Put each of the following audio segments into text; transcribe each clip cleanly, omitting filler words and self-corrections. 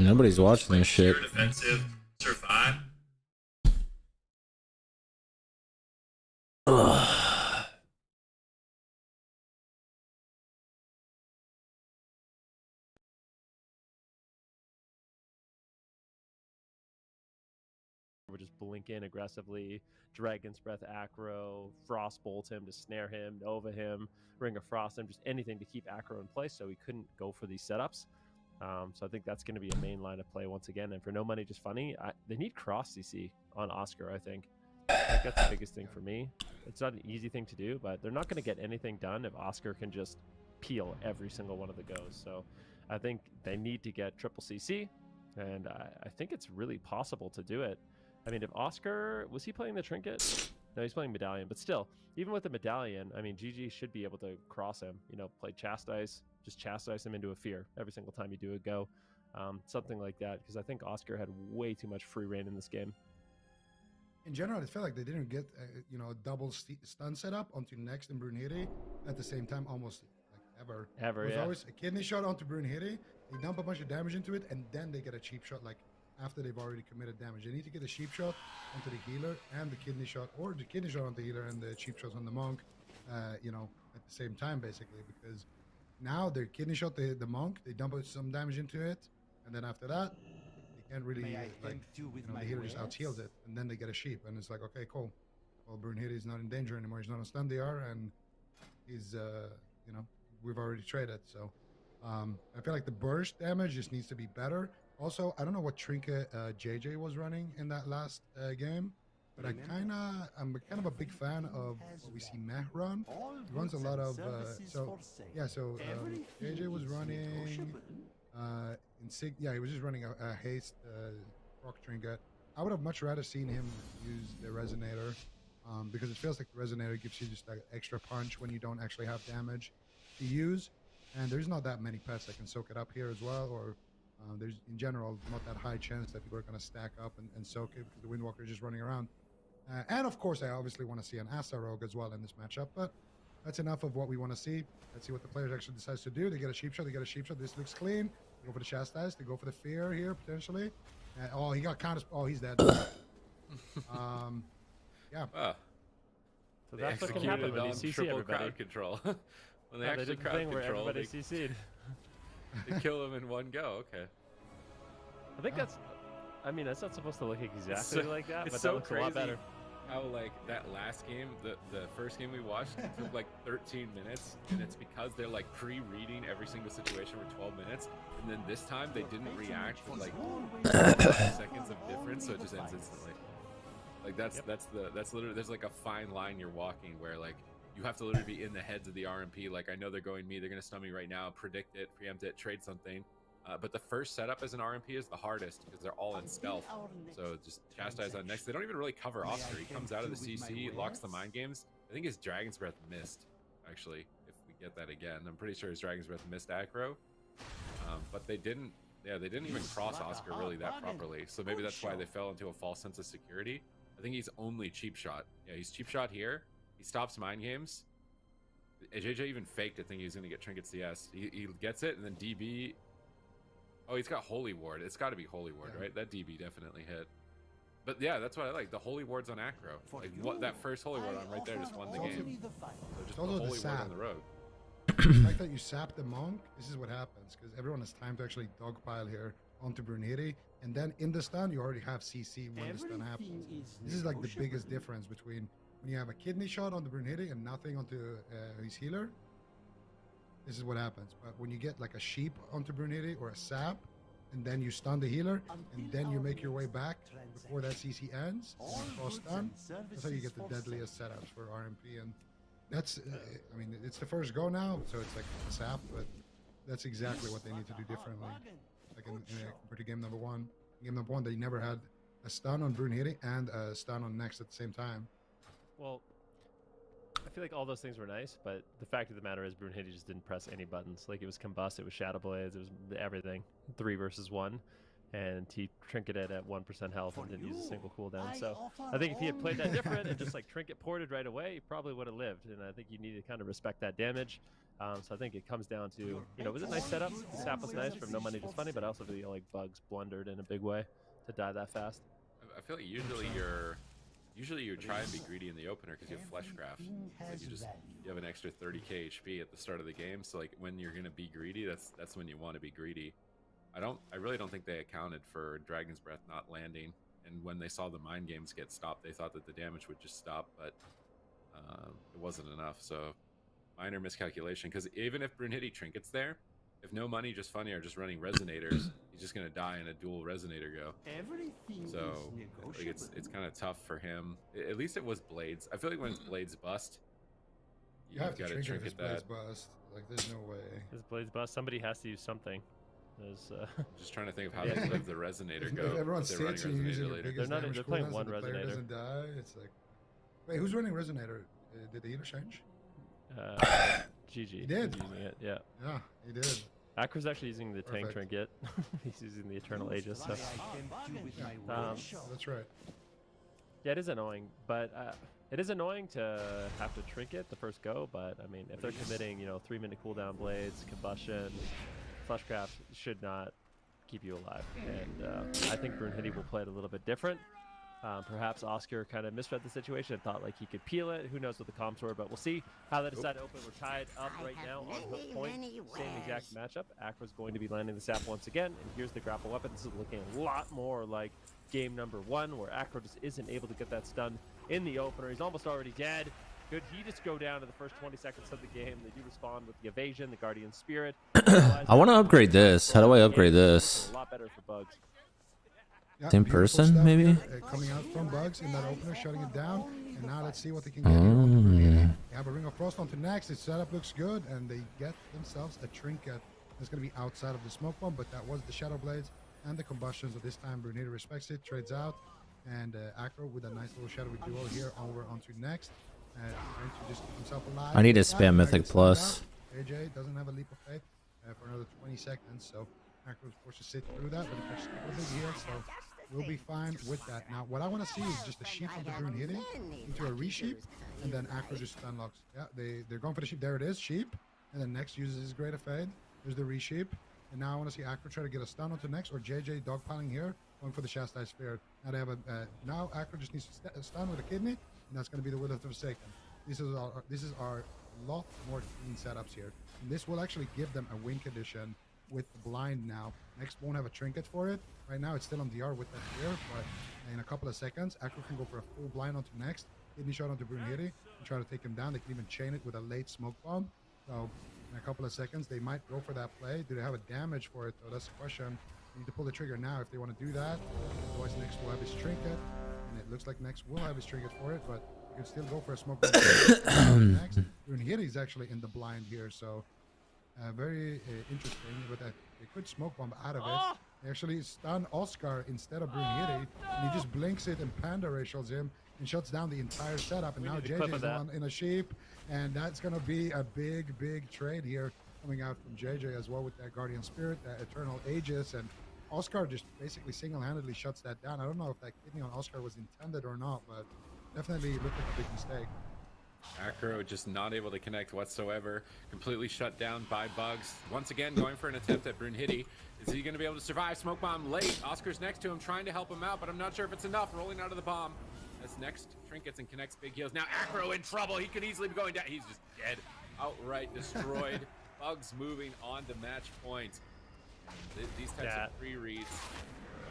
Damn, nobody's watching this shit. Pure defensive, survive. Ugh. Would just blink in aggressively, Dragon's Breath aggro, Frostbolt him to snare him, Nova him, Ring of Frost him, just anything to keep aggro in place so he couldn't go for these setups. So I think that's going to be a main line of play once again. And for no money, just funny, they need cross CC on Oscar, I think. That's the biggest thing for me. It's not an easy thing to do, but they're not going to get anything done if Oscar can just peel every single one of the goes. So I think they need to get triple CC, and I think it's really possible to do it. I mean, if Oscar, was he playing the Trinket? No, he's playing Medallion, but still, even with the Medallion, I mean, GG should be able to cross him, you know, play Chastise, just chastise him into a fear every single time you do a go. Something like that, because I think Oscar had way too much free reign in this game. In general, I felt like they didn't get, you know, a double stun setup onto Next and Brunhilde at the same time, almost like ever. Ever, It was yeah. always a kidney shot onto Brunhilde, they dump a bunch of damage into it, and then they get a cheap shot, like, after they've already committed damage. They need to get a cheap shot onto the healer and the kidney shot, or the kidney shot on the healer and the cheap shots on the monk, you know, at the same time, basically, because now they're kidney shot the monk, they dump some damage into it, and then after that, they can't really, like, you know, the healer just out-heals it, and then they get a sheep, and it's like, okay, cool. Well, Brunhilde is not in danger anymore, he's not on stun DR, and he's, you know, we've already traded, so I feel like the burst damage just needs to be better. Also, I don't know what Trinket JJ was running in that last game, but I'm kind of a big fan of what we see Meh run. He runs a lot of, JJ was running, he was just running a haste rock Trinket. I would have much rather seen him use the Resonator, because it feels like the Resonator gives you just that extra punch when you don't actually have damage to use. And there's not that many pets that can soak it up here as well, or there's in general not that high chance that people are going to stack up and soak it because the Windwalker is just running around. And of course, I obviously want to see an Asa Rogue as well in this matchup, but that's enough of what we want to see. Let's see what the players actually decides to do. They get a sheep shot, This looks clean. They go for the Chastise, they go for the Fear here, potentially. Oh, he got counter. Oh, he's dead. Yeah. So that's what can happen when you CC everybody. Crowd control. When they They actually did the crowd thing where control, everybody CC'd. they kill him in one go. Okay. I think that's, I mean, that's not supposed to look exactly like that, It's but so that looks crazy a lot better. how, like, that last game, the first game we watched, took like 13 minutes, and it's because they're like pre-reading every single situation for 12 minutes, and then this time they didn't react with like 5 seconds of difference, so it just ends instantly. Like that's literally, there's like a fine line you're walking where like you have to literally be in the heads of the RMP. Like, I know they're going me, they're gonna stun me right now, predict it, preempt it, trade something. But the first setup as an RMP is the hardest because they're all in stealth. So just Chastise on next. They don't even really cover Oscar. He comes out of the CC, locks the mind games. I think his Dragon's Breath missed, actually, if we get that again. I'm pretty sure his Dragon's Breath missed aggro. But they didn't even cross Oscar really that properly. So maybe that's why they fell into a false sense of security. I think he's only cheap shot. Yeah, he's cheap shot here. He stops mind games. JJ even faked it, thinking he was going to get Trinket CS. He gets it, and then DB... Oh, he's got Holy Ward. It's got to be Holy Ward, right? That DB definitely hit. But yeah, that's what I like. The Holy Ward's on Acro. Like, what that first Holy Ward on right there just won the game. So just the Holy Ward on the road. The fact that you sap the monk, this is what happens, because everyone has time to actually dogpile here onto Brunhilde, and then in the stun, you already have CC when the stun happens. This is like the biggest difference between when you have a kidney shot on the Brunhilde and nothing onto his healer. This is what happens. But when you get like a sheep onto Brunhilde or a sap, and then you stun the healer, and then you make your way back before that CC ends, and cross stun, that's how you get the deadliest setups for RMP. And that's, I mean, it's the first go now, so it's like a sap, but that's exactly what they need to do differently. Like compared to game number one. Game number one, they never had a stun on Brunhilde and a stun on Next at the same time. Well, I feel like all those things were nice, but the fact of the matter is Brunhilde just didn't press any buttons. Like, it was Combust, it was Shadow Blades, it was everything. 3 versus 1. and he trinketed at 1% health and didn't use a single cooldown. So I think if he had played that different and just like trinket ported right away, he probably would have lived. And I think you need to kind of respect that damage. So I think it comes down to, you know, it was a nice setup. The sap was nice from no money just funny, but I also feel like Bugs blundered in a big way to die that fast. I feel like usually you try and be greedy in the opener because you have Fleshcraft. Like you have an extra 30k HP at the start of the game. So like when you're gonna be greedy, that's when you want to be greedy. I really don't think they accounted for Dragon's Breath not landing, and when they saw the mind games get stopped, they thought that the damage would just stop, but it wasn't enough. So minor miscalculation, because even if Brunhilde Trinkets there, if no money just funny are just running Resonators, he's just gonna die in a dual Resonator go. So like it's kind of tough for him. At least it was Blades. I feel like when Blades bust, You have to gotta trinket his Blades that. bust. Like, there's no way. His Blades bust. Somebody has to use something. Just trying to think of how they live the Resonator go. If everyone they're running sits and you're using Resonator your later. biggest They're damage playing cooldowns one and the player Resonator. doesn't die, it's like... Wait, who's running Resonator? Did the healer change? GG. He did. He's using it, yeah. Yeah, he did. Akra's actually using the tank Perfect. trinket. He's using the Eternal Aegis. So. That's right. Yeah, it is annoying, but it is annoying to have to trinket the first go. But I mean, if they're committing, you know, 3-minute cooldown blades, combustion, Fleshcraft should not keep you alive. And I think Brunhilde will play it a little bit different. Perhaps Oscar kind of misread the situation and thought like he could peel it. Who knows what the comps were, but we'll see how they decide to open. We're tied up right now on hook point. Same exact matchup. Akra's going to be landing the sap once again, and here's the grapple weapon. This is looking a lot more like game number 1, where Akra just isn't able to get that stun in the opener. He's almost already dead. Good, he just go down in the first 20 seconds of the game. They do respond with the evasion, the Guardian Spirit. I want to upgrade this. How do I upgrade this? A lot better for Bugs. Yeah, Same beautiful person, stuff maybe? here, coming out from Bugs in that opener, shutting it down. And now let's see what they can get here. They have a Ring of Frost onto next. His setup looks good, and they get themselves a Trinket. That's going to be outside of the Smoke Bomb, but that was the Shadow Blades and the Combustion. So this time, Brunhilde respects it, trades out. And Akra with a nice little shadowy duel here over onto next. Trying to just keep himself alive. I need to spam Mythic Plus. AJ doesn't have a leap of faith for another 20 seconds, so Akra was forced to sit through that, but he catches a couple of big heals, so we'll be fine with that. Now, what I want to see is just a sheep of the Brunhilde into a resheep, and then Akra just stun locks. Yeah, they're going for the sheep. There it is, sheep. And then next uses his Greater Fade. There's the resheep. And now I want to see Akra try to get a stun onto next, or JJ dogpiling here, going for the Chastised Spirit. Now they have a now Akra just needs to stun with a kidney, and that's going to be the Will of the Forsaken. This is our lot more clean setups here. And this will actually give them a win condition with the blind now. Next won't have a trinket for it. Right now it's still on DR with that fear, but in a couple of seconds, Akra can go for a full blind onto next, kidney shot onto Brunhilde, and try to take him down. They can even chain it with a late smoke bomb. So in a couple of seconds, they might go for that play. Do they have a damage for it, though? That's the question. They need to pull the trigger now if they want to do that. Otherwise, next will have his trinket, and it looks like next will have his trinket for it, but you can still go for a smoke bomb. Next, Brunhilde is actually in the blind here, so very interesting. But they could smoke bomb out of it. They actually stun Oscar instead of Brunhilde, and he just blinks it and panda racials him and shuts down the entire setup. And now JJ's on in a sheep, and that's going to be a big trade here coming out from JJ as well with that Guardian Spirit, that Eternal Aegis, and Oscar just basically single-handedly shuts that down. I don't know if that kidney on Oscar was intended or not, but definitely looked like a big mistake. Akra just not able to connect whatsoever. Completely shut down by Bugs. Once again, going for an attempt at Brunhilde. Is he going to be able to survive? Smoke bomb late. Oscar's next to him, trying to help him out, but I'm not sure if it's enough. Rolling out of the bomb. As next trinkets and connects big heals. Now Akra in trouble. He could easily be going down. He's just dead. Outright destroyed. Bugs moving on to match point. These types of pre-reads.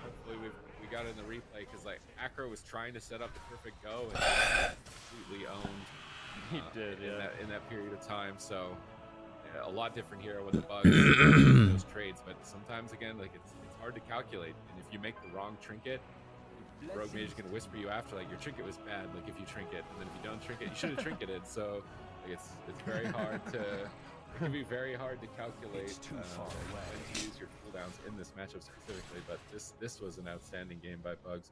Hopefully we got it in the replay, because like Akra was trying to set up the perfect go and completely owned. He did, in that period of time. So yeah, a lot different here with the Bugs those trades, but sometimes again, like it's hard to calculate. And if you make the wrong trinket, Rogue Mage is gonna whisper you after like your trinket was bad. Like if you trinket, and then if you don't trinket, you should have trinketed. So like, it's very hard to. It can be very hard to calculate when to use your cooldowns in this matchup specifically. But this was an outstanding game by Bugs.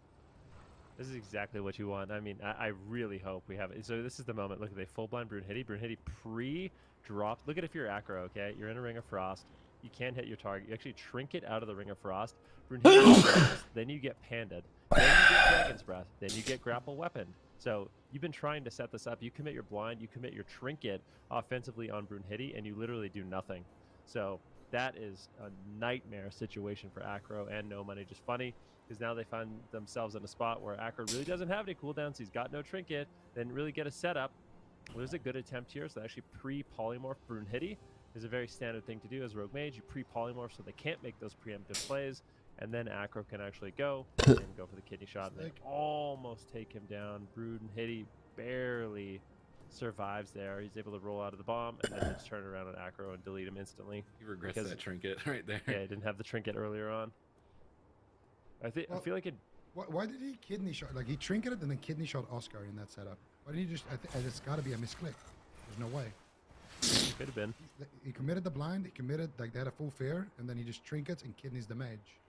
This is exactly what you want. I mean, I really hope we have it. So this is the moment. Look at they full blind Brunhilde. Brunhilde pre-dropped. Look at if you're Akra, okay? You're in a Ring of Frost. You can hit your target. You actually Trinket out of the Ring of Frost. Then you get Panda'd. Then you get Dragon's Breath. Then you get Grapple Weaponed. So you've been trying to set this up. You commit your blind. You commit your Trinket offensively on Brunhilde, and you literally do nothing. So that is a nightmare situation for Acro and No Money. Just funny, because now they find themselves in a spot where Acro really doesn't have any cooldowns. He's got no Trinket. Didn't really get a setup. Well, there's a good attempt here. So actually pre-polymorph Brunhilde is a very standard thing to do as Rogue Mage. You pre-polymorph so they can't make those preemptive plays, and then Acro can actually go and go for the kidney shot. And they almost take him down. Brunhilde barely survives there. He's able to roll out of the bomb and then just turn around on Acro and delete him instantly. He regrets that trinket right there. Yeah, he didn't have the trinket earlier on. I feel like it. Why did he kidney shot? Like, he trinketed and then kidney shot Oscar in that setup. Why didn't he just? It's got to be a misclick. There's no way. Could have been. He committed the blind. He committed, like, they had a full fear, and then he just trinkets and kidneys the mage.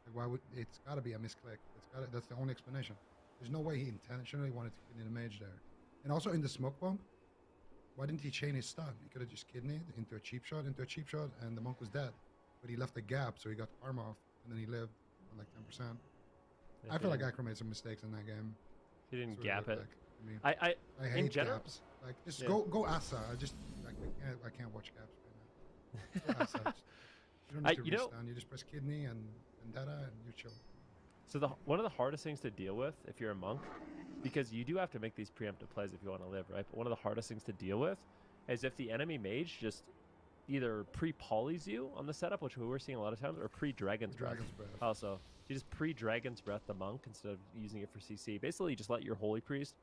Like, why would? It's got to be a misclick. That's the only explanation. There's no way he intentionally wanted to kidney the mage there. And also in the smoke bomb, why didn't he chain his stun? He could have just kidneyed into a cheap shot, and the monk was dead. But he left a gap, so he got the armor off, and then he lived on like 10%. I feel like Acro made some mistakes in that game. He didn't gap it. Like. I hate in general, gaps. Like, just go Asa. I can't watch gaps right now. Go Asa. You don't need to restun. You just press kidney and vendetta, and you're chill. So one of the hardest things to deal with if you're a monk, because you do have to make these preemptive plays if you want to live, right? But one of the hardest things to deal with is if the enemy mage just either pre-polys you on the setup, which we were seeing a lot of times, or pre-Dragon's Breath. Also, you just pre-Dragon's Breath the monk instead of using it for CC. Basically, you just let your Holy Priest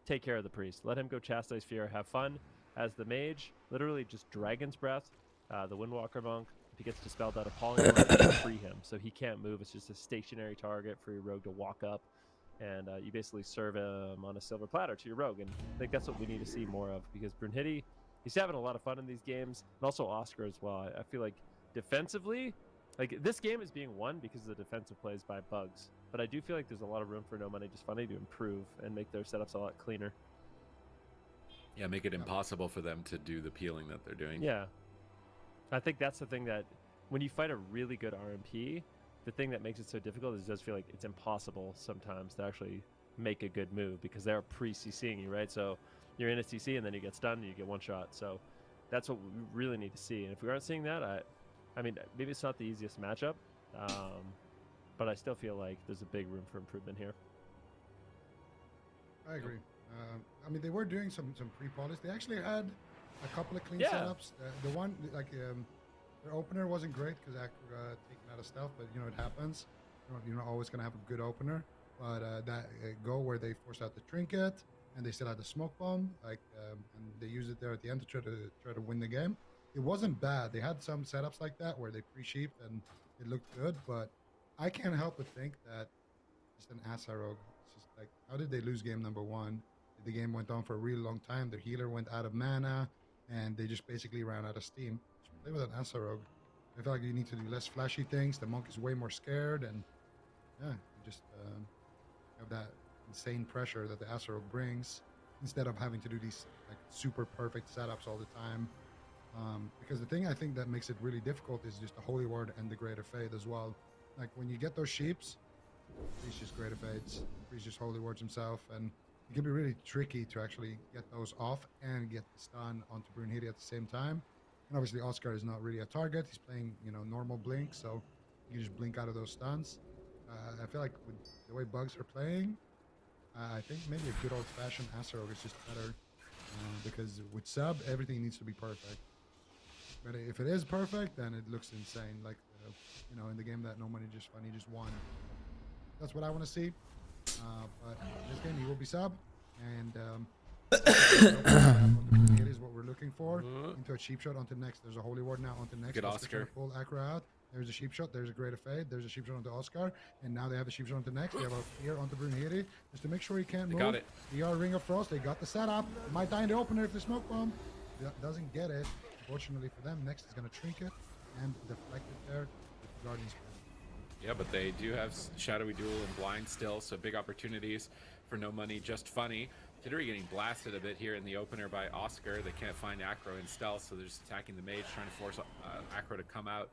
take care of the priest. Let him go chastise fear, have fun. As the mage, literally just Dragon's Breath, the Windwalker monk. If he gets dispelled out of polymorph, free him. So he can't move. It's just a stationary target for your rogue to walk up. And you basically serve him on a silver platter to your rogue. And I think that's what we need to see more of, because Brunhilde, he's having a lot of fun in these games. And also Oscar as well. I feel like defensively, like, this game is being won because of the defensive plays by bugs. But I do feel like there's a lot of room for No Money Just Funny to improve and make their setups a lot cleaner. Yeah, make it impossible for them to do the peeling that they're doing. Yeah. I think that's the thing, that when you fight a really good RMP, the thing that makes it so difficult is it does feel like it's impossible sometimes to actually make a good move, because they're pre-CCing you, right? So you're in a CC and then you get stunned and you get one shot. So that's what we really need to see. And if we aren't seeing that, I mean, maybe it's not the easiest matchup, but I still feel like there's a big room for improvement here. I agree. I mean, they were doing some pre-polish. They actually had a couple of clean setups. The one, like, their opener wasn't great because Acro taken out of stealth, but, you know, it happens. You're not always going to have a good opener. But that go where they forced out the trinket and they still had the smoke bomb, like, and they used it there at the end to try to win the game. It wasn't bad. They had some setups like that where they pre-sheeped and it looked good, but I can't help but think that just an Asa rogue. It's just like, how did they lose game number one? The game went on for a really long time. Their healer went out of mana, and they just basically ran out of steam. Just play with an Asa rogue. I feel like you need to do less flashy things. The monk is way more scared, and yeah, you just have that insane pressure that the Asa rogue brings, instead of having to do these like super perfect setups all the time. Because the thing I think that makes it really difficult is just the Holy Word and the Greater Fade as well. Like, when you get those sheeps, he's just Greater Fades. He's just Holy Words himself, and it can be really tricky to actually get those off and get the stun onto Brunhilde at the same time. And obviously Oscar is not really a target. He's playing, you know, normal blink, so you can just blink out of those stuns. I feel like with the way bugs are playing, I think maybe a good old-fashioned Asa rogue is just better, because with sub, everything needs to be perfect. But if it is perfect, then it looks insane. Like, you know, in the game that No Money Just Funny just won. That's what I want to see. But in this game, he will be sub, and it is what we're looking for. Into a cheap shot onto next. There's a Holy Ward now onto next. Good Oscar. Pull Acro out. There's a sheep shot. There's a Greater Fade. There's a sheep shot onto Oscar, and now they have a sheep shot onto next. They have a fear onto Brunhilde just to make sure he can't move. Got it. The Ring of Frost. They got the setup. Might die in the opener if the smoke bomb doesn't get it. Fortunately for them, next is going to Trinket and deflect it there with Guardian's Breath. Yeah, but they do have Shadowy Duel and Blind still, so big opportunities for No Money, Just Funny. Tittery getting blasted a bit here in the opener by Oscar. They can't find Acro in stealth, so they're just attacking the mage, trying to force Acro to come out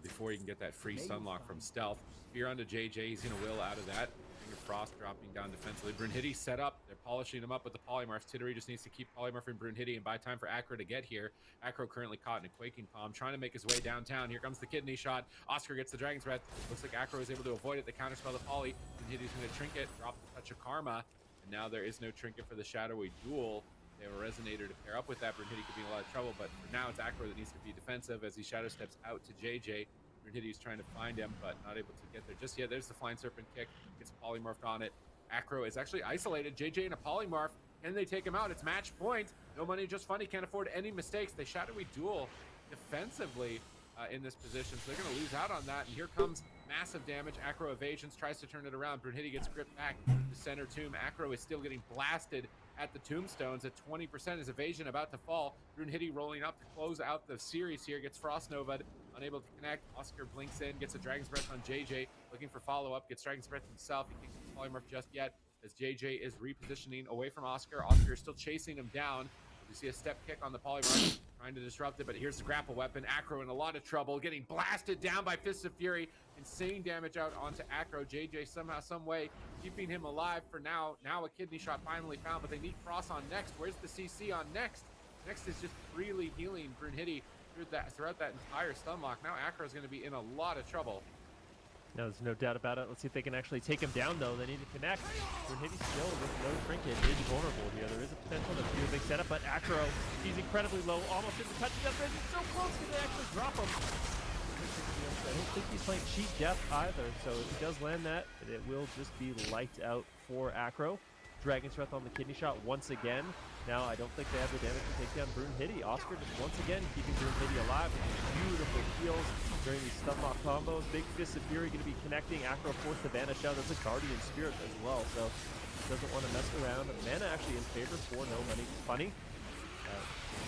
before he can get that free stun lock from stealth. Fear onto JJ, he's going to will out of that. Ring of Frost dropping down defensively. Brunhitty set up. They're polishing him up with the polymorphs. Tittery just needs to keep polymorphing Brunhitty and buy time for Acro to get here. Acro currently caught in a Quaking Palm, trying to make his way downtown. Here comes the kidney shot. Oscar gets the Dragon's Breath. Looks like Acro is able to avoid it. They counterspell the poly. Brunhitty's going to Trinket, drop the Touch of Karma. And now there is no Trinket for the Shadowy Duel. They have a Resonator to pair up with that. Brunhitty could be in a lot of trouble, but for now it's Acro that needs to be defensive as he shadow steps out to JJ. Brunhitty's trying to find him, but not able to get there just yet. There's the Flying Serpent kick. Gets polymorphed on it. Acro is actually isolated. JJ in a polymorph. Can they take him out? It's match point. No Money, Just Funny. Can't afford any mistakes. They Shadowy Duel defensively in this position, so they're going to lose out on that. And here comes massive damage. Acro evasions, tries to turn it around. Brunhitty gets gripped back to center tomb. Acro is still getting blasted at the tombstones at 20%. His evasion about to fall. Brunhitty rolling up to close out the series here. Gets Frost Nova'd, unable to connect. Oscar blinks in, gets a Dragon's Breath on JJ, looking for follow-up. Gets Dragon's Breath himself. He can't get the polymorph just yet as JJ is repositioning away from Oscar. Oscar is still chasing him down. We see a step kick on the polymorph, trying to disrupt it, but here's the grapple weapon. Acro in a lot of trouble, getting blasted down by Fists of Fury. Insane damage out onto Acro. JJ somehow, some way, keeping him alive for now. Now a kidney shot finally found, but they need Cross on next. Where's the CC on next? Next is just freely healing Brunhitty throughout that entire stun lock. Now Acro is going to be in a lot of trouble. No, there's no doubt about it. Let's see if they can actually take him down, though. They need to connect. Brunhitty still with no Trinket is vulnerable here. There is a potential to do a big setup, but Acro, he's incredibly low, almost in the touching up range. He's so close. Can they actually drop him? I don't think he's playing cheap death either, so if he does land that, it will just be lights out for Acro. Dragon's Breath on the kidney shot once again. Now, I don't think they have the damage to take down Brunhitty. Oscar just once again keeping Brunhitty alive. Beautiful heals during these stun lock combos. Big Fist of Fury going to be connecting. Acro forced to vanish out. That's a Guardian Spirit as well, so doesn't want to mess around. Mana actually in favor for No Money, Just Funny.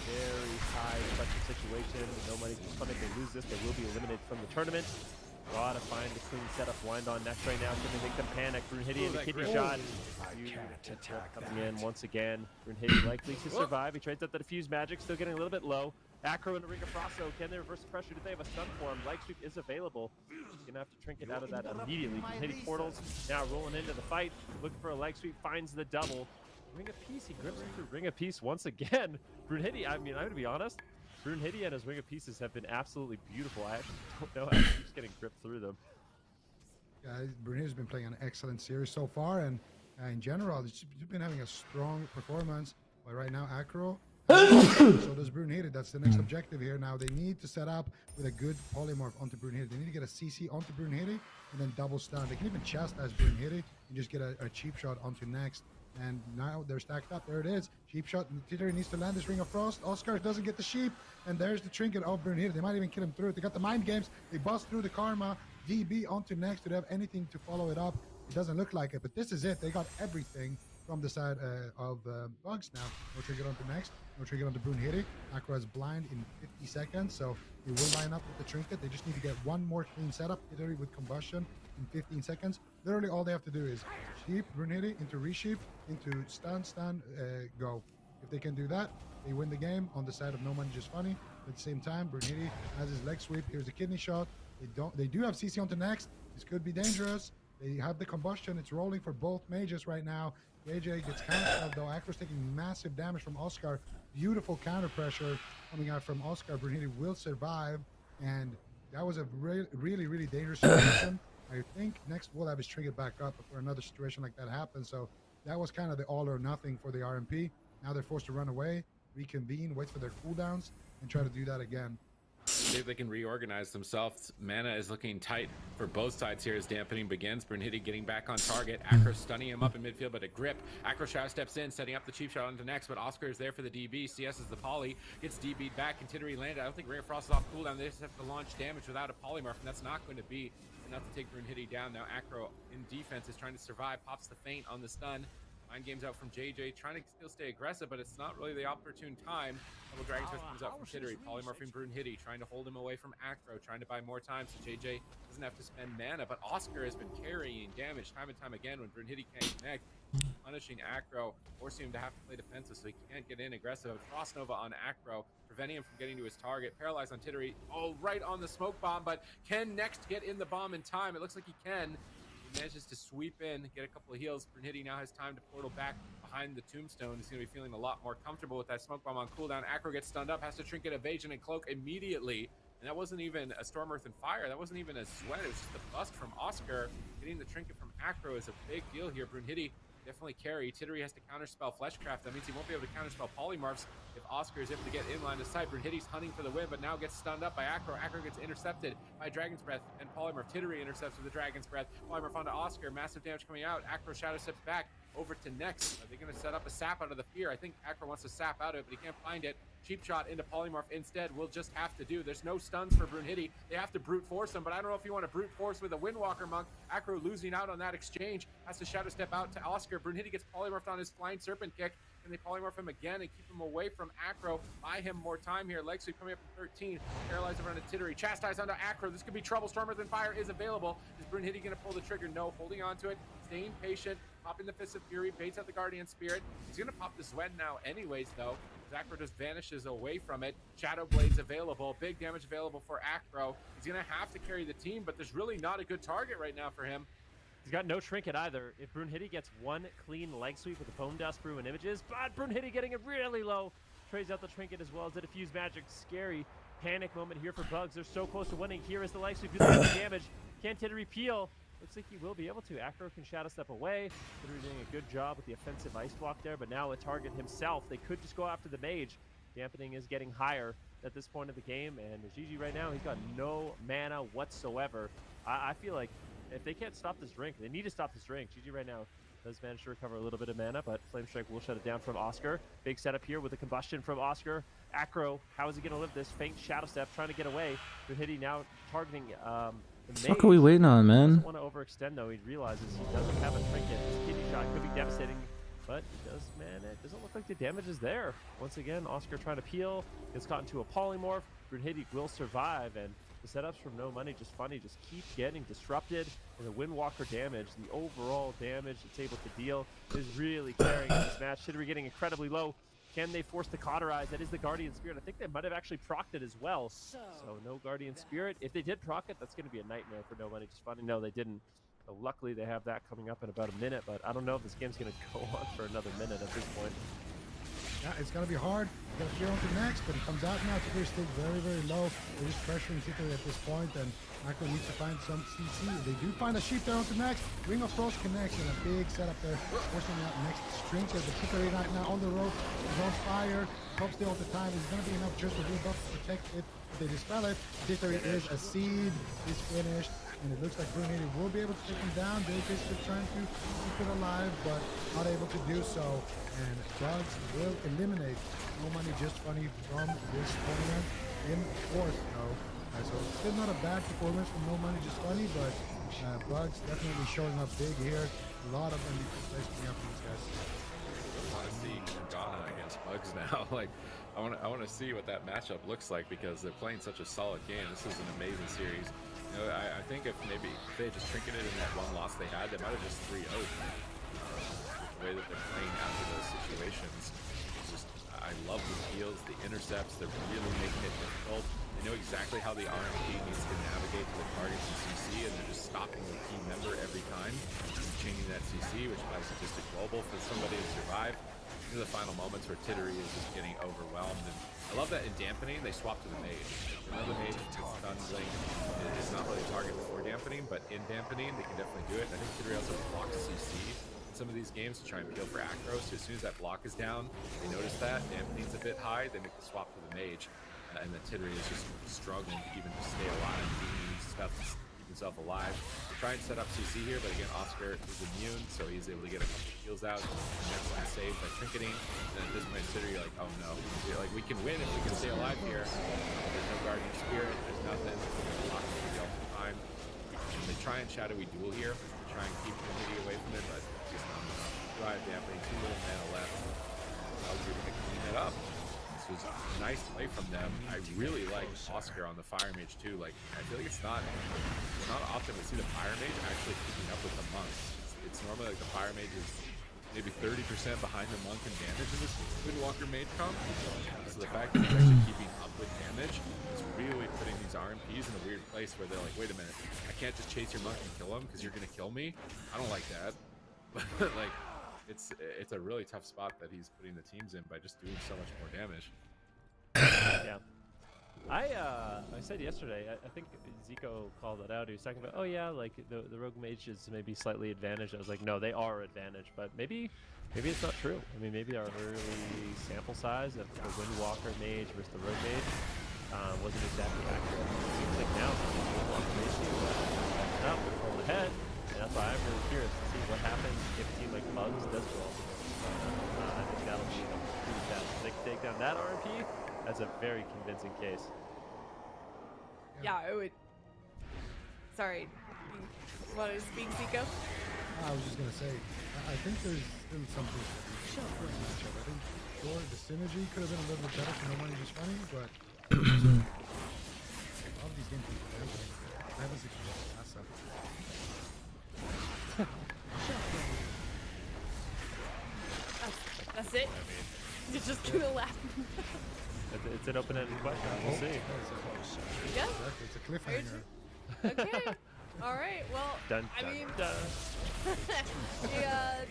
Very high pressure situation. No Money, Just Funny. If they lose this, they will be eliminated from the tournament. Gotta find the clean setup. Blind on next right now. Can they make them panic? Brunhitty in the kidney shot. Coming in once again. Brunhitty likely to survive. He trades out the diffuse magic. Still getting a little bit low. Acro in the Ring of Frost. Can they reverse the pressure? Do they have a stun for him? Leg sweep is available. Gonna have to Trinket out of that immediately. Brunhitty portals now rolling into the fight. Looking for a leg sweep. Finds the double. Ring of Peace. He grips into Ring of Peace once again. Brunhitty, I mean, I'm gonna be honest. Brunhitty and his Ring of Pieces have been absolutely beautiful. I actually don't know how he keeps getting gripped through them. Yeah, Brunhitty's been playing an excellent series so far, and in general, he's been having a strong performance. But right now, Acro, so does Brunhitty. That's the next objective here. Now they need to set up with a good polymorph onto Brunhitty. They need to get a CC onto Brunhitty and then double stun. They can even chastise Brunhitty and just get a cheap shot onto next. And now they're stacked up. There it is. Cheap shot. Tittery needs to land this Ring of Frost. Oscar doesn't get the sheep. And there's the Trinket of Brunhitty. They might even kill him through it. They got the mind games. They bust through the Karma. DB onto next. Do they have anything to follow it up? It doesn't look like it, but this is it. They got everything from the side of Bugs now. No Trinket onto next. No Trinket onto Brunhitty. Acro is blind in 50 seconds, so he will line up with the Trinket. They just need to get one more clean setup. Tittery with combustion in 15 seconds. Literally all they have to do is sheep Brunhitty into resheep, into stun, go. If they can do that, they win the game on the side of No Money, Just Funny. At the same time, Brunhitty has his leg sweep. Here's the kidney shot. They do have CC onto next. This could be dangerous. They have the combustion. It's rolling for both mages right now. JJ gets countered though. Acro's taking massive damage from Oscar. Beautiful counter pressure coming out from Oscar. Brunhitty will survive, and that was a really dangerous situation. I think next we'll have his Trinket back up before another situation like that happens. So that was kind of the all or nothing for the RMP. Now they're forced to run away, reconvene, wait for their cooldowns, and try to do that again. See if they can reorganize themselves. Mana is looking tight for both sides here as dampening begins. Brunhitty getting back on target. Acro stunning him up in midfield, but a grip. Acro shadow steps in, setting up the cheap shot onto next, but Oscar is there for the DB. CS is the poly. Gets DB'd back. Tittery landed. I don't think Ray of Frost is off cooldown. They just have to launch damage without a polymorph, and that's not going to be enough to take Brunhitty down. Now Acro in defense is trying to survive. Pops the feint on the stun. Mind games out from JJ, trying to still stay aggressive, but it's not really the opportune time. Double Dragon Twist comes out from Tittery, polymorphing Brune Hitty, trying to hold him away from Acro, trying to buy more time so JJ doesn't have to spend mana. But Oscar has been carrying damage time and time again when Brune Hitty can't connect, punishing Acro, forcing him to have to play defensive so he can't get in aggressive. Frost Nova on Acro, preventing him from getting to his target. Paralyzed on Tittery, oh, right on the smoke bomb, but can Next get in the bomb in time? It looks like he can. He manages to sweep in, get a couple of heals. Brune Hitty now has time to portal back behind the tombstone. He's going to be feeling a lot more comfortable with that smoke bomb on cooldown. Acro gets stunned up, has to Trinket evasion and cloak immediately. And that wasn't even a Storm Earth and Fire. That wasn't even a sweat. It was just a bust from Oscar. Getting the Trinket from Acro is a big deal here. Brune Hitty definitely carry. Tittery has to counterspell Fleshcraft. That means he won't be able to counterspell Polymorphs if Oscar is able to get in line of sight. Brune Hitty's hunting for the win, but now gets stunned up by Acro. Acro gets intercepted by Dragon's Breath and Polymorph. Tittery intercepts with the Dragon's Breath. Polymorph onto Oscar. Massive damage coming out. Acro shadow steps back over to Next. Are they going to set up a sap out of the fear? I think Acro wants to sap out of it, but he can't find it. Cheap shot into Polymorph instead. We'll just have to do. There's no stuns for Brune Hitty. They have to brute force him, but I don't know if you want to brute force with a Windwalker Monk. Acro losing out on that exchange. Has to shadow step out to Oscar. Brune Hitty gets polymorphed on his Flying Serpent kick. And they polymorph him again and keep him away from Acro. Buy him more time here. Leg sweep coming up from 13. Paralyzed around to Tittery. Chastise onto Acro. This could be trouble. Storm Earth and Fire is available. Is Brune Hitty going to pull the trigger? No. Holding on to it. Staying patient. Popping the Fist of Fury. Baits out the Guardian Spirit. He's going to pop the Swen now anyways, though. Acro just vanishes away from it. Shadow Blades available. Big damage available for Acro. He's going to have to carry the team, but there's really not a good target right now for him. He's got no Trinket either. If Brune Hitty gets one clean leg sweep with the Bone Dust Brew and Images, but Brune Hitty getting it really low. Trades out the Trinket as well as the Diffuse Magic. Scary panic moment here for Bugs. They're so close to winning. Here is the leg sweep. Doing the damage. Can't Tittery peel? Looks like he will be able to. Acro can shadow step away. Tittery doing a good job with the offensive ice block there, but now a target himself. They could just go after the mage. Dampening is getting higher at this point of the game, and GG right now, he's got no mana whatsoever. I feel like if they can't stop this drink, they need to stop this drink. GG right now does manage to recover a little bit of mana, but Flame Strike will shut it down from Oscar. Big setup here with the combustion from Oscar. Acro, how is he going to live this? Faint Shadow Step, trying to get away. Brune Hitty now targeting the What the fuck are we waiting on, man? Doesn't want to overextend, though. He realizes he doesn't have a Trinket. His kidney shot could be devastating, but he does, man, it doesn't look like the damage is there. Once again, Oscar trying to peel, gets caught into a polymorph. Brune Hitty will survive, and the setups from No Money, just funny, just keep getting disrupted. And the Windwalker damage, the overall damage it's able to deal is really carrying in this match. Tittery getting incredibly low. Can they force the Cauterize? That is the Guardian Spirit. I think they might have actually procced it as well. So no Guardian Spirit. If they did proc it, that's going to be a nightmare for No Money. Just funny. No, they didn't. So luckily, they have that coming up in about a minute, but I don't know if this game's going to go on for another minute at this point. Yeah, it's going to be hard. Got to clear on to Next, but he comes out now. Tittery's still very, very low. They're just pressuring Tittery at this point, and Acro needs to find some CC. They do find a sheep there onto Next. Ring of Frost connects, and a big setup there. Forcing out Next Trinkets. The Tittery right now on the road. He's on fire. Top still at the time. It's going to be enough just to rebuff to protect it. If they dispel it, Tittery is a seed. Is finished. And it looks like Brune Hitty will be able to take him down. Davis is trying to keep it alive, but not able to do so. And Bugs will eliminate No Money Just Funny from this tournament in fourth, though. So still not a bad performance from No Money Just Funny, but Bugs definitely showing up big here. A lot of MVP plays coming up from these guys. I want to see Ghana against Bugs now. Like, I want to see what that matchup looks like because they're playing such a solid game. This is an amazing series. You know, I think if they had just trinketed in that one loss they had, they might have just 3-0'd. The way that they're playing after those situations is just, I love the heals, the intercepts. They're really making it difficult. They know exactly how the RNG needs to navigate to the targets in CC, and they're just stopping the key member every time and changing that CC, which allows Sadistic Global for somebody to survive. These are the final moments where Tittery is just getting overwhelmed. And I love that in dampening, they swap to the mage. Another mage gets stun blink. It's not really a target before dampening, but in dampening, they can definitely do it. And I think Tittery also blocks CC in some of these games to try and peel for Acro. So as soon as that block is down, they notice that. Dampening's a bit high, they make the swap to the mage. And then Tittery is just struggling to even just stay alive, doing stuff to keep himself alive. They try and set up CC here, but again, Oscar is immune, so he's able to get a couple heals out. And next one saved by trinketing. And at this point, Tittery, you're like, oh no. You're like, we can win if we can stay alive here. There's no Guardian Spirit, there's nothing. They're blocking the all the time. And they try and shadowy duel here to try and keep Trinity away from it, but it's just not enough. drive dampening, 2 little mana left. I was able to clean it up. This was a nice play from them. I really like Oscar on the Fire Mage too. Like, I feel like it's not often we see the Fire Mage actually keeping up with the monk. It's normally like the Fire Mage is maybe 30% behind the monk in damage in this Windwalker Mage comp. So the fact that he's actually keeping up with damage is really putting these RMPs in a weird place where they're like, wait a minute, I can't just chase your monk and kill him because you're gonna kill me. I don't like that. But like, it's a really tough spot that he's putting the teams in by just doing so much more damage. Yeah. I said yesterday, I think Zico called it out. He was talking about, oh yeah, like the rogue mage is maybe slightly advantaged. I was like, no, they are advantaged, but maybe it's not true. I mean, maybe our early sample size of the Windwalker mage versus the rogue mage wasn't exactly accurate. It seems like now the Windwalker mage is backing up and pulling ahead, and that's why I'm really curious to see what happens if a team like Bugs does well. I think that'll be a huge test. If they can take down that RMP, that's a very convincing case. Yeah, I would. Sorry. What is speak, Zico? I was just gonna say, I think there's still something to this matchup. I think sure the synergy could have been a little bit better for No Money Just Funny, but all of these games I haven't seen last time. That's it? You're just gonna laugh. It's an open-ended question. We'll see. Yeah. Exactly, it's a cliffhanger. Okay. All right. Well, Dun, I dun, mean, dun.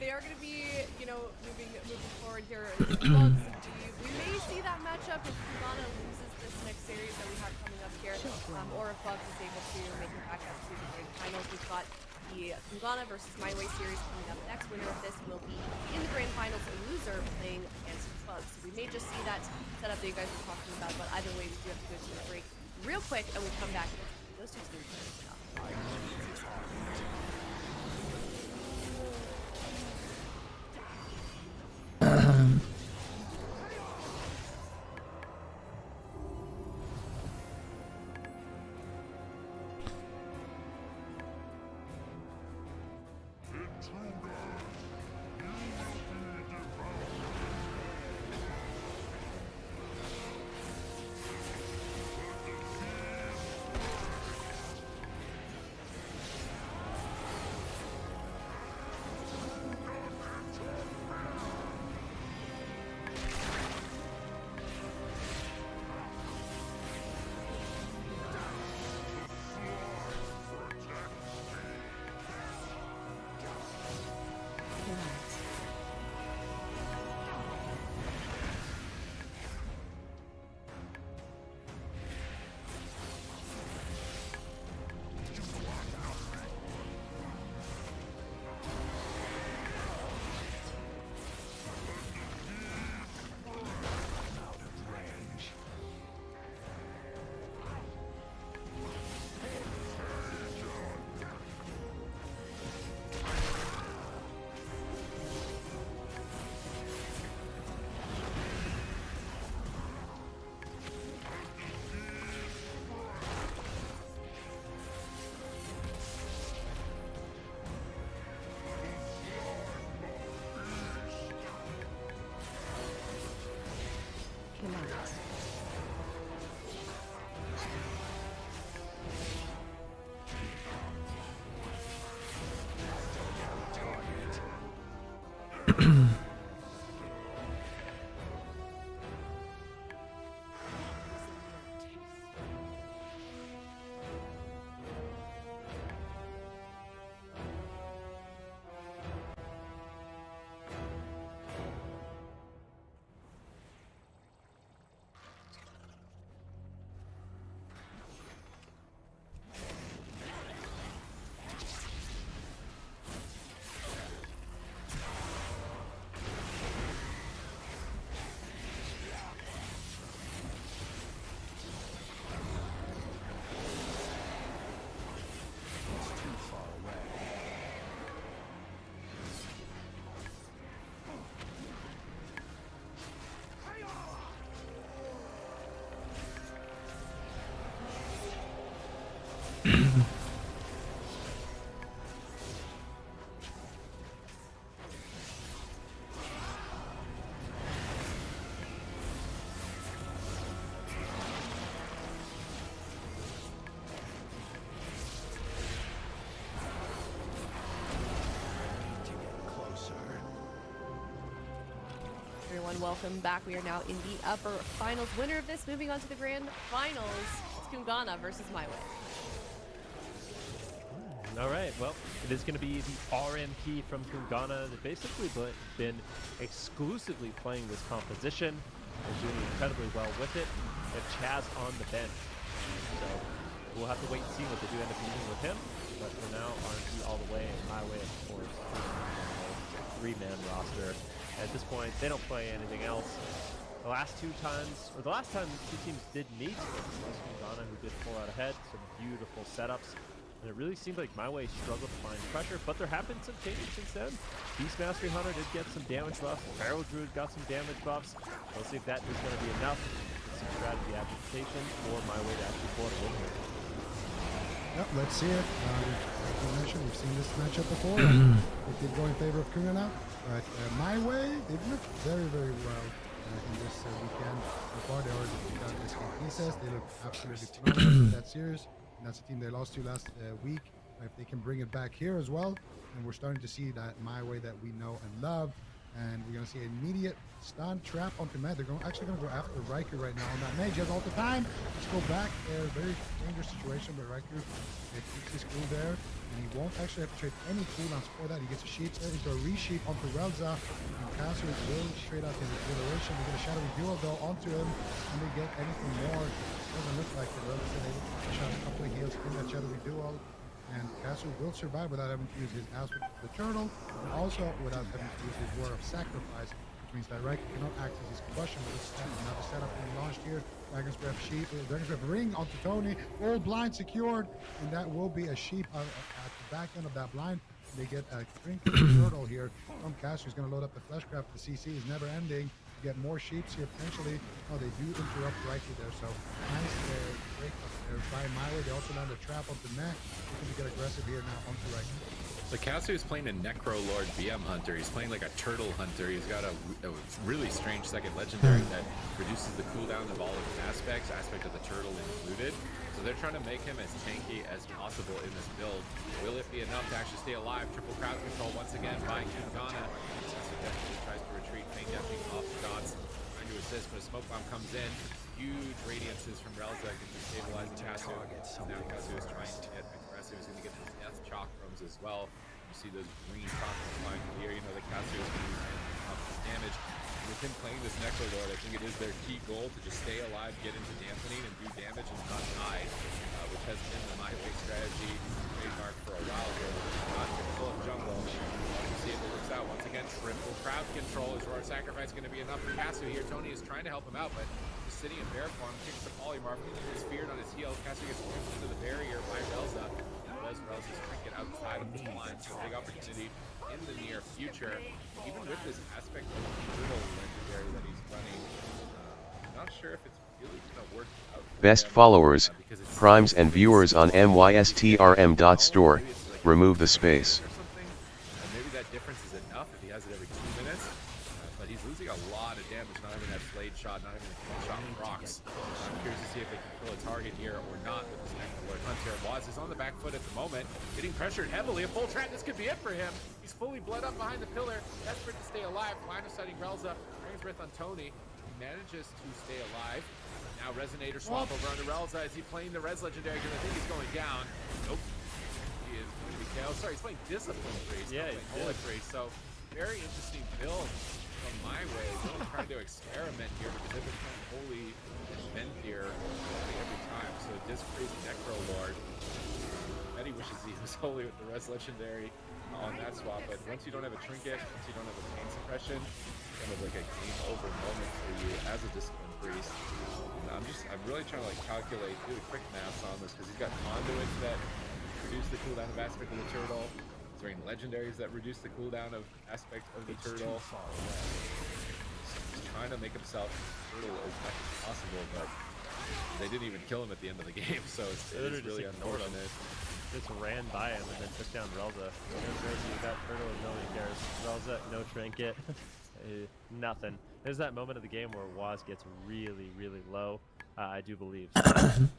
they are going to be, moving forward here. Bugs, we may see that matchup if Kungana loses this next series that we have coming up here, or if Bugs is able to make it back up to the grand finals. We've got the Kungana versus My Way series coming up next. Winner of this will be in the grand finals. A loser playing against Bugs. So we may just see that setup that you guys were talking about, but either way, we do have to go to a break real quick, and we come back and those two teams stuff. everyone, welcome back. We are now in the upper finals. Winner of this, moving on to the grand finals. It's Kungana versus My Way. All right, well, it is going to be the RMP from Kungana. They've basically been exclusively playing this composition and doing incredibly well with it. They have Chaz on the bench. So we'll have to wait and see what they do end up using with him. But for now, RMP all the way, and My Way, of course, three-man roster. At this point, they don't play anything else. The last time the two teams did meet, it was Kungana who did pull out ahead. Some beautiful setups. And it really seemed like My Way struggled to find pressure, but there have been some changes since then. Beastmastery Hunter did get some damage buffs. Pharaoh Druid got some damage buffs. We'll see if that is going to be enough with some strategy application for My Way to actually pull it win here. Yep, let's see it. Like you mentioned, we've seen this matchup before. It did go in favor of Kungana, but My Way, they've looked very, very well in this weekend. So far, they already got SKT says. They look absolutely phenomenal in that series. And that's a team they lost to last week. If they can bring it back here as well, and we're starting to see that My Way that we know and love. And we're going to see immediate stun trap onto Matt. They're actually going to go after Raikou right now on that mage. He has all the time. Let's go back. Very dangerous situation, but Raikou keeps his cool there. And he won't actually have to trade any cooldowns for that. He gets a sheep into a resheep onto Relza. And Casu is really straight out in the acceleration. They get a shadowy duel though onto him. And they get anything more. Doesn't look like it. Relza is able to shot a couple of heals in that shadowy duel. And Casu will survive without having to use his Ass with the Turtle, and also without having to use his War of Sacrifice, which means that Raikou cannot access his combustion with his another setup being launched here. Dragon's Breath Sheep, Dragon's Breath Ring onto Tony, all blind secured, and that will be a sheep at the back end of that blind. They get a Trinkets Turtle here from Casu, who's going to load up the Fleshcraft. The CC is never ending. Get more sheeps here potentially. Oh, they do interrupt Raikou there, so nice break up there by My Way. They also land a trap onto Mech. Looking to get aggressive here now onto Raikou. So Casu is playing a Necro Lord BM Hunter. He's playing like a Turtle Hunter. He's got a really strange second legendary that reduces the cooldown of all of his aspect of the Turtle included. So they're trying to make him as tanky as possible in this build. Will it be enough to actually stay alive? Triple crowd control once again by Kungana. Definitely tries to retreat, feint deafening off the dots, trying to assist, but a smoke bomb comes in. Huge radiances from Relza, destabilizing Casu. Now Casu is trying to get aggressive. He's going to get those death chakrams as well. You see those green chakrams flying through the air. You know that Casu is going to be damage. With him playing this Necro Lord, I think it is their key goal to just stay alive, get into dampening, and do damage and not die, which has been the My Way strategy trademark for a while here. Not full of jungle. See if it works out. Once again, triple crowd control. Is Roar Sacrifice going to be enough for Casu here? Tony is trying to help him out, but just sitting in bear form, kicks the polymorph, is feared on his heel. Casu gets pushed into the barrier by Relza. Relza's Trinket outside of the line, so big opportunity in the near future. Even with this aspect of Turtle legendary that he's running, I'm not sure if it's really going to work out. Best followers, primes and viewers on mystrm.store. Remove the space. Difference is enough if he has it every 2 minutes, but he's losing a lot of damage, not having that blade shot, not having that shot rocks. I'm curious to see if they can kill a target here or not with this Necro Lord Hunter. Waz is on the back foot at the moment, getting pressured heavily. A full trap, this could be it for him. He's fully bled up behind the pillar, desperate to stay alive. Line of sighting Relza, brings breath on Tony. He manages to stay alive. Now Resonator swap over onto Relza. Is he playing the Res Legendary? Because I think he's going down. Nope. He is going to be KO. Sorry, he's playing Discipline Priest. Yeah, he's Bullet Priest. So very interesting build from My Way. Really trying to experiment here because they've been wholly bent here every time. So Disc Priest, Necro Lord. Betty wishes he was wholly with the Res Legendary on that swap, but once you don't have a Trinket, once you don't have a pain suppression, it's kind of like a game over moment for you as a Discipline Priest. And I'm really trying to like calculate, do the quick math on this because he's got conduits that reduce the cooldown of aspect of the turtle. He's wearing legendaries that reduce the cooldown of aspect of the turtle. He's trying to make himself turtle as much as possible, but they didn't even kill him at the end of the game, so it's really unfortunate. Just ran by him and then took down Relza. That turtle, nobody cares. Relza, no trinket, nothing. There's that moment of the game where Waz gets really, really low. I do believe. So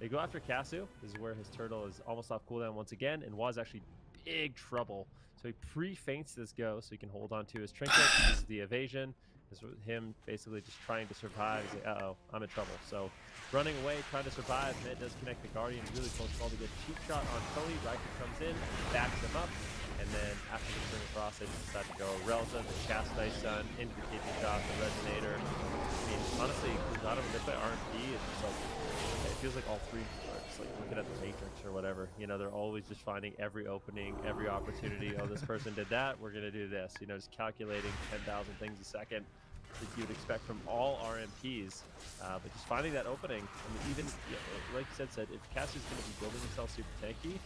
they go after Casu. This is where his turtle is almost off cooldown once again, and Waz actually big trouble. So he pre-feints this go so he can hold on to his trinket, uses the evasion, is him basically just trying to survive. He's like, uh-oh, I'm in trouble. So running away, trying to survive. Med does connect the Guardian. Really close call to get a cheap shot on Tully. Riker comes in, backs him up. And then after the turn across, they just decide to go Relza, the Chastise Sun, into the KP shot, the Resonator. I mean, honestly, Kuzana, when they play RMP, it's just like, it feels like all three are just like looking at the Matrix or whatever. You know, they're always just finding every opening, every opportunity. Oh, this person did that, we're going to do this. You know, just calculating 10,000 things a second that you'd expect from all RMPs. But just finding that opening, I mean, even, like you said, if Cassie's going to be building himself super tanky,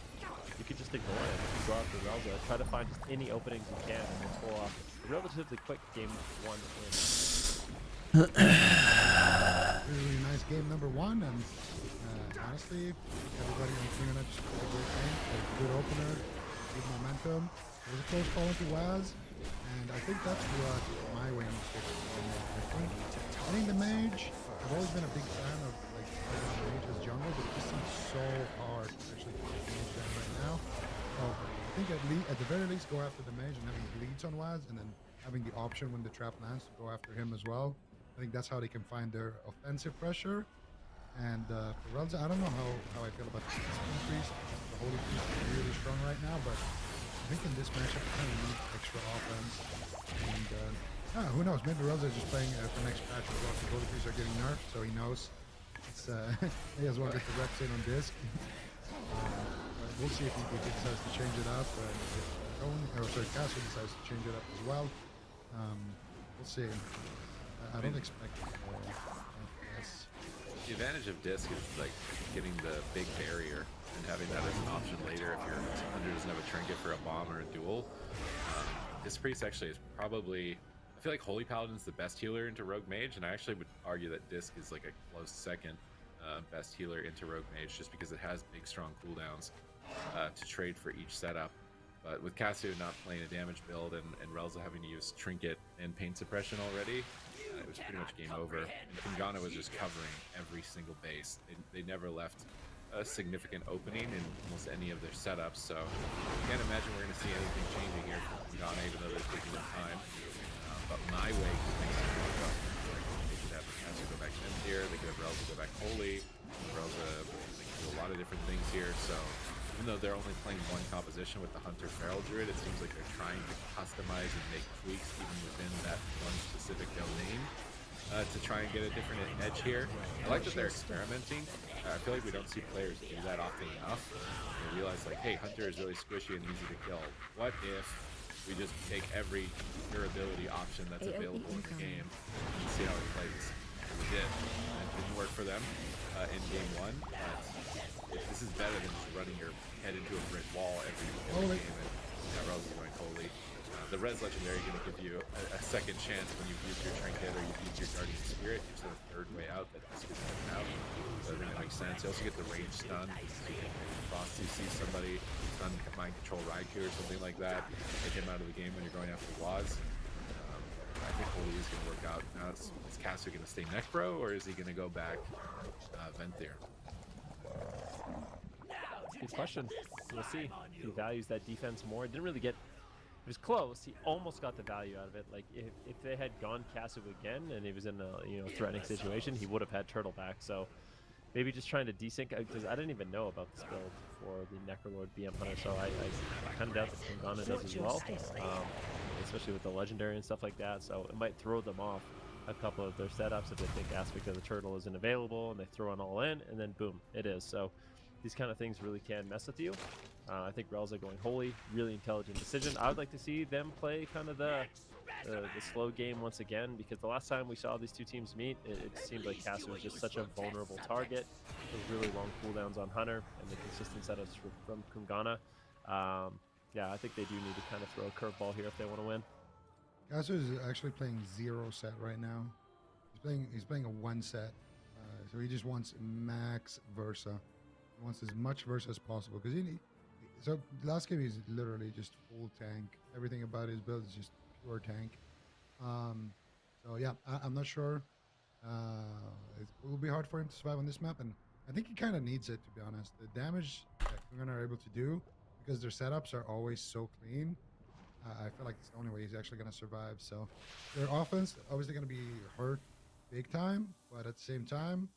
you could just ignore it. You can go after Relza, try to find just any openings you can, and then pull off a relatively quick game 1 win. Really nice game number 1, and honestly, everybody on Trinkets just played a great game, a good opener, good momentum. It was a close call into Waz, and I think that's what my way needs to do. I think the mage, I've always been a big fan of like mage as jungle, but it just seems so hard to actually get the mage down right now. So I think at the very least go after the mage and having bleeds on Waz, and then having the option when the trap lands to go after him as well. I think that's how they can find their offensive pressure. And for Relza, I don't know how I feel about the increase. The Holy Priest is really strong right now, but I think in this matchup, I kind of need extra offense. And who knows? Maybe Relza is just playing for next patch as well. The Holy Priests are getting nerfed, so he knows. It's he as well get the reps in on disc. We'll see if he decides to change it up. Castle decides to change it up as well. We'll see. I don't expect yes. The advantage of disc is like getting the big barrier and having that as an option later if your hunter doesn't have a trinket for a bomb or a duel. Disc Priest actually is probably, I feel like Holy Paladin's the best healer into Rogue Mage, and I actually would argue that Disc is like a close second best healer into Rogue Mage, just because it has big strong cooldowns to trade for each setup. But with Cassio not playing a damage build and Relza having to use Trinket and Pain Suppression already, it was pretty much game over. And Kungana was just covering every single base. They never left a significant opening in almost any of their setups, so I can't imagine we're going to see anything changing here from Kungana, even though they're taking their time. But my way makes it work out. They could have Cassio go back to end here, they could have Relza go back Holy, Relza can do a lot of different things here, so even though they're only playing one composition with the Hunter Feral Druid, it seems like they're trying to customize and make tweaks even within that one specific domain to try and get a different edge here. I like that they're experimenting. I feel like we don't see players do that often enough. They realize like, hey, Hunter is really squishy and easy to kill. What if we just take every durability option that's available in the game and see how it plays? We did. And it didn't work for them in game 1. This is better than just running your head into a brick wall every game. And Relza's going Holy. The Res Legendary is going to give you a second chance when you've used your Trinket or you've used your Guardian Spirit. There's a third way out that this is out. So I think that makes sense. You also get the range stun. So you can Frosty see somebody stun mind control Raikou or something like that. Take him out of the game when you're going after Waz. I think Holy is going to work out. Now is Cassio going to stay Necro or is he going to go back Venthyr? Good question. We'll see. He values that defense more. Didn't really get. It was close. He almost got the value out of it. Like if they had gone Cassio again and he was in a threatening situation, he would have had Turtle back. So maybe just trying to desync, because I didn't even know about this build for the Necrolord BM Hunter. So I kind of doubt that Kungana does as well, especially with the Legendary and stuff like that. So it might throw them off a couple of their setups if they think Aspect of the Turtle isn't available and they throw an all in and then boom, it is. So these kind of things really can mess with you. I think Relza going Holy, really intelligent decision. I would like to see them play kind of the slow game once again, because the last time we saw these two teams meet, it seemed like Cassio was just such a vulnerable target. Those really long cooldowns on Hunter and the consistent setups from Kungana. Yeah, I think they do need to kind of throw a curveball here if they want to win. Cassio is actually playing 0 set right now. He's playing a 1 set, so he just wants max Versa. He wants as much Versa as possible because so last game he's literally just full tank. Everything about his build is just pure tank. So yeah, I'm not sure. It will be hard for him to survive on this map, and I think he kind of needs it, to be honest. The damage that Kungana are able to do, because their setups are always so clean, I feel like it's the only way he's actually going to survive. So their offense obviously going to be hurt big time, but at the same time,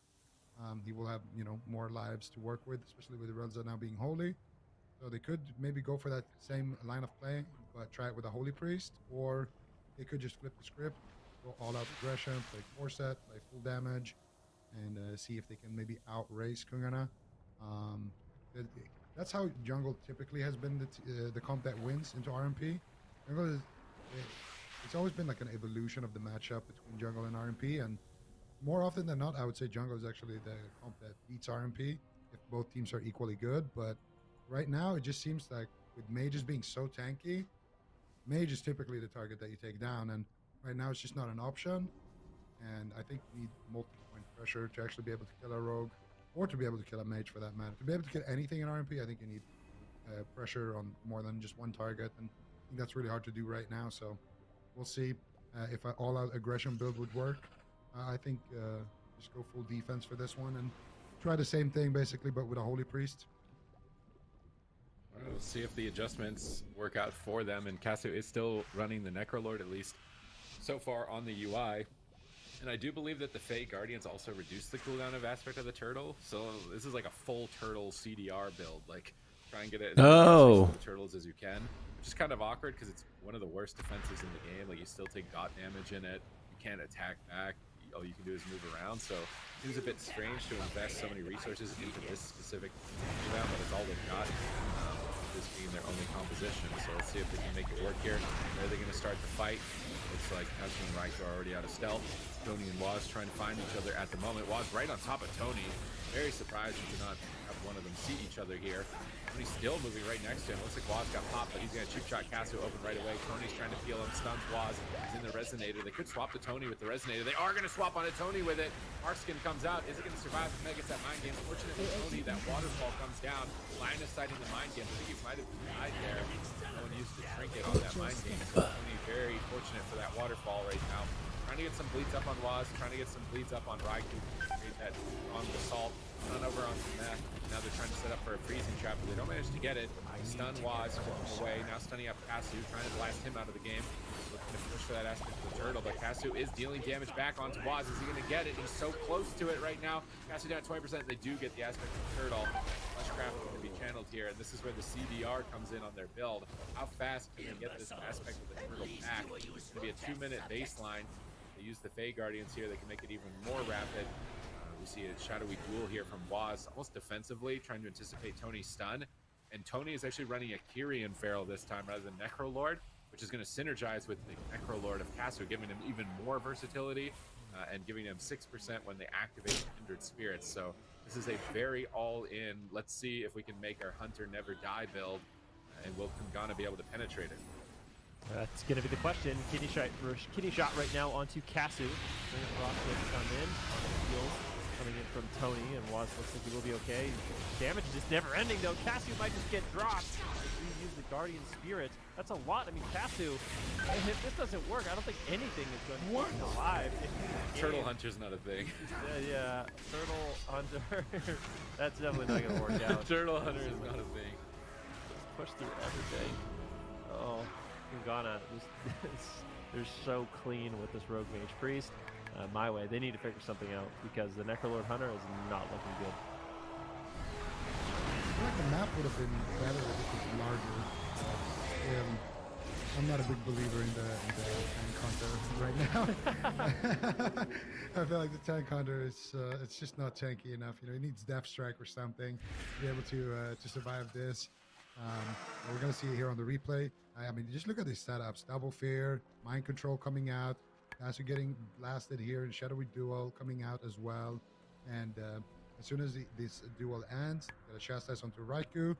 he will have more lives to work with, especially with the Relza now being holy. So they could maybe go for that same line of play, but try it with a Holy Priest, or they could just flip the script, go all out aggression, play core set, play full damage, and see if they can maybe outrace Kungana. Um, that- that's how jungle typically has been the comp that wins into RMP. Jungle it's always been like an evolution of the matchup between jungle and RMP, and more often than not, I would say jungle is actually the comp that beats RMP if both teams are equally good. But right now, it just seems like with mages being so tanky, mage is typically the target that you take down, and right now it's just not an option. And I think you need multi-point pressure to actually be able to kill a rogue, or to be able to kill a mage for that matter. To be able to kill anything in RMP, I think you need pressure on more than just one target, and I think that's really hard to do right now. So we'll see if an all-out aggression build would work. I think just go full defense for this one and try the same thing basically, but with a Holy Priest. We'll see if the adjustments work out for them. And Casu is still running the Necrolord, at least so far on the UI. And I do believe that the Fey Guardians also reduce the cooldown of aspect of the turtle. So this is like a full turtle CDR build. Like, try and get it as many of the turtles as you can, which is kind of awkward because it's one of the worst defenses in the game. Like, you still take dot damage in it. You can't attack back. All you can do is move around. So it was a bit strange to invest so many resources into this specific cooldown, but it's all they've got. This being their only composition. So let's see if they can make it work here. Where are they going to start the fight? Looks like Kazu and Reich are already out of stealth. Tony and Waz trying to find each other at the moment. Waz right on top of Tony. Very surprising to not have one of them see each other here. Tony's still moving right next to him. Looks like Waz got popped, but he's going to cheap shot Kazu open right away. Tony's trying to peel him, stuns Waz. He's in the Resonator. They could swap to Tony with the Resonator. They are going to swap onto Tony with it. Markskin comes out. Is it going to survive? The Meg gets that mind game. Fortunately, Tony, that waterfall comes down. Line of sight in the mind game. I think he might have died there. No one used the trinket on that mind game. So Tony very fortunate for that waterfall right now. Trying to get some bleeds up on Waz, trying to get some bleeds up on Raikou. Create that on the salt, run over onto Mech. Now they're trying to set up for a freezing trap, but they don't manage to get it. Stun Waz, flip him away. Now stunning up Kasu, trying to blast him out of the game. Looking to push for that aspect of the turtle, but Kasu is dealing damage back onto Waz. Is he going to get it? He's so close to it right now. Kasu down 20%. They do get the aspect of the turtle. Fleshcraft is going to be channeled here, and this is where the CDR comes in on their build. How fast can they get this aspect of the turtle back? It's going to be a 2-minute baseline. They use the Fey Guardians here. They can make it even more rapid. We see a shadowy duel here from Waz, almost defensively, trying to anticipate Tony's stun. And Tony is actually running a Kyrian Feral this time rather than Necrolord, which is going to synergize with the Necrolord of Kasu, giving him even more versatility and giving him 6% when they activate Kindred Spirits. So this is a very all-in, let's see if we can make our Hunter Never Die build, and will Kungana be able to penetrate it? That's going to be the question. Kidney shot right now onto Kasu. Rock will come in on the heels, coming in from Tony, and Waz looks like he will be okay. Damage is just never ending though. Kasu might just get dropped. We use the Guardian Spirit. That's a lot. I mean, Kasu, if this doesn't work, I don't think anything is going to keep him alive. Turtle Hunter's not a thing. Yeah, Turtle Hunter. That's definitely not going to work out. Turtle Hunter is not a thing. Just push through everything. Oh. Kungana, they're so clean with this Rogue Mage Priest. My way, they need to figure something out because the Necrolord Hunter is not looking good. I feel like the map would have been better if it was larger. I'm not a big believer in the tank hunter right now. I feel like the tank hunter is it's just not tanky enough. You know, it needs Death Strike or something to be able to survive this. We're gonna see it here on the replay. I mean, just look at these setups: Double Fear, Mind Control coming out, Kasu getting blasted here, and Shadowy Duel coming out as well. And as soon as this duel ends, get a chastise onto Raikou,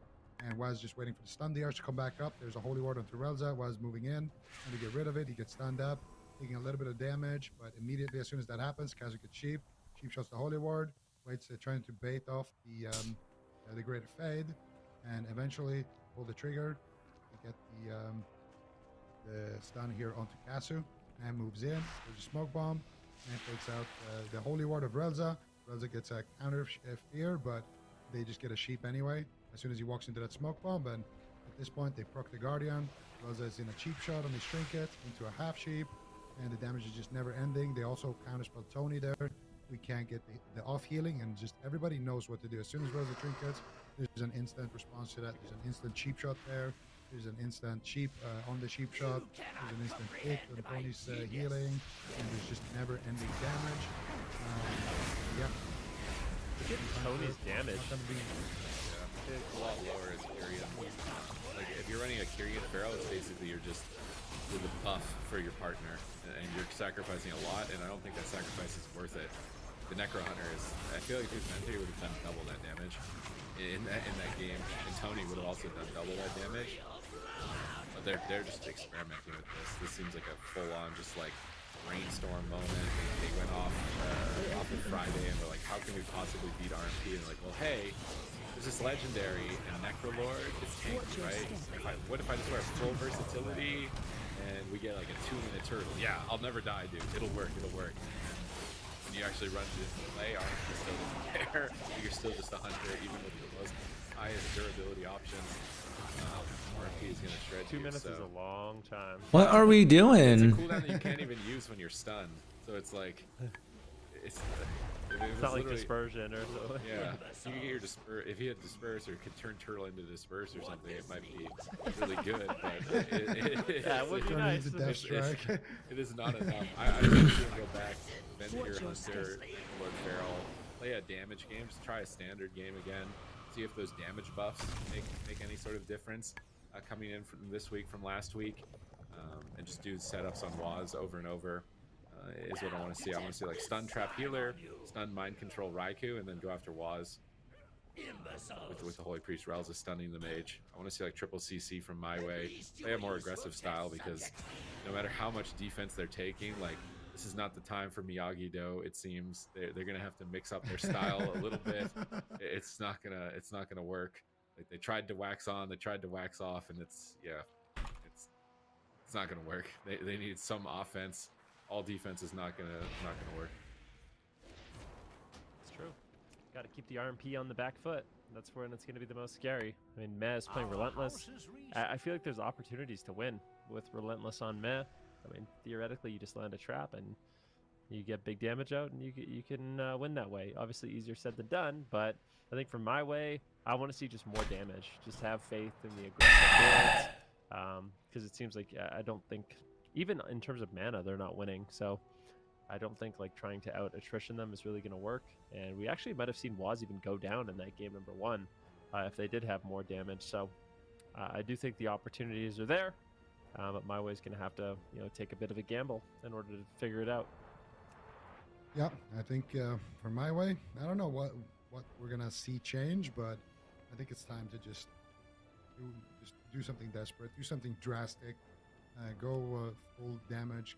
and Waz just waiting for the stun DRs to come back up. There's a Holy Ward onto Relza. Waz moving in, and to get rid of it, he gets stunned up, taking a little bit of damage. But immediately, as soon as that happens, Kasu gets sheep shots the Holy Ward, waits, trying to bait off the Greater Fade, and eventually pull the trigger. We get the stun here onto Kasu, and moves in. There's a smoke bomb, and takes out the Holy Ward of Relza. Relza gets a counter fear, but they just get a sheep anyway as soon as he walks into that smoke bomb. And at this point, they proc the Guardian, Raza is in a cheap shot on his trinket into a half sheep, and the damage is just never ending. They also counterspell Tony there. We can't get the off healing, and just everybody knows what to do. As soon as Raza trinkets, there's an instant response to that. There's an instant cheap shot there. There's an instant cheap on the cheap shot. There's an instant hit on Tony's healing, and there's just never ending damage. Yeah. Tony's damage. It's a lot lower as Kyrian. Like if you're running a Kyrian Pharaoh, it's basically you're just with a buff for your partner, and you're sacrificing a lot, and I don't think that sacrifice is worth it. The Necro Hunter is, I feel like his Mente would have done double that damage in that game, and Tony would have also done double that damage. But they're just experimenting with this. This seems like a full-on just like brainstorm moment. They went off of Friday and were like, how can we possibly beat RMP? And like, well, hey, there's this legendary and Necrolord is tanky, right? What if I just wear full versatility and we get like a 2-minute turtle? Yeah, I'll never die, dude. It'll work. When you actually run into play, RMP still doesn't care. You're still just a hunter, even with the most highest durability option. RMP is gonna shred 2 minutes so. is a long time. What are we It's a doing? cooldown that you can't even use when you're stunned. So it's like, it's It's not like literally- dispersion or something. Yeah, you can get your disperse. If you had disperse or could turn turtle into disperse or something, it might be really good. But Yeah, it would be Turn nice. into Death Strike. it is not enough. I think you can go back, bend your hunter, Lord Feral, play a damage game, just try a standard game again, see if those damage buffs make any sort of difference coming in from this week from last week, and just do setups on Waz over and over. Is what I want to see. I want to see like stun trap healer, stun mind control Raikou, and then go after Waz with the Holy Priest Rel's stunning the mage. I want to see like triple CC from my way. Play a more aggressive style, because no matter how much defense they're taking, like this is not the time for Miyagi-Do. It seems they're gonna have to mix up their style a little bit. It's not gonna work. Like they tried to wax on, they tried to wax off, and it's not gonna work. They need some offense. All defense is not gonna work. It's true. Got to keep the RMP on the back foot. That's when it's going to be the most scary. I mean, Meh is playing Relentless. I feel like there's opportunities to win with Relentless on Meh. I mean, theoretically, you just land a trap and you get big damage out, and you can win that way. Obviously, easier said than done, but I think from my way, I want to see just more damage. Just have faith in the aggressive builds, because it seems like I don't think, even in terms of mana, they're not winning. So I don't think like trying to out attrition them is really going to work. And we actually might have seen Waz even go down in that game number 1 if they did have more damage. So I do think the opportunities are there, but my way is going to have to take a bit of a gamble in order to figure it out. Yeah, I think for my way, I don't know what we're gonna see change, but I think it's time to just do something desperate, do something drastic. Go full damage,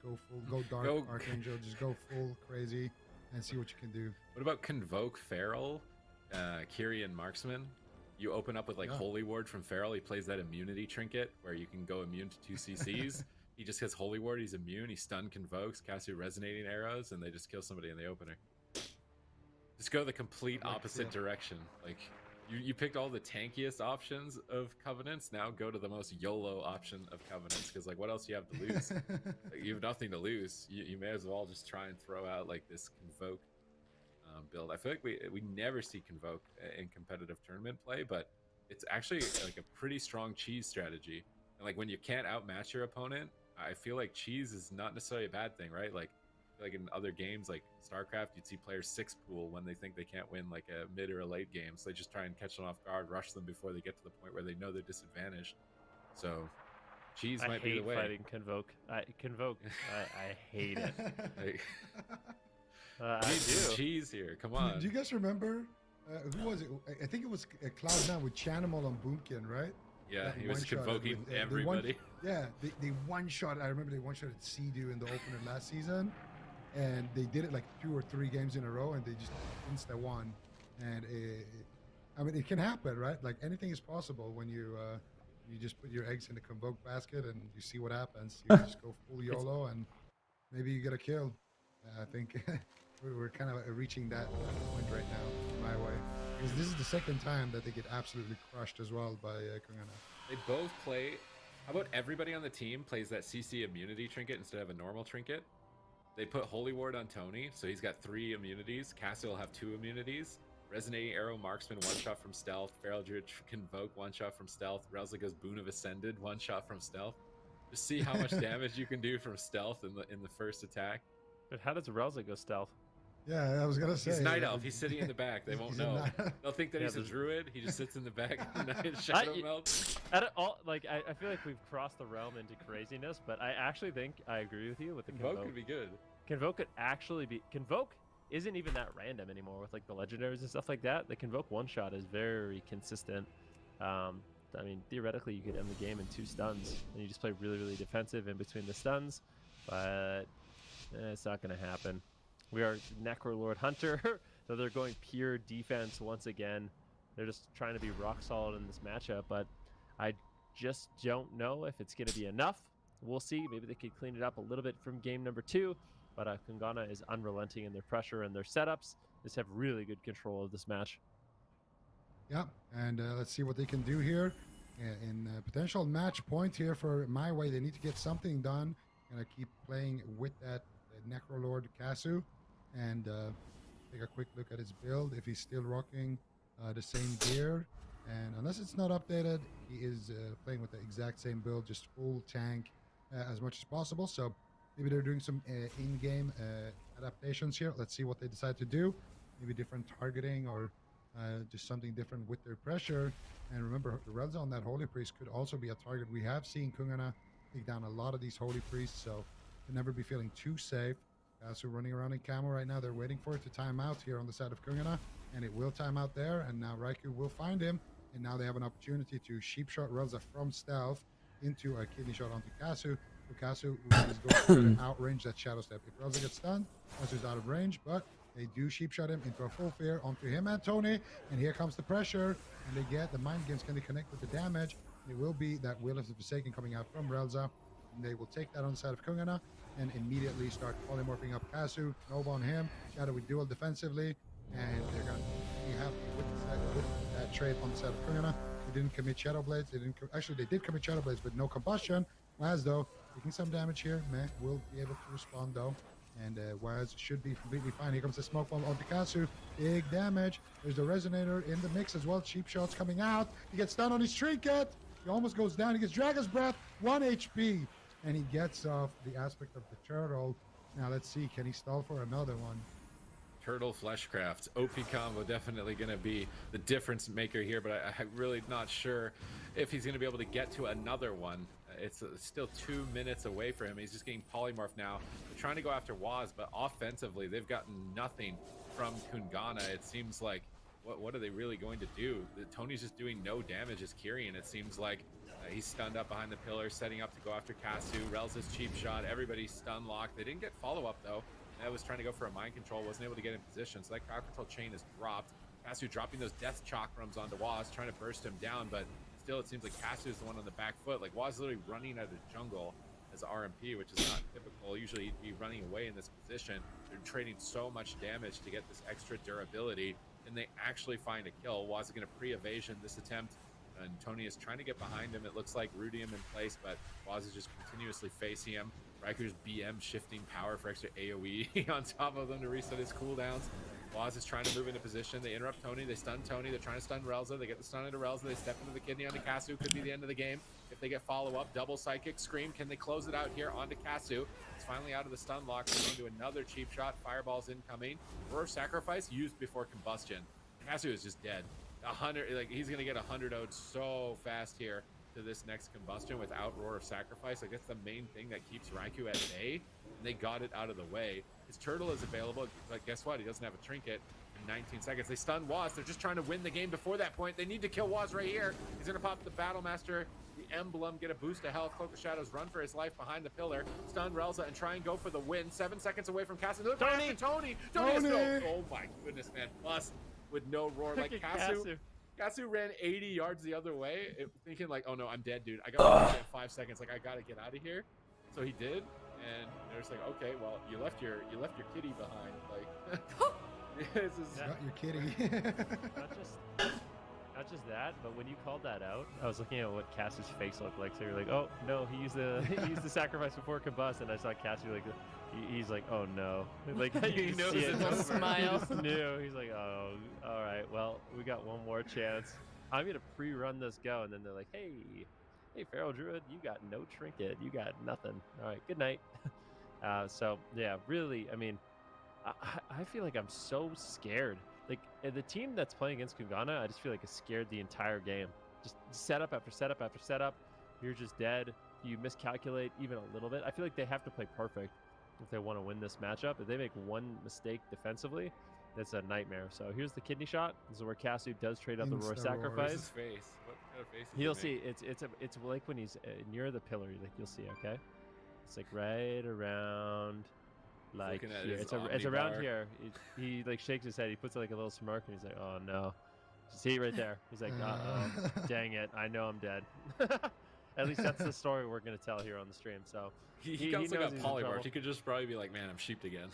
go dark Archangel, just go full crazy and see what you can do. What about Convoke Feral, Kyrian Marksman? You open up with like Holy Ward from Feral. He plays that immunity trinket where you can go immune to 2 CCs. He just has Holy Ward, he's immune, he stun convokes, casts your resonating arrows, and they just kill somebody in the opener. Just go the complete opposite direction. Like you picked all the tankiest options of Covenants, now go to the most YOLO option of Covenants, because like what else do you have to lose? Like, you have nothing to lose. You may as well just try and throw out like this Convoke build. I feel like we never see Convoke in competitive tournament play, but it's actually like a pretty strong cheese strategy. And like when you can't outmatch your opponent, I feel like cheese is not necessarily a bad thing, right? Like in other games like StarCraft, you'd see players 6 pool when they think they can't win like a mid or a late game, so they just try and catch them off guard, rush them before they get to the point where they know they're disadvantaged. So cheese might be the way. I hate fighting Convoke. I hate it. Like, I we need some do. cheese here. Come on. Do you guys remember who was it? I think it was Cloud9 with Chanimal on Boomkin, right? Yeah, That he was one-shot convoking they everybody. they one-shot. I remember they one-shotted Sea-Doo in the opener last season, and they did it like 2 or 3 games in a row, and they just insta-won. And I mean, it can happen, right? Like anything is possible when you just put your eggs in the Convoke basket and you see what happens. You just go full YOLO, and maybe you get a kill. I think we're kind of reaching that point right now, my way. Because this is the second time that they get absolutely crushed as well by Kungana. They both play How about everybody on the team plays that CC immunity trinket instead of a normal trinket? They put Holy Ward on Tony, so he's got 3 immunities. Cassie will have 2 immunities. Resonating Arrow, Marksman, 1-shot from stealth. Feral Druid, Convoke, 1-shot from stealth. Relza goes Boon of Ascended, 1-shot from stealth. Just see how much damage you can do from stealth in the first attack. But how does Relza go stealth? Yeah, I was gonna say. He's Night Elf. He's sitting in the back. They won't He's a know. night- They'll think that Yeah, he's a there's- druid. He just sits in the back. Shadow melt. I feel like we've crossed the realm into craziness, but I actually think I agree with you with the Convoke Convoke. could be good. Convoke could actually be Convoke isn't even that random anymore with like the legendaries and stuff like that. The Convoke 1-shot is very consistent. I mean, theoretically, you could end the game in 2 stuns, and you just play really, really defensive in between the stuns, but it's not going to happen. We are Necrolord Hunter, so they're going pure defense once again. They're just trying to be rock solid in this matchup, but I just don't know if it's going to be enough. We'll see. Maybe they could clean it up a little bit from game number 2, but Kungana is unrelenting in their pressure and their setups. They just have really good control of this match. Yeah, and let's see what they can do here. In potential match point here for my way, they need to get something done. Gonna keep playing with that Necrolord Kasu, and take a quick look at his build. If he's still rocking the same gear, and unless it's not updated, he is playing with the exact same build, just full tank as much as possible. So maybe they're doing some in-game adaptations here. Let's see what they decide to do. Maybe different targeting or just something different with their pressure. And remember, the Relza on that Holy Priest could also be a target. We have seen Kungana take down a lot of these Holy Priests, so to never be feeling too safe. Kasu running around in camo right now. They're waiting for it to time out here on the side of Kungana, and it will time out there. And now Raikou will find him, and now they have an opportunity to sheep shot Relza from stealth into a kidney shot onto Kasu. So Kasu is going to outrange that Shadow Step. If Relza gets stunned, Kasu's out of range, but they do sheep shot him into a full fear onto him and Tony, and here comes the pressure, and they get the mind games. Can they connect with the damage? It will be that Will of the Forsaken coming out from Relza, and they will take that on the side of Kungana and immediately start polymorphing up Kasu. Nova on him, Shadow with duel defensively, and they're going to be happy with that trade on the side of Kungana. They didn't commit Shadow Blades. Actually, they did commit Shadow Blades with no combustion. Waz, though, taking some damage here. Meh will be able to respond, though. And Waz should be completely fine. Here comes the smoke bomb onto Kasu. Big damage. There's the Resonator in the mix as well. Cheap shots coming out. He gets stunned on his trinket. He almost goes down. He gets Dragon's Breath. 1 HP. And he gets off the aspect of the turtle. Now let's see. Can he stall for another one? Turtle Fleshcraft. OP combo definitely going to be the difference maker here, but I'm really not sure if he's going to be able to get to another one. It's still 2 minutes away for him. He's just getting polymorphed now. They're trying to go after Waz, but offensively, they've gotten nothing from Kungana. It seems like, what are they really going to do? Tony's just doing no damage as Kyrian. It seems like he's stunned up behind the pillar, setting up to go after Kasu. Relza's cheap shot. Everybody's stun locked. They didn't get follow-up, though. I was trying to go for a mind control, wasn't able to get in position, so that crowd control chain is dropped. Kasu dropping those death chakrams onto Waz, trying to burst him down, but still it seems like Kasu is the one on the back foot. Like Waz literally running out of the jungle as RMP, which is not typical. Usually he'd be running away in this position. They're trading so much damage to get this extra durability, and they actually find a kill. Waz is going to pre-evasion this attempt, and Tony is trying to get behind him. It looks like rooting him in place, but Waz is just continuously facing him. Raikur's BM shifting power for extra AoE on top of them to reset his cooldowns. Waz is trying to move into position. They interrupt Tony. They stun Tony. They're trying to stun Relza. They get the stun into Relza. They step into the kidney onto Kasu. Could be the end of the game. If they get follow-up, double psychic scream. Can they close it out here onto Kasu? It's finally out of the stun lock. They're going to another cheap shot. Fireballs incoming. Roar of Sacrifice used before combustion. Kasu is just dead. 100, like he's going to get 100 owed so fast here to this next combustion without Roar of Sacrifice. Like that's the main thing that keeps Raikou at bay, and they got it out of the way. His turtle is available, but guess what? He doesn't have a trinket in 19 seconds. They stun Waz. They're just trying to win the game before that point. They need to kill Waz right here. He's gonna pop the Battle Master, the emblem, get a boost of health. Cloak of Shadows, run for his life behind the pillar. Stun Relza and try and go for the win. 7 seconds away from Kasu. Look after Tony. Tony has no. Oh my goodness, man. Plus with no roar, like Kasu ran 80 yards the other way, thinking like, oh no, I'm dead, dude. I got to 5 seconds. Like I gotta get out of here. So he did, and they're just like, okay, well, you left your kitty behind. Like, this is Got your kitty. not not just that, but when you called that out, I was looking at what Cassie's face looked like. So you're like, oh no, he used the he used the sacrifice before combust, and I saw Cassie like he's like, oh no, like He you knows see it's it. over. Smile. He just knew. He's like, oh, all right, well, we got one more chance. I'm gonna pre-run this go, and then they're like, hey, Feral Druid, you got no trinket, you got nothing. All right, good night. So yeah, really, I mean, I feel like I'm so scared. Like the team that's playing against Kungana, I just feel like is scared the entire game. Just setup after setup after setup, you're just dead. You miscalculate even a little bit. I feel like they have to play perfect if they want to win this matchup. If they make one mistake defensively, that's a nightmare. So here's the kidney shot. This is where Casu does trade out the Roar Insta-roar. His sacrifice. face. What kind of face? You'll see. It's like when he's near the pillar. Like you'll see. Okay, it's like right around. Like looking at here. his It's around omnibar. here. He like shakes his head. He puts like a little smirk, and he's like, "Oh no." See right there. He's like, "Uh oh, dang it! I know I'm dead." At least that's the story we're gonna tell here on the stream. So He also knows got he's in trouble. polymorphed. He could just probably be like, man, I'm sheeped again.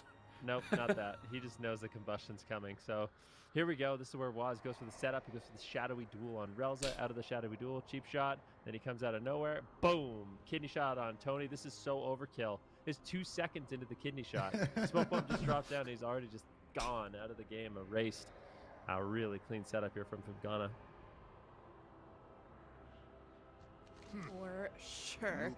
Nope, not that. He just knows the combustion's coming. So here we go. This is where Waz goes for the setup. He goes for the shadowy duel on Relza. Out of the shadowy duel, cheap shot. Then he comes out of nowhere. Boom! Kidney shot on Tony. This is so overkill. It's 2 seconds into the kidney shot. Smoke bomb just drops down. He's already just gone out of the game, erased. A really clean setup here from Ghana. For sure.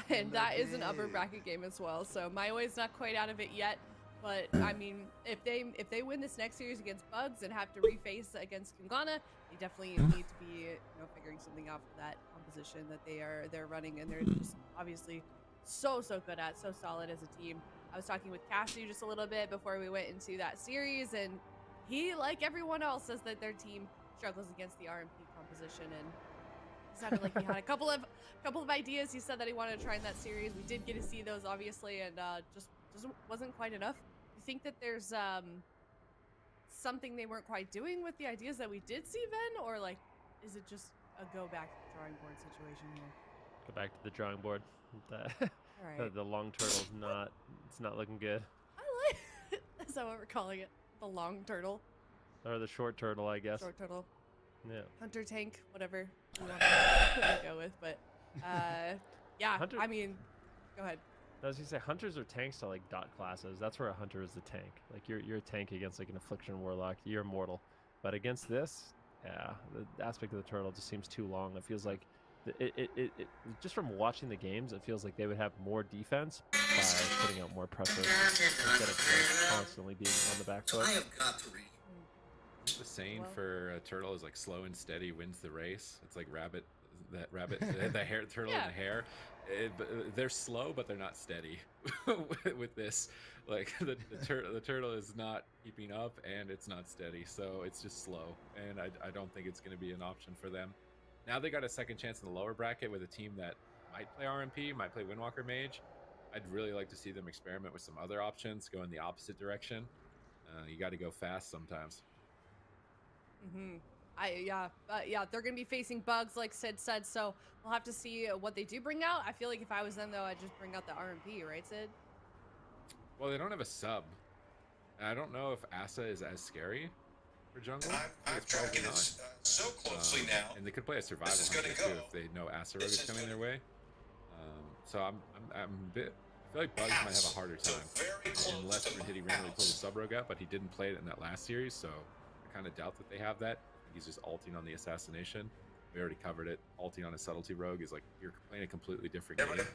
And that is an upper bracket game as well. So my way's not quite out of it yet. But I mean, if they win this next series against Bugs and have to reface against Kungana, they definitely need to be figuring something out for that composition that they're running, and they're just obviously so good at, so solid as a team. I was talking with Cassie just a little bit before we went into that series, and he, like everyone else, says that their team struggles against the RMP composition, and it sounded like he had a couple of ideas. He said that he wanted to try in that series. We did get to see those, obviously, and just wasn't quite enough. You think that there's something they weren't quite doing with the ideas that we did see then, or like, is it just a go back to the drawing board situation here? Go back to the drawing board. All right. The long turtle's not looking good. I like. Is that what we're calling it? The long turtle, Or the short turtle, I guess. short turtle, Yeah. hunter tank, whatever you want to go with. But yeah, Hunter- I mean, go ahead. I was gonna say hunters are tanks to like dot classes. That's where a hunter is the tank. Like you're a tank against like an affliction warlock. You're immortal. But against this, yeah, the aspect of the turtle just seems too long. It feels like it just from watching the games, it feels like they would have more defense by putting out more pressure instead of like, constantly being on the back foot. The saying Well- for a turtle is like slow and steady wins the race. It's like rabbit, the hair turtle Yeah. and the hare. They're slow, but they're not steady. With this, like the turtle is not keeping up, and it's not steady, so it's just slow. And I don't think it's going to be an option for them. Now they got a second chance in the lower bracket with a team that might play RMP, might play Windwalker Mage. I'd really like to see them experiment with some other options, go in the opposite direction. You got to go fast sometimes. Yeah, they're gonna be facing Bugs, like Sid said. So we'll have to see what they do bring out. I feel like if I was them, though, I'd just bring out the RMP, right, Sid? Well, they don't have a sub. And I don't know if Asa is as scary for jungle. I'm It's probably tracking not. this so closely now. And they could play a survival is hunter gonna too go. if they know Asa Rogue This is is coming gonna- their way. So I'm a bit. I feel like Bugs might have a harder So time very close unless to my he randomly pulled a house. sub rogue out, but he didn't play it in that last series, so I kind of doubt that they have that. I think he's just ulting on the assassination. We already covered it. Ulting on a subtlety rogue is like you're playing a completely different Yeah, game. but-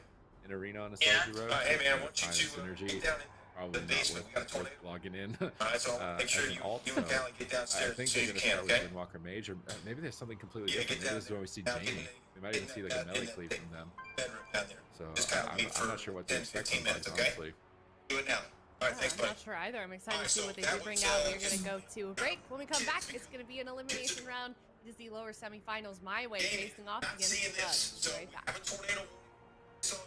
In arena on a Yeah. subtlety rogue. Hey man, I so want you time to synergy. get down Probably the not basement. We got a worth tornado. logging in. Alright, so make sure as an you alt, and so Callie get I downstairs think so they're you going to can, start okay? with Windwalker Mage, or maybe there's something completely Yeah, different. get Maybe down this is where we see there. Down Jamie. in We might even see like a that- melee in cleave that- from them. Bedroom down there. So Just gotta wait I'm not for sure what to 10, expect 15 from Bugs, minutes, okay? honestly. Do it now. Alright, thanks, I'm bud. not sure either. I'm excited Alright, to see so what they that do bring was, out. We're just- gonna go to a break. When we come back, it's gonna be an elimination round. It is the lower semifinals my way, Jamie, facing off not against seeing the this. Bugs. So Right back. have a tornado. So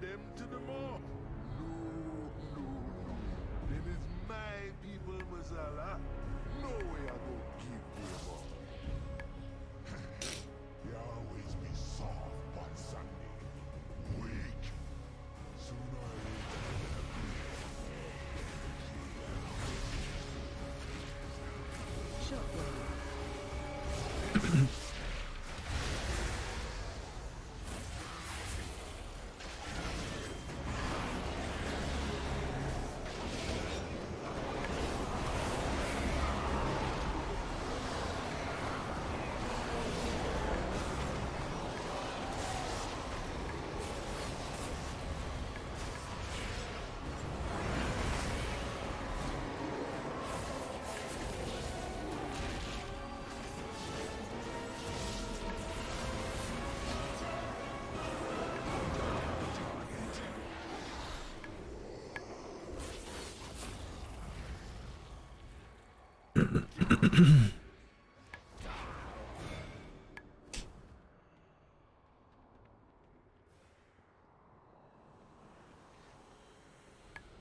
them to the mob. No. Them is my people, Masala. No way I go give them up. You always be soft on Sunday. Weak. Sooner or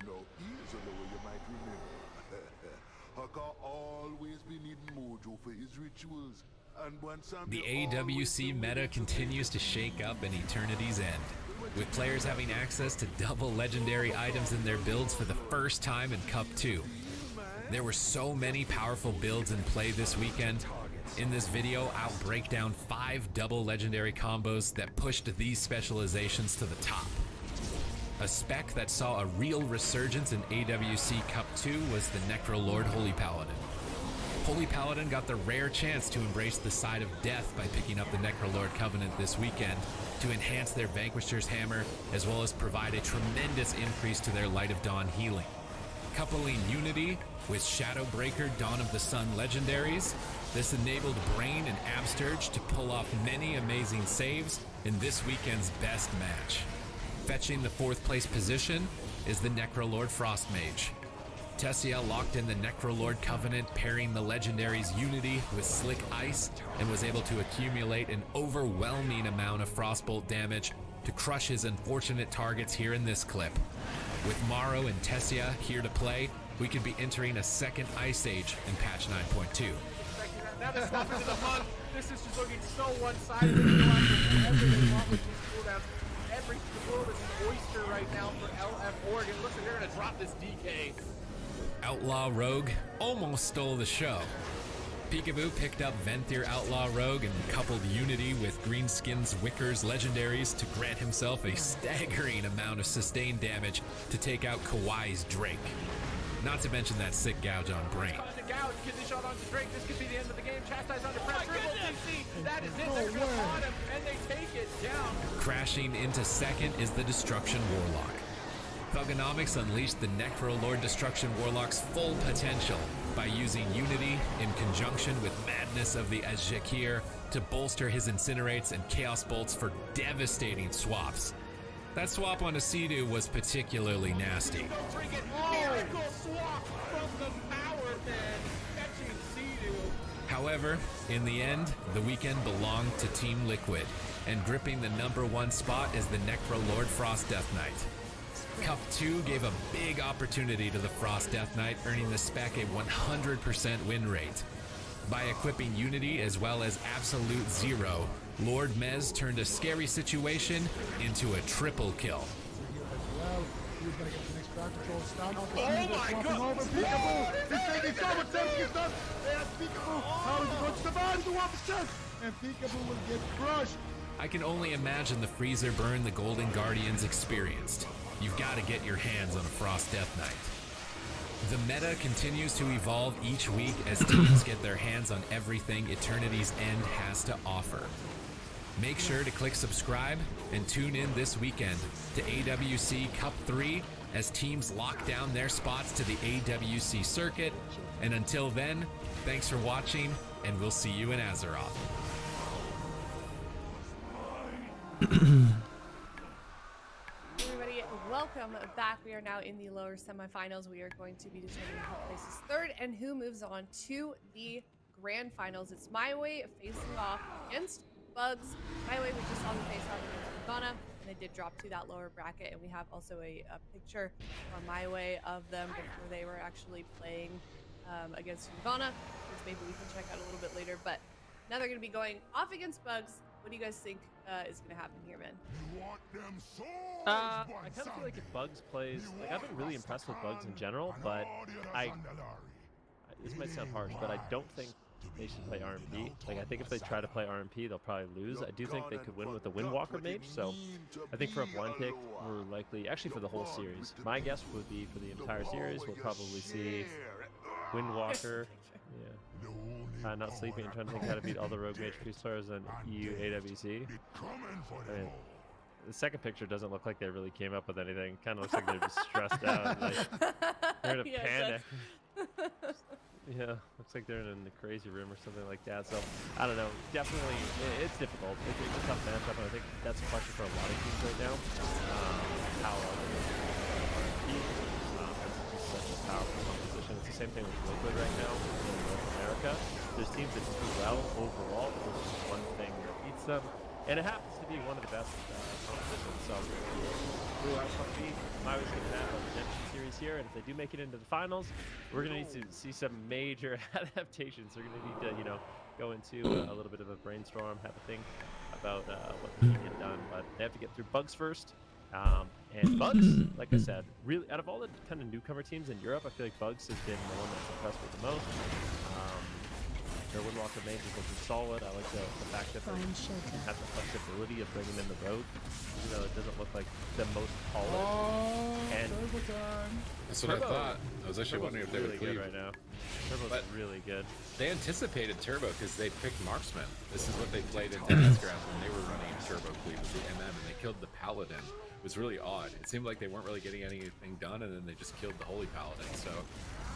no, here's a lower you might remember. Haka always be needing mojo for his rituals. And once I'm The AWC meta continues to shake up in Eternity's End, with players having access to double legendary items in their builds for the first time in Cup 2. There were so many powerful builds in play this weekend. In this video, I'll break down 5 double legendary combos that pushed these specializations to the top. A spec that saw a real resurgence in AWC Cup 2 was the Necrolord Holy Paladin. Holy Paladin got the rare chance to embrace the side of death by picking up the Necrolord Covenant this weekend to enhance their Vanquisher's Hammer, as well as provide a tremendous increase to their Light of Dawn healing. Coupling Unity with Shadowbreaker Dawn of the Sun legendaries, this enabled Brain and Absterge to pull off many amazing saves in this weekend's best match. Fetching the 4th place position is the Necrolord Frostmage. Tessia locked in the Necrolord Covenant, pairing the legendaries Unity with Slick Ice, and was able to accumulate an overwhelming amount of Frostbolt damage to crush his unfortunate targets here in this clip. With Maro and Tessia here to play, we could be entering a second Ice Age in patch 9.2. Now they're swapping to the monk. This is just looking so one-sided. They realize that whatever they want with these cooldowns, every world is an oyster right now for LF Oregon. Looks like they're going to drop this DK. Outlaw Rogue almost stole the show. Peekaboo picked up Venthyr Outlaw Rogue and coupled Unity with Greenskin's Wicker's legendaries to grant himself a staggering amount of sustained damage to take out Kawai's Drake. Not to mention that sick gouge on Brain. Gouge, kidney shot onto Drake. This could be the end of the game. Chastise under pressure. That is it. They're going to on him, and they take it down. Crashing into second is the Destruction Warlock. Thugonomics unleashed the Necrolord Destruction Warlock's full potential by using Unity in conjunction with Madness of the Azjakir to bolster his Incinerates and Chaos Bolts for devastating swaps. That swap on Asidu was particularly nasty. Miracle swap from the power man, catching Sea-Doo. However, in the end, the weekend belonged to Team Liquid, and gripping the #1 spot is the Necrolord Frost Death Knight. Cup 2 gave a big opportunity to the Frost Death Knight, earning the spec a 100% win rate. By equipping Unity as well as Absolute Zero, Lord Mez turned a scary situation into a triple kill. oh my god! Peekaboo! He's taking so much damage he's done! And Peekaboo! How is he going to survive the officer? And Peekaboo will get crushed! I can only imagine the freezer burn the Golden Guardians experienced. You've got to get your hands on a Frost Death Knight. The meta continues to evolve each week as teams get their hands on everything Eternity's End has to offer. Make sure to click subscribe and tune in this weekend to AWC Cup 3 as teams lock down their spots to the AWC circuit. And until then, thanks for watching, and we'll see you in Azeroth. Everybody, welcome back. We are now in the lower semifinals. We are going to be determining who places third and who moves on to the grand finals. It's My Way facing off against Bugs. My Way, we just saw them face off against Ivana. and they did drop to that lower bracket. And we have also a picture on my way of them before they were actually playing against Ivana, which maybe we can check out a little bit later. But now they're going to be going off against Bugs. What do you guys think is going to happen here, man? I kind of feel like if Bugs plays, like I've been really impressed with Bugs in general, but this might sound harsh, but I don't think they should play RMP. Like I think if they try to play RMP, they'll probably lose. I do think they could win with the Windwalker mage, so I think for a blind pick, we're likely, actually for the whole series, my guess would be for the entire series, we'll probably see Windwalker, not sleeping and trying to think how to beat all the rogue mage priest players on EU AWC. I mean, the second picture doesn't look like they really came up with anything. Kind of looks like they're just stressed out. Like they're in a panic. Yeah, looks like they're in the crazy room or something like that. So I don't know. Definitely, it's difficult. It's a tough matchup, and I think that's a question for a lot of teams right now. How it's such a powerful composition. It's the same thing with Liquid right now in North America. There's teams that do well overall. There's just one thing that beats them, and it happens to be one of the best competitions. So we'll have fun. My was going to have a redemption series here, and if they do make it into the finals, we're going to need to see some major adaptations. We're going to need to, go into a little bit of a brainstorm, have a think about what they can get done. But they have to get through Bugs first. And Bugs, like I said, really, out of all the kind of newcomer teams in Europe, I feel like Bugs has been the one that's impressed with the most. Their Windwalker mage is looking solid. I like the fact that they have the flexibility of bringing in the rogue. You know, it doesn't look like the most polished. And that's what I thought. I was actually wondering if they would good right now. Turbo's really good. They anticipated Turbo because they picked Marksman. This is what they played in Tennisgrass when they were running Turbo Cleave with the MM, and they killed the Paladin. It was really odd. It seemed like they weren't really getting anything done, and then they just killed the Holy Paladin. So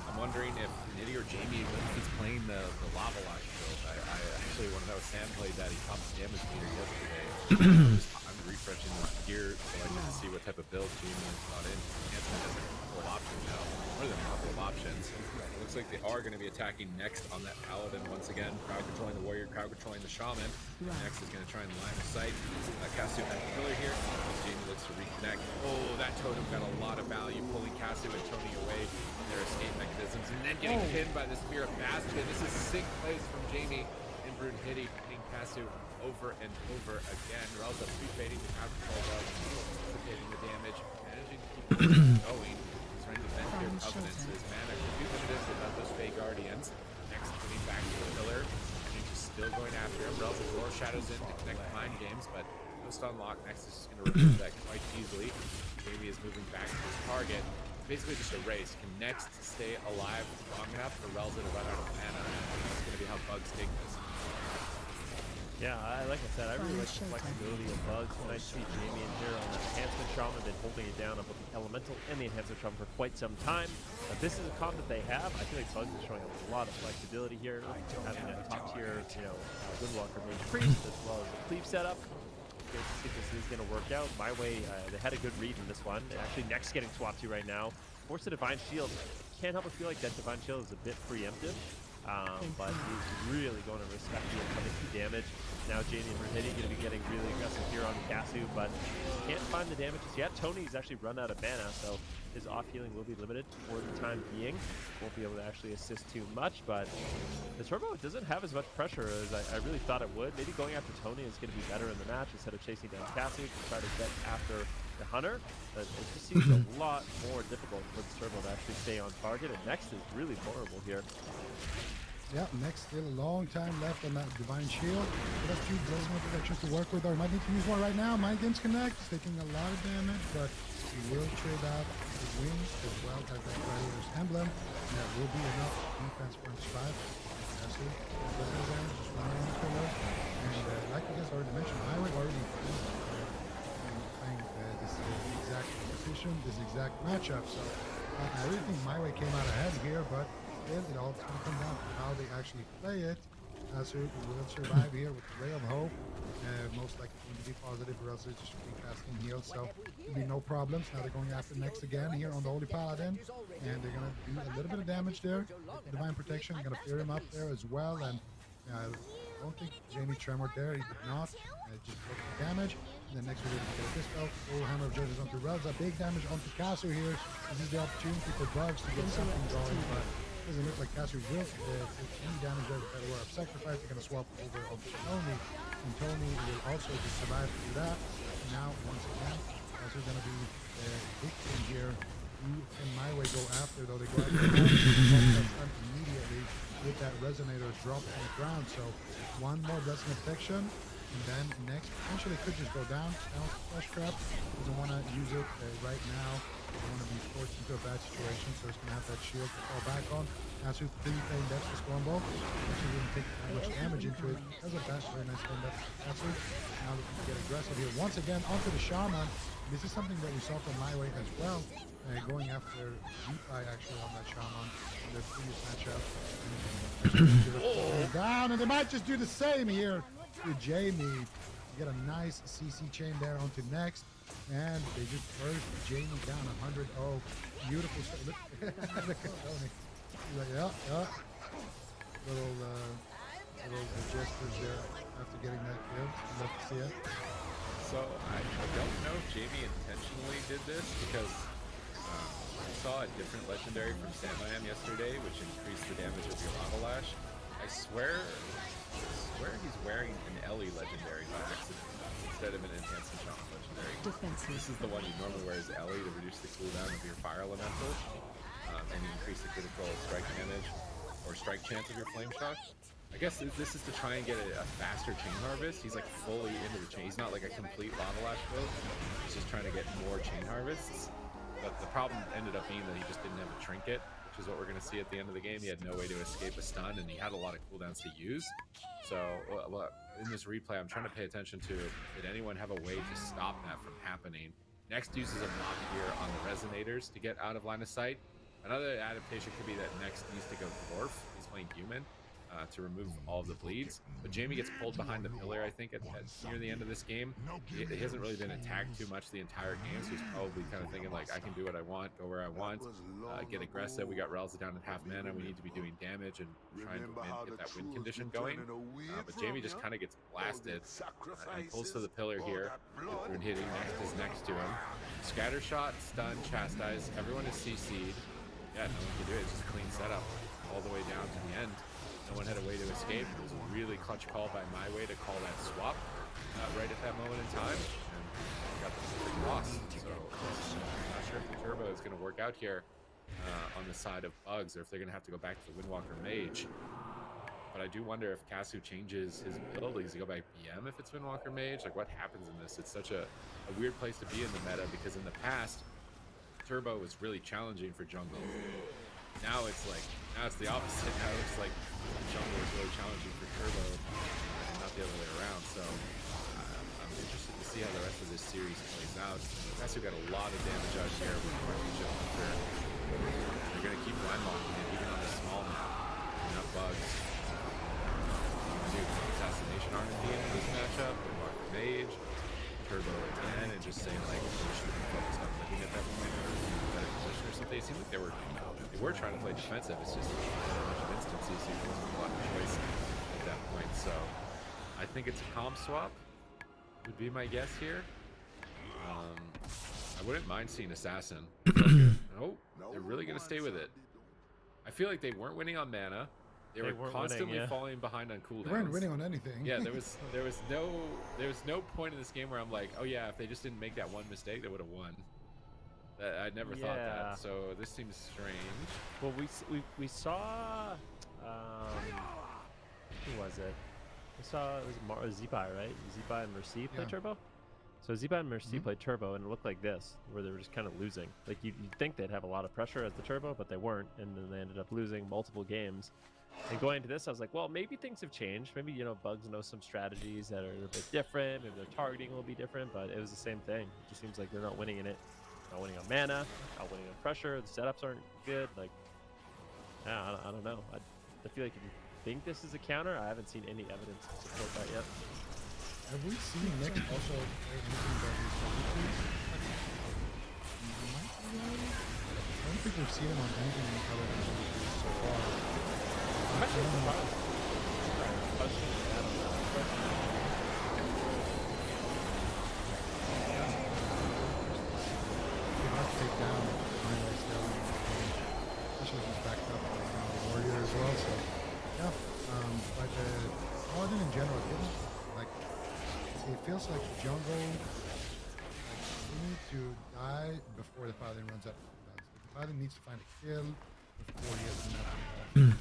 I'm wondering if Nitty or Jamie, if he's playing the Lava Lash build. I actually want to know if Sam played that. He popped the damage meter yesterday. I'm refreshing this gear so I can see what type of build Jamie has brought in. Anthony has a couple of options now. More than a couple of options. It looks like they are going to be attacking next on that Paladin once again. Crowd controlling the Warrior, crowd controlling the Shaman. Next is going to try and line of sight. Casu has a killer here. Jamie looks to reconnect. Oh, that totem got a lot of value, pulling Casu and Tony away from their escape mechanisms, and then getting pinned by the Spear of Bastion. This is sick plays from Jamie and Brunhilde, pinning Casu over and over again. Relza pre-fading the crowd control, anticipating the damage, managing to keep going. He's trying to defend here Covenants. His mana could be limited without those Fey Guardians. Next, putting back to the pillar. Still going after him. Relza Roar shadows in to connect the mind games, but Ghost Unlock next is just going to remove that quite easily. Jamie is moving back to his target. It's basically just a race. Can Next stay alive long enough for Relza to run out of mana? That's going to be how Bugs take this. Yeah, like I said, I really like the flexibility of Bugs. When I see Jamie in here on the Enhancement Shaman, been holding it down on both the Elemental and the Enhancement Shaman for quite some time. This is a comp that they have. I feel like Bugs is showing a lot of flexibility here, having a top tier, Windwalker mage priest as well as the cleave setup. Good to see if this is going to work out. My way, they had a good read in this one. Actually, Next getting swapped to right now. Force the Divine Shield. Can't help but feel like that Divine Shield is a bit preemptive. But he's really going to risk that coming to damage. Now Jamie and Brunhilde going to be getting really aggressive here on Casu, but can't find the damages yet. Tony's actually run out of mana, so his off healing will be limited for the time being. Won't be able to actually assist too much, but the Turbo doesn't have as much pressure as I really thought it would. Maybe going after Tony is going to be better in the match instead of chasing down Casu to try to get after the Hunter. But it just seems a lot more difficult for the Turbo to actually stay on target, and Next is really vulnerable here. Yeah, Next still a long time left on that Divine Shield. But that's two Blazing protections to work with, or might need to use one right now. Mind Games Connect is taking a lot of damage, but he will trade out his wings as well as that Gladiators emblem. And that will be enough defense for him to survive. That's it. Just running on the pillar. And like you guys already mentioned, I would already playing this exact position, this exact matchup. So I really think My Way came out ahead here, but it all going to come down to how they actually play it. Casu will survive here with Ray of Hope. Most likely going to be positive, or else it's just be casting heal, so there'll be no problems. Now they're going after Next again here on the Holy Paladin, and they're going to do a little bit of damage there. Divine Protection, going to clear him up there as well, and don't think Jamie tremored there. He did not. Just took the damage. And then next we're going to get a dispel. Full hammer of judges onto Relza. Big damage onto Casu here. This is the opportunity for Bugs to get something going, but it doesn't look like Casu will take any damage there with that Aurora of Sacrifice. They're going to swap over onto Tony, and Tony will also just survive to do that. And now, once again, Casu's going to be the victim here. Who can my way go after, though? They go after immediately with that Resonator drop on the ground. So one more Blessing of Protection, and then next potentially could just go down. Now Flesh Trap doesn't want to use it right now. Doesn't want to be forced into a bad situation, so he's going to have that shield to fall back on. Casu playing Death's Stormbolt. Actually didn't take that much damage into it because of that. Very nice playing Death's Casu. Now we can get aggressive here once again onto the Shaman. This is something that we saw from my way as well. Going after Deepai actually on that Shaman in the previous matchup. Down, and they might just do the same here to Jamie. Get a nice CC chain there onto next, and they just burst Jamie down 100. Oh, beautiful stuff. Look at Tony. He's like, yeah. Little gestures there after getting that kill. Love to see it. So I don't know if Jamie intentionally did this because I saw a different legendary from Sandman yesterday, which increased the damage of your Lava Lash. I swear he's wearing an Ellie legendary by accident instead of an enhanced enchantment legendary. This is the one you normally wear as Ellie to reduce the cooldown of your fire elemental and increase the critical strike damage or strike chance of your flame shock. I guess this is to try and get a faster chain harvest. He's like fully into the chain. He's not like a complete Lava Lash build. He's just trying to get more chain harvests. But the problem ended up being that he just didn't have a trinket, which is what we're going to see at the end of the game. He had no way to escape a stun, and he had a lot of cooldowns to use. So in this replay, I'm trying to pay attention to, did anyone have a way to stop that from happening? Next uses a block here on the Resonators to get out of line of sight. Another adaptation could be that Next needs to go Dwarf. He's playing Human. To remove all of the bleeds, but Jamie gets pulled behind the pillar. I think at near the end of this game, he hasn't really been attacked too much the entire game, so he's probably kind of thinking like, I can do what I want, go where I want, get aggressive. We got Relza down at half mana. We need to be doing damage and trying to get that win condition going. But Jamie just kind of gets blasted and pulls to the pillar here. And hitting next to him. Scatter shot, stun, chastise. Everyone is CC'd. Yeah, no one can do it. It's just a clean setup all the way down to the end. No one had a way to escape. It was a really clutch call by my way to call that swap right at that moment in time, and got the perfect loss. So I'm not sure if the turbo is going to work out here on the side of Bugs, or if they're going to have to go back to the Windwalker Mage. But I do wonder if Casu changes his build. Does he go back BM if it's Windwalker Mage? Like, what happens in this? It's such a weird place to be in the meta, because in the past, turbo was really challenging for jungle. Now it's the opposite. Now it's like jungle is really challenging for turbo and not the other way around. So I'm interested to see how the rest of this series plays out. Casu got a lot of damage out here with Championship Hunter. They're going to keep line locking it even on the small map. Enough Bugs. Do assassination R&D into this matchup. Windwalker Mage. Turbo again, and just saying like we should be focused on looking at that moment or better position or something. It seemed like they were trying to play defensive. It's just a bunch of instances, so there wasn't a lot of choice at that point. So I think it's a comp swap would be my guess here. I wouldn't mind seeing Assassin. Nope, they're really gonna stay with it. I feel like they weren't winning on mana. They were constantly falling behind on cooldowns. They weren't winning on anything. Yeah, there was no point in this game where I'm like, oh yeah, if they just didn't make that one mistake, they would have won. I never thought that. So this seems strange. Well, we saw who was it? We saw, it was Zibai, right? Zibai and Mercy play turbo. So Zibai and Mercy played turbo, and it looked like this, where they were just kind of losing. Like you'd think they'd have a lot of pressure as the turbo, but they weren't, and then they ended up losing multiple games. And going into this, I was like, well, maybe things have changed. Maybe, Bugs knows some strategies that are a bit different. Maybe their targeting will be different, but it was the same thing. It just seems like they're not winning in it. Not winning on mana, not winning on pressure. The setups aren't good. Like, I don't know. I feel like if you think this is a counter, I haven't seen any evidence to support that yet. Have we seen Nick also play anything that he's talking to? I don't think we've seen him on anything other than so far. I'm actually surprised. feels like jungle. You need to die before the paladin runs out of cooldowns. The paladin needs to find a kill before he has enough cooldowns.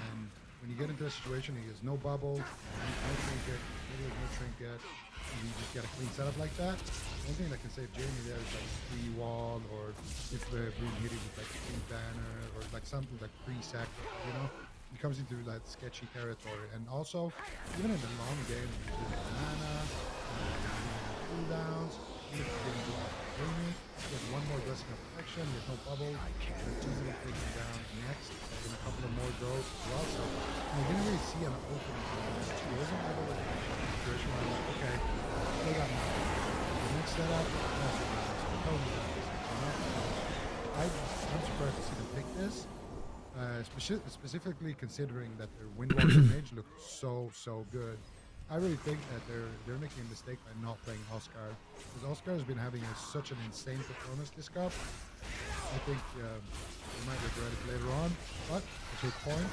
And when you get into a situation, he has no bubble, no trinket, maybe there's no trinket, and you just get a clean setup like that. One thing that can save Jamie there is like free wall, or if the Brune hit him with like free banner, or like something like pre-sack, you know? He comes into that sketchy territory. And also, even in the long game, he's using mana, cooldowns, even if he didn't go after Jamie, he has one more blessing of protection, he has no bubble, and easily takes him down next, and a couple of more goes as well. So you didn't really see an opening for the match. He wasn't able to make a situation where I'm like, okay, still got nothing. The next setup, totally got this. I'm surprised to see them pick this. Specifically considering that their Windwalker mage looked so good. I really think that they're making a mistake by not playing Oscar, because Oscar has been having such an insane performance this cup. I think they might regret it later on, but to a point,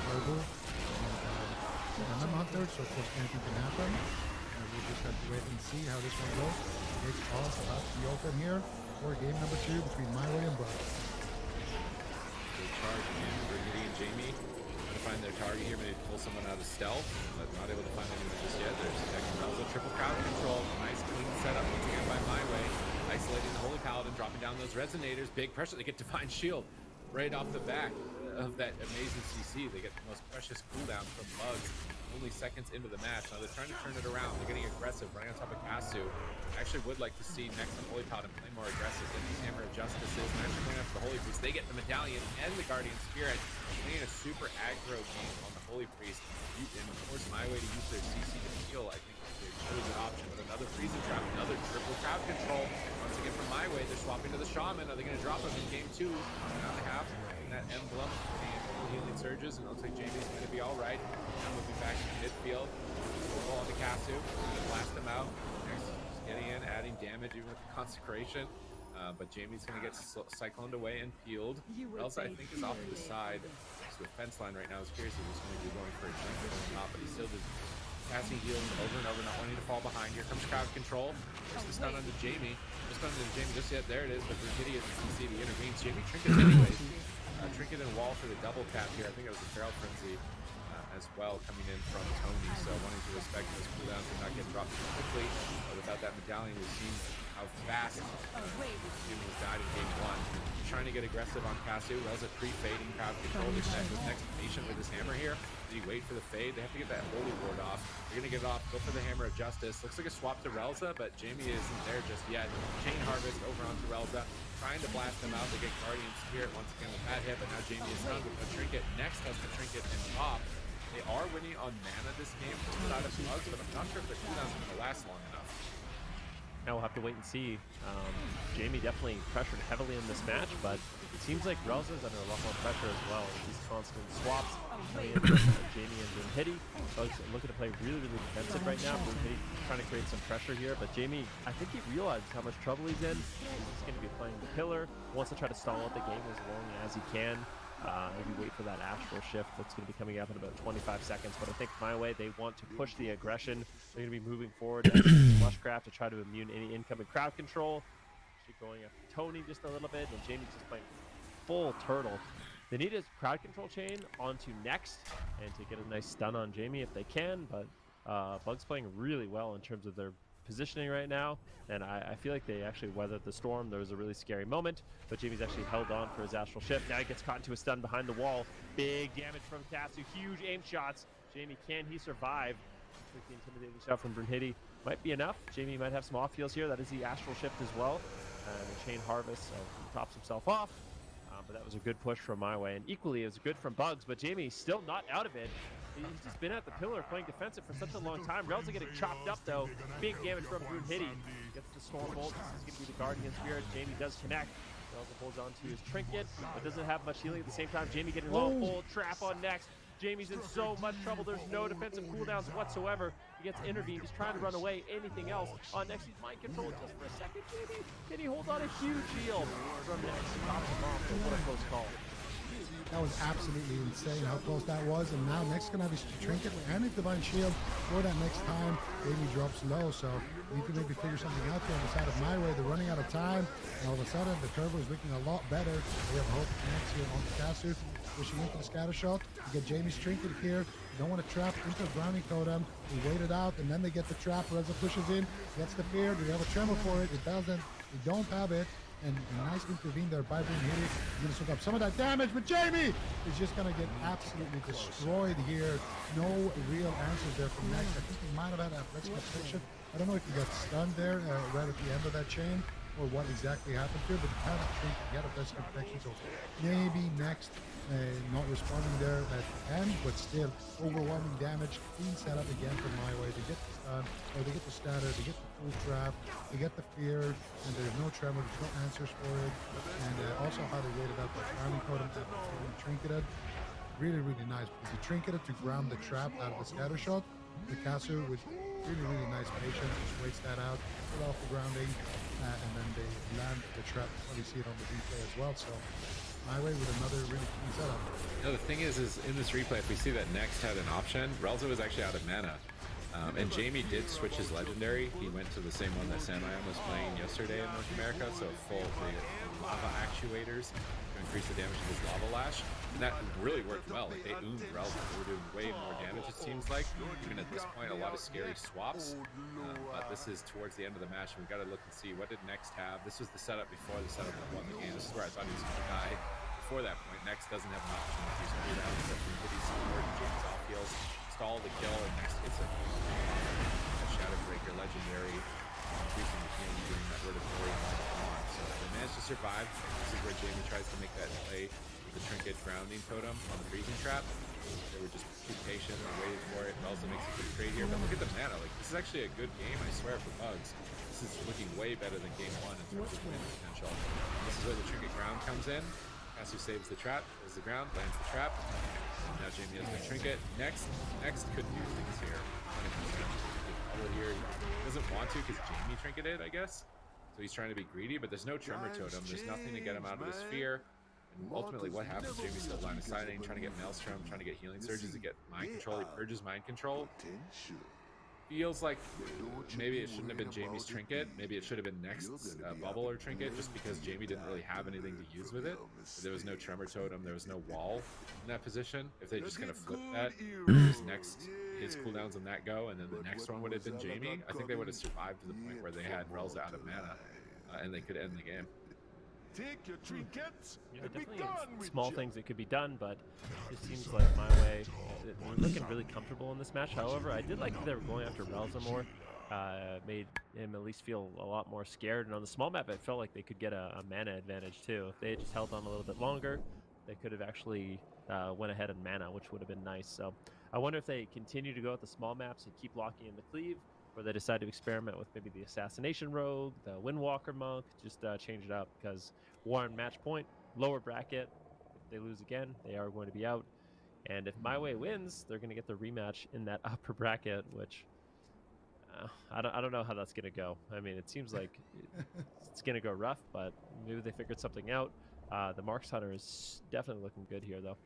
Global and I'm Hunter, so of course anything can happen. We'll just have to wait and see how this one goes. It's also about to be open here for game number 2 between My Way and Bugs. Charge again for Giddy and Jamie. Trying to find their target here, maybe pull someone out of stealth, but not able to find anyone just yet. There's attacking Relza, triple crowd control. Nice clean setup once again by My Way. Isolating the Holy Paladin, dropping down those Resonators. Big pressure. They get Divine Shield right off the back of that amazing CC. They get the most precious cooldown from Bugs only seconds into the match. Now they're trying to turn it around. They're getting aggressive, running on top of Kasu. I actually would like to see next on Holy Paladin play more aggressive, get these Hammer of Justices, and actually going after the Holy Priest. They get the Medallion and the Guardian Spirit, playing a super aggro game on the Holy Priest. And of course, My Way to use their CC to heal, I think is a really good option. But another freezing trap, another triple crowd control. Once again from My Way, they're swapping to the Shaman. Are they going to drop him in game 2? Now they have that emblem, the healing surges, and it looks like Jamie's going to be all right. Now moving back to midfield. Ball on the Kasu, blast him out. Just getting in, adding damage even with the consecration. But Jamie's going to get cycloned away and peeled. Elsa, I think, is off to the side. So the fence line right now is curious if he's going to be going for a trinket or not, but he's still just passing healing over and over, not wanting to fall behind. Here comes crowd control. There's the stun onto Jamie. Just onto Jamie just yet. There it is, but Brigidi isn't CC. He intervenes. Jamie trinkets anyways. Trinket and wall for the double tap here. I think it was a Feral Frenzy as well coming in from Tony. So wanting to respect those cooldowns and not get dropped too quickly. But without that medallion, we've seen how fast Jamie was died in game 1. Trying to get aggressive on Kasu. Relza pre-fading crowd control. Was next patient with his hammer here. Did he wait for the fade? They have to get that Holy Ward off. They're going to get it off. Go for the Hammer of Justice. Looks like a swap to Relza, but Jamie isn't there just yet. Chain Harvest over onto Relza. Trying to blast them out. They get Guardian Spirit once again with that hit, but now Jamie is stunned with a Trinket. Next has the Trinket and Pop. They are winning on mana this game outside of Bugs, but I'm not sure if the cooldown's going to last long enough. Now we'll have to wait and see. Jamie definitely pressured heavily in this match, but it seems like Relza's under a lot more pressure as well. These constant swaps coming in from Jamie and Brunhitty. Bugs looking to play really defensive right now. Brunhitty trying to create some pressure here, but Jamie, I think he realizes how much trouble he's in. He's going to be playing the pillar. Wants to try to stall out the game as long as he can. Maybe wait for that astral shift that's going to be coming up in about 25 seconds. But I think My Way, they want to push the aggression. They're going to be moving forward as Flushcraft to try to immune any incoming crowd control. Actually going after Tony just a little bit, and Jamie's just playing full turtle. They need his crowd control chain onto next and to get a nice stun on Jamie if they can. But Bugs playing really well in terms of their positioning right now, and I feel like they actually weathered the storm. There was a really scary moment, but Jamie's actually held on for his astral shift. Now he gets caught into a stun behind the wall. Big damage from Kasu, huge aim shots. Jamie, can he survive? Looks like the intimidating shot from Brunhitty might be enough. Jamie might have some off heals here. That is the astral shift as well, and the chain harvest, so he tops himself off. But that was a good push from My Way, and equally it was good from Bugs, but Jamie still not out of it. He's just been at the pillar playing defensive for such a long time. Relza getting chopped up though. Big damage from Brunhitty. Gets the Storm Bolt. This is going to be the Guardian Spirit. Jamie does connect. Relza holds on to his Trinket, but doesn't have much healing at the same time. Jamie getting low. Full trap on next. Jamie's in so much trouble. There's no defensive cooldowns whatsoever. He gets intervened. He's trying to run away. Anything else? On next, he's mind control just for a second. Jamie, can he hold on a huge shield from next? Stops him off. What a close call. That was absolutely insane how close that was. And now next gonna have his Trinket and his Divine Shield for that next time. Jamie drops low, so we need to maybe figure something out here on the side of my way. They're running out of time. And all of a sudden, the turbo is looking a lot better. We have hope next here on Kasu, pushing into the scatter shot. You get Jamie's Trinket here. You don't want to trap into a grounding totem. We wait it out, and then they get the trap. Reza pushes in, gets the fear. Do they have a tremor for it? It doesn't. They don't have it. And nice intervene there by Boom Hitty. He's going to soak up some of that damage, but Jamie is just going to get absolutely destroyed here. No real answers there from Next. I think he might have had a flex protection. I don't know if he got stunned there right at the end of that chain or what exactly happened to it, but he had a Trink, he had a flex protection, so maybe Next not responding there at the end, but still overwhelming damage. Clean setup again from my way. They get the stun, or they get the statter, they get the full trap, they get the fear, and there's no tremor, there's no answers for it. And also how they waited out that grounding totem after being trinketed. Really, really nice. Because he trinketed to ground the trap out of the scatter shot. The Kasu with really, really nice patience just waits that out, pull off the grounding, and then they land the trap. You see it on the replay as well. So my way with another really clean setup. No, the thing is in this replay, if we see that Next had an option, Relza was actually out of mana. And Jamie did switch his legendary. He went to the same one that Samayan was playing yesterday in North America, so full the lava actuators to increase the damage of his lava lash. And that really worked well. Like they oomed Relza. They were doing way more damage, it seems like. Even at this point, a lot of scary swaps. But this is towards the end of the match, and we've got to look and see what did Next have. This was the setup before the setup that won the game. This is where I thought he was going to die. Before that point, Next doesn't have an option to use cooldown except for Hitty's support and James off heals. Stall the kill, and Next gets a Shadow Breaker legendary, increasing the healing during that Rotatory on. So they managed to survive. This is where Jamie tries to make that play with the Trinket grounding totem on the freezing trap. They were just too patient and waited for it. It also makes a good trade here. But look at the mana. Like this is actually a good game, I swear, for Bugs. This is looking way better than game one in terms of win potential. And this is where the Trinket ground comes in. Kasu saves the trap, plays the ground, lands the trap. And now Jamie has the Trinket. Next could do things here. Here. He doesn't want to because Jamie trinketed, I guess. So he's trying to be greedy, but there's no tremor totem. There's nothing to get him out of this fear. And ultimately, what happens? Jamie's still line of sighting, trying to get Maelstrom, trying to get healing surges, to get mind control. He purges mind control. Feels like maybe it shouldn't have been Jamie's trinket. Maybe it should have been Next's bubble or trinket, just because Jamie didn't really have anything to use with it. There was no tremor totem. There was no wall in that position. If they just kind of flipped that, just Next his cooldowns on that go, and then the next one would have been Jamie, I think they would have survived to the point where they had Relza out of mana, and they could end the game. Take your trinkets. Definitely small things that could be done, but it seems like my way. They're looking really comfortable in this match. However, I did like that they were going after Relza more. Made him at least feel a lot more scared. And on the small map, it felt like they could get a mana advantage too. If they had just held on a little bit longer, they could have actually went ahead in mana, which would have been nice. So I wonder if they continue to go at the small maps and keep locking in the cleave, or they decide to experiment with maybe the Assassination Rogue, the Windwalker Monk, just change it up, because Warren match point, lower bracket. If they lose again, they are going to be out. And if My Way wins, they're going to get the rematch in that upper bracket, which I don't know how that's going to go. I mean, it seems like it's going to go rough, but maybe they figured something out. The Marks Hunter is definitely looking good here, though.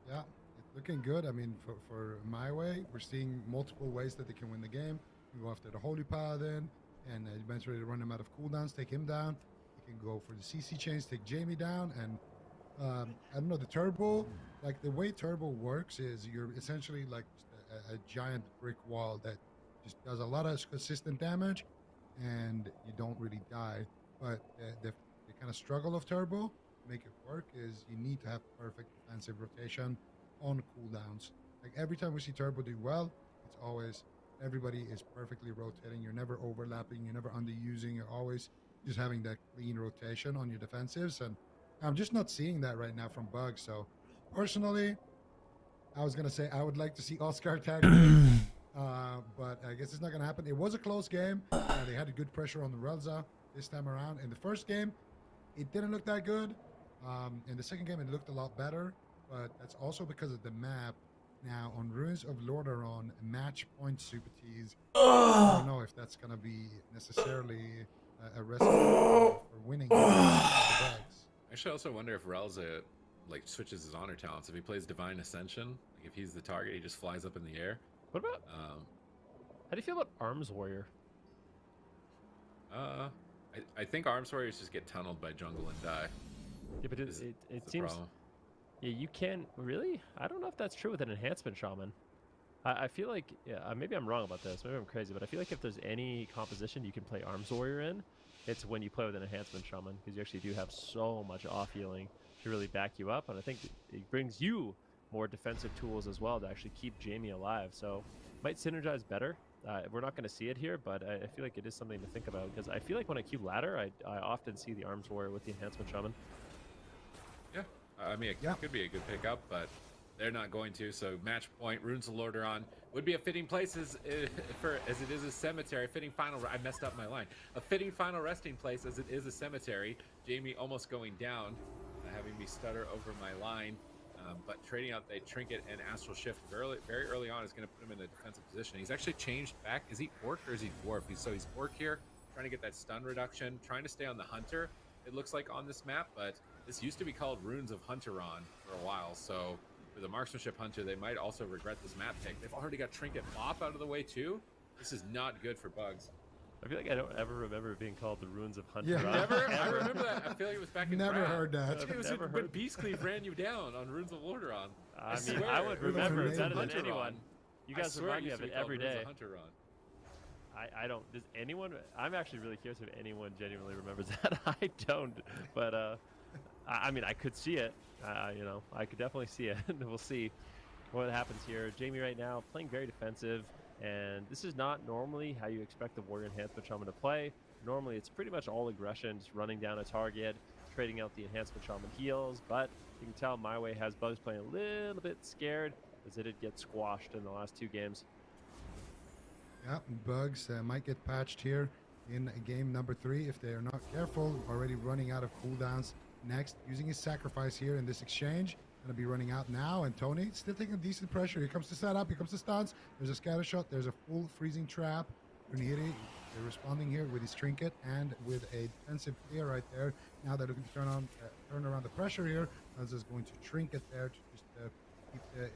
Yeah, it's looking good. I mean, for My Way, we're seeing multiple ways that they can win the game. You go after the Holy Paladin, and eventually run him out of cooldowns, take him down. You can go for the CC chains, take Jamie down, and I don't know, the turbo, like the way turbo works is you're essentially like a giant brick wall that just does a lot of consistent damage, and you don't really die. But the kind of struggle of turbo to make it work is you need to have perfect defensive rotation on cooldowns. Like every time we see turbo do well, it's always everybody is perfectly rotating. You're never overlapping. You're never underusing. You're always just having that clean rotation on your defensives. And I'm just not seeing that right now from Bugs. So personally, I was going to say I would like to see Oscar tag me, but I guess it's not going to happen. It was a close game. They had a good pressure on the Relza this time around. In the first game, it didn't look that good. In the second game, it looked a lot better, but that's also because of the map. Now, on Ruins of Lordaeron, match point super teas, I don't know if that's going to be necessarily a recipe for winning the Bugs. Actually, I also wonder if Relza like switches his honor talents. If he plays Divine Ascension, like if he's the target, he just flies up in the air. What about? Um, How do you feel about Arms Warrior? I think Arms Warriors just get tunneled by jungle and die. Yeah, but Is- it is the seems. problem. Yeah, you can really. I don't know if that's true with an enhancement shaman. I feel like, yeah, maybe I'm wrong about this. Maybe I'm crazy, but I feel like if there's any composition you can play Arms Warrior in, it's when you play with an enhancement shaman, because you actually do have so much off healing to really back you up, and I think it brings you more defensive tools as well to actually keep Jamie alive. So might synergize better. We're not going to see it here, but I feel like it is something to think about, because I feel like when I queue ladder, I often see the Arms Warrior with the enhancement shaman. Yeah, I mean, it could be a good pickup, but they're not going to. So match point, Runes of Lordaeron would be a fitting place as it is a cemetery. Fitting final. I messed up my line. A fitting final resting place as it is a cemetery. Jamie almost going down, having me stutter over my line. But trading out the Trinket and Astral Shift very early on is going to put him in a defensive position. He's actually changed back. Is he Orc or is he Dwarf? He's Orc here, trying to get that stun reduction, trying to stay on the Hunter, it looks like, on this map. But this used to be called Runes of Hunteron for a while. So for the Marksmanship Hunter, they might also regret this map pick. They've already got Trinket Bop out of the way too. This is not good for Bugs. I feel like I don't ever remember it being called the Runes of Hunter. Yeah. Never? I remember that. I feel like it was back in Never Brad. heard that. It was Never when heard. Beastcleave ran you down on Runes of Lordaeron. I mean, swear, I would it was remember it Runes better of than Hunter anyone. on. You I guys swear remind me used of to it be called every Runes day. of Hunteron. I don't. Does anyone? I'm actually really curious if anyone genuinely remembers that. I don't. But I mean, I could see it. I could definitely see it. We'll see what happens here. Jamie right now playing very defensive, and this is not normally how you expect the Warrior Enhancement Shaman to play. Normally, it's pretty much all aggression, just running down a target, trading out the Enhancement Shaman heals. But you can tell My Way has Bugs playing a little bit scared, as it did get squashed in the last 2 games. Yeah, Bugs might get patched here in game number 3 if they are not careful. Already running out of cooldowns. Next, using his sacrifice here in this exchange. Going to be running out now, and Tony still taking decent pressure. Here comes the setup, here comes the stuns. There's a scatter shot, there's a full freezing trap. Brunhilde, they're responding here with his Trinket and with a defensive clear right there. Now they're looking to turn around the pressure here. Elza's going to Trinket there to just keep the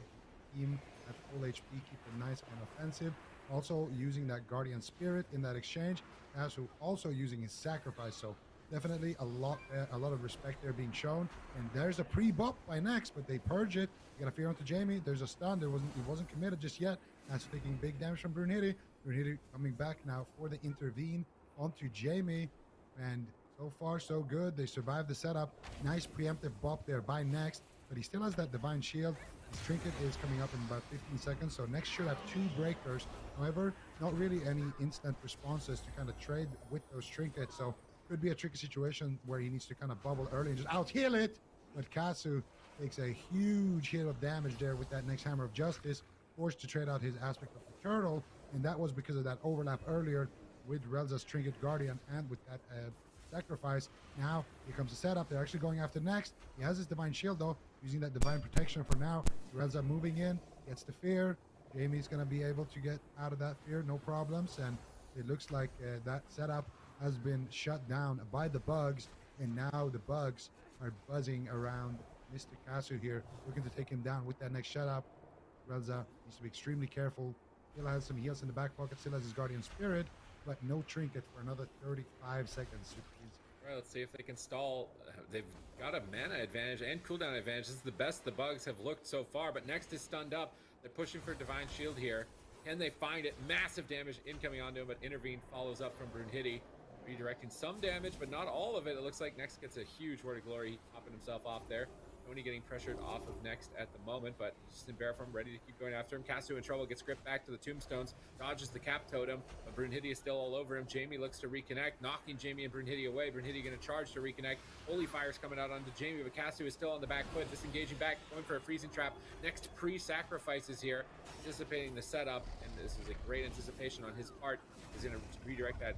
team at full HP, keep them nice and offensive. Also using that Guardian Spirit in that exchange. Also using his sacrifice. So definitely a lot of respect there being shown. And there's a pre-bop by Next, but they purge it. You got a fear onto Jamie. There's a stun. He wasn't committed just yet. That's taking big damage from Brunhilde. Brunhilde coming back now for the intervene onto Jamie. And so far so good. They survived the setup. Nice preemptive bop there by Next. But he still has that Divine Shield. His Trinket is coming up in about 15 seconds. So Next should have 2 breakers. However, not really any instant responses to kind of trade with those Trinkets. So could be a tricky situation where he needs to kind of bubble early and just out heal it. But Kasu takes a huge hit of damage there with that next Hammer of Justice, forced to trade out his aspect of the turtle, and that was because of that overlap earlier with Relza's Trinket Guardian and with that sacrifice. Now here comes the setup. They're actually going after Next. He has his Divine Shield though, using that Divine Protection for now. Relza moving in, gets the fear. Jamie's gonna be able to get out of that fear, no problems, and it looks like that setup has been shut down by the Bugs, and now the Bugs are buzzing around Mr. Kasu here, looking to take him down with that next shut-up. Relza needs to be extremely careful. Still has some heals in the back pocket, still has his Guardian Spirit, but no Trinket for another 35 seconds. All right, let's see if they can stall. They've got a mana advantage and cooldown advantage. This is the best the Bugs have looked so far, but Next is stunned up. They're pushing for Divine Shield here. Can they find it? Massive damage incoming onto him, but Intervene follows up from Brunhilde, redirecting some damage, but not all of it. It looks like Next gets a huge Word of Glory, popping himself off there. Tony getting pressured off of Next at the moment, but just in bear form, ready to keep going after him. Kasu in trouble, gets gripped back to the tombstones, dodges the cap totem, but Brunhilde is still all over him. Jamie looks to reconnect, knocking Jamie and Brunhilde away. Brunhilde going to charge to reconnect. Holy Fire's coming out onto Jamie, but Kasu is still on the back foot, disengaging back, going for a freezing trap. Next pre-sacrifices here, anticipating the setup, and this is a great anticipation on his part. He's going to redirect that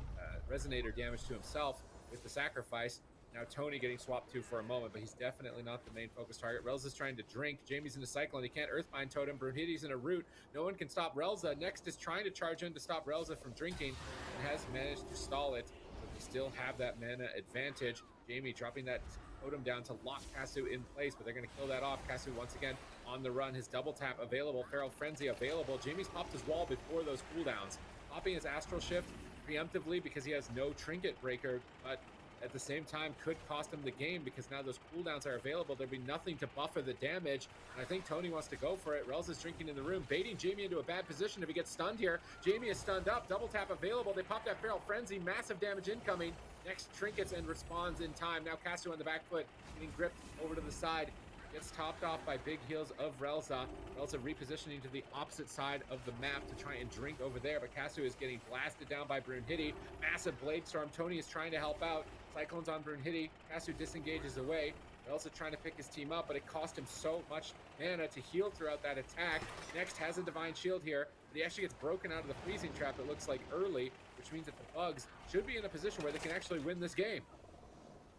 Resonator damage to himself with the sacrifice. Now Tony getting swapped to for a moment, but he's definitely not the main focus target. Relza's trying to drink. Jamie's in a cyclone. He can't Earthbind Totem. Brunhilde's in a root. No one can stop Relza. Next is trying to charge in to stop Relza from drinking and has managed to stall it, but they still have that mana advantage. Jamie dropping that totem down to lock Kasu in place, but they're going to kill that off. Kasu once again on the run. His double tap available. Feral Frenzy available. Jamie's popped his wall before those cooldowns. Popping his Astral Shift preemptively because he has no Trinket Breaker, but at the same time could cost him the game because now those cooldowns are available. There'll be nothing to buffer the damage, and I think Tony wants to go for it. Relz is drinking in the room, baiting Jamie into a bad position if he gets stunned here. Jamie is stunned up, double tap available. They pop that Feral Frenzy, massive damage incoming. Next, Trinkets and responds in time. Now Kasu on the back foot, getting gripped over to the side. Gets topped off by big heals of Relza. Relza repositioning to the opposite side of the map to try and drink over there, but Kasu is getting blasted down by Brunhilde. Massive Blade Storm. Tony is trying to help out. Cyclones on Brunhilde. Kasu disengages away. Relza trying to pick his team up, but it cost him so much mana to heal throughout that attack. Next has a Divine Shield here, but he actually gets broken out of the freezing trap, it looks like early, which means that the Bugs should be in a position where they can actually win this game.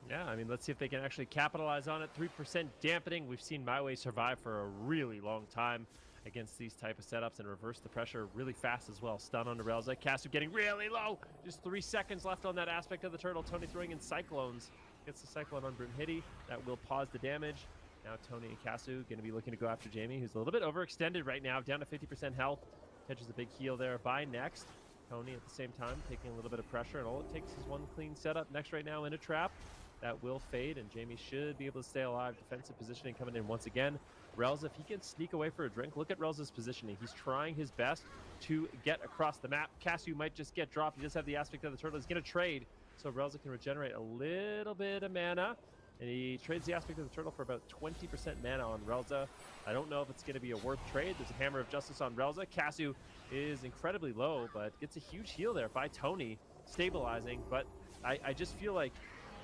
Yeah, I mean, let's see if they can actually capitalize on it. 3% dampening. We've seen My Way survive for a really long time against these type of setups and reverse the pressure really fast as well. Stun on the Relza. Kasu getting really low. Just 3 seconds left on that aspect of the turtle. Tony throwing in Cyclones. Gets the Cyclone on Brunhilde. That will pause the damage. Now Tony and Kasu going to be looking to go after Jamie, who's a little bit overextended right now, down to 50% health. Catches a big heal there by Next. Tony at the same time taking a little bit of pressure, and all it takes is one clean setup. Next right now in a trap. That will fade, and Jamie should be able to stay alive. Defensive positioning coming in once again. Relza, if he can sneak away for a drink, look at Relza's positioning. He's trying his best to get across the map. Kasu might just get dropped. He does have the aspect of the turtle. He's going to trade, so Relza can regenerate a little bit of mana, and he trades the aspect of the turtle for about 20% mana on Relza. I don't know if it's going to be a worth trade. There's a Hammer of Justice on Relza. Kasu is incredibly low, but gets a huge heal there by Tony, stabilizing. But I just feel like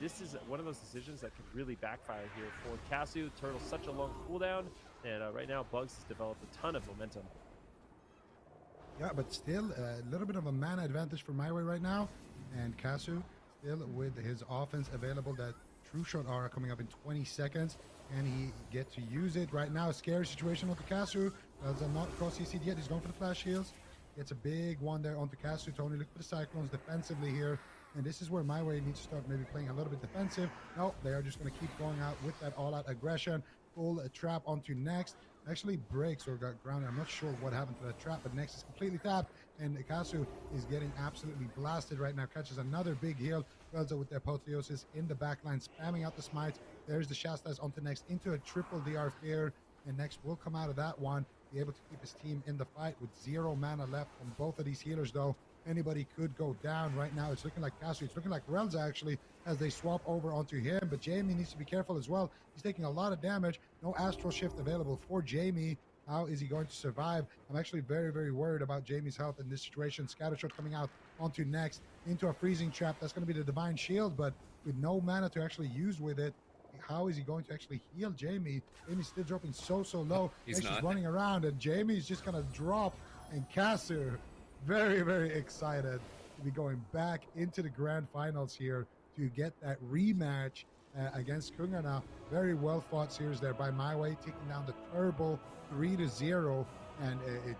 this is one of those decisions that could really backfire here for Kasu. Turtle's such a long cooldown, and right now Bugs has developed a ton of momentum. Yeah, but still a little bit of a mana advantage for My Way right now, and Kasu still with his offense available. That True Shot aura coming up in 20 seconds, and he get to use it right now. A scary situation with the Kasu. Does not cross CC yet. He's going for the flash heals. Gets a big one there onto Kasu. Tony look for the Cyclones defensively here. And this is where My Way needs to start maybe playing a little bit defensive. No, they are just going to keep going out with that all-out aggression. Pull a trap onto Next. Actually breaks or got grounded. I'm not sure what happened to that trap, but Next is completely tapped. And Kasu is getting absolutely blasted right now. Catches another big heal. Relza with the Apotheosis in the backline, spamming out the smites. There's the Shastas onto Next into a triple DR Fear. And Next will come out of that one, be able to keep his team in the fight with 0 mana left on both of these healers, though. Anybody could go down right now. It's looking like Kasu. It's looking like Relza actually as they swap over onto him. But Jamie needs to be careful as well. He's taking a lot of damage. No Astral Shift available for Jamie. How is he going to survive? I'm actually very, very worried about Jamie's health in this situation. Scattershot coming out onto Next into a freezing trap. That's going to be the Divine Shield, but with no mana to actually use with it, how is he going to actually heal Jamie? Jamie's still dropping so low. He's not. running around, and Jamie's just going to drop. And Kasu, very, very excited to be going back into the grand finals here to get that rematch against Kungana. Very well fought series there by My Way, taking down the Turbo 3-0, and it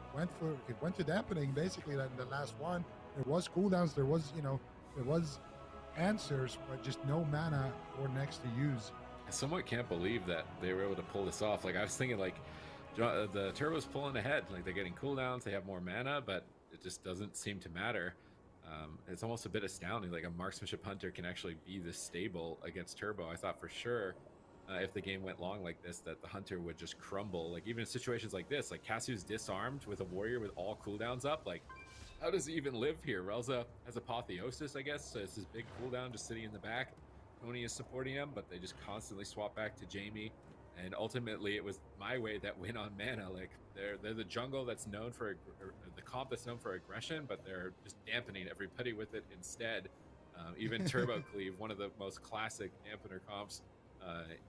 went to dampening basically in the last one. There was cooldowns, there was answers, but just no mana for Next to use. I somewhat can't believe that they were able to pull this off. Like, I was thinking, like, the Turbo's pulling ahead. Like, they're getting cooldowns, they have more mana, but it just doesn't seem to matter. It's almost a bit astounding. Like, a marksmanship hunter can actually be this stable against Turbo. I thought for sure if the game went long like this, that the hunter would just crumble. Like, even in situations like this, like Kasu's disarmed with a warrior with all cooldowns up. Like, how does he even live here? Relza has Apotheosis, I guess, so it's his big cooldown just sitting in the back. Tony is supporting him, but they just constantly swap back to Jamie. And ultimately, it was My Way that win on mana. Like, they're the jungle that's known for, or the comp that's known for aggression, but they're just dampening everybody with it instead. Even Turbo Cleave, one of the most classic dampener comps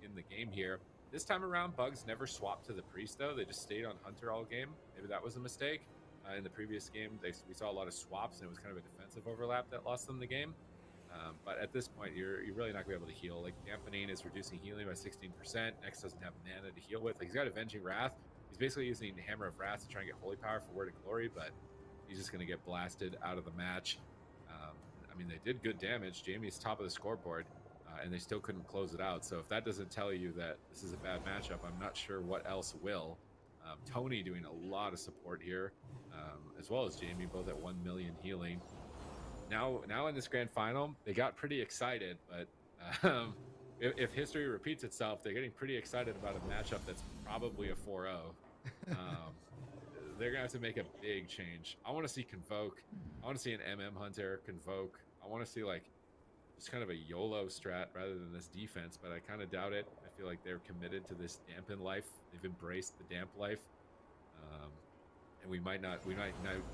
in the game here. This time around, Bugs never swapped to the Priest, though. They just stayed on Hunter all game. Maybe that was a mistake. In the previous game, we saw a lot of swaps, and it was kind of a defensive overlap that lost them the game. But at this point, you're really not going to be able to heal. Like, dampening is reducing healing by 16%. Next doesn't have mana to heal with. Like, he's got Avenging Wrath. He's basically using Hammer of Wrath to try and get Holy Power for Word of Glory, but he's just going to get blasted out of the match. I mean, they did good damage. Jamie's top of the scoreboard. and they still couldn't close it out. So if that doesn't tell you that this is a bad matchup, I'm not sure what else will. Tony doing a lot of support here, as well as Jamie, both at 1 million healing. Now in this grand final, they got pretty excited, but if history repeats itself, they're getting pretty excited about a matchup that's probably a 4-0. They're gonna have to make a big change. I want to see Convoke. I want to see an Hunter Convoke. I want to see like just kind of a YOLO strat rather than this defense, but I kind of doubt it. I feel like they're committed to this dampen life. They've embraced the damp life, and we might not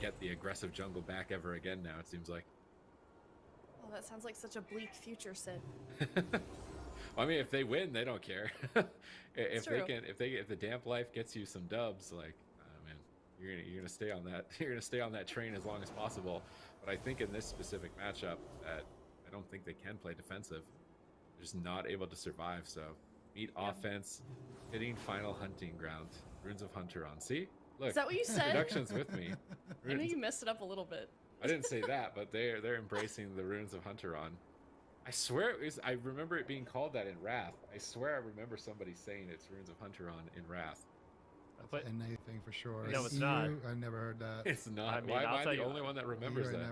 get the aggressive jungle back ever again. Now it seems like. Oh, that sounds like such a bleak future, Sid. Well, I mean, if they win, they don't care. If the damp life gets you some dubs, like, man, you're gonna stay on that. You're gonna stay on that train as long as possible. But I think in this specific matchup, that I don't think they can play defensive. They're just not able to survive. So, meet offense, hitting final hunting ground. Runes of Hunteron. See, look, Is that what you said? Production's with me. I know you messed it up a little bit. I didn't say that, but they're embracing the Runes of Hunteron. I swear I remember it being called that in Wrath. I swear I remember somebody saying it's Runes of Hunteron in Wrath. But And anything for sure. No, it's EU, not. I never heard that. It's not. I mean, Why am I'll I tell the you- only one that remembers EU, that? I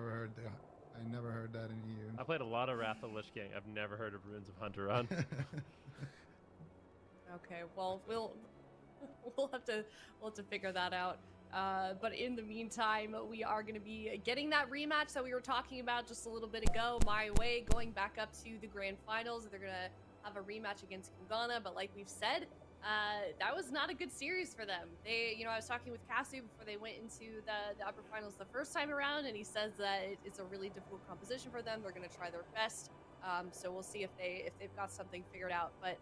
never heard that in EU. I played a lot of Wrath of Lich King. I've never heard of Runes of Hunteron. Okay, well, we'll have to figure that out. But in the meantime, we are going to be getting that rematch that we were talking about just a little bit ago. My Way going back up to the grand finals. They're going to have a rematch against Kungana, but like we've said, that was not a good series for them. They, I was talking with Casu before they went into the upper finals the first time around, and he says that it's a really difficult composition for them. They're going to try their best. So we'll see if they've got something figured out. But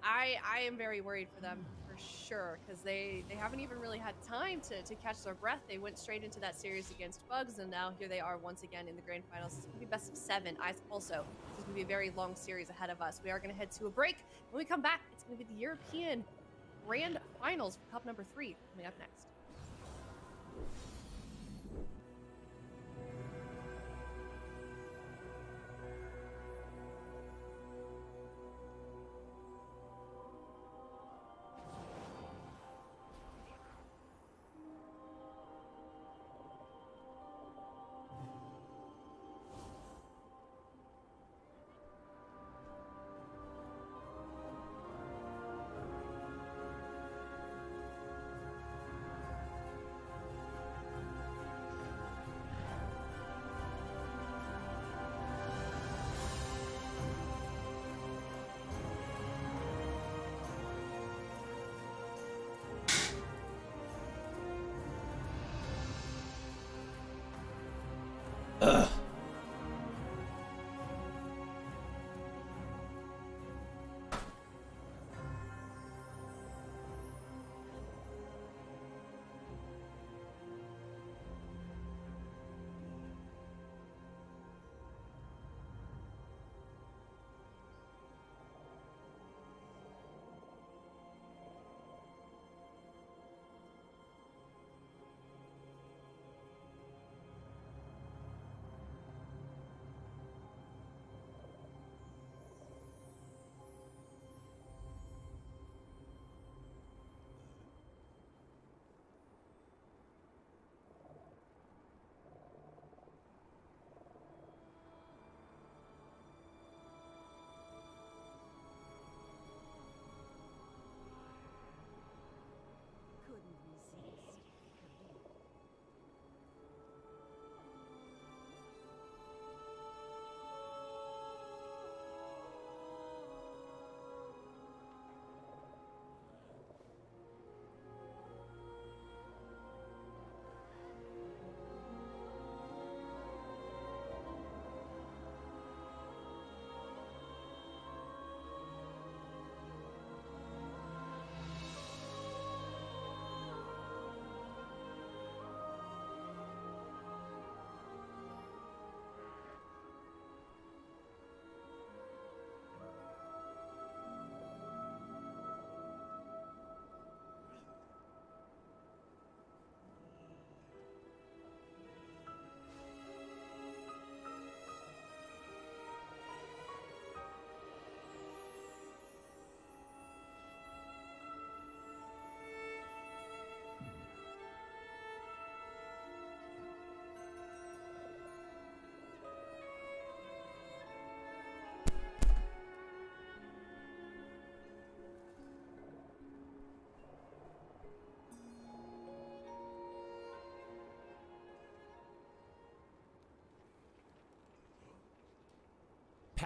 I am very worried for them for sure, because they haven't even really had time to catch their breath. They went straight into that series against Bugs, and now here they are once again in the grand finals. It's going to be best of 7. Also, this is going to be a very long series ahead of us. We are going to head to a break. When we come back, it's going to be the European Grand Finals for Cup number 3 coming up next.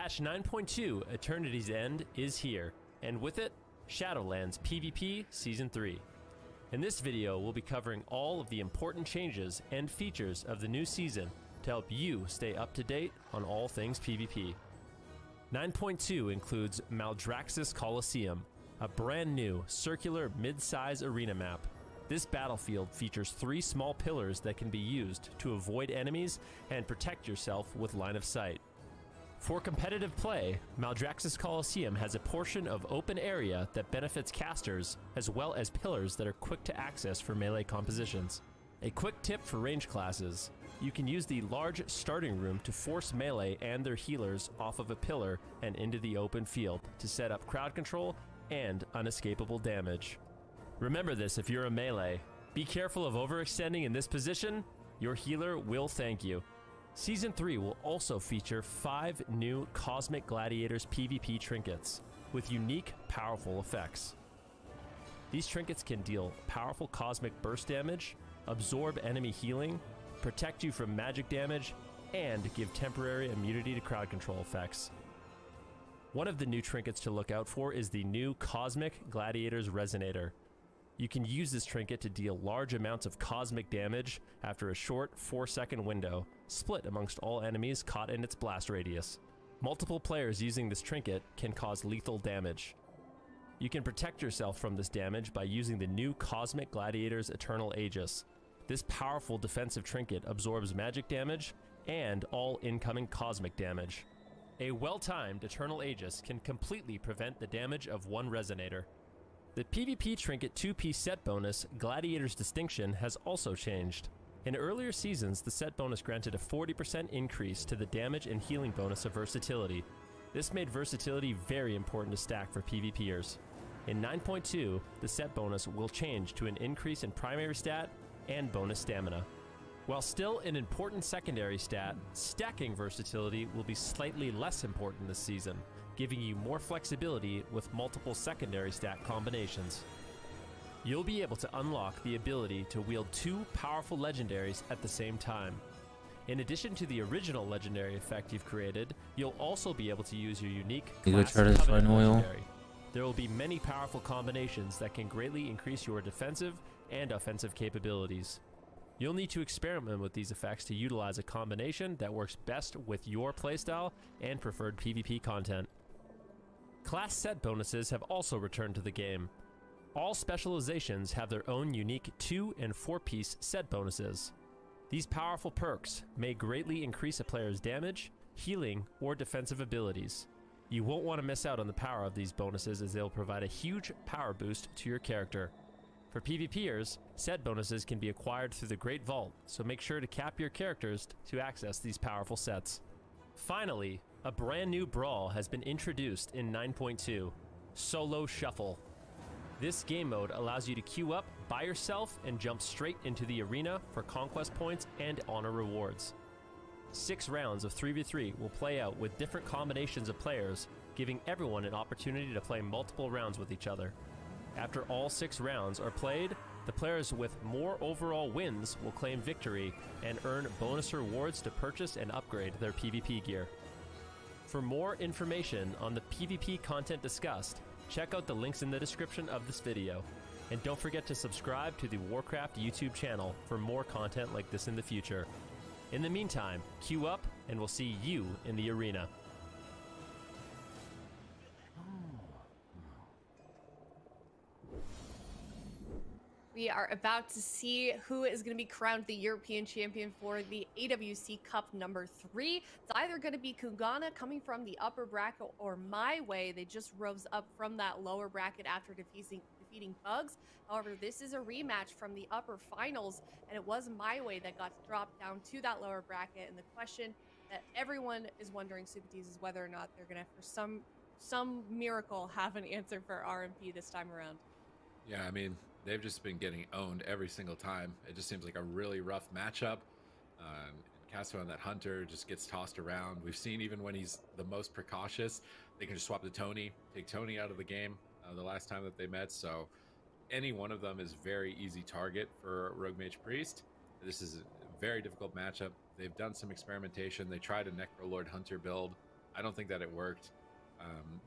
Patch 9.2 Eternity's End is here, and with it, Shadowlands PvP Season 3. In this video, we'll be covering all of the important changes and features of the new season to help you stay up to date on all things PvP. 9.2 includes Maldraxxus Coliseum, a brand new circular mid-size arena map. This battlefield features 3 small pillars that can be used to avoid enemies and protect yourself with line of sight. For competitive play, Maldraxxus Coliseum has a portion of open area that benefits casters, as well as pillars that are quick to access for melee compositions. A quick tip for range classes: you can use the large starting room to force melee and their healers off of a pillar and into the open field to set up crowd control and unescapable damage. Remember this if you're a melee. Be careful of overextending in this position. Your healer will thank you. Season 3 will also feature 5 new Cosmic Gladiators PvP trinkets with unique, powerful effects. These trinkets can deal powerful cosmic burst damage, absorb enemy healing, protect you from magic damage, and give temporary immunity to crowd control effects. One of the new trinkets to look out for is the new Cosmic Gladiators Resonator. You can use this trinket to deal large amounts of cosmic damage after a short 4-second window, split amongst all enemies caught in its blast radius. Multiple players using this trinket can cause lethal damage. You can protect yourself from this damage by using the new Cosmic Gladiators Eternal Aegis. This powerful defensive trinket absorbs magic damage and all incoming cosmic damage. A well-timed Eternal Aegis can completely prevent the damage of one Resonator. The PvP Trinket 2-piece set bonus, Gladiator's Distinction, has also changed. In earlier seasons, the set bonus granted a 40% increase to the damage and healing bonus of Versatility. This made Versatility very important to stack for PvPers. In 9.2, the set bonus will change to an increase in primary stat and bonus stamina. While still an important secondary stat, stacking Versatility will be slightly less important this season, giving you more flexibility with multiple secondary stat combinations. You'll be able to unlock the ability to wield 2 powerful legendaries at the same time. In addition to the original legendary effect you've created, you'll also be able to use your unique You go class try to Covenant find oil. legendary. There will be many powerful combinations that can greatly increase your defensive and offensive capabilities. You'll need to experiment with these effects to utilize a combination that works best with your playstyle and preferred PvP content. Class set bonuses have also returned to the game. All specializations have their own unique 2- and 4-piece set bonuses. These powerful perks may greatly increase a player's damage, healing, or defensive abilities. You won't want to miss out on the power of these bonuses, as they'll provide a huge power boost to your character. For PvPers, set bonuses can be acquired through the Great Vault, so make sure to cap your characters to access these powerful sets. Finally, a brand new brawl has been introduced in 9.2, Solo Shuffle. This game mode allows you to queue up by yourself and jump straight into the arena for conquest points and honor rewards. 6 rounds of 3v3 will play out with different combinations of players, giving everyone an opportunity to play multiple rounds with each other. After all 6 rounds are played, the players with more overall wins will claim victory and earn bonus rewards to purchase and upgrade their PvP gear. For more information on the PvP content discussed, check out the links in the description of this video. And don't forget to subscribe to the Warcraft YouTube channel for more content like this in the future. In the meantime, queue up and we'll see you in the arena. We are about to see who is going to be crowned the European champion for the AWC Cup number 3. It's either going to be Kugana coming from the upper bracket or My Way. They just rose up from that lower bracket after defeating Bugs. However, this is a rematch from the upper finals, and it was My Way that got dropped down to that lower bracket. And the question that everyone is wondering, Supatis, is whether or not they're going to, for some miracle, have an answer for RMP this time around. Yeah, I mean, they've just been getting owned every single time. It just seems like a really rough matchup. Casto and that Hunter just gets tossed around. We've seen even when he's the most precautious, they can just swap to Tony, take Tony out of the game the last time that they met. So any one of them is very easy target for Rogue Mage Priest. This is a very difficult matchup. They've done some experimentation. They tried a Necrolord Hunter build I don't think that it worked.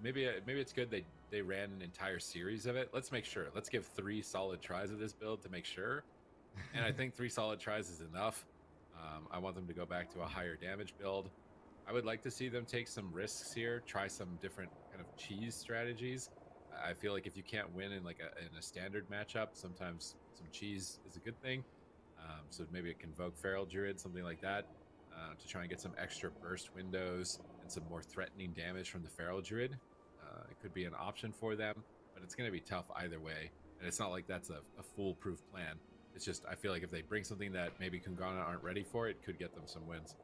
Maybe it's good they ran an entire series of it. Let's make sure. Let's give 3 solid tries of this build to make sure. And I think 3 solid tries is enough. I want them to go back to a higher damage build. I would like to see them take some risks here, try some different kind of cheese strategies. I feel like if you can't win in in a standard matchup, sometimes some cheese is a good thing. So maybe it Convoke Feral Druid, something like that, to try and get some extra burst windows and some more threatening damage from the Feral Druid. It could be an option for them, but it's going to be tough either way. And it's not like that's a foolproof plan. It's just, I feel like if they bring something that maybe Kungana aren't ready for, it could get them some wins.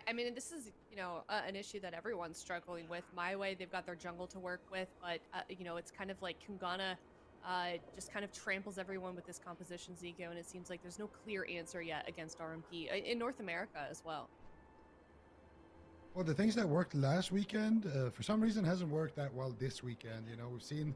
I mean, this is, an issue that everyone's struggling with. My way, they've got their jungle to work with, but, it's kind of like Kungana just kind of tramples everyone with this composition Zico, and it seems like there's no clear answer yet against RMP in North America as well. Well, the things that worked last weekend, for some reason, hasn't worked that well this weekend. We've seen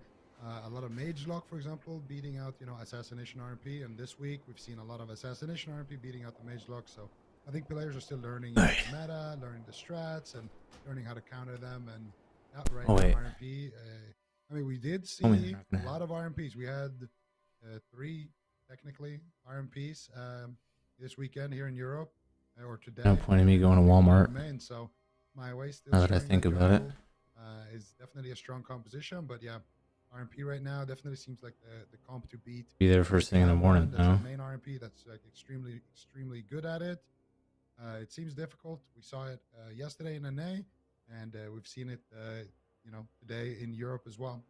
a lot of Mage Lock, for example, beating out, Assassination RMP, and this week we've seen a lot of Assassination RMP beating out the Mage Lock, so I think players are still learning the meta, learning the strats, and learning how to counter them, and outright RMP. I mean, we did see a lot of RMPs. We had 3, technically, RMPs this weekend here in Europe, or today. No point in me going to Walmart. So my way still Now that I think about it, is definitely a strong composition, but yeah, RMP right now definitely seems like the comp to beat. be there first thing in the morning. That's No, the main RMP that's extremely good at it. It seems difficult. We saw it yesterday in NA, and we've seen it, today in Europe as well.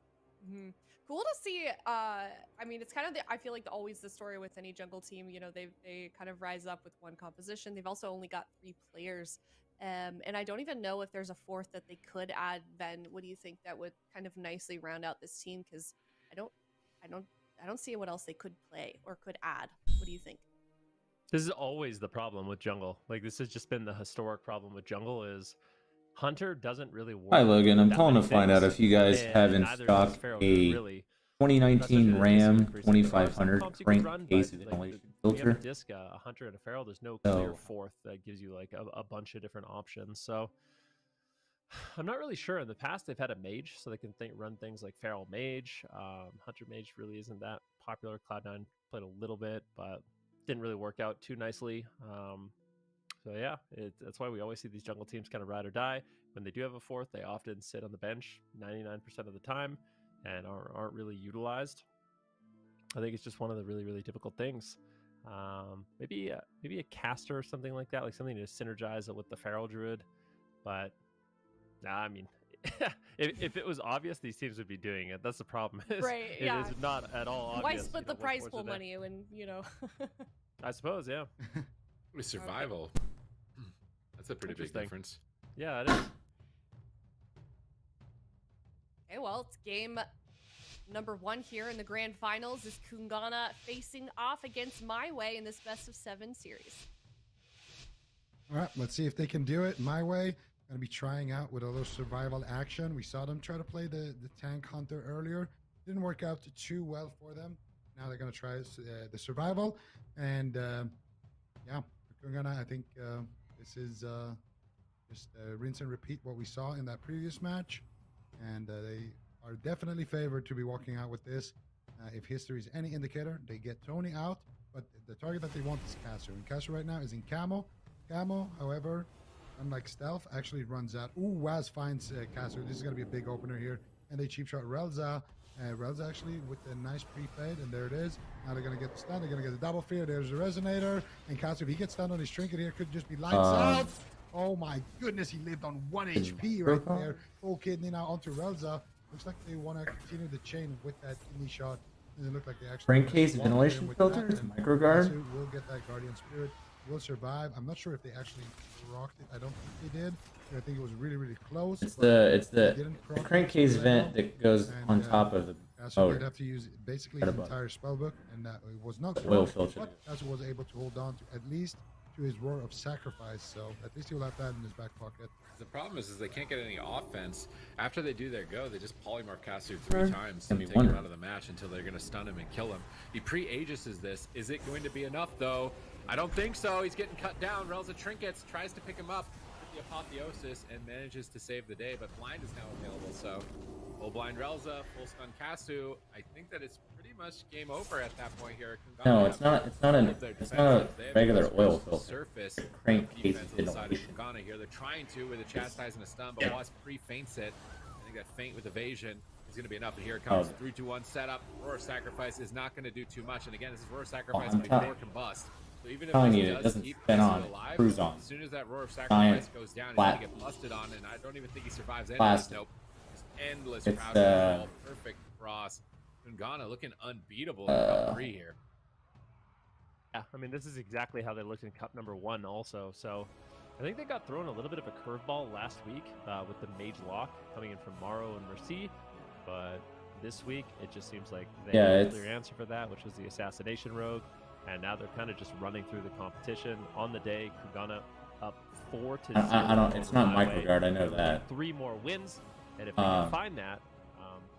Cool to see. I mean, it's kind of I feel like always the story with any jungle team. They kind of rise up with one composition. They've also only got 3 players, and I don't even know if there's a 4th that they could add. Then, what do you think that would kind of nicely round out this team? Because I don't see what else they could play or could add. What do you think? This is always the problem with jungle. Like, this has just been the historic problem with jungle is Hunter doesn't really work. Hi Logan, I'm that calling to many find out things, if you guys and have in neither stock does Pharaoh a really. 2019 Ram Some 2500 comps you could crank run, case but, ventilation when you have a filter. disc, a Hunter, and a Feral, there's no So- clear 4th that gives you like a bunch of different options. So I'm not really sure. In the past, they've had a Mage, so they can run things like Feral Mage. Hunter Mage really isn't that popular. Cloud9 played a little bit, but didn't really work out too nicely. So yeah, that's why we always see these jungle teams kind of ride or die. When they do have a 4th, they often sit on the bench 99% of the time and aren't really utilized. I think it's just one of the really, really difficult things. Maybe a caster or something like that, like something to synergize it with the Feral Druid. But I mean, if it was obvious, these teams would be doing it. That's the problem. Right, It yeah. is not at all obvious. Why split the what prize force pool are there. money when I suppose, yeah. With survival, that's a pretty big Interesting. difference. Yeah, it is. Okay, well, it's game number 1 here in the grand finals. Is Kungana facing off against My Way in this best of 7 series? All right, let's see if they can do it. My way, going to be trying out with a little survival action. We saw them try to play the tank hunter earlier. Didn't work out too well for them. Now they're going to try the survival. And yeah, Kungana, I think this is just rinse and repeat what we saw in that previous match. And they are definitely favored to be walking out with this. If history is any indicator, they get Tony out. But the target that they want is Caster. And Caster right now is in Camo. Camo, however, unlike Stealth, actually runs out. Ooh, Waz finds Caster. This is going to be a big opener here. And they cheap shot Relza. Relza actually with a nice pre-fade, and there it is. Now they're going to get the stun. They're going to get the double fear. There's the Resonator. And Caster, if he gets stunned on his Trinket here, could just be lights out. Oh my goodness, he lived on 1 HP right there. Full kidney now onto Relza. Looks like they want to continue the chain with that kidney shot. And it looked like they actually Brain case swapped him ventilation with filter that. to microguard. Caster will get that Guardian Spirit. Will survive. I'm not sure if they actually rocked it. I don't think they did. I think it was really, really close. It's but the they didn't the proc crankcase it vent that goes And, on top of the Caster motor. did have to use basically Right his above. entire spellbook, and it was not Oil strong, filter. but Caster was able to hold on to at least to his Roar of Sacrifice, so at least he will have that in his back pocket. The problem is they can't get any offense. After they do their go, they just polymorph Caster 3 times Can and be take him wondering. out of the match until they're going to stun him and kill him. He pre-Aegis this. Is it going to be enough, though? I don't think so. He's getting cut down. Relza Trinkets tries to pick him up. the apotheosis and manages to save the day, but blind is now available. So full blind Relza, full stun Kasu. I think that it's pretty much game over at that point here. No, it's not. It's not a regular oil filter. Surface Crank case defense on the side of innovation. Kungana here. They're trying to with a chastise and a stun, but Wasp pre-feints it. I think that feint with evasion is going to be enough. And here it comes. 3-2-1 setup. Roar Sacrifice is not going to do too much. And again, this is Roar Sacrifice before Combust. So even if Telling this you, it does doesn't keep spin Kasu on, alive, cruise on. as soon as that Roar of Sacrifice goes down, he's going flat to get busted on, and I don't even think he survives any plastic. Nope. Just endless It's, crowd control, perfect cross. Kungana looking unbeatable in Cup 3 here. Yeah, I mean, this is exactly how they looked in Cup number 1 also. So I think they got thrown a little bit of a curveball last week with the Mage Lock coming in from Morrow and Mercy. But this week, it just seems like they had a clear answer for that, which was the Assassination Rogue. And now they're kind of just running through the competition. On the day, Kungana up 4-0. I don't. It's not microguard. I know that. 3 more wins. And if they can find that,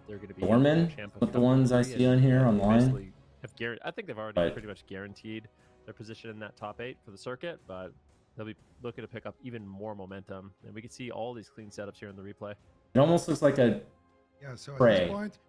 they're going to be Dorman, with the ones I see on here online. I think they've already pretty much guaranteed their position in that top 8 for the circuit, but they'll be looking to pick up even more momentum. And we can see all these clean setups here in the replay. It almost looks like a so Prey, at this point,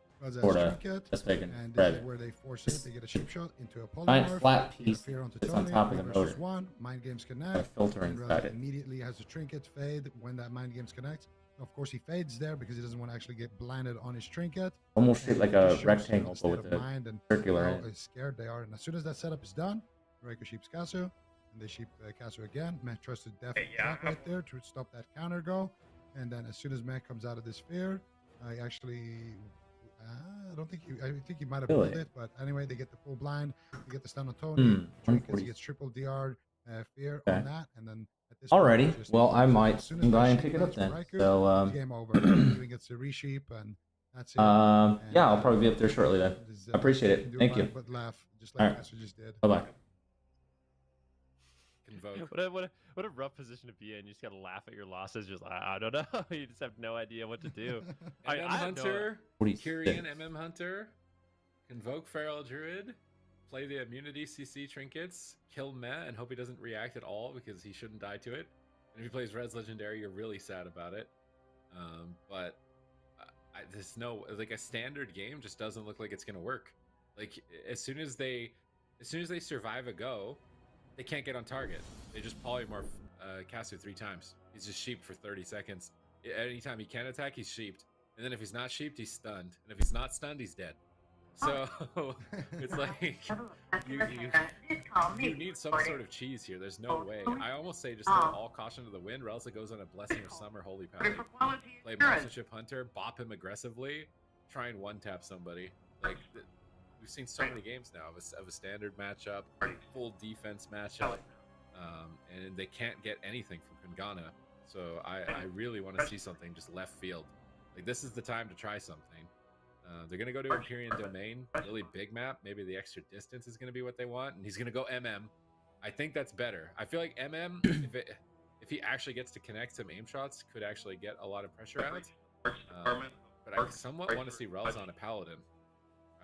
sorta, Trinket, just making and Prey. this is where they force it. They get a cheap shot into a giant polymorph. flat they piece interfere onto that's Tony, on top of the 1 versus motor. 1, mind games A connect. filter and inside Relza it. immediately has the trinket fade when that mind games connects. Of course, he fades there because he doesn't want to actually get blinded on his trinket. Almost shaped like It a just shows rectangle, the but state with of a mind and circular how end. scared they are. And as soon as that setup is done, Reiko sheeps Kasu, and they sheep Kasu again. Mech tries to definitely right there to stop that counter go. And then as soon as Mech comes out of this sphere, I actually, I think he might have Really? pulled it, but anyway, they get the full blind, they get the stun on Tony. Trinkets 140. gets triple DR fear Okay. on that, and then at this Alrighty. point, just Well, I as might soon as swing that by and sheep pick it up lands then. for Raikou, So, it's game over. He even gets the resheep, and that's it. yeah, I'll probably be up there shortly then. I appreciate it. Do Thank mine, you. But laugh, just like Alright. Kasu just did. Bye bye. Convoke. What a rough position to be in. You just gotta laugh at your losses. Just I don't know. You just have no idea what to do. I MM have no- Hunter, 46. Kyrian MM Hunter, Convoke Feral Druid, play the immunity CC trinkets, kill Meh, and hope he doesn't react at all because he shouldn't die to it. And if he plays Red's Legendary, you're really sad about it. But there's no, like, a standard game just doesn't look like it's gonna work. Like, as soon as they survive a go, they can't get on target. They just polymorph Kasu 3 times. He's just sheeped for 30 seconds. Anytime he can attack, he's sheeped. And then if he's not sheeped, he's stunned. And if he's not stunned, he's dead. So it's like you need some sort of cheese here. There's no way. I almost say just throw all caution to the wind, or else it goes on a Blessing of Summer Holy Pally. Play Mastership Hunter, bop him aggressively, try and one-tap somebody. Like, we've seen so many games now of a standard matchup, full defense matchup, and they can't get anything from Kungana. So I really want to see something just left field. Like, this is the time to try something. They're going to go to Empyrean Domain, really big map. Maybe the extra distance is going to be what they want, and he's going to go MM. I think that's better. I feel like MM, if he actually gets to connect some aim shots, could actually get a lot of pressure out. But I somewhat want to see Relz on a Paladin.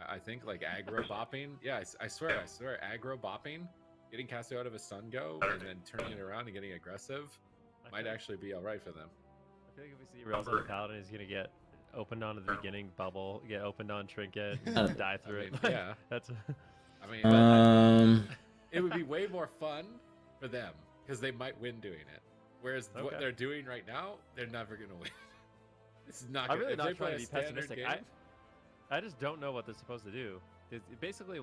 I think, like, aggro bopping. Yeah, I swear, aggro bopping, getting Kasu out of a stun go, and then turning it around and getting aggressive might actually be all right for them. I feel like if we see Relz on the Paladin, he's gonna get opened on at the beginning bubble, get opened on Trinket, and die through it. Yeah. That's. I mean, it would be way more fun for them because they might win doing it. Whereas what they're doing right now, they're never gonna win. This is not. I'm really if not they play trying to a be standard pessimistic. game, I just don't know what they're supposed to do. Basically,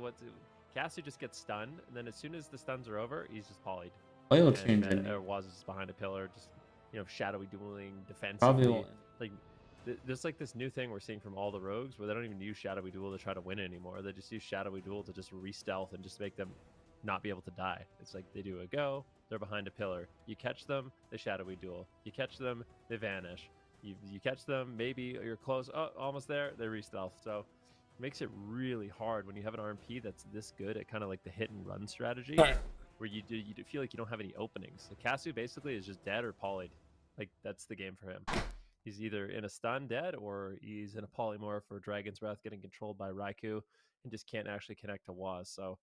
Kasu just gets stunned, and then as soon as the stuns are over, he's just polyed. Oil And changer. or was just behind a pillar, just shadowy dueling defensively. Probably will. Like there's like this new thing we're seeing from all the rogues where they don't even use shadowy duel to try to win anymore. They just use shadowy duel to just re-stealth and just make them not be able to die. It's like they do a go, they're behind a pillar. You catch them, they shadowy duel. You catch them, they vanish. You catch them, maybe you're close, oh, almost there, they re-stealth. So it makes it really hard when you have an RMP that's this good at kind of like the hit and run strategy, where you feel like you don't have any openings. So Kasu basically is just dead or polyed. Like, that's the game for him. He's either in a stun dead, or he's in a polymorph or Dragon's Breath getting controlled by Raikou and just can't actually connect to Waz. So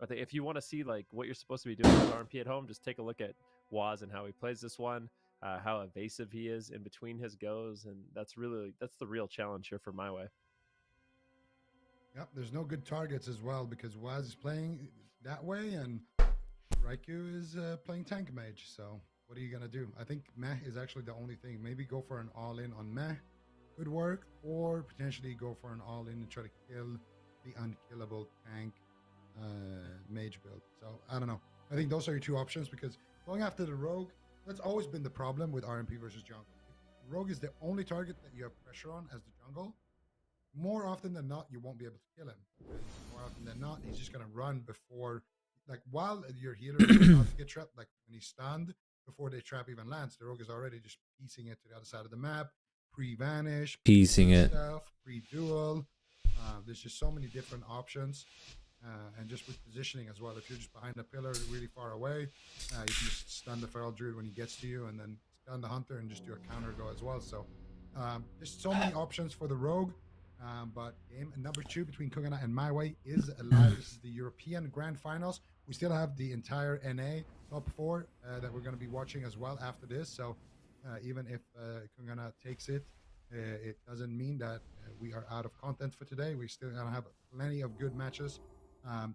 I think if you want to see like what you're supposed to be doing with RMP at home, just take a look at Waz and how he plays this one. how evasive he is in between his goes, and that's the real challenge here for my way. Yep, there's no good targets as well because Waz is playing that way and Raikou is playing tank mage. So what are you gonna do? I think Meh is actually the only thing. Maybe go for an all-in on Meh, could work, or potentially go for an all-in and try to kill the unkillable tank mage build. So I don't know. I think those are your two options because going after the rogue, that's always been the problem with RMP versus jungle. If rogue is the only target that you have pressure on as the jungle, more often than not, you won't be able to kill him. And more often than not, he's just going to run before, like, while your healer is about to get trapped, like when he's stunned, before the trap even lands, the rogue is already just piecing it to the other side of the map, pre-vanish, Piecing it. stuff, pre-duel. There's just so many different options. And just with positioning as well. If you're just behind a pillar really far away, you can just stun the Feral Druid when he gets to you and then stun the Hunter and just do a counter go as well. So there's so many options for the Rogue. But game number 2 between Kungana and MyWay is live. This is the European Grand Finals. We still have the entire NA top 4 that we're going to be watching as well after this. So even if Kungana takes it, it doesn't mean that we are out of content for today. We still going to have plenty of good matches.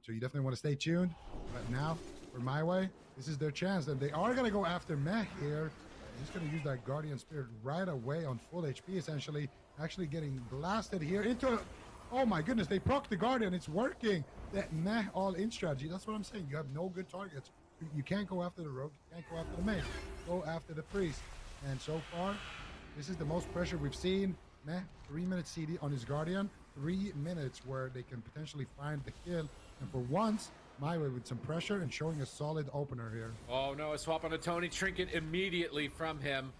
So you definitely want to stay tuned. But now, for MyWay, this is their chance. And they are going to go after Meh here. He's going to use that Guardian Spirit right away on full HP, essentially. Actually getting blasted here into a... Oh my goodness, they proc the Guardian. It's working. That Meh all-in strategy. That's what I'm saying. You have no good targets. You can't go after the Rogue. You can't go after the Mage. Go after the Priest. And so far, this is the most pressure we've seen. Meh, 3-minute CD on his Guardian. 3 minutes where they can potentially find the kill. And for once, MyWay with some pressure and showing a solid opener here. Oh no, a swap on a Tony Trinket immediately from him,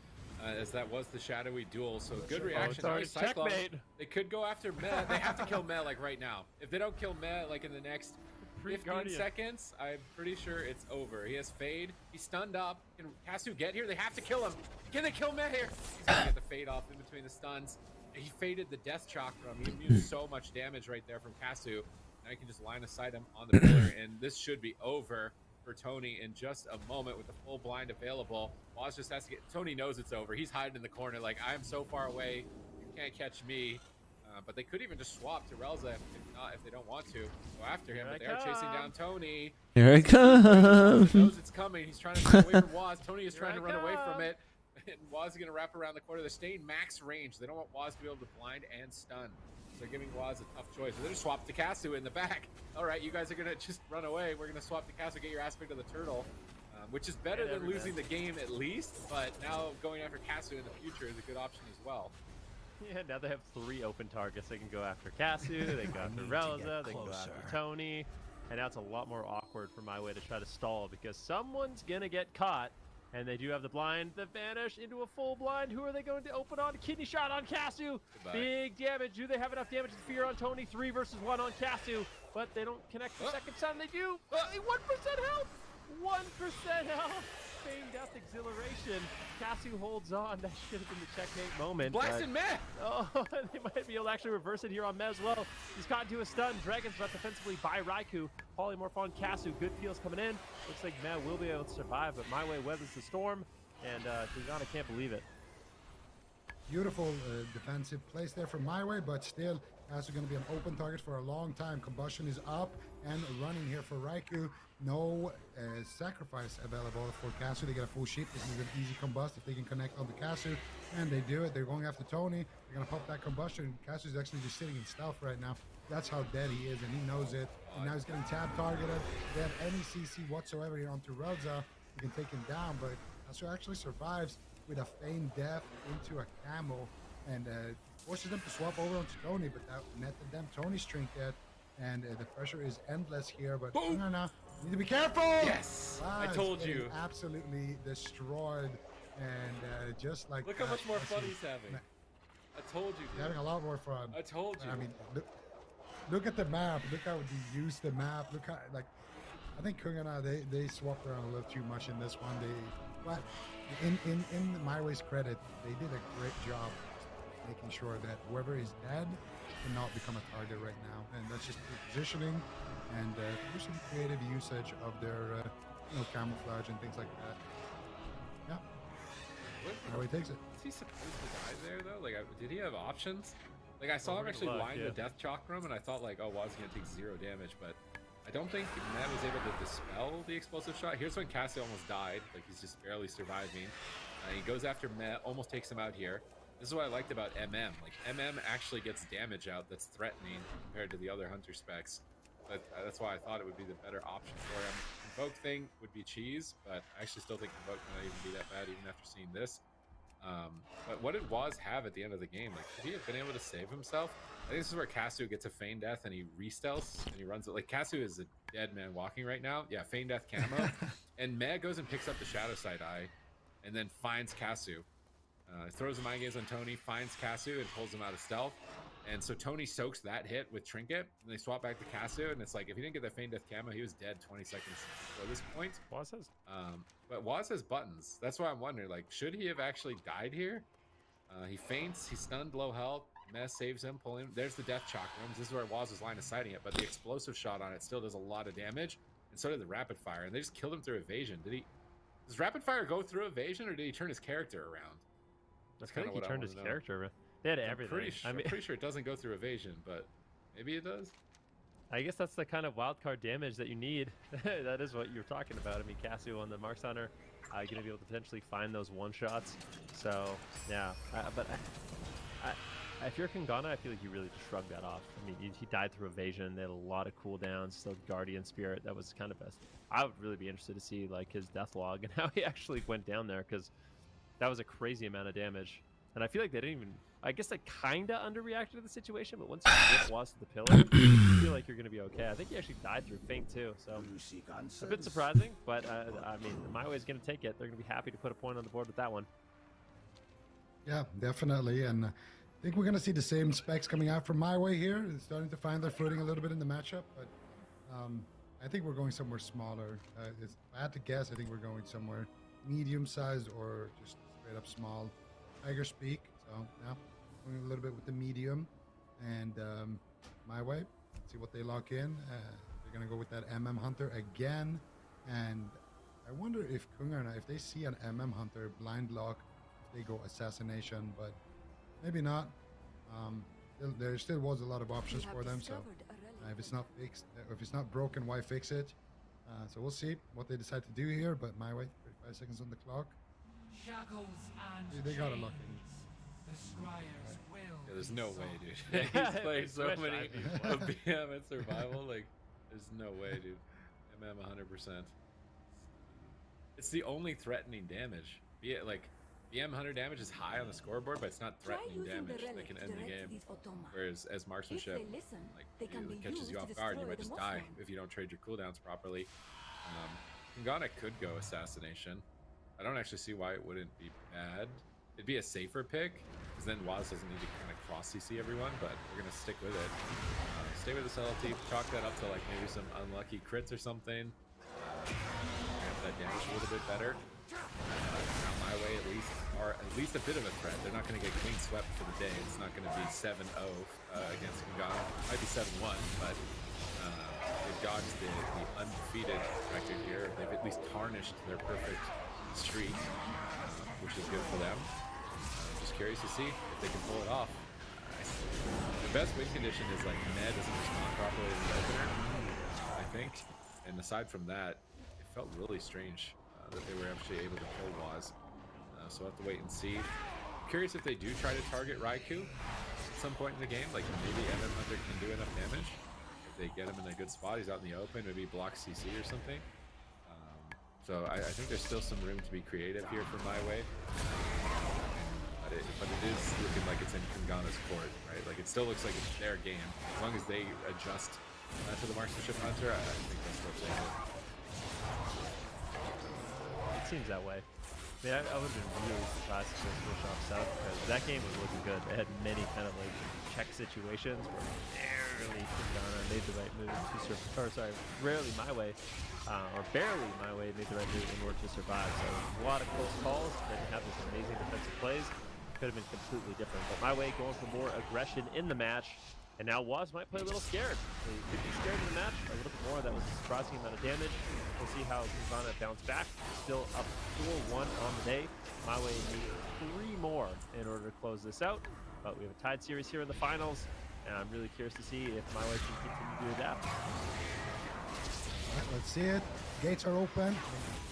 as that was the shadowy duel. So good reaction. Oh, Cyclone. checkmate. They could go after Meh. They have to kill Meh like right now. If they don't kill Meh like in the next 15 seconds, I'm pretty sure it's over. He has Fade. He's stunned up. Can Kasu get here? They have to kill him. Can they kill Meh here? He's gonna get the Fade off in between the stuns. He faded the Death Chakra. He immune so much damage right there from Kasu. Now you can just line of sight him on the pillar, and this should be over for Tony in just a moment with the full blind available. Waz just has to get... Tony knows it's over. He's hiding in the corner like, I'm so far away, you can't catch me. But they could even just swap to Relza if they don't want to go after him. But they are chasing down Tony. Here I come. He knows it's coming. He's trying to run away from Waz. Tony is trying to run away from it. And Waz is going to wrap around the corner. They're staying max range. They don't want Waz to be able to blind and stun. So they're giving Waz a tough choice. They're going to swap to Kasu in the back. All right, you guys are going to just run away. We're going to swap to Kasu, get your aspect of the turtle, which is better than losing the game at least. But now going after Kasu in the future is a good option as well. Yeah, now they have 3 open targets. They can go after Kasu, they can go after Relza, they can go after Tony. And now it's a lot more awkward for MyWay to try to stall because someone's going to get caught. And they do have the blind that vanish into a full blind. Who are they going to open on? Kidney shot on Kasu. Big damage. Do they have enough damage to fear on Tony? 3 versus 1 on Kasu. But they don't connect the second time. They do. 1% health. 1% health. Feigned death exhilaration. Kasu holds on. That should have been the checkmate moment. Blasted Meh. Oh, they might be able to actually reverse it here on Meh as well. He's caught into a stun. Dragon's Breath defensively by Raikou. Polymorph on Kasu. Good feels coming in. Looks like Meh will be able to survive, but MyWay weathers the storm, and Kungana can't believe it. Beautiful defensive place there from MyWay, but still, Kasu going to be an open target for a long time. Combustion is up and running here for Raikou. No sacrifice available for Kasu. They get a full sheep. This is an easy combust if they can connect on the Kasu, and they do it. They're going after Tony. They're going to pop that combustion. Kasu is actually just sitting in stealth right now. That's how dead he is, and he knows it. And now he's getting tab targeted. If they have any CC whatsoever here onto Relza, you can take him down, but Kasu actually survives with a feigned death into a camel, and forces them to swap over onto Tony, but that netted them Tony's trinket, and the pressure is endless here, but no, need to be careful! Yes! I told you. Absolutely destroyed, and just like look how much more fun he's having. I told you. He's having a lot more fun. I told you. I mean, look at the map. Look how they use the map. Look how, like, I think Kungana, they swapped around a little too much in this one. But in MyWay's credit, they did a great job making sure that whoever is dead cannot become a target right now, and that's just positioning and some creative usage of their camouflage and things like that. Yeah. My way takes it. Is he supposed to die there though? Like, did he have options? Like, I saw Well, him we're actually gonna look, line yeah. the death chakram, and I thought like, oh, Waz gonna take 0 damage, but I don't think Matt was able to dispel the explosive shot. Here's when Cassie almost died. Like, he's just barely surviving. He goes after Matt, almost takes him out here. This is what I liked about MM. Like, MM actually gets damage out that's threatening compared to the other hunter specs. But that's why I thought it would be the better option for him. Invoke thing would be cheese, but I actually still think Invoke might not even be that bad even after seeing this. But what did Waz have at the end of the game? Like, could he have been able to save himself? I think this is where Casu gets a feign death and he re-stealths and he runs it. Like, Casu is a dead man walking right now. Yeah, feign death camo. And Meg goes and picks up the Shadow Side Eye and then finds Casu. Throws the mind gaze on Tony, finds Casu and pulls him out of stealth. And so Tony soaks that hit with Trinket, and they swap back to Casu, and it's like, if he didn't get that feign death camo, he was dead 20 seconds before this point. Waz has But Waz has buttons. That's why I'm wondering, like, should he have actually died here? He faints, he's stunned, low health. Mess saves him, pulling him. There's the death chakrams. This is where Waz was line of sighting it, but the explosive shot on it still does a lot of damage, and so did the rapid fire, and they just killed him through evasion. Does rapid fire go through evasion, or did he turn his character around? I feel like he turned his character around. They had everything. I'm pretty sure it doesn't go through evasion, but maybe it does. I guess that's the kind of wild card damage that you need. That is what you're talking about. I mean, Casu on the Marks Hunter, going to be able to potentially find those one shots. So yeah, but if you're Kangana, I feel like you really just shrugged that off. I mean, he died through evasion. They had a lot of cooldowns. Still Guardian Spirit. That was kind of best. I would really be interested to see like his death log and how he actually went down there, because that was a crazy amount of damage. And I feel like they didn't even. I guess they kind of underreacted to the situation, but once you get Waz to the pillar, you feel like you're going to be okay. I think he actually died through feint too, so a bit surprising, but I mean, My Way is going to take it. They're going to be happy to put a point on the board with that one. Yeah, definitely. And I think we're going to see the same specs coming out from My Way here. It's starting to find their footing a little bit in the matchup, but I think we're going somewhere smaller. If I had to guess, I think we're going somewhere medium-sized or just straight up small. Tiger speak. So yeah, going a little bit with the medium and My Way. See what they lock in. They're gonna go with that MM Hunter again, and I wonder if Kungarna, if they see an MM Hunter blind lock, if they go assassination, but maybe not. There still was a lot of options for them. So if it's not fixed, if it's not broken, why fix it? So we'll see what they decide to do here. But My Way, 35 seconds on the clock. They got a lock in. Yeah, there's no way, dude. He's played so many of BM and survival. Like, there's no way, dude. MM 100%. It's the only threatening damage. Be it like BM 100 damage is high on the scoreboard, but it's not threatening damage that can end the game. Whereas as marksmanship, like, it catches you off guard, you might just die if you don't trade your cooldowns properly. Kangana could go assassination. I don't actually see why it wouldn't be bad. It'd be a safer pick, because then Waz doesn't need to kind of cross CC everyone, but we're going to stick with it. Stay with the subtlety, chalk that up to like maybe some unlucky crits or something. Ramp that damage a little bit better. Now My Way at least are at least a bit of a threat. They're not going to get clean swept for the day. It's not going to be 7-0 against Kangana. It might be 7-1, but they've dodged the undefeated record here. They've at least tarnished their perfect streak, which is good for them. Just curious to see if they can pull it off. The best win condition is like Ned doesn't respond properly in the opener, I think. And aside from that, it felt really strange that they were actually able to kill Waz. So we'll have to wait and see. I'm curious if they do try to target Raikou at some point in the game. Like maybe MM Hunter can do enough damage. If they get him in a good spot, he's out in the open, maybe block CC or something. So I think there's still some room to be creative here for My Way. But it is looking like it's in Kangana's court, right? Like it still looks like it's their game. As long as they adjust to the marksmanship hunter, I think that's what they do. It seems that way. I mean, I would have been really surprised if they switched off south, because that game was looking good. They had many kind of like check situations where barely Kangana made the right move to survive. Or sorry, rarely My Way. Or barely My Way made the right move in order to survive. So a lot of close calls. They didn't have this amazing defensive plays. Could have been completely different. But My Way going for more aggression in the match. And now Waz might play a little scared. He could be scared in the match a little bit more. That was a surprising amount of damage. We'll see how Kazana bounce back. Still up 4-1 on the day. My way needs 3 more in order to close this out. But we have a tied series here in the finals, and I'm really curious to see if My Way can continue to adapt. Let's see it. Gates are open.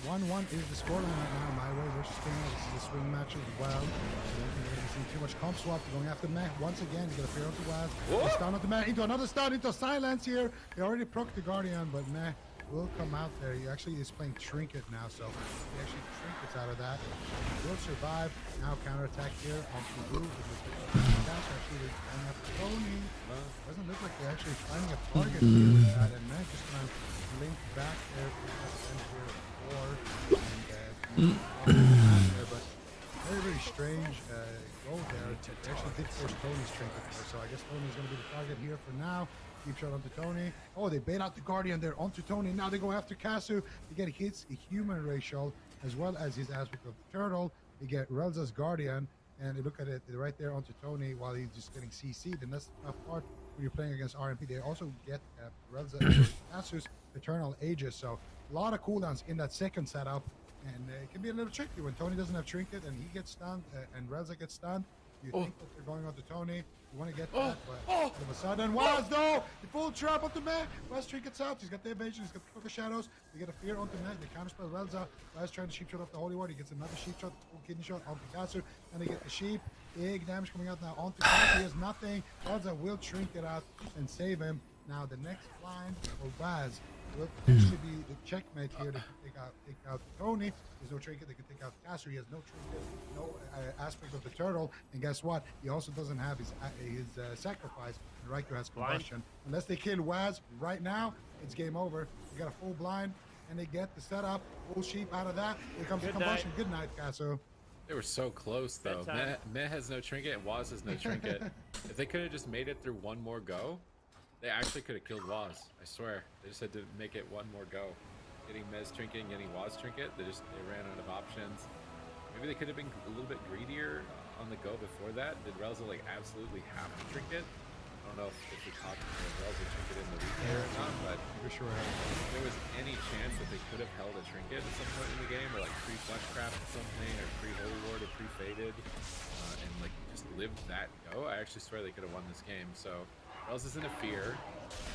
1-1 is the scoreline right now. My Way versus King. This is a swing match as well. I don't think we're going to see too much comp swap. Going after Meh once again. He's going to fear onto Waz. Stun onto Meh. Into another stun. Into silence here. They already proc the Guardian, but Meh will come out there. He actually is playing Trinket now, so he actually Trinkets out of that. He will survive. Now counterattack here onto Blue. That's actually going after Tony. Doesn't look like they're actually finding a target here with that, and Meh just kind of link back there to here forward and but very strange goal there. They actually did force Tony's Trinket there, so I guess Tony's going to be the target here for now. Keep shot onto Tony. Oh, they bait out the Guardian there onto Tony. Now they go after Kasu. They get hits, a human racial, as well as his aspect of the turtle. They get Relza's Guardian, and they look at it right there onto Tony while he's just getting CC'd, and that's the tough part when you're playing against RMP. They also get Relza and Kasu's Eternal Aegis, so a lot of cooldowns in that second setup, and it can be a little tricky when Tony doesn't have Trinket and he gets stunned and Relza gets stunned. You think that they're going on to Tony. You want to get that, but all of a sudden, Waz though, the full trap onto Meh. Waz Trinkets out. He's got the evasion. He's got the Cloak of Shadows. They get a fear onto Meh. They counterspell Relza. Waz trying to sheep shot off the Holy Ward. He gets another sheep shot, full kidney shot onto Kasu, and they get the sheep. Big damage coming out now onto Kasu. He has nothing. Relza will Trinket out and save him. Now the next blind for Waz will potentially be the checkmate here. They can take out Tony. There's no Trinket. They can take out Kasu. He has no Trinket, no aspect of the turtle. And guess what? He also doesn't have his sacrifice. And Raikou has combustion. Unless they kill Waz right now, it's game over. They got a full blind, and they get the setup. Full sheep out of that. Here comes the combustion. Good night, Kasu. They were so close though. Meh has no Trinket and Waz has no Trinket. If they could have just made it through one more go, they actually could have killed Waz. I swear. They just had to make it one more go. Getting Mez Trinket and getting Waz Trinket, they ran out of options. Maybe they could have been a little bit greedier on the go before that. Did Relza like absolutely have to Trinket? I don't know if we talked about Relza Trinket in the replay or not, but for sure. If there was any chance that they could have held a Trinket at some point in the game, or like pre-Fleshcraft or something, or pre-Holy Ward or pre-Faded, and like just lived that go, I actually swear they could have won this game. So Relza's in a fear.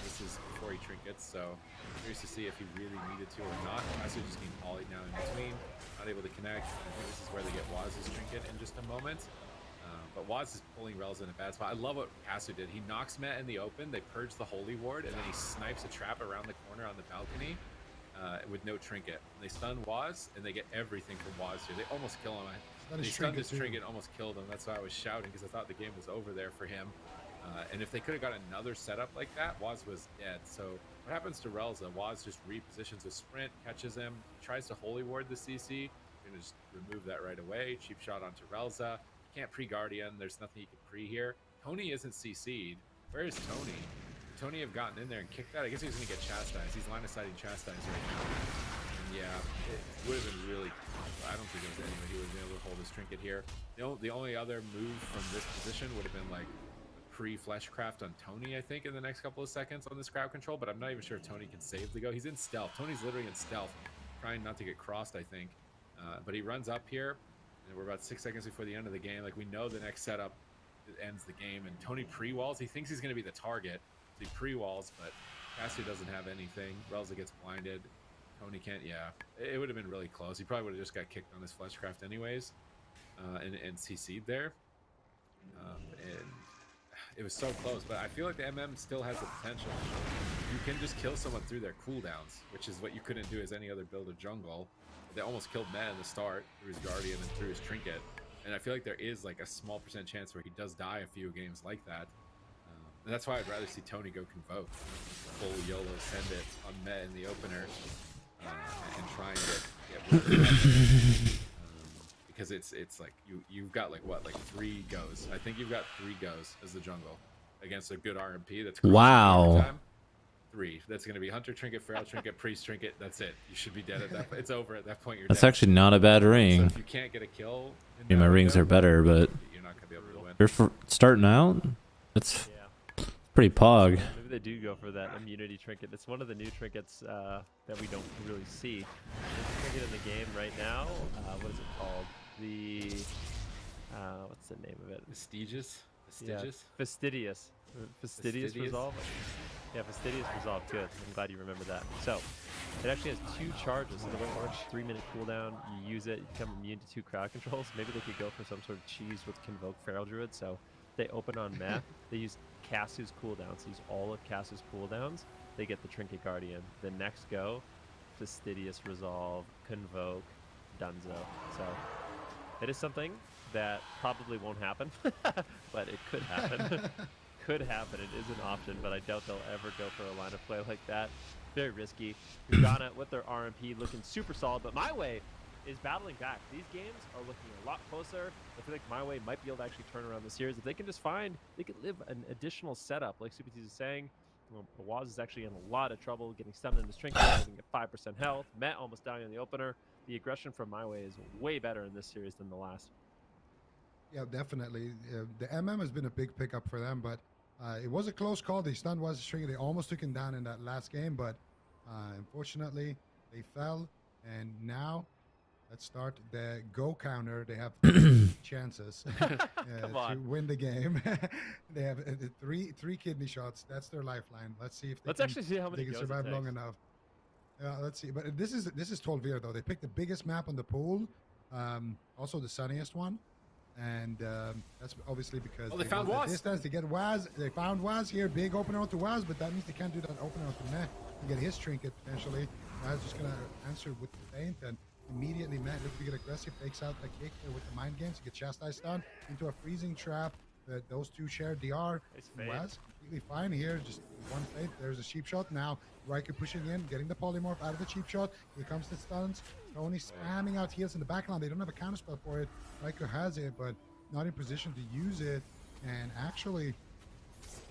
This is before he Trinkets, so I'm curious to see if he really needed to or not. Kasu just getting polyed now in between, not able to connect. I think this is where they get Waz's Trinket in just a moment. But Waz is pulling Relza in a bad spot. I love what Kasu did. He knocks Meh in the open, they purge the Holy Ward, and then he snipes a trap around the corner on the balcony with no Trinket. And they stun Waz, and they get everything from Waz here. They almost kill him. They stunned his Trinket, almost killed him. That's why I was shouting, because I thought the game was over there for him. And if they could have got another setup like that, Waz was dead. So what happens to Relza? Waz just repositions a sprint, catches him, tries to Holy Ward the CC. You're gonna just remove that right away. Cheap shot onto Relza. Can't pre-Guardian. There's nothing you can pre here. Tony isn't CC'd. Where is Tony? Would Tony have gotten in there and kicked that? I guess he was gonna get chastised. He's line of sighting chastised right now. And yeah, it would have been really tough. I don't think there was any way he would have been able to hold his Trinket here. The only other move from this position would have been like pre-Fleshcraft on Tony, I think, in the next couple of seconds on this crowd control, but I'm not even sure if Tony can save the go. He's in stealth. Tony's literally in stealth, trying not to get crossed, I think. But he runs up here, and we're about 6 seconds before the end of the game. Like, we know the next setup ends the game, and Tony pre-walls. He thinks he's going to be the target. So he pre-walls, but Cassidy doesn't have anything. Relza gets blinded. Tony can't, yeah. It would have been really close. He probably would have just got kicked on his Fleshcraft anyways, and CC'd there. And it was so close, but I feel like the MM still has the potential. You can just kill someone through their cooldowns, which is what you couldn't do as any other build of jungle. They almost killed Meh in the start through his Guardian and through his Trinket. And I feel like there is like a small percent chance where he does die a few games like that. And that's why I'd rather see Tony go Convoke. Full YOLO send it on Meh in the opener and try and get rid of it. Because it's like you've got like 3 goes. I think you've got 3 goes as the jungle against a good RMP. That's wow. 3. That's going to be Hunter Trinket, Feral Trinket, Priest Trinket. That's it. You should be dead at that point. It's over at that point. You're That's dead. actually not a bad ring. So if you can't get a kill, I mean, my rings are better, but you're not going to be able to win. you're starting out. It's Pretty pog. Maybe they do go for that immunity trinket. It's one of the new trinkets that we don't really see. There's a trinket in the game right now. What is it called? The what's the name of it? Prestigious. Yeah, fastidious. Fastidious resolve. Yeah, fastidious resolve. Good. I'm glad you remember that. So it actually has 2 charges. So the way it works, 3-minute cooldown. You use it, you become immune to 2 crowd controls. Maybe they could go for some sort of cheese with Convoke Feral Druid. So they open on meh. They use Kasu's cooldowns. Use all of Kasu's cooldowns. They get the Trinket Guardian. The next go, fastidious resolve, Convoke, Dunzo. So it is something that probably won't happen, but it could happen. Could happen. It is an option, but I doubt they'll ever go for a line of play like that. Very risky. Ugana with their RMP looking super solid, but My Way is battling back. These games are looking a lot closer. I feel like My Way might be able to actually turn around the series. If they can just find, they could live an additional setup, like Supatis is saying. Waz is actually in a lot of trouble, getting stunned in his trinket, getting at 5% health. Met almost dying in the opener. The aggression from My Way is way better in this series than the last. Yeah, definitely. The MM has been a big pickup for them, but it was a close call. They stunned Waz's trinket. They almost took him down in that last game, but unfortunately, they fell. And now, let's start the go counter. They have 3 chances to win the game. They have 3 kidney shots. That's their lifeline. Let's see if they can, actually see how many they can goes survive it long takes. enough. Let's see. But this is Tolvir, though. They picked the biggest map on the pool, also the sunniest one. And that's obviously because they found Waz. Distance to get Waz. They found Waz here. Big opener onto Waz, but that means they can't do that opener onto Meh to get his trinket potentially. Waz just going to answer with the feint, and immediately Meh looks to get aggressive, takes out a kick with the mind games to get chastised down into a freezing trap. Those 2 share DR. Waz completely fine here. Just one feint. There's a cheap shot. Now Riker pushing in, getting the polymorph out of the cheap shot. Here comes the stuns. Tony spamming out heals in the backline. They don't have a counter spell for it. Riker has it, but not in position to use it. And actually,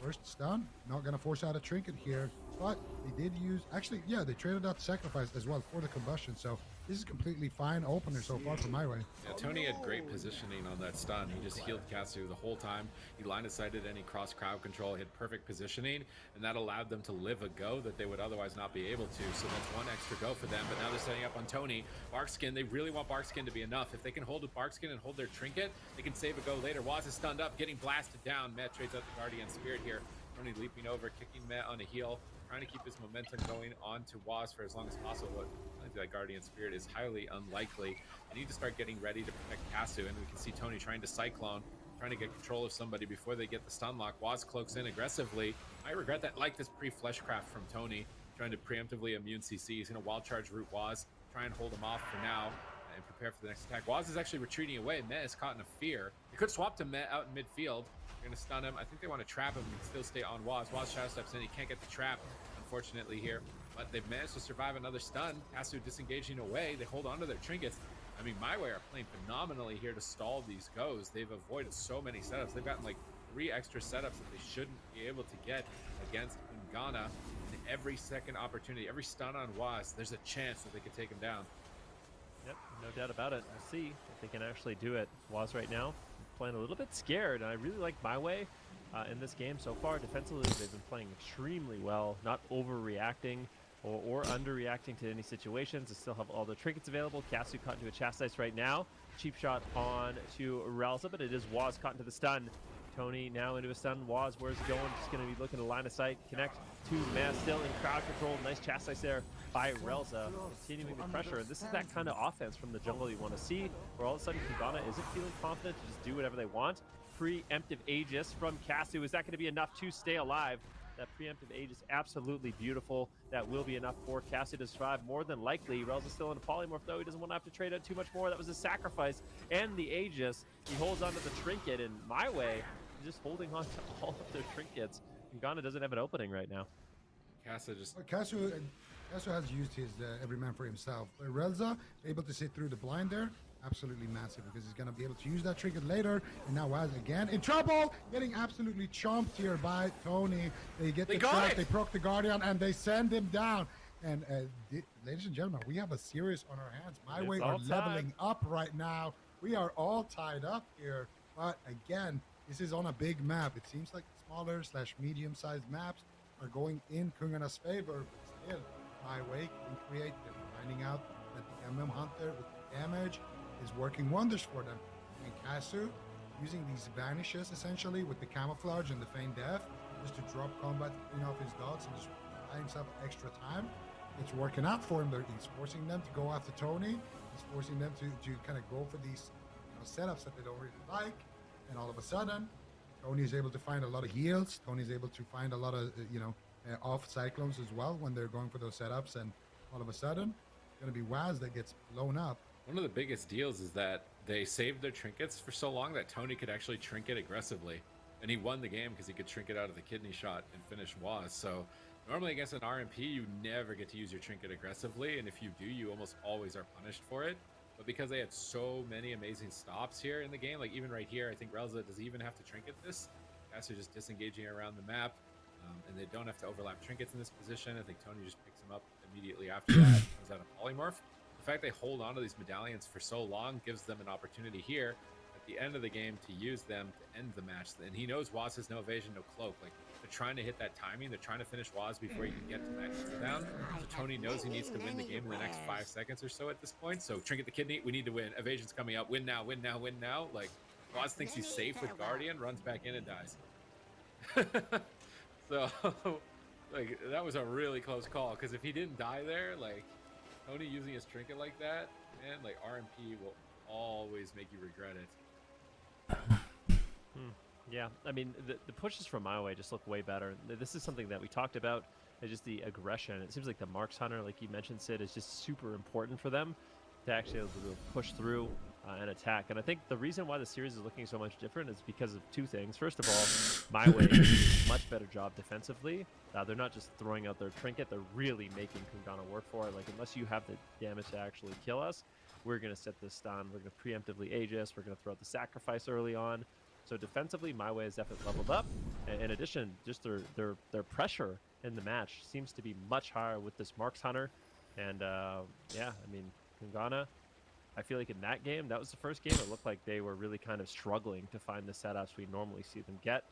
first stun. Not going to force out a trinket here. But they did use... Actually, yeah, they traded out the sacrifice as well for the combustion. So this is completely fine opener so far from My Way. Yeah, Tony had great positioning on that stun. He just healed Kasu the whole time. He line of sighted any cross crowd control. He had perfect positioning, and that allowed them to live a go that they would otherwise not be able to. So that's 1 extra go for them. But now they're setting up on Tony. Barkskin, they really want Barkskin to be enough. If they can hold with Barkskin and hold their trinket, they can save a go later. Waz is stunned up, getting blasted down. Matt trades out the Guardian Spirit here. Tony leaping over, kicking Matt on a heel, trying to keep his momentum going on to Waz for as long as possible. But I think that Guardian Spirit is highly unlikely. They need to start getting ready to protect Kasu, and we can see Tony trying to Cyclone, trying to get control of somebody before they get the stun lock. Waz cloaks in aggressively. I regret that, like this pre-Fleshcraft from Tony, trying to preemptively immune CC. He's going to wild charge root Waz, try and hold him off for now, and prepare for the next attack. Waz is actually retreating away. Met is caught in a fear. They could swap to Met out in midfield. They're going to stun him. I think they want to trap him and still stay on Waz. Waz shadow steps in. He can't get the trap, unfortunately, here. But they've managed to survive another stun. Kasu disengaging away. They hold on to their trinkets. I mean, My Way are playing phenomenally here to stall these goes. They've avoided so many setups. They've gotten like 3 extra setups that they shouldn't be able to get against Ungana. And every second opportunity, every stun on Waz, there's a chance that they could take him down. Yep, no doubt about it. We'll see if they can actually do it. Waz right now playing a little bit scared, and I really like My Way in this game so far. Defensively, they've been playing extremely well, not overreacting or underreacting to any situations. They still have all the trinkets available. Kasu caught into a chastise right now. Cheap shot on to Ralza, but it is Waz caught into the stun. Tony now into a stun. Waz, where's he going? Just going to be looking to line of sight. Connect to Mass, still in crowd control. Nice chastise there by Relza. Continuing the pressure. And this is that kind of offense from the jungle you want to see, where all of a sudden Kugana isn't feeling confident to just do whatever they want. Preemptive Aegis from Kasu. Is that going to be enough to stay alive? That preemptive Aegis, absolutely beautiful. That will be enough for Kasu to survive. More than likely, Relza's still in a polymorph, though. He doesn't want to have to trade out too much more. That was a sacrifice. And the Aegis, he holds onto the trinket. In My Way, he's just holding on to all of their trinkets. Ghana doesn't have an opening right now. Kasu has used his every man for himself. Relza able to sit through the blind there. Absolutely massive, because he's going to be able to use that trinket later. And now Waz again in trouble, getting absolutely chomped here by Tony. They get the trap, they proc the Guardian, and they send him down. And ladies and gentlemen, we have a series on our hands. My Way are leveling up right now. We are all tied up here. But again, This is on a big map. It seems like smaller / medium-sized maps are going in Kungana's favor, but still, My Way can create them. Finding out that the Hunter with the damage is working wonders for them. And Kasu, using these vanishes essentially with the camouflage and the feign death, just to drop combat, clean off his dots, and just buy himself extra time. It's working out for him. He's forcing them to go after Tony. He's forcing them to kind of go for these setups that they don't really like. And all of a sudden, Tony is able to find a lot of heals. Tony is able to find a lot of, off cyclones as well when they're going for those setups. And all of a sudden, it's going to be Waz that gets blown up. One of the biggest deals is that they saved their trinkets for so long that Tony could actually trinket aggressively. And he won the game because he could trinket out of the kidney shot and finish Waz. So normally against an RMP, you never get to use your trinket aggressively. And if you do, you almost always are punished for it. But because they had so many amazing stops here in the game, like even right here, I think Relza does even have to trinket this. Guys are just disengaging around the map, and they don't have to overlap trinkets in this position. I think Tony just picks them up immediately after that, comes out a polymorph. The fact they hold on to these medallions for so long gives them an opportunity here at the end of the game to use them to end the match. And he knows Waz has no evasion, no cloak. Like, they're trying to hit that timing. They're trying to finish Waz before he can get to that cooldown. So Tony knows he needs to win the game in the next 5 seconds or so at this point. So trinket the kidney. We need to win. Evasion's coming up. Win now, win now, win now. Like, Waz thinks he's safe with Guardian, runs back in and dies. So, like, that was a really close call. Because if he didn't die there, like, Tony using his trinket like that, man, like, RMP will always make you regret it. Yeah, I mean, the pushes from My Way just look way better. This is something that we talked about, just the aggression. It seems like the Marks Hunter, like you mentioned, Sid, is just super important for them to actually be able to push through and attack. And I think the reason why the series is looking so much different is because of two things. First of all, My Way is doing a much better job defensively. They're not just throwing out their trinket, they're really making Kungana work for it. Like, unless you have the damage to actually kill us, we're going to set this stun, we're going to preemptively Aegis, we're going to throw out the sacrifice early on. So defensively, My Way is definitely leveled up. In addition, just their pressure in the match seems to be much higher with this Marks Hunter. And yeah, I mean, Kungana, I feel like in that game, that was the first game, it looked like they were really kind of struggling to find the setups we normally see them get.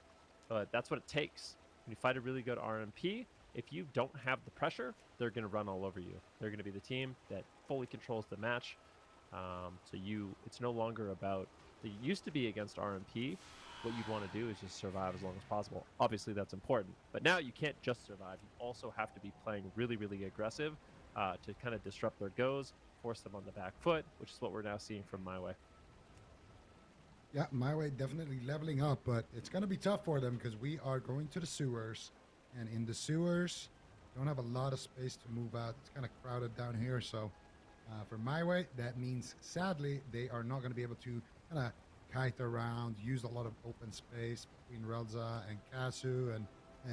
But that's what it takes. When you fight a really good RMP, if you don't have the pressure, they're going to run all over you. They're going to be the team that fully controls the match. It's no longer about, it used to be against RMP, what you'd want to do is just survive as long as possible. Obviously, that's important. But now you can't just survive. You also have to be playing really, really aggressive to kind of disrupt their goes, force them on the back foot, which is what we're now seeing from My Way. Yeah, My Way definitely leveling up, but it's going to be tough for them because we are going to the sewers. And in the sewers, don't have a lot of space to move out. It's kind of crowded down here. So for My Way, that means, sadly, they are not going to be able to kind of kite around, use a lot of open space between Relza and Kasu, and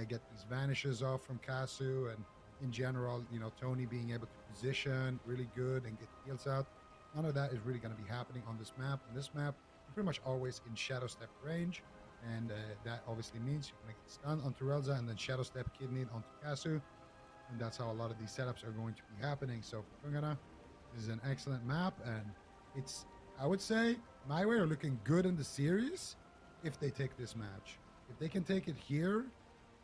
get these vanishes off from Kasu, and in general, Tony being able to position really good and get heals out. None of that is really going to be happening on this map. On this map, you're pretty much always in Shadow Step range, and that obviously means you can make a stun onto Relza and then Shadow Step kidney onto Kasu, and that's how a lot of these setups are going to be happening. So for Kungana, this is an excellent map, and it's, I would say, My Way are looking good in the series if they take this match. If they can take it here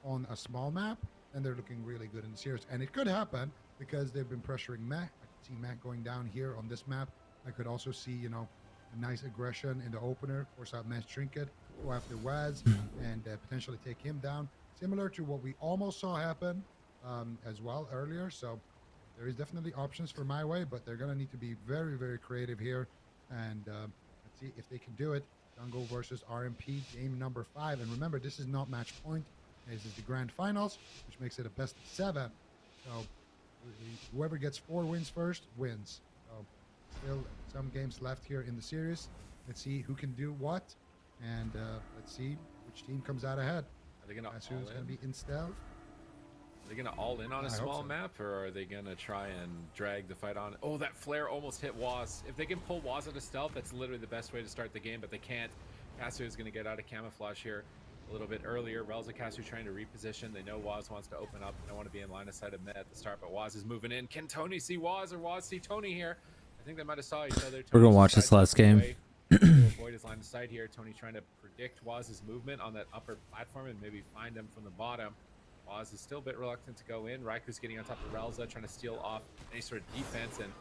on a small map, then they're looking really good in the series. And it could happen because they've been pressuring Mac. I can see Mac going down here on this map. I could also see, a nice aggression in the opener, force out Mass Trinket, go after Waz, and potentially take him down. Similar to what we almost saw happen as well earlier. So there is definitely options for My Way, but they're going to need to be very, very creative here. And let's see if they can do it. Jungle versus RMP, game number 5. And remember, this is not match point. This is the grand finals, which makes it a best of 7. So whoever gets 4 wins first wins. So still some games left here in the series. Let's see who can do what. And let's see which team comes out ahead. Are they going to who's going to be in stealth. Are they going to all in on a small map, or are they going to try and drag the fight on? Oh, that flare almost hit Waz. If they can pull Waz out of stealth, that's literally the best way to start the game, but they can't. Kasu is going to get out of camouflage here a little bit earlier. Relza, Kasu trying to reposition. They know Waz wants to open up. They don't want to be in line of sight of Met at the start, but Waz is moving in. Can Tony see Waz or Waz see Tony here? I think they might have saw each other. We're going to watch this last game. avoid his line of sight here. Tony trying to predict Waz's movement on that upper platform and maybe find him from the bottom. Waz is still a bit reluctant to go in. Raiku's getting on top of Relza, trying to steal off any sort of defense, and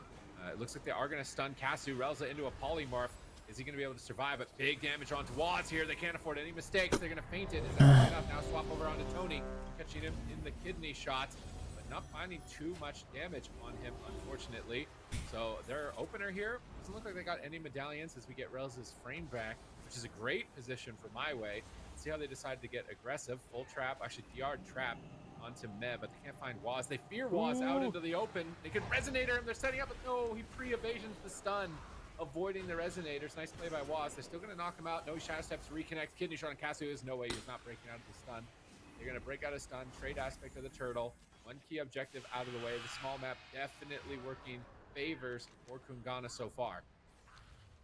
it looks like they are going to stun Kasu. Relza into a polymorph. Is he going to be able to survive? But big damage onto Waz here. They can't afford any mistakes. They're going to feint it. Is that enough? Now swap over onto Tony, catching him in the kidney shot, but not finding too much damage on him, unfortunately. So their opener here doesn't look like they got any medallions as we get Relza's frame back, which is a great position for My Way. See how they decided to get aggressive. Full trap, actually DR trap onto Meh, but they can't find Waz. They fear Waz out into the open. They could Resonator him. They're setting up, but no, he pre-evasions the stun, avoiding the Resonators. Nice play by Waz. They're still going to knock him out. No shadow steps, reconnect. Kidney shot on Kasu. There's no way he's not breaking out of the stun. They're going to break out of stun. Trade aspect of the turtle. One key objective out of the way. The small map definitely working favors for Kungana so far.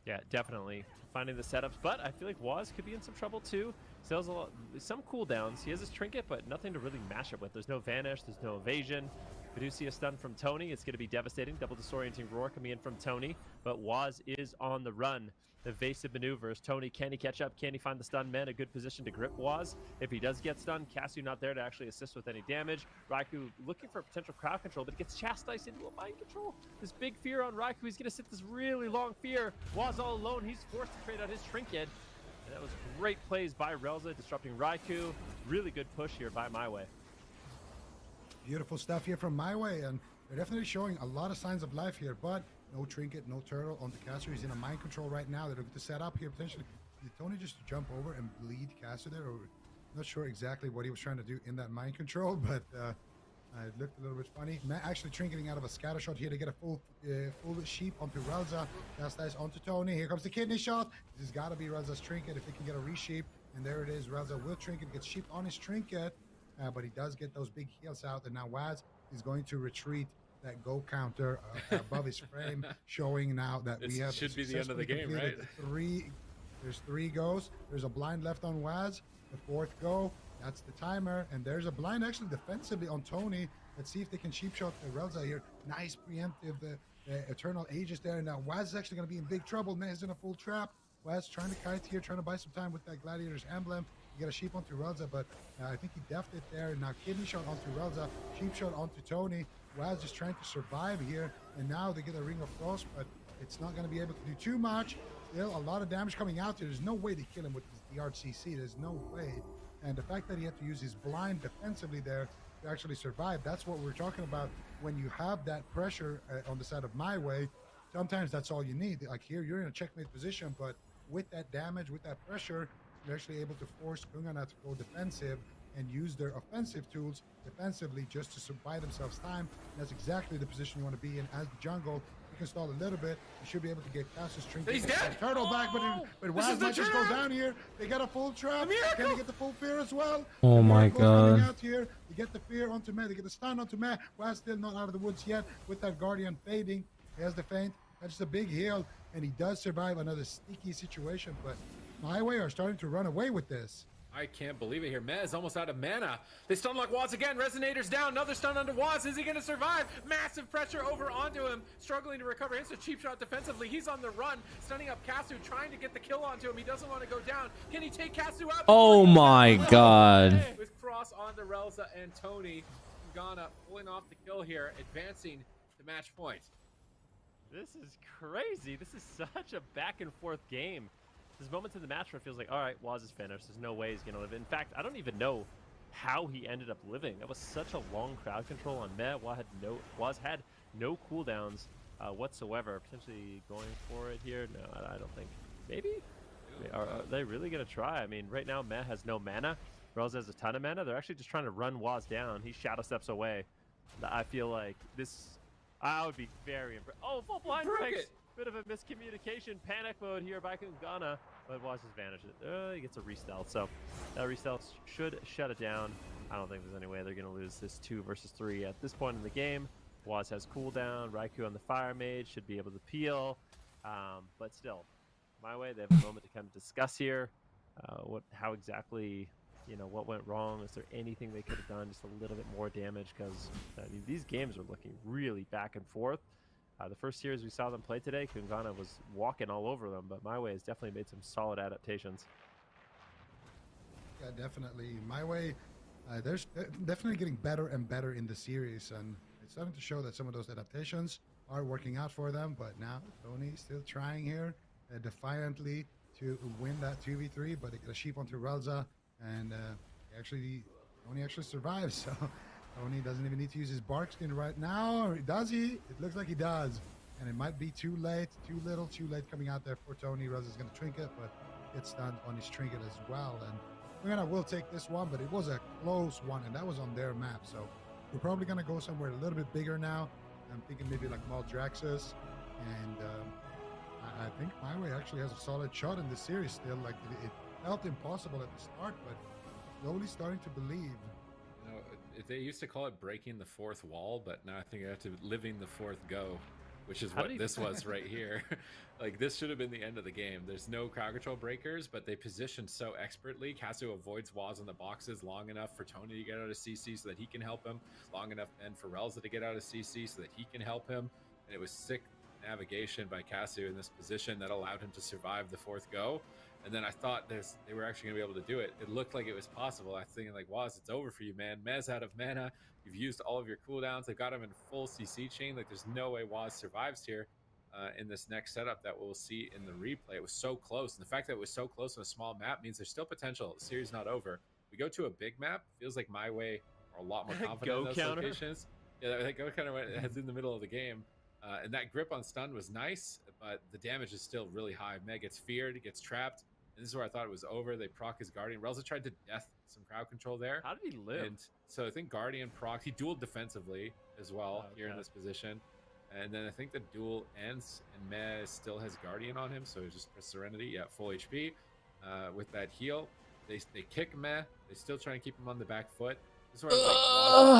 Yeah, definitely finding the setups, but I feel like Waz could be in some trouble too. Still has some cooldowns. He has his trinket, but nothing to really mash it with. There's no vanish, there's no evasion. We do see a stun from Tony. It's going to be devastating. Double disorienting roar coming in from Tony, but Waz is on the run. Evasive maneuvers. Tony, can he catch up? Can he find the stun man? A good position to grip Waz. If he does get stunned, Kasu not there to actually assist with any damage. Raikou looking for potential crowd control, but he gets chastised into a mind control. This big fear on Raikou. He's going to sit this really long fear. Waz all alone. He's forced to trade out his trinket. And that was great plays by Relza, disrupting Raikou. Really good push here by My Way. Beautiful stuff here from My Way, and they're definitely showing a lot of signs of life here, but no trinket, no turtle on the caster. He's in a mind control right now. They're looking to set up here potentially. Did Tony just jump over and bleed caster there? Or I'm not sure exactly what he was trying to do in that mind control, but it looked a little bit funny. Matt actually trinketing out of a scatter shot here to get a full sheep onto Relza. Cast dice onto Tony. Here comes the kidney shot. This has got to be Relza's trinket if they can get a resheep. And there it is. Relza will trinket, gets sheep on his trinket, but he does get those big heals out. And now Waz is going to retreat that go counter above his frame, showing now that we have should be the end of the game, right? There's 3 goes. There's a blind left on Waz. The 4th go. That's the timer, and there's a blind actually defensively on Tony. Let's see if they can cheap shot Relza here. Nice preemptive Eternal Aegis there. Now Waz is actually going to be in big trouble. Meh's in a full trap. Waz trying to kite here, trying to buy some time with that Gladiators emblem. You get a sheep onto Relza, but I think he deffed it there. Now kidney shot onto Relza, sheep shot onto Tony. Waz just trying to survive here, and now they get a Ring of Frost, but it's not going to be able to do too much. Still a lot of damage coming out here. There's no way to kill him with the RCC. There's no way. And the fact that he had to use his blind defensively there to actually survive, that's what we're talking about. When you have that pressure on the side of My Way, sometimes that's all you need. Like here, you're in a checkmate position, but with that damage, with that pressure, you're actually able to force Kungana to go defensive and use their offensive tools defensively just to buy themselves time. And that's exactly the position you want to be in as the jungle. You can stall a little bit. You should be able to get Cassius Trinket. He's dead! Turtle back, but Waz might just go down here. They got a full trap. Can they get the full fear as well? Oh my god. Out here. They get the fear onto Meh. They get the stun onto Meh. Waz still not out of the woods yet with that Guardian fading. He has the feint. That's a big heal, and he does survive another sneaky situation, but My Way are starting to run away with this. I can't believe it here. Meh is almost out of mana. They stun lock Waz again. Resonator's down. Another stun onto Waz. Is he going to survive? Massive pressure over onto him. Struggling to recover. Hits a cheap shot defensively. He's on the run. Stunning up Kasu. Trying to get the kill onto him. He doesn't want to go down. Can he take Kasu out? Oh my god. With cross onto Relza and Tony. Kungana pulling off the kill here. Advancing to match point. This is crazy. This is such a back and forth game. There's moments in the match where it feels like, all right, Waz is finished. There's no way he's going to live. In fact, I don't even know how he ended up living. That was such a long crowd control on Meh. Waz had no cooldowns whatsoever. Potentially going for it here? No, I don't think. Maybe? Are they really going to try? I mean, right now, Meh has no mana. Relza has a ton of mana. They're actually just trying to run Waz down. He shadow steps away. I feel like this... I would be very impressed. Oh, full blind breaks! Bit of a miscommunication, panic mode here by Kungana, but Waz just vanishes. He gets a restealth, so that restealth should shut it down. I don't think there's any way they're going to lose this 2 versus 3 at this point in the game. Waz has cooldown. Raikou on the Fire Mage should be able to peel, but still, My Way, they have a moment to kind of discuss here. How exactly, what went wrong? Is there anything they could have done just a little bit more damage? Because I mean, these games are looking really back and forth. The first series we saw them play today, Kungana was walking all over them, but My Way has definitely made some solid adaptations. Yeah, definitely. My Way, they're definitely getting better and better in the series, and it's starting to show that some of those adaptations are working out for them. But now Tony's still trying here defiantly to win that 2v3, but they get a sheep onto Relza, and Tony actually survives. So Tony doesn't even need to use his bark skin right now. Or does he? It looks like he does. And it might be too late, too little, too late coming out there for Tony. Relza's going to trinket, but gets stunned on his trinket as well. And Kungana will take this one, but it was a close one, and that was on their map. So we're probably going to go somewhere a little bit bigger now. I'm thinking maybe like Maldraxxus. And I think My Way actually has a solid shot in this series still. Like it felt impossible at the start, but slowly starting to believe. You know, they used to call it breaking the fourth wall, but now I think I have to living the fourth go, which is what this was right here. Like, this should have been the end of the game. There's no crowd control breakers, but they positioned so expertly. Casu avoids Waz in the boxes long enough for Tony to get out of CC so that he can help him, long enough then for Relza to get out of CC so that he can help him. And it was sick navigation by Casu in this position that allowed him to survive the fourth go. And then I thought they were actually going to be able to do it. It looked like it was possible. I was thinking, like, Waz, it's over for you, man. Mez out of mana. You've used all of your cooldowns. They've got him in full CC chain. Like, there's no way Waz survives here in this next setup that we'll see in the replay. It was so close. And the fact that it was so close on a small map means there's still potential. The series is not over. We go to a big map. Feels like My Way are a lot more confident in those locations. Yeah, that go counter went in the middle of the game. And that grip on stun was nice, but the damage is still really high. Meg gets feared, gets trapped. And this is where I thought it was over. They proc his Guardian. Relza tried to death some crowd control there. How did he live? And so I think Guardian proc. He dueled defensively as well here in this position. And then I think the duel ends, and Meh still has Guardian on him, so he just press Serenity. Yeah, full HP. With that heal, they kick Meh. They still try and keep him on the back foot. This is where I was like,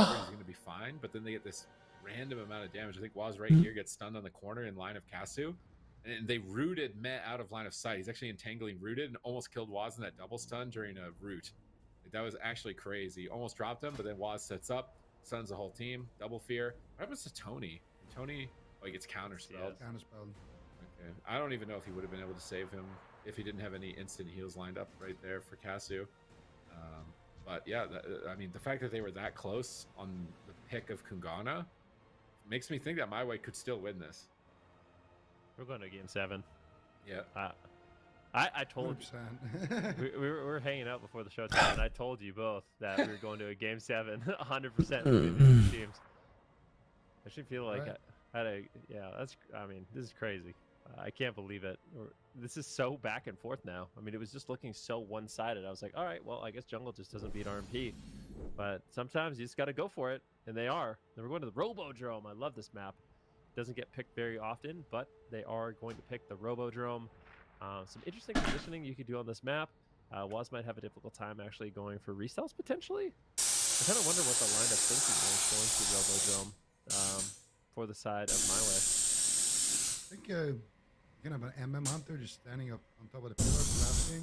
Waz is going to be fine, but then they get this random amount of damage. I think Waz right here gets stunned on the corner in line of Casu. And they rooted Meh out of line of sight. He's actually entangling rooted and almost killed Waz in that double stun during a root. Like, that was actually crazy. Almost dropped him, but then Waz sets up, stuns the whole team. Double fear. What happens to Tony? Tony, he gets counterspelled. Counterspelled. Okay. I don't even know if he would have been able to save him if he didn't have any instant heals lined up right there for Casu. But yeah, I mean, the fact that they were that close on the pick of Kungana makes me think that My Way could still win this. We're going to game 7. Yeah. I told you. we were hanging out before the show time, and I told you both that we were going to a game 7, 100% between these teams. I should feel like this is crazy. I can't believe it. This is so back and forth now. I mean, it was just looking so one-sided. I was like, all right, well, I guess Jungle just doesn't beat RMP. But sometimes you just got to go for it, and they are. Then we're going to the Robodrome. I love this map. Doesn't get picked very often, but they are going to pick the Robodrome. Some interesting positioning you could do on this map. Waz might have a difficult time actually going for restells potentially. I kind of wonder what the line of thinking is going to Robodrome for the side of My Way. I think you can have an MM Hunter just standing up on top of the pillar blasting.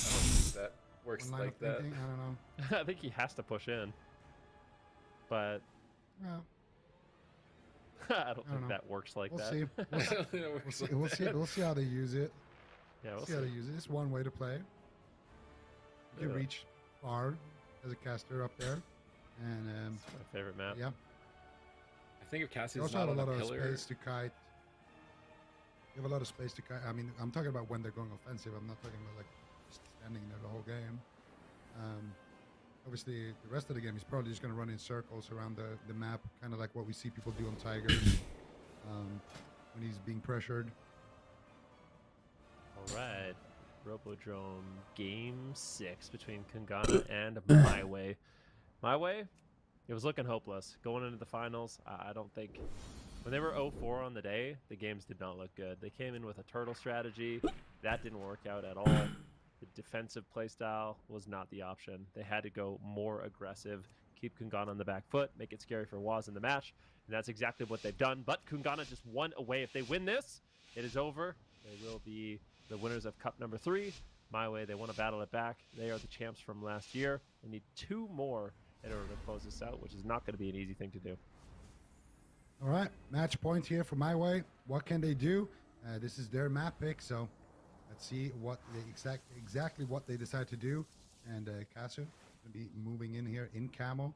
I don't think that works like that. Thinking, I don't know. I think he has to push in, but Well, I don't think that works like that. We'll see how they use it. Yeah, we'll see how they use it. It's one way to play. You can reach far as a caster up there, and it's my favorite map. Yeah. I think if Cassie's You also not have a on lot the of pillar, space to kite. You have a lot of space to kite. I mean, I'm talking about when they're going offensive. I'm not talking about like just standing there the whole game. Obviously, the rest of the game he's probably just going to run in circles around the map, kind of like what we see people do on Tigers when he's being pressured. All right, Robodrome game 6 between Kungana and My Way. My Way, it was looking hopeless going into the finals. I don't think when they were 0-4 on the day, the games did not look good. They came in with a turtle strategy that didn't work out at all. The defensive playstyle was not the option. They had to go more aggressive, keep Kungana on the back foot, make it scary for Waz in the match, and that's exactly what they've done. But Kungana just won away. If they win this, it is over. They will be the winners of Cup number 3. My Way, they want to battle it back. They are the champs from last year. They need 2 more in order to close this out, which is not going to be an easy thing to do. All right, match point here for my way. What can they do? This is their map pick, so let's see what they exactly what they decide to do. And Kasu gonna be moving in here in camo,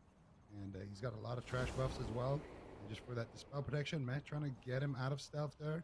and he's got a lot of trash buffs as well. And just for that dispel protection, Matt trying to get him out of stealth there,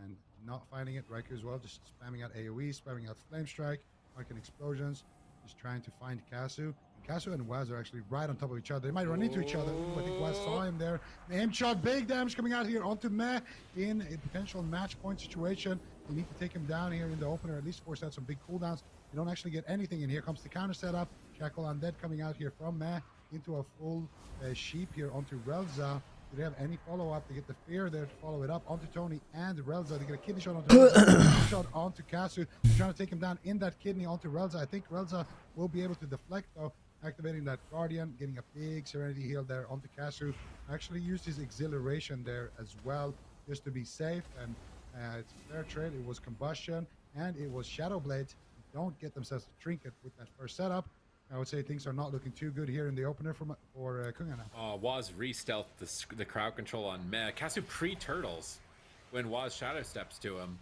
and not finding it. Riker as well, just spamming out AOE, spamming out Flame Strike, marking explosions, just trying to find Kasu. Kasu and Waz are actually right on top of each other. They might run into each other. Ooh, I think Waz saw him there. Aim shot, big damage coming out here onto Meh in a potential match point situation. You need to take him down here in the opener, at least force out some big cooldowns. You don't actually get anything in here. Comes the counter setup. Shackle Undead coming out here from Meh into a full sheep here onto Relza. Do they have any follow-up? They get the fear there to follow it up onto Tony and Relza. They get a kidney shot onto Relza, shot onto Kasu. They're trying to take him down in that kidney onto Relza. I think Relza will be able to deflect though, activating that Guardian, getting a big Serenity heal there onto Kasu. Actually used his Exhilaration there as well, just to be safe. And it's a fair trade. It was Combustion and it was Shadow Blade. Don't get themselves a Trinket with that first setup. I would say things are not looking too good here in the opener for Kungana. Waz re-stealthed the crowd control on Meh. Kasu pre-turtles when Waz shadow steps to him.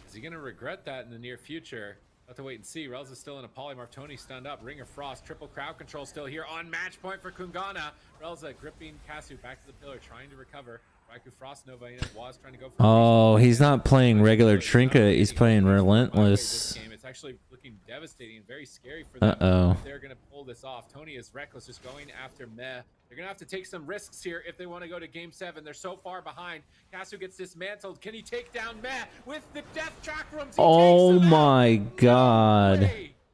Is he going to regret that in the near future? We'll have to wait and see. Rel's is still in a polymorph. Tony stunned up. Ring of Frost. Triple crowd control still here on match point for Kungana. Relza gripping Kasu back to the pillar, trying to recover. Raikou Frost Nova and Waz trying to go for Oh, he's not playing regular Trinket. He's playing Relentless. It's actually looking devastating and very scary for them. If they're going to pull this off. Tony is reckless, just going after Meh. They're going to have to take some risks here if they want to go to game 7. They're so far behind. Kasu gets dismantled. Can he take down Meh with the death chakrams? Oh my god.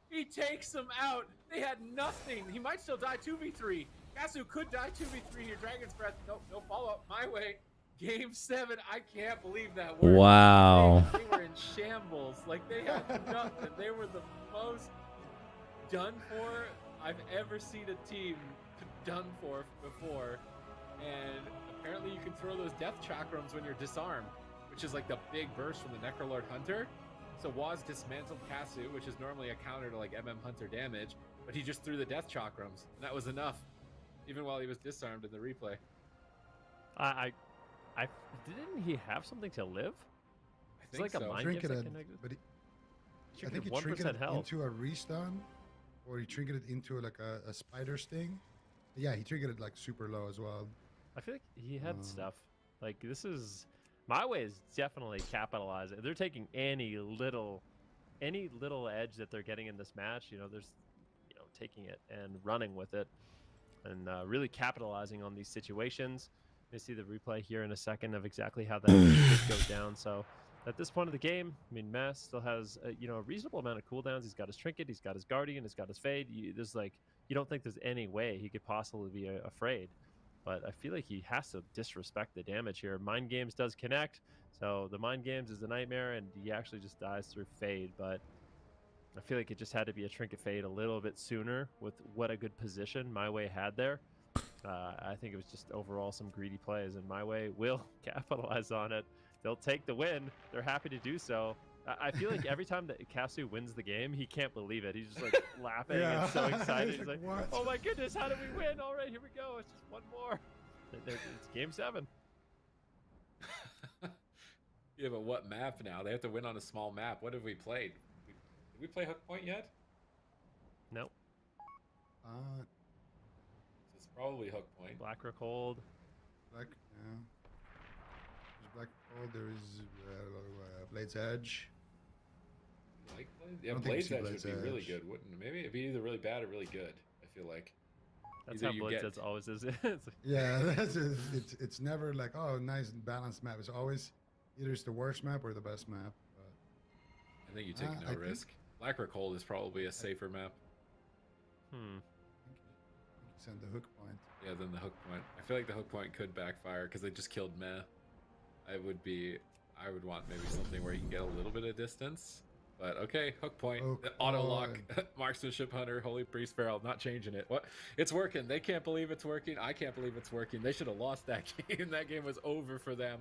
He takes them out. They had nothing. He might still die 2v3. Kasu could die 2v3 here. Dragon's Breath. No follow-up. My way. Game 7. I can't believe that worked. Wow. They were in shambles. Like, they had nothing. They were the most done for I've ever seen a team done for before. And apparently you can throw those death chakrams when you're disarmed, which is like the big burst from the Necrolord Hunter. So Waz dismantled Kasu, which is normally a counter to like MM Hunter damage, but he just threw the death chakrams, and that was enough, even while he was disarmed in the replay. I didn't he have something to live? It's like so. a mind Trinket, gift that connected. but I Trinketed think he 1% trinketed health. into a restun, or he trinketed into like a spider sting. Yeah, he trinketed like super low as well. I feel like he had stuff. Like, this is my way is definitely capitalizing. They're taking any little edge that they're getting in this match. There's taking it and running with it, and really capitalizing on these situations. You see the replay here in a second of exactly how that did go down. So at this point of the game, I mean, Meh still has a reasonable amount of cooldowns. He's got his Trinket, he's got his Guardian, he's got his Fade. You don't think there's any way he could possibly be afraid, but I feel like he has to disrespect the damage here. Mind Games does connect, so the Mind Games is a nightmare, and he actually just dies through Fade. But I feel like it just had to be a Trinket Fade a little bit sooner with what a good position My Way had there. I think it was just overall some greedy plays, and My Way will capitalize on it. They'll take the win. They're happy to do so. I feel like every time that Kasu wins the game, he can't believe it. He's just like laughing and so excited. He's like, oh my goodness, how did we win? All right, here we go. It's just one more. It's game 7. Yeah, but what map now? They have to win on a small map. What have we played? Did we play Hook Point yet? No. It's probably Hook Point. Black or Cold. Black, yeah. There's Black Cold. There is Blade's Edge. Like Blade? Yeah, Blade's Edge would be really good, wouldn't it? Maybe it'd be either really bad or really good. I feel like. That's how Blade's Edge always is. Yeah, it's never like, oh, nice and balanced map. It's always either it's the worst map or the best map. But I think you take no risk. Black or Cold is probably a safer map. Send the Hook Point. Yeah, than the Hook Point. I feel like the Hook Point could backfire because they just killed Meh. I would want maybe something where you can get a little bit of distance. But okay, Hook Point, auto lock, Marksmanship Hunter, Holy Priest Feral, not changing it. What? It's working. They can't believe it's working. I can't believe it's working. They should have lost that game. That game was over for them.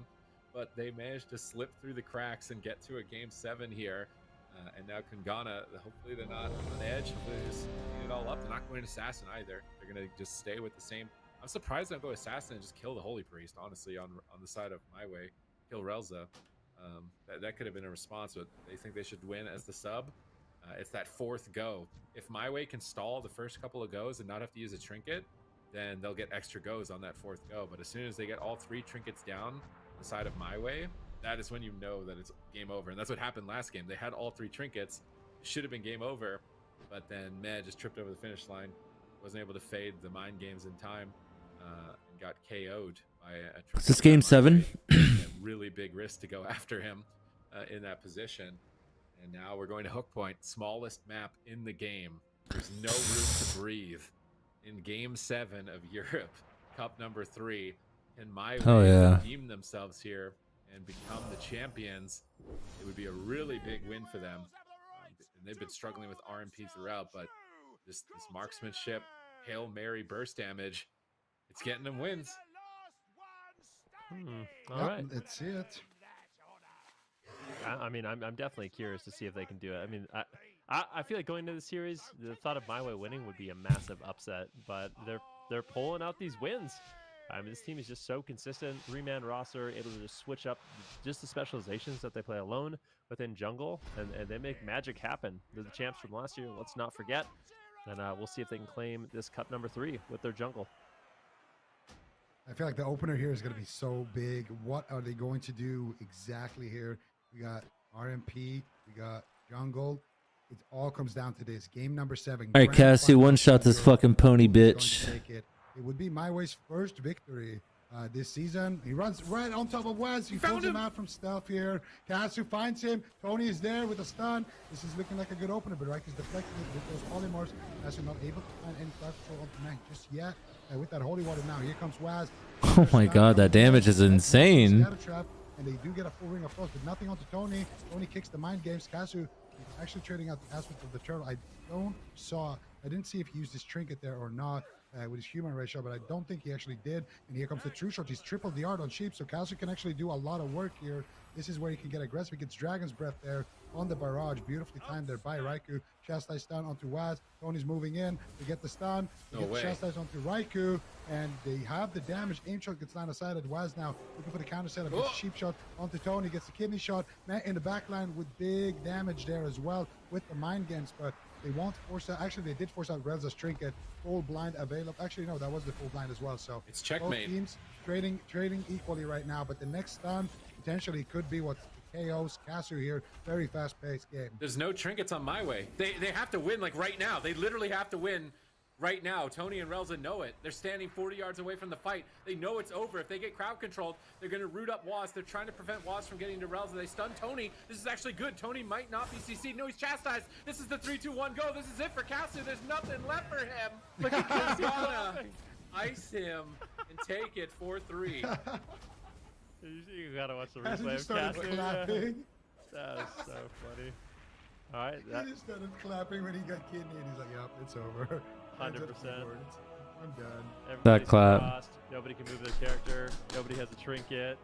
But they managed to slip through the cracks and get to a game 7 here. And now Kungana, hopefully they're not on edge. Hopefully they just clean it all up. They're not going Assassin either. They're going to just stay with the same I'm surprised they don't go assassin and just kill the holy priest. Honestly, on the side of my way, kill Relza. That could have been a response, but they think they should win as the sub. It's that fourth go. If my way can stall the first couple of goes and not have to use a trinket, then they'll get extra goes on that fourth go. But as soon as they get all 3 trinkets down on the side of my way, that is when you know that it's game over. And that's what happened last game. They had all 3 trinkets. It should have been game over, but then Meh just tripped over the finish line, wasn't able to fade the mind games in time, and got KO'd by a trinket. Is this game 7? Really big risk to go after him in that position. And now we're going to Hook Point, smallest map in the game. There's no room to breathe. In Game 7 of Europe, Cup number 3, and my way redeem themselves here and become the champions. It would be a really big win for them. And they've been struggling with RMP throughout, but this marksmanship, Hail Mary burst damage, it's getting them wins. All right. Let's see it. I mean, I'm definitely curious to see if they can do it. I mean, I feel like going into the series, the thought of my way winning would be a massive upset, but they're pulling out these wins. I mean, this team is just so consistent. 3-man roster, able to just switch up just the specializations that they play alone within jungle, and they make magic happen. They're the champs from last year. Let's not forget. And we'll see if they can claim this cup number 3 with their jungle. I feel like the opener here is going to be so big. What are they going to do exactly here? We got RMP, we got jungle. It all comes down to this. Game number 7. All right, Cassie, one shot this fucking pony bitch. It would be My Way's first victory this season. He runs right on top of Wes. He pulls him out from stealth here. Cassie finds him. Tony is there with a stun. This is looking like a good opener, but Rikey's deflecting it with those polymorphs. Cassie not able to find any flash control on the Mank just yet. With that holy water now, here comes Waz. Oh my god, that damage is insane. And they do get a full ring of frost, but nothing onto Tony. Tony kicks the mind games. Kasu actually trading out the aspect of the turtle. I didn't see if he used his trinket there or not with his human ratio, but I don't think he actually did. And here comes the true shot. He's tripled the art on sheep, so Kasu can actually do a lot of work here. This is where he can get aggressive. He gets Dragon's Breath there on the barrage. Beautifully timed there by Raikou. Chastise stun onto Waz. Tony's moving in. They get the stun. They get the Chastise onto Raikou. And they have the damage. Aim shot gets line aside at Waz now. Looking for the counter setup. Gets sheep shot onto Tony. Gets the kidney shot. In the back line with big damage there as well with the mind games. But they won't force out. Actually, they did force out Relza's trinket. Full blind available. Actually, no, that was the full blind as well. So it's checkmate. Both teams trading equally right now. But the next stun potentially could be what KOs Kasu here. Very fast-paced game. There's no trinkets on my way. They have to win like right now. They literally have to win right now. Tony and Relza know it. They're standing 40 yards away from the fight. They know it's over. If they get crowd controlled, they're going to root up Waz. They're trying to prevent Waz from getting to Relza. They stun Tony. This is actually good. Tony might not be CC'd. No, he's chastised. This is the 3-2-1 go. This is it for Kasu. There's nothing left for him. Look at Kasu. Ice him and take it 4-3. You gotta watch the Kasu replay just of started Kasu. clapping. That was so funny. All right, He just started clapping when he got kidney, and he's like, "Yep, it's over." 100%. I'm done. Everybody's clap. crossed. Nobody can move their character. Nobody has a trinket.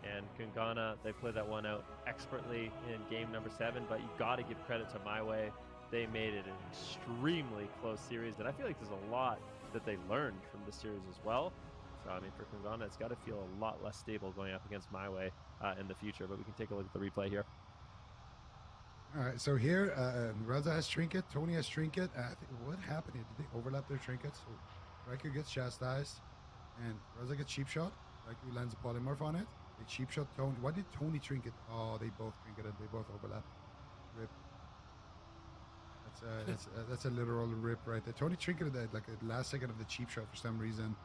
And Kungana, they played that one out expertly in game number 7. But you got to give credit to My Way. They made it an extremely close series, and I feel like there's a lot that they learned from this series as well. So I mean, for Kungana, it's got to feel a lot less stable going up against My Way in the future. But we can take a look at the replay here. All right, so here, Relza has trinket, Tony has trinket. What happened here? Did they overlap their trinkets? So Raikou gets chastised, and Relza gets cheap shot. Raikou lands a polymorph on it. They cheap shot Tony. Why did Tony trinket? Oh, they both trinketed. They both overlap. Rip. That's a literal rip right there. Tony trinketed at like the last second of the cheap shot for some reason.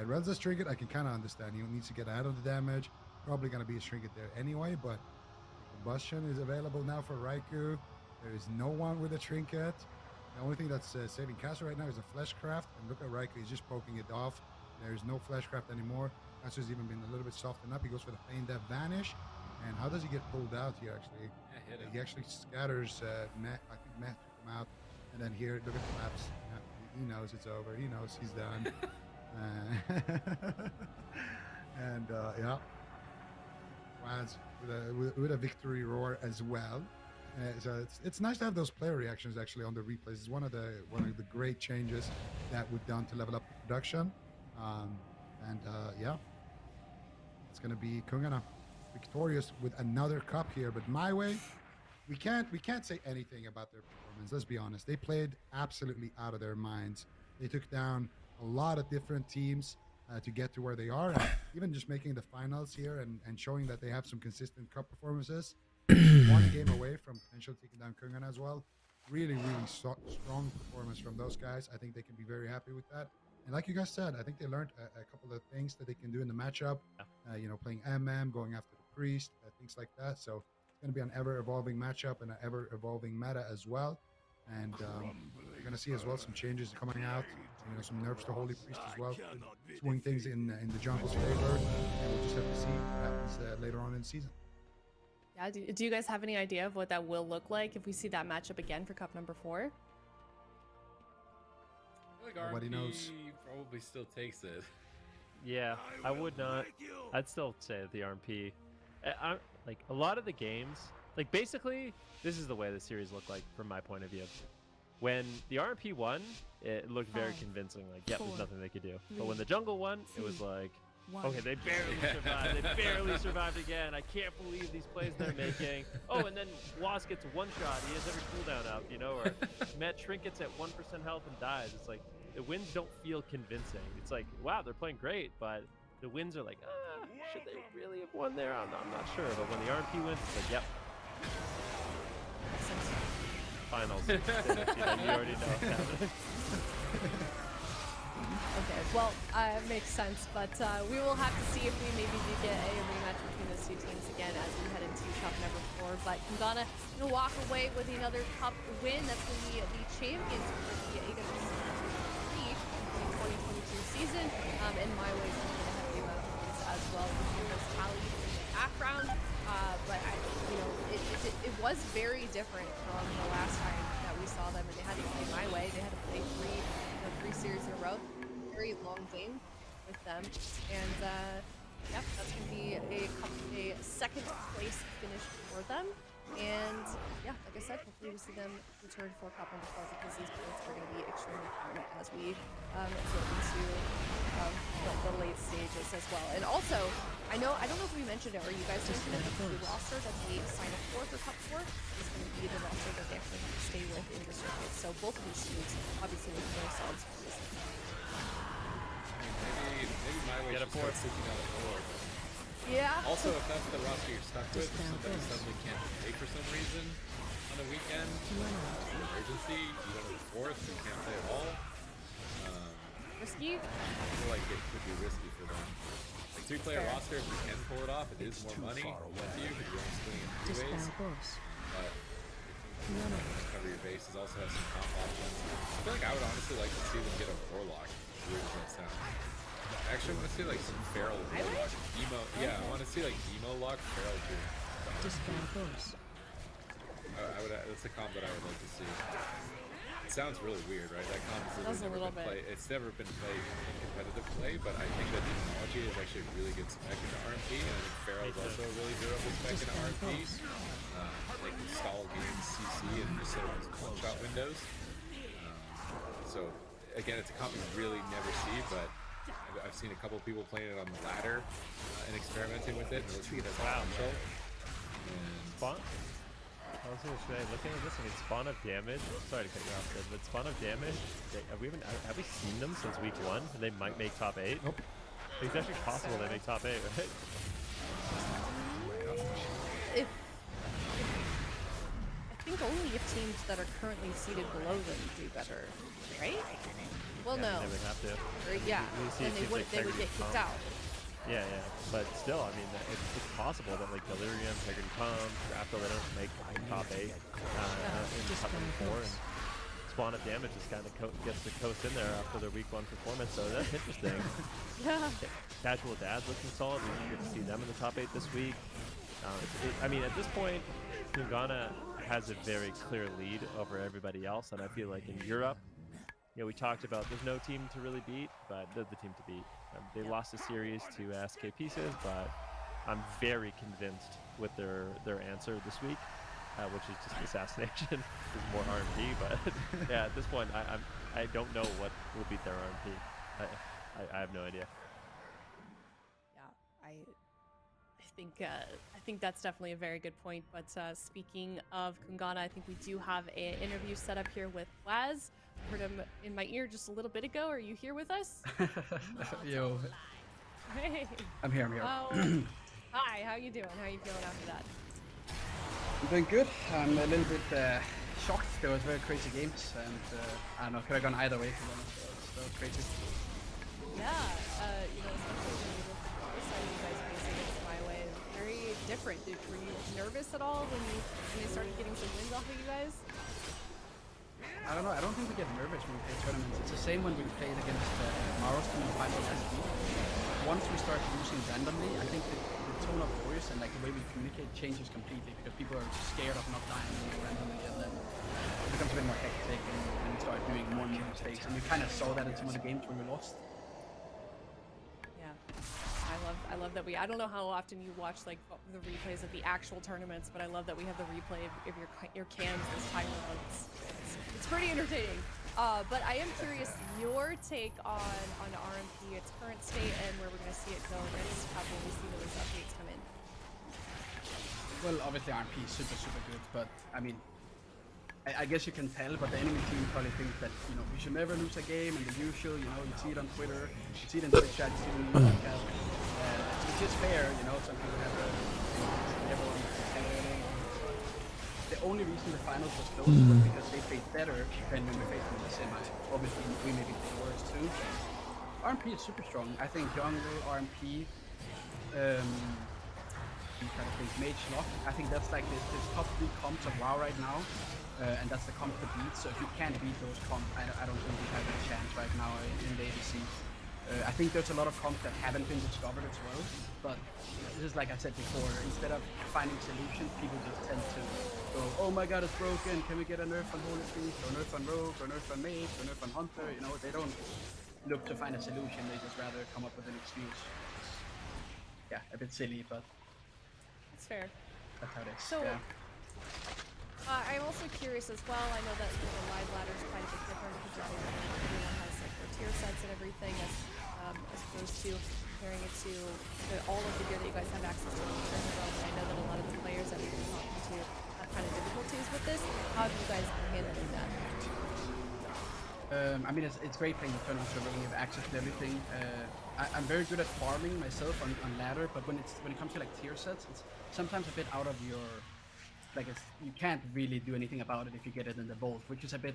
Relza's trinket, I can kind of understand. He needs to get out of the damage. Probably going to be a trinket there anyway, but combustion is available now for Raikou. There is no one with a trinket. The only thing that's saving Kasu right now is a fleshcraft. And look at Raikou, he's just poking it off. There is no fleshcraft anymore. Kasu's even been a little bit softened up. He goes for the feign death vanish. And how does he get pulled out here actually? He actually scatters Meh. I think Meh took him out. And then here, look at the maps. Yeah, he knows it's over. He knows he's done. And yeah. Waz with a victory roar as well. So it's nice to have those player reactions actually on the replays. It's one of the great changes that we've done to level up the production. Yeah, it's gonna be Kungana victorious with another cup here. But my way, we can't say anything about their performance. Let's be honest. They played absolutely out of their minds. They took down a lot of different teams to get to where they are, and even just making the finals here and showing that they have some consistent cup performances. One game away from potentially taking down Kungana as well. Really strong performance from those guys. I think they can be very happy with that. And like you guys said, I think they learned a couple of things that they can do in the matchup. Playing MM, going after the priest, things like that. So it's going to be an ever-evolving matchup and an ever-evolving meta as well. And we're going to see as well some changes coming out. Some nerfs to Holy Priest as well. Swing things in the jungle's favor. And we'll just have to see what happens later on in the season. Yeah, do you guys have any idea of what that will look like if we see that matchup again for Cup number 4? Nobody knows. Probably still takes it. Yeah, I would not. I'd still say the RMP. Like a lot of the games, like basically, this is the way the series looked like from my point of view. When the RMP won, it looked very convincing. Like, yeah, there's nothing they could do. But when the jungle won, it was like, okay, they barely survived. They barely survived again. I can't believe these plays they're making. Oh, and then Wasp gets one shot. He has every cooldown up, or Met Trinkets at 1% health and dies. It's like, the wins don't feel convincing. It's like, wow, they're playing great, but the wins are like, should they really have won there? I'm not sure. But when the RMP wins, it's like, yep. Finals. You already know what's happening. Okay, well, makes sense, but we will have to see if we maybe do get a rematch between those two teams again as we head into Cup number 4. But Kungana gonna walk away with another Cup win. That's gonna be the champions for the AWC 2022 season. And my way is gonna have game out this as well. There's Tally in the background, but it was very different from the last time that we saw them, and they had to play my way. They had to play three series in a row. Very long game with them, and yep, that's gonna be a second place finish for them. And yeah, like I said, hopefully we see them return for Cup number 4 because these points are going to be extremely important as we get into the late stages as well. And also, I don't know if we mentioned it or you guys mentioned it, but the roster that they sign up for Cup 4 is going to be the roster that they actually have to stay with in the circuit. So both of these teams obviously make very solid choices. Maybe my way should start sticking out of 4. Yeah. Also, if that's the roster you're stuck with, if somebody suddenly can't play for some reason on a weekend, emergency, you go to the 4th, you can't play at all. Risky? I feel like it could be risky for them. Like 3-player roster, if you can pull it off, it is more money to you because you're only splitting it 2 ways. But cover your bases, also have some comp options. I feel like I would honestly like to see them get a Warlock. Weird as that sounds. I actually want to see like some feral Warlock. Emo, yeah, I want to see like emo lock feral too. That's a comp that I would like to see. It sounds really weird, right? That comp has never been played. It's never been played in competitive play, but I think that Demonology is actually a really good spec into RMP, and I think feral is also a really durable spec into RMP. They can stall games CC and just sort of one-shot windows. So again, it's a comp you really never see, but I've seen a couple of people playing it on the ladder and experimenting with it, and it looks like it has potential. Spawn? Also, looking at this, I mean, spawn of damage. Sorry to cut you off, but spawn of damage. Have we seen them since week 1? And they might make top 8. Nope. It's actually possible they make top 8, right? I think only if teams that are currently seated below them do better, right? Well, no. They would have to. Yeah, and they would get kicked out. Yeah, but still, I mean, it's possible that like Delirium, Integrity Palm, Raptor, they don't make top 8 in Cup number 4, and Spawn of Damage just kind of gets the coast in there after their week 1 performance, so that's interesting. Yeah. Casual Dads looking solid. We get to see them in the top 8 this week. I mean, at this point, Kungana has a very clear lead over everybody else, and I feel like in Europe, we talked about there's no team to really beat, but they're the team to beat. They lost a series to SK Pieces, but I'm very convinced with their answer this week, which is just assassination. There's more RMP, but yeah, at this point, I don't know what will beat their RMP. I have no idea. Yeah, I think that's definitely a very good point. But speaking of Kungana, I think we do have an interview set up here with Waz. I heard him in my ear just a little bit ago. Are you here with us? Yo, Hey. I'm here. Oh, hi. How you doing? How you feeling after that? I'm doing good. I'm a little bit shocked. There was very crazy games, and I don't know, could have gone either way. To be honest. That was crazy. Yeah, especially when you look at the side you guys facing against My Way, very different. Were you nervous at all when they started getting some wins off of you guys? I don't know. I don't think we get nervous when we play tournaments. It's the same when we played against Maros in the final last week. Once we start losing randomly, I think the tone of voice and like the way we communicate changes completely because people are scared of not dying randomly, and then it becomes a bit more hectic and we start doing more and more mistakes. And we kind of saw that in some of the games when we lost. Yeah, I love that I don't know how often you watch like the replays of the actual tournaments, but I love that we have the replay of your cams this time around. It's pretty entertaining. But I am curious your take on RMP, its current state, and where we're going to see it go next when we see those updates come in. Well, obviously RMP is super good, but I mean, I guess you can tell, but the enemy team probably thinks that, we should never lose a game, and the usual, you see it on Twitter, you see it in Twitch chat, you see it in the podcast, which is fair, some people have everyone. The only reason the finals was close was because they played better than when we faced them in the semi. Obviously, we maybe played worse too. RMP is super strong. I think Jungle, RMP, Mage Lock. I think that's like this top 3 comps of WoW right now, and that's the comp to beat. So if you can't beat those comps, I don't think we have a chance right now in the ADC. I think there's a lot of comps that haven't been discovered as well, but just like I said before, instead of finding solutions, people just tend to go, oh my god, it's broken, can we get a nerf on Holy Priest, or nerf on Rogue, or nerf on Mage, or nerf on Hunter, they don't look to find a solution, they just rather come up with an excuse. Yeah, a bit silly, but That's fair. that's how it is. So, yeah. I'm also curious as well. I know that the live ladder is quite a bit different because everyone has like their tier sets and everything, as opposed to comparing it to all of the gear that you guys have access to. I know that a lot of the players that we've been talking to have kind of difficulties with this. How have you guys been handling that? I mean, it's great playing the tournament server when you have access to everything. I'm very good at farming myself on ladder, but when it comes to like tier sets, it's sometimes a bit out of your you can't really do anything about it if you get it in the vault, which is a bit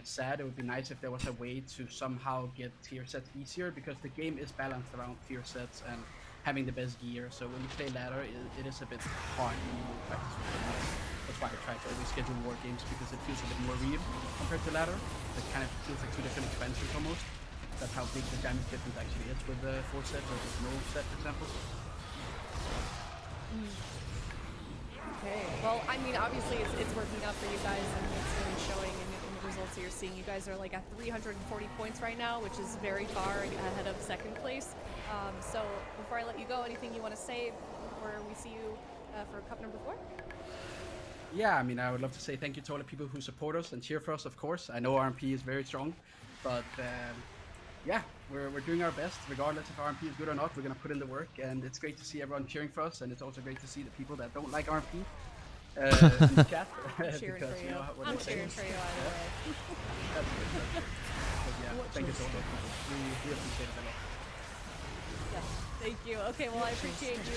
sad. It would be nice if there was a way to somehow get tier sets easier, because the game is balanced around tier sets and having the best gear. So when you play ladder, it is a bit hard when you practice with it. That's why I try to always schedule war games, because it feels a bit more real compared to ladder. It kind of feels like 2 different expansions almost. That's how big the damage difference actually is with the 4 set versus no set, for example. Okay. Well, I mean, obviously it's working out for you guys, and it's really showing in the results that you're seeing. You guys are like at 340 points right now, which is very far ahead of second place. So before I let you go, anything you want to say before we see you for cup number 4? Yeah, I mean, I would love to say thank you to all the people who support us and cheer for us, of course. I know RMP is very strong, but yeah, we're doing our best. Regardless if RMP is good or not, we're going to put in the work, and it's great to see everyone cheering for us, and it's also great to see the people that don't like RMP in the chat. I'm cheering for you. I'm cheering for you either way. That's good. But yeah, thank you so much. We appreciate it a lot. Yeah, thank you. Okay, well, I appreciate you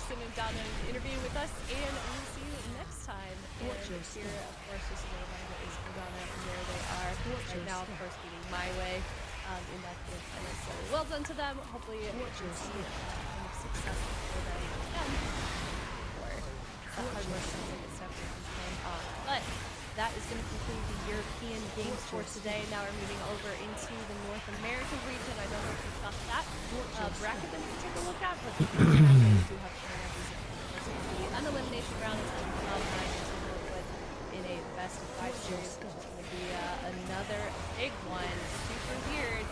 sitting down and interviewing with us, and we'll see you next time. And here, of course, just a reminder is Kungana and where they are right now, of course, beating My Way in that field final. So well done to them. Hopefully, it will see kind of success for them again. Or that hard work sounds like it's definitely paying off. But that is going to conclude the European Games for today. Now we're moving over into the North American region. I don't know if you've got that bracket that we can take a look at, but we do have the unelimination round is going to be in a best of 5 series, which is going to be another big one. Super weird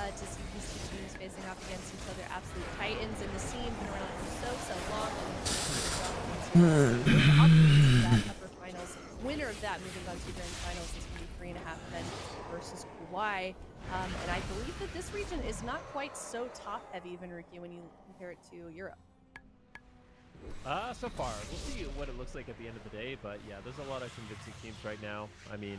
to see these 2 teams facing off against each other. Absolute titans in the scene, been around for so long. And that upper finals winner winner of that moving on to grand finals is going to be 3.5 men versus Kauai. And I believe that this region is not quite so top heavy, Venruki, when you compare it to Europe. So far, we'll see what it looks like at the end of the day, but yeah, there's a lot of convincing teams right now. I mean,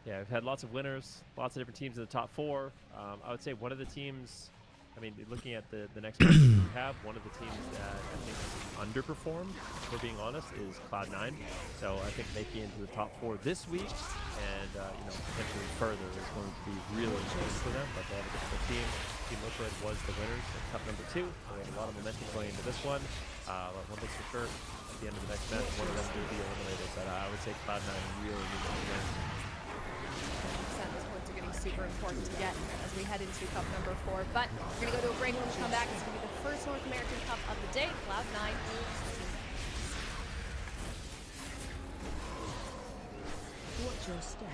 yeah, we've had lots of winners, lots of different teams in the top 4. I would say one of the teams, I mean, looking at the next match we have, one of the teams that I think underperformed, if we're being honest, is Cloud9. So I think making it into the top 4 this week and potentially further is going to be really important for them. But they have a difficult team. Team Liquid was the winners in Cup number 2, so we have a lot of momentum going into this one. But one thing's for sure, at the end of the next match, one of them will be eliminated. But I would say Cloud9 really needs to win. Those points are getting super important to get as we head into Cup number 4. But we're going to go to a break. When we come back, it's going to be the first North American Cup of the day. Cloud9 moves to Watch your step.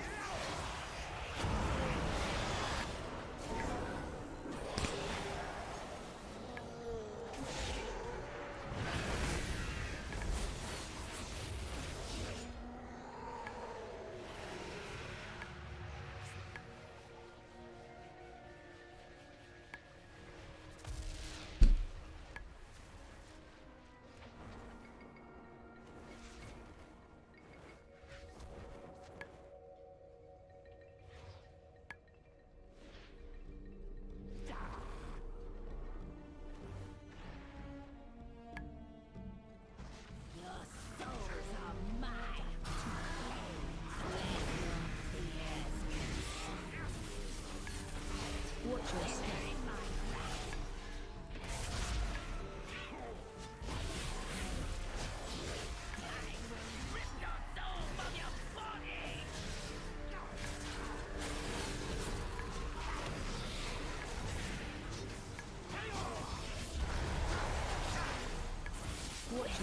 Watch your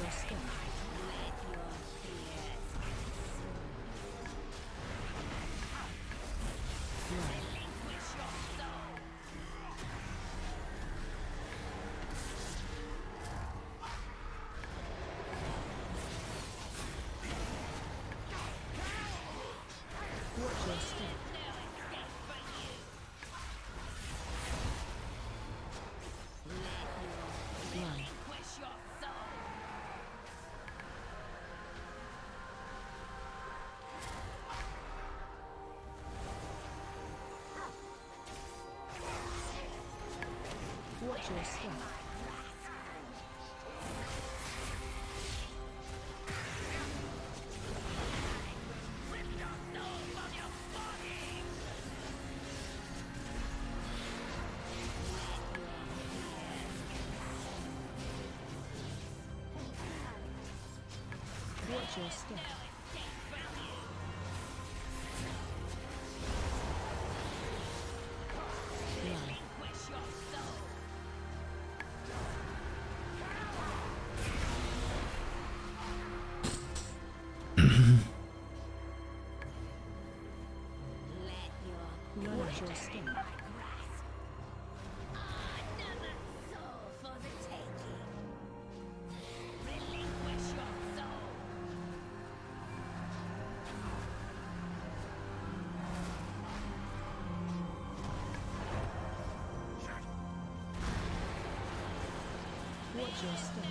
step. Watch your step. Watch your step. Watch your step. Watch your step. Watch your step.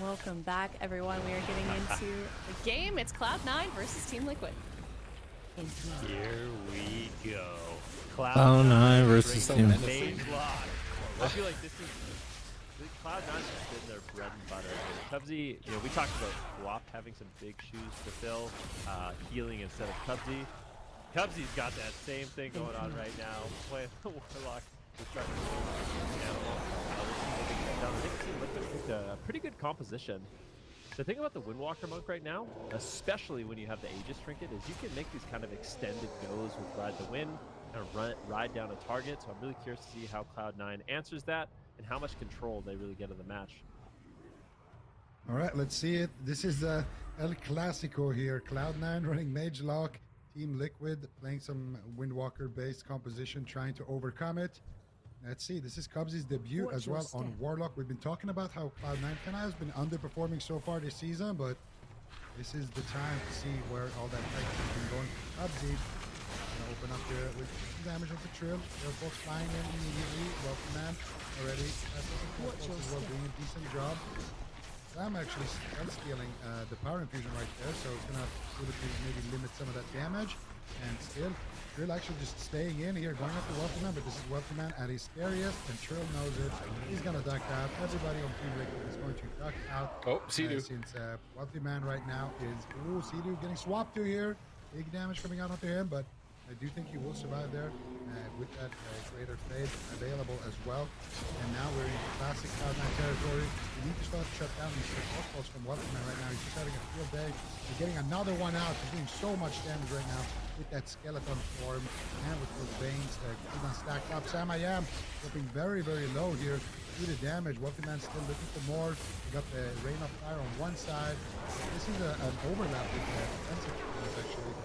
Welcome back, everyone. We are getting into the game. It's Cloud9 versus Team Liquid. Here we go. Cloud9 versus Team Mage Lock. I feel like this is Cloud9 has been their bread and butter. And Cubsy, you know, we talked about Swap having some big shoes to fill, healing instead of Cubsy. Cubsy's got that same thing going on right now. Playing the Warlock. I think Team Liquid picked a pretty good composition. The thing about the Windwalker Monk right now, especially when you have the Aegis Trinket, is you can make these kind of extended goes with Ride the Wind and ride down a target. So I'm really curious to see how Cloud9 answers that and how much control they really get of the match. All right, let's see it. This is El Clasico here. Cloud9 running Mage Lock. Team Liquid playing some Windwalker-based composition, trying to overcome it. Let's see, this is Cubsy's debut as well on Warlock. We've been talking about how Cloud9 kind of has been underperforming so far this season, but this is the time to see where all that fight has been going. Cubsy gonna open up here with some damage onto Trill. They're both flying in immediately. Welcome man already. As well, doing a decent job. Sam actually stealing the power infusion right there, so it's gonna maybe limit some of that damage. And still, Trill actually just staying in here, going after Wealthy Man, but this is Wealthy Man at his scariest, and Trill knows it. He's gonna duck out. Everybody on Team Liquid is going to duck out. Oh, Sea-Doo. Since Wealthy Man right now is, Sea-Doo getting swapped to here. Big damage coming out onto him, but I do think he will survive there with that greater fade available as well. And now we're in classic Cloud9 territory. We need to start to shut down these crossbows from Wealthy Man right now. He's just having a field day. He's getting another one out. He's doing so much damage right now with that skeleton form and with those veins keeping on stacked up. Sam I Am dropping very, very low here due to damage. Wealthy Man still looking for more. We got the Rain of Fire on one side. This is an overlap with defensive units actually.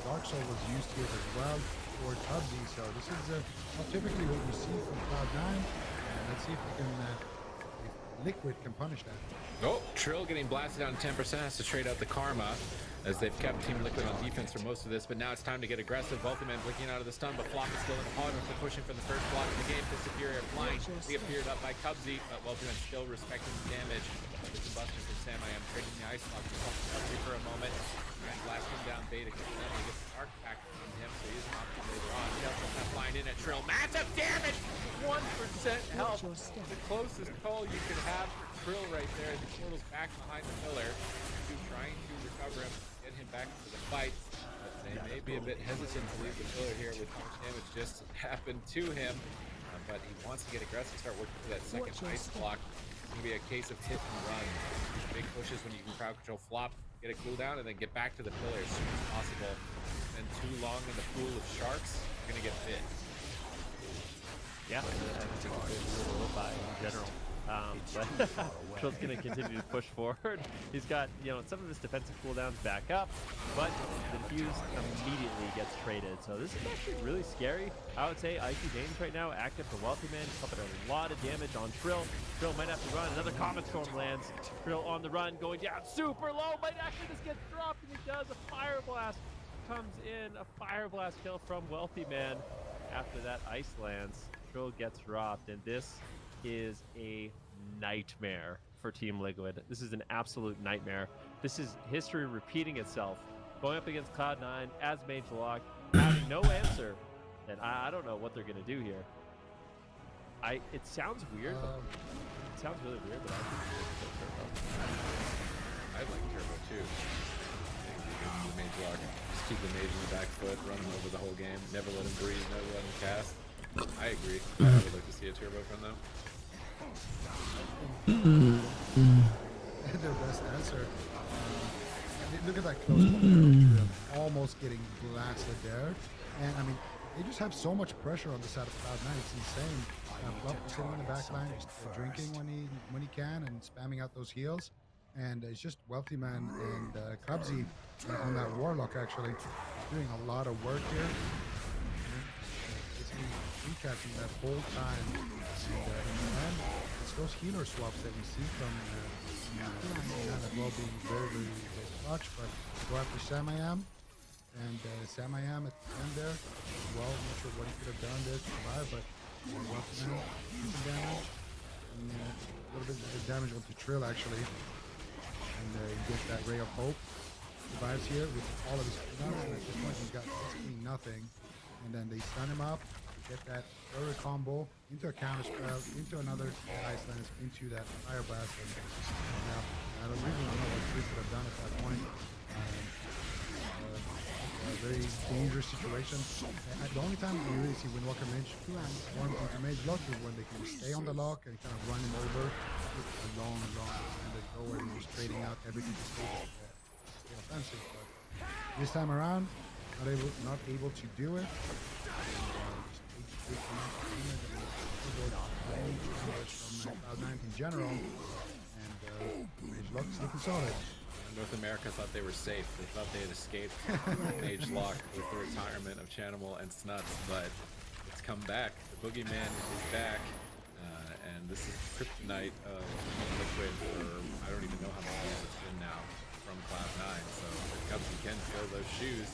Dark Soul was used here as well for Cubsy, so this is not typically what we see from Cloud9. And let's see if we can, if Liquid can punish that. Oh, Trill getting blasted down 10%, has to trade out the Karma, as they've kept Team Liquid on defense for most of this, but now it's time to get aggressive. Wealthy Man blinking out of the stun, but Flock is still in the hard for pushing for the first block of the game. Fist Superior flying, reappeared up by Cubsy, but Wealthy Man still respecting the damage. The combustion from Sam I Am trading the Ice Block to Cubsy for a moment. And last him down beta, he gets the arc back from him, so he's an option later on. Delta flying in at Trill. Massive damage! 1% health. The closest call you could have for Trill right there as he portals back behind the pillar. Trying to recover him, get him back into the fight. But they may be a bit hesitant to leave the pillar here with how much damage just happened to him. But he wants to get aggressive, start working for that second ice block. It's going to be a case of hit and run. Big pushes when you can crowd control flop, get a cooldown, and then get back to the pillar as soon as possible. Spend too long in the pool of sharks, you're going to get bit. Yeah, I think it's a little by in general. But Trill's going to continue to push forward. He's got, you know, some of his defensive cooldowns back up, but the defuse immediately gets traded. So this is actually really scary. I would say Icy Dames right now active for Wealthy Man, pumping a lot of damage on Trill. Trill might have to run. Another Comet Storm lands. Trill on the run, going down super low. Might actually just get dropped, and he does. A Fire Blast comes in. A Fire Blast kill from Wealthy Man. After that ice lands, Trill gets dropped, and this is a nightmare for Team Liquid. This is an absolute nightmare. This is history repeating itself. Going up against Cloud9 as Mage Lock, having no answer, and I don't know what they're gonna do here. It sounds weird, but it sounds really weird, but I think it's Turbo. I like Turbo too. The Mage Lock. Just keep the Mage in the back foot, run him over the whole game, never let him breathe, never let him cast. I agree. I would like to see a Turbo from them. Their best answer. Look at that close call. Almost getting blasted there. And I mean, they just have so much pressure on the side of Cloud9. It's insane. Fluff is sitting in the back line, just drinking when he can and spamming out those heals. And it's just Wealthy Man and Cubsy on that Warlock actually doing a lot of work here. Basically recapturing that whole time. And in the end, it's those healer swaps that we see from as well being very, very clutch. But go after Sam I Am. And Sam I Am at the end there. Well, I'm not sure what he could have done there to survive, but Wealthy Man, some damage. a little bit of damage onto Trill actually. And he gets that Ray of Hope. Survives here with all of his cooldowns, and at this point he's got basically nothing. And then they stun him up, get that third combo into a counter spell, into another Ice Lance, into that Fire Blast. And now, I don't really know what Chris could have done at that point. A very dangerous situation. The only time you really see Windwalker Mage form into Mage Lock is when they can stay on the lock and kind of run him over with a long extended go where he's trading out everything to stay offensive. But this time around, not able to do it. From Cloud9 in general, and Mage Lock is looking solid. North America thought they were safe. They thought they had escaped Mage Lock with the retirement of Chanimal and Snuts, but it's come back. The boogeyman is back, and this is kryptonite of Liquid for I don't even know how many years it's been now from Cloud9. So if Cubsy can fill those shoes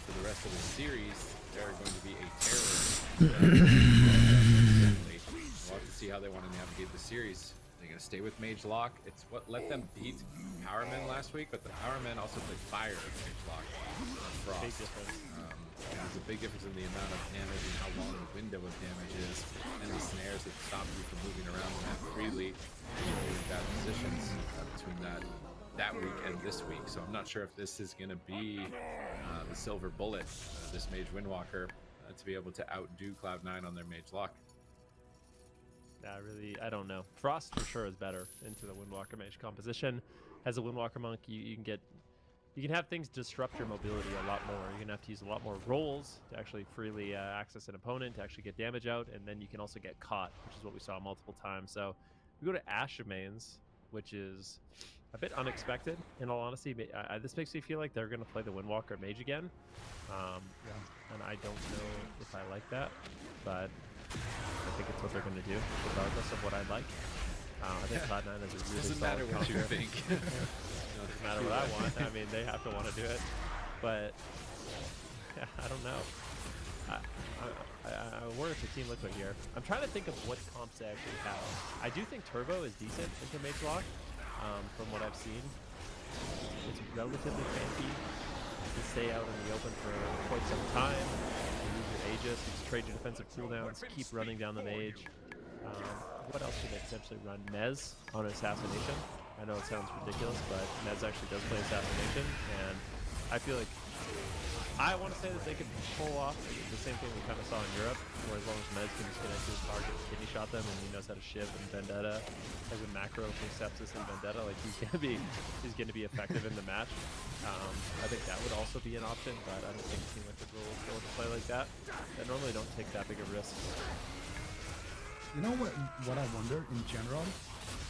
for the rest of the series, they're going to be a terror. We'll have to see how they want to navigate the series. They're going to stay with Mage Lock. It's what let them beat Powermen last week, but the Powermen also played Fire Mage Lock. Frost. Big difference. There's a big difference in the amount of damage and how long the window of damage is, and the snares that stop you from moving around the map freely in bad positions between that week and this week. So I'm not sure if this is going to be the silver bullet, this Mage Windwalker, to be able to outdo Cloud9 on their Mage Lock. I don't know. Frost for sure is better into the Windwalker Mage composition. As a Windwalker Monk, you can have things disrupt your mobility a lot more. You're gonna have to use a lot more rolls to actually freely access an opponent, to actually get damage out, and then you can also get caught, which is what we saw multiple times. So we go to Ashe Mains, which is a bit unexpected, in all honesty. This makes me feel like they're gonna play the Windwalker Mage again. And I don't know if I like that, but I think it's what they're going to do, regardless of what I like. I think Cloud9 is a really Doesn't solid matter what you counter. think. Doesn't matter what I want. I mean, they have to want to do it. But, yeah, I don't know. I worry for Team Liquid here. I'm trying to think of what comps they actually have. I do think Turbo is decent into Mage Lock, from what I've seen. It's relatively tanky. You stay out in the open for quite some time. You use your Aegis, you just trade your defensive cooldowns, keep running down the Mage. What else should they potentially run? Mez on Assassination. I know it sounds ridiculous, but Mez actually does play Assassination, and I feel like I want to say that they could pull off the same thing we kind of saw in Europe, where as long as Mez can just connect to his target, kidney shot them, and he knows how to shiv and Vendetta as a macro for Sepsis and Vendetta, like he's gonna be effective in the match. I think that would also be an option, but I don't think Team Liquid will go to play like that. They normally don't take that big of risks. You know what I wonder in general?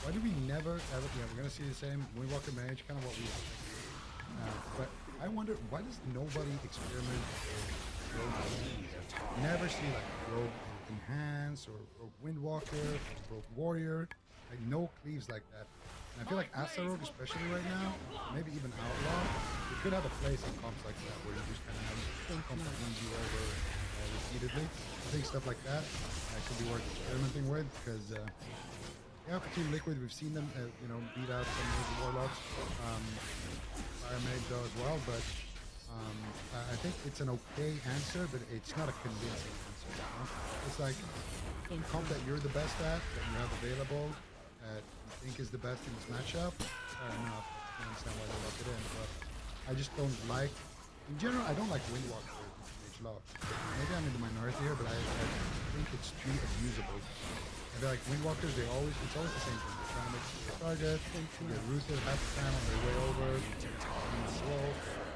Why do we never ever? Yeah, we're gonna see the same Windwalker Mage, kind of what we. But I wonder why does nobody experiment with Rogue? Never see like Rogue Enhance or Rogue Windwalker, Rogue Warrior, like no cleaves like that. And I feel like Asa Rogue, especially right now, maybe even Outlaw, it could have a place in comps like that where you just kind of have comps that runs you over repeatedly. I think stuff like that could be worth experimenting with because. Yeah, for Team Liquid, we've seen them, beat out some of the Warlocks. Fire Mage though as well, but I think it's an okay answer, but it's not a convincing answer. You know? It's like a comp that you're the best at, that you have available, that you think is the best in this matchup. Fair enough. I understand why they lock it in, but I just don't like. In general, I don't like Windwalker Mage Lock. Maybe I'm in the minority here, but I think it's too abusable. I feel like Windwalkers, it's always the same thing. They're trying to make the target, they get rooted half the time on their way over, and slow,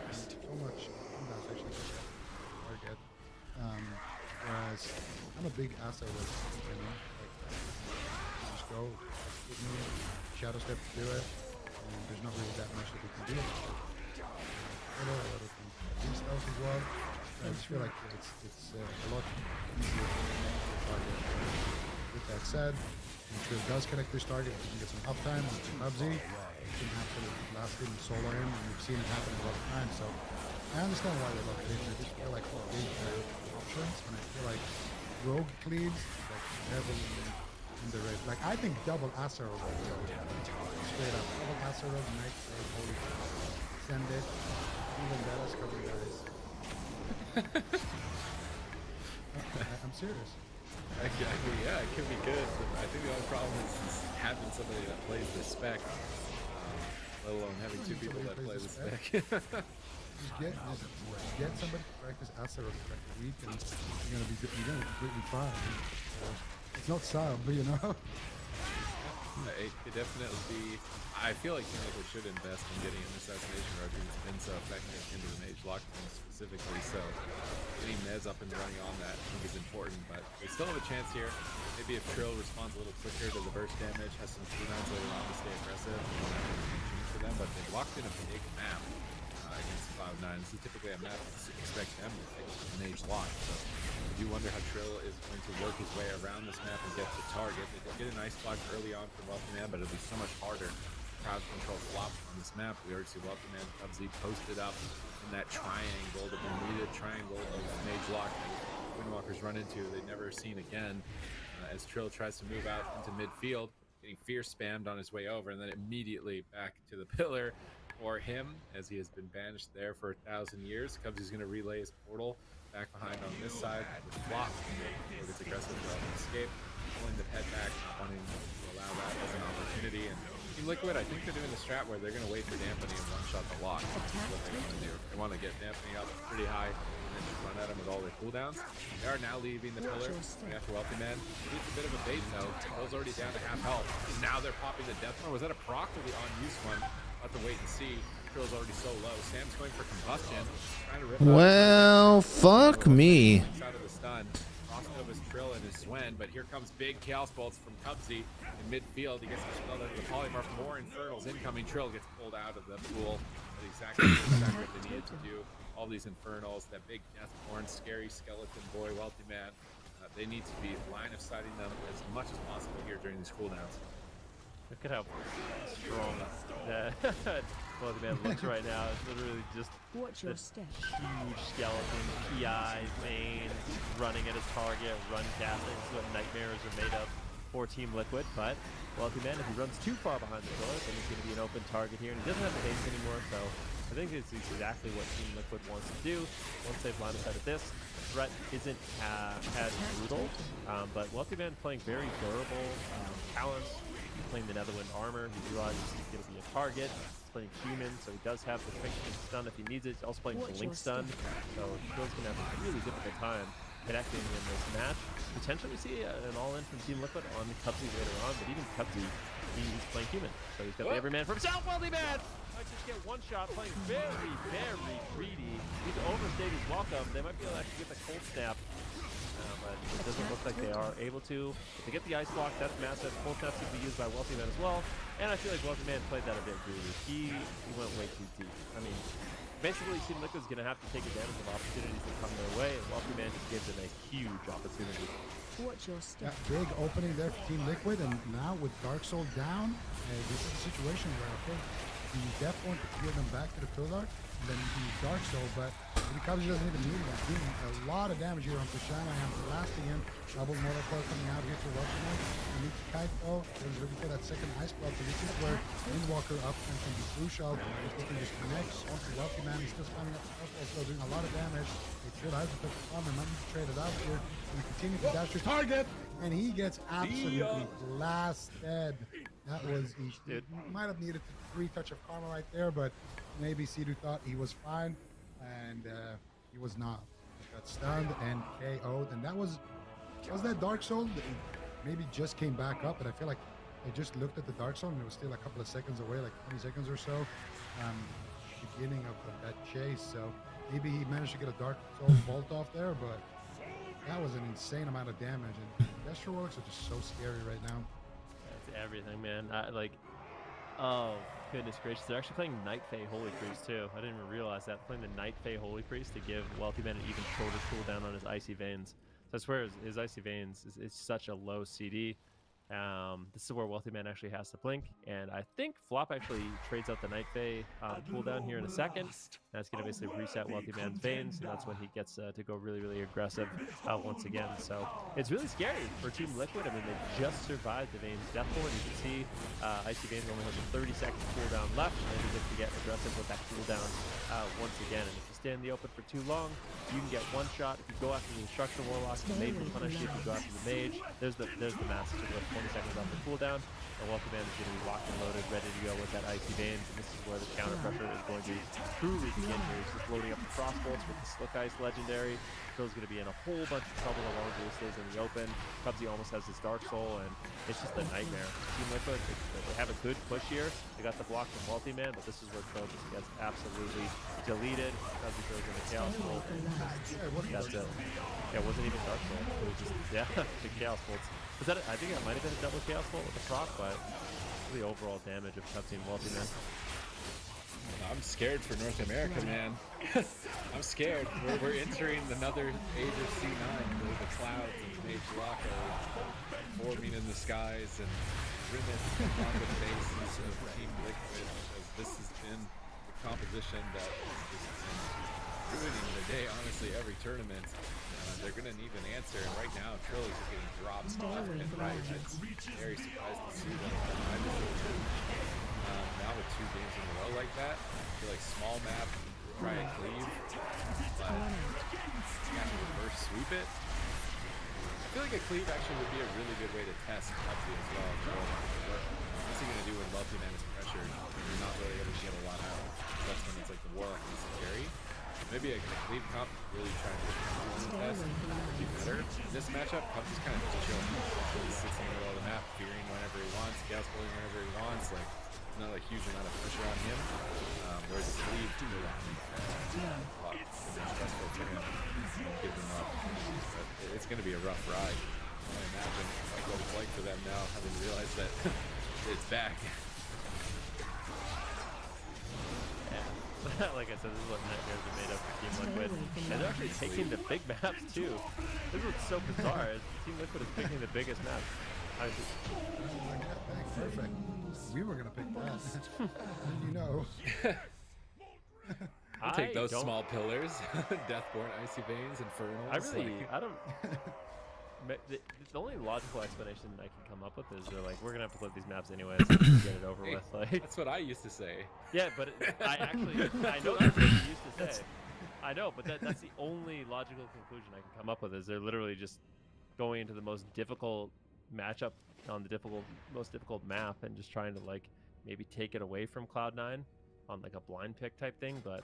and so much. That's actually just target. Whereas I'm a big Asa with, like, just go, hit me, shadow step to do it, and there's not really that much that we can do. A lot of things. These styles as well. I just feel like it's a lot easier to connect the target. With that said, if Trill does connect this target, we can get some uptime on Cubsy. We can absolutely blast him and solo him, and we've seen it happen a lot of times. So I understand why they love it. I just feel like big options, and I feel like Rogue cleaves, like heavily in the raid. Like, I think double Acero Rogue. Straight up. Double Acero Rogue, Night Raid, holy cow. Send it. Even that is covered, guys. I'm serious. Yeah, it could be good. But I think the only problem is having somebody that plays the spec, let alone having two people that play the spec. Just get somebody to practice Acero for like a week, and you're gonna be completely fine. It's not style, but you know. It could definitely be. I feel like Team Liquid should invest in getting an assassination rogue because it's been so effective into the mage lockdown specifically. So getting Mez up and running on that I think is important. But we still have a chance here. Maybe if Trill responds a little quicker to the burst damage, has some cooldowns later on to stay aggressive. For them, but they've locked in a big map against Cloud9. This is typically a map that expect them to take an mage lock. So I do wonder how Trill is going to work his way around this map and get to target. They did get a nice block early on from Wealthy Man, but it'll be so much harder. Crowd control flop on this map. We already see Wealthy Man, Cubsy posted up in that triangle, the Bermuda triangle of mage lock that Windwalkers run into. They've never seen again. As Trill tries to move out into midfield, getting fear spammed on his way over, and then immediately back to the pillar for him, as he has been banished there for 1,000 years. Cubsy's going to relay his portal back behind on this side with flop. Or gets aggressive to escape, pulling the pet back, not wanting to allow that as an opportunity. And Team Liquid, I think they're doing the strat where they're going to wait for dampening and one-shot the lock. That's what they want to do. They want to get dampening up pretty high and then just run at them with all their cooldowns. They are now leaving the pillar after Wealthy Man. It's a bit of a bait though. Trill's already down to half health. And now they're popping the death mark. Was that a proc or the on-use one? I'll have to wait and see. Trill's already so low. Sam's going for combustion. Trying to rip Well, fuck me. out of the stun. His Trill and his Swen, but here comes big Chaos Bolts from Cubsy in midfield. He gets expelled out of the Polymorph. More Infernals incoming. Trill gets pulled out of the pool. But exactly what they needed to do. All these Infernals, that big Deathborn, scary skeleton boy, Wealthy Man. They need to be line of sighting them as much as possible here during these cooldowns. Look at how strong that Wealthy Man looks right now. It's literally just Watch your step. huge skeleton, PI, veins, running at his target, run casting. This is what nightmares are made of for Team Liquid. But Wealthy Man, if he runs too far behind the pillar, then he's going to be an open target here. And he doesn't have the base anymore, so I think it's exactly what Team Liquid wants to do. Once they've line of sight of this, threat isn't as brutal, but Wealthy Man playing very durable talents. Playing the Netherwind armor, he realizes he's going to be a target. He's playing human, so he does have the Trinkets stun if he needs it. He's also playing Blink stun, so Trill's going to have a really difficult time connecting in this match. Potentially we see an all-in from Team Liquid on Cubsy later on, but even Cubsy, he's playing human, so he's got the Everyman for himself. Wealthy Man might just get one shot, playing very, very greedy. He's overstayed his welcome. They might be able to actually get the cold snap. But it doesn't look like they are able to. If they get the ice block, that's massive. Full snaps could be used by Wealthy Man as well. And I feel like Wealthy Man played that a bit greedy. He went way too deep. I mean, basically Team Liquid's going to have to take advantage of opportunities that come their way, and Wealthy Man just gives them a huge opportunity. Watch your step. Yeah, big opening there for Team Liquid, and now with Dark Soul down, this is a situation where I think the Deathborn could get them back to the pillar, and then the Dark Soul, but because he doesn't even need it, he's doing a lot of damage here on Kushana. I'm blasting him. Double Mortal Coil coming out here for Wealthy Man. And needs to kite though. He's looking for that second ice block, but this is where Windwalker up and can be crucial. He's looking to connect onto Wealthy Man. He's still spamming up the purple, so doing a lot of damage. It should have to put the farm and might need to trade it out here. And continue to dash his target, and he gets absolutely blasted. That was, he might have needed 3 touch of karma right there, but maybe Sidu thought he was fine, and he was not. He got stunned and KO'd, and that was that Dark Soul? It maybe just came back up, but I feel like I just looked at the Dark Soul and it was still a couple of seconds away, like 20 seconds or so, beginning of that chase. So maybe he managed to get a Dark Soul bolt off there, but that was an insane amount of damage. And Destro Warlocks are just so scary right now. That's everything, man. Oh, goodness gracious. They're actually playing Night Fae Holy Priest, too. I didn't even realize that. Playing the Night Fae Holy Priest to give Wealthy Man an even shorter cooldown on his Icy Veins. So I swear his Icy Veins is such a low CD. This is where Wealthy Man actually has to blink, and I think Flop actually trades out the Night Fae cooldown here in a second. That's going to basically reset Wealthy Man's Veins, and that's when he gets to go really, really aggressive once again. So it's really scary for Team Liquid. I mean, they just survived the Veins Death Pool, and you can see Icy Veins only has a 30-second cooldown left, and he gets to get aggressive with that cooldown once again. And if you stay in the open for too long, you can get one shot. If you go after the Instruction Warlock, the Mage will punish you. If you go after the Mage, there's the Master with 20 seconds off the cooldown. And Wealthy Man is going to be locked and loaded, ready to go with that Icy Veins. And this is where the counter pressure is going to truly begin here. He's just loading up the Frost Bolts with the Slick Ice Legendary. Phil's going to be in a whole bunch of trouble the longer he stays in the open. Cubsy almost has his Dark Soul, and it's just a nightmare. Team Liquid, they have a good push here. They got the block from Wealthy Man, but this is where Trill just gets absolutely deleted. Cubsy throws in the Chaos Bolt. That's it. Yeah, it wasn't even Dark Soul. It was just, the Chaos Bolts. Was that I think it might have been a double Chaos Bolt with the proc, but the overall damage of Cubsy and Wealthy Man. I'm scared for North America, man. I'm scared. We're entering another age of C9 where the clouds and Mage Lock are forming in the skies and Grimace on the faces of Team Liquid, as this has been the composition that has been ruining the day, honestly, every tournament. They're going to need an answer, and right now Trill is just getting dropped left and right. It's very surprised to see that. Now with 2 games in a row like that, I feel like small map, try and cleave, but you have to reverse sweep it. I feel like a cleave actually would be a really good way to test Cubsy as well. What's he going to do when Wealthy Man is pressured? You're not really able to get a lot out. That's when it's like the Warlock needs to carry. Maybe a cleave comp really trying to test would be better. In this matchup, Cubsy's kind of just chilling. He sits in the middle of the map, fearing whenever he wants, chaos pulling whenever he wants. Like, not a huge amount of pressure on him. Whereas a cleave to the stressful for him. Give him up. But it's going to be a rough ride. I imagine like what it's like for them now, having realized that it's back. Like I said, this is what nightmares are made of for Team Liquid. And they're actually taking the big maps too. This is what's so bizarre is Team Liquid is picking the biggest maps. Perfect. We were gonna pick that. You know. I'll take those small pillars. Deathborn, Icy Veins, Infernals. I don't. The only logical explanation I can come up with is they're like, we're gonna have to flip these maps anyways, and get it over with. Like, that's what I used to say. Yeah, but I know that's what you used to say. I know, but that's the only logical conclusion I can come up with is they're literally just going into the most difficult matchup on the most difficult map and just trying to like maybe take it away from Cloud9 on like a blind pick type thing. But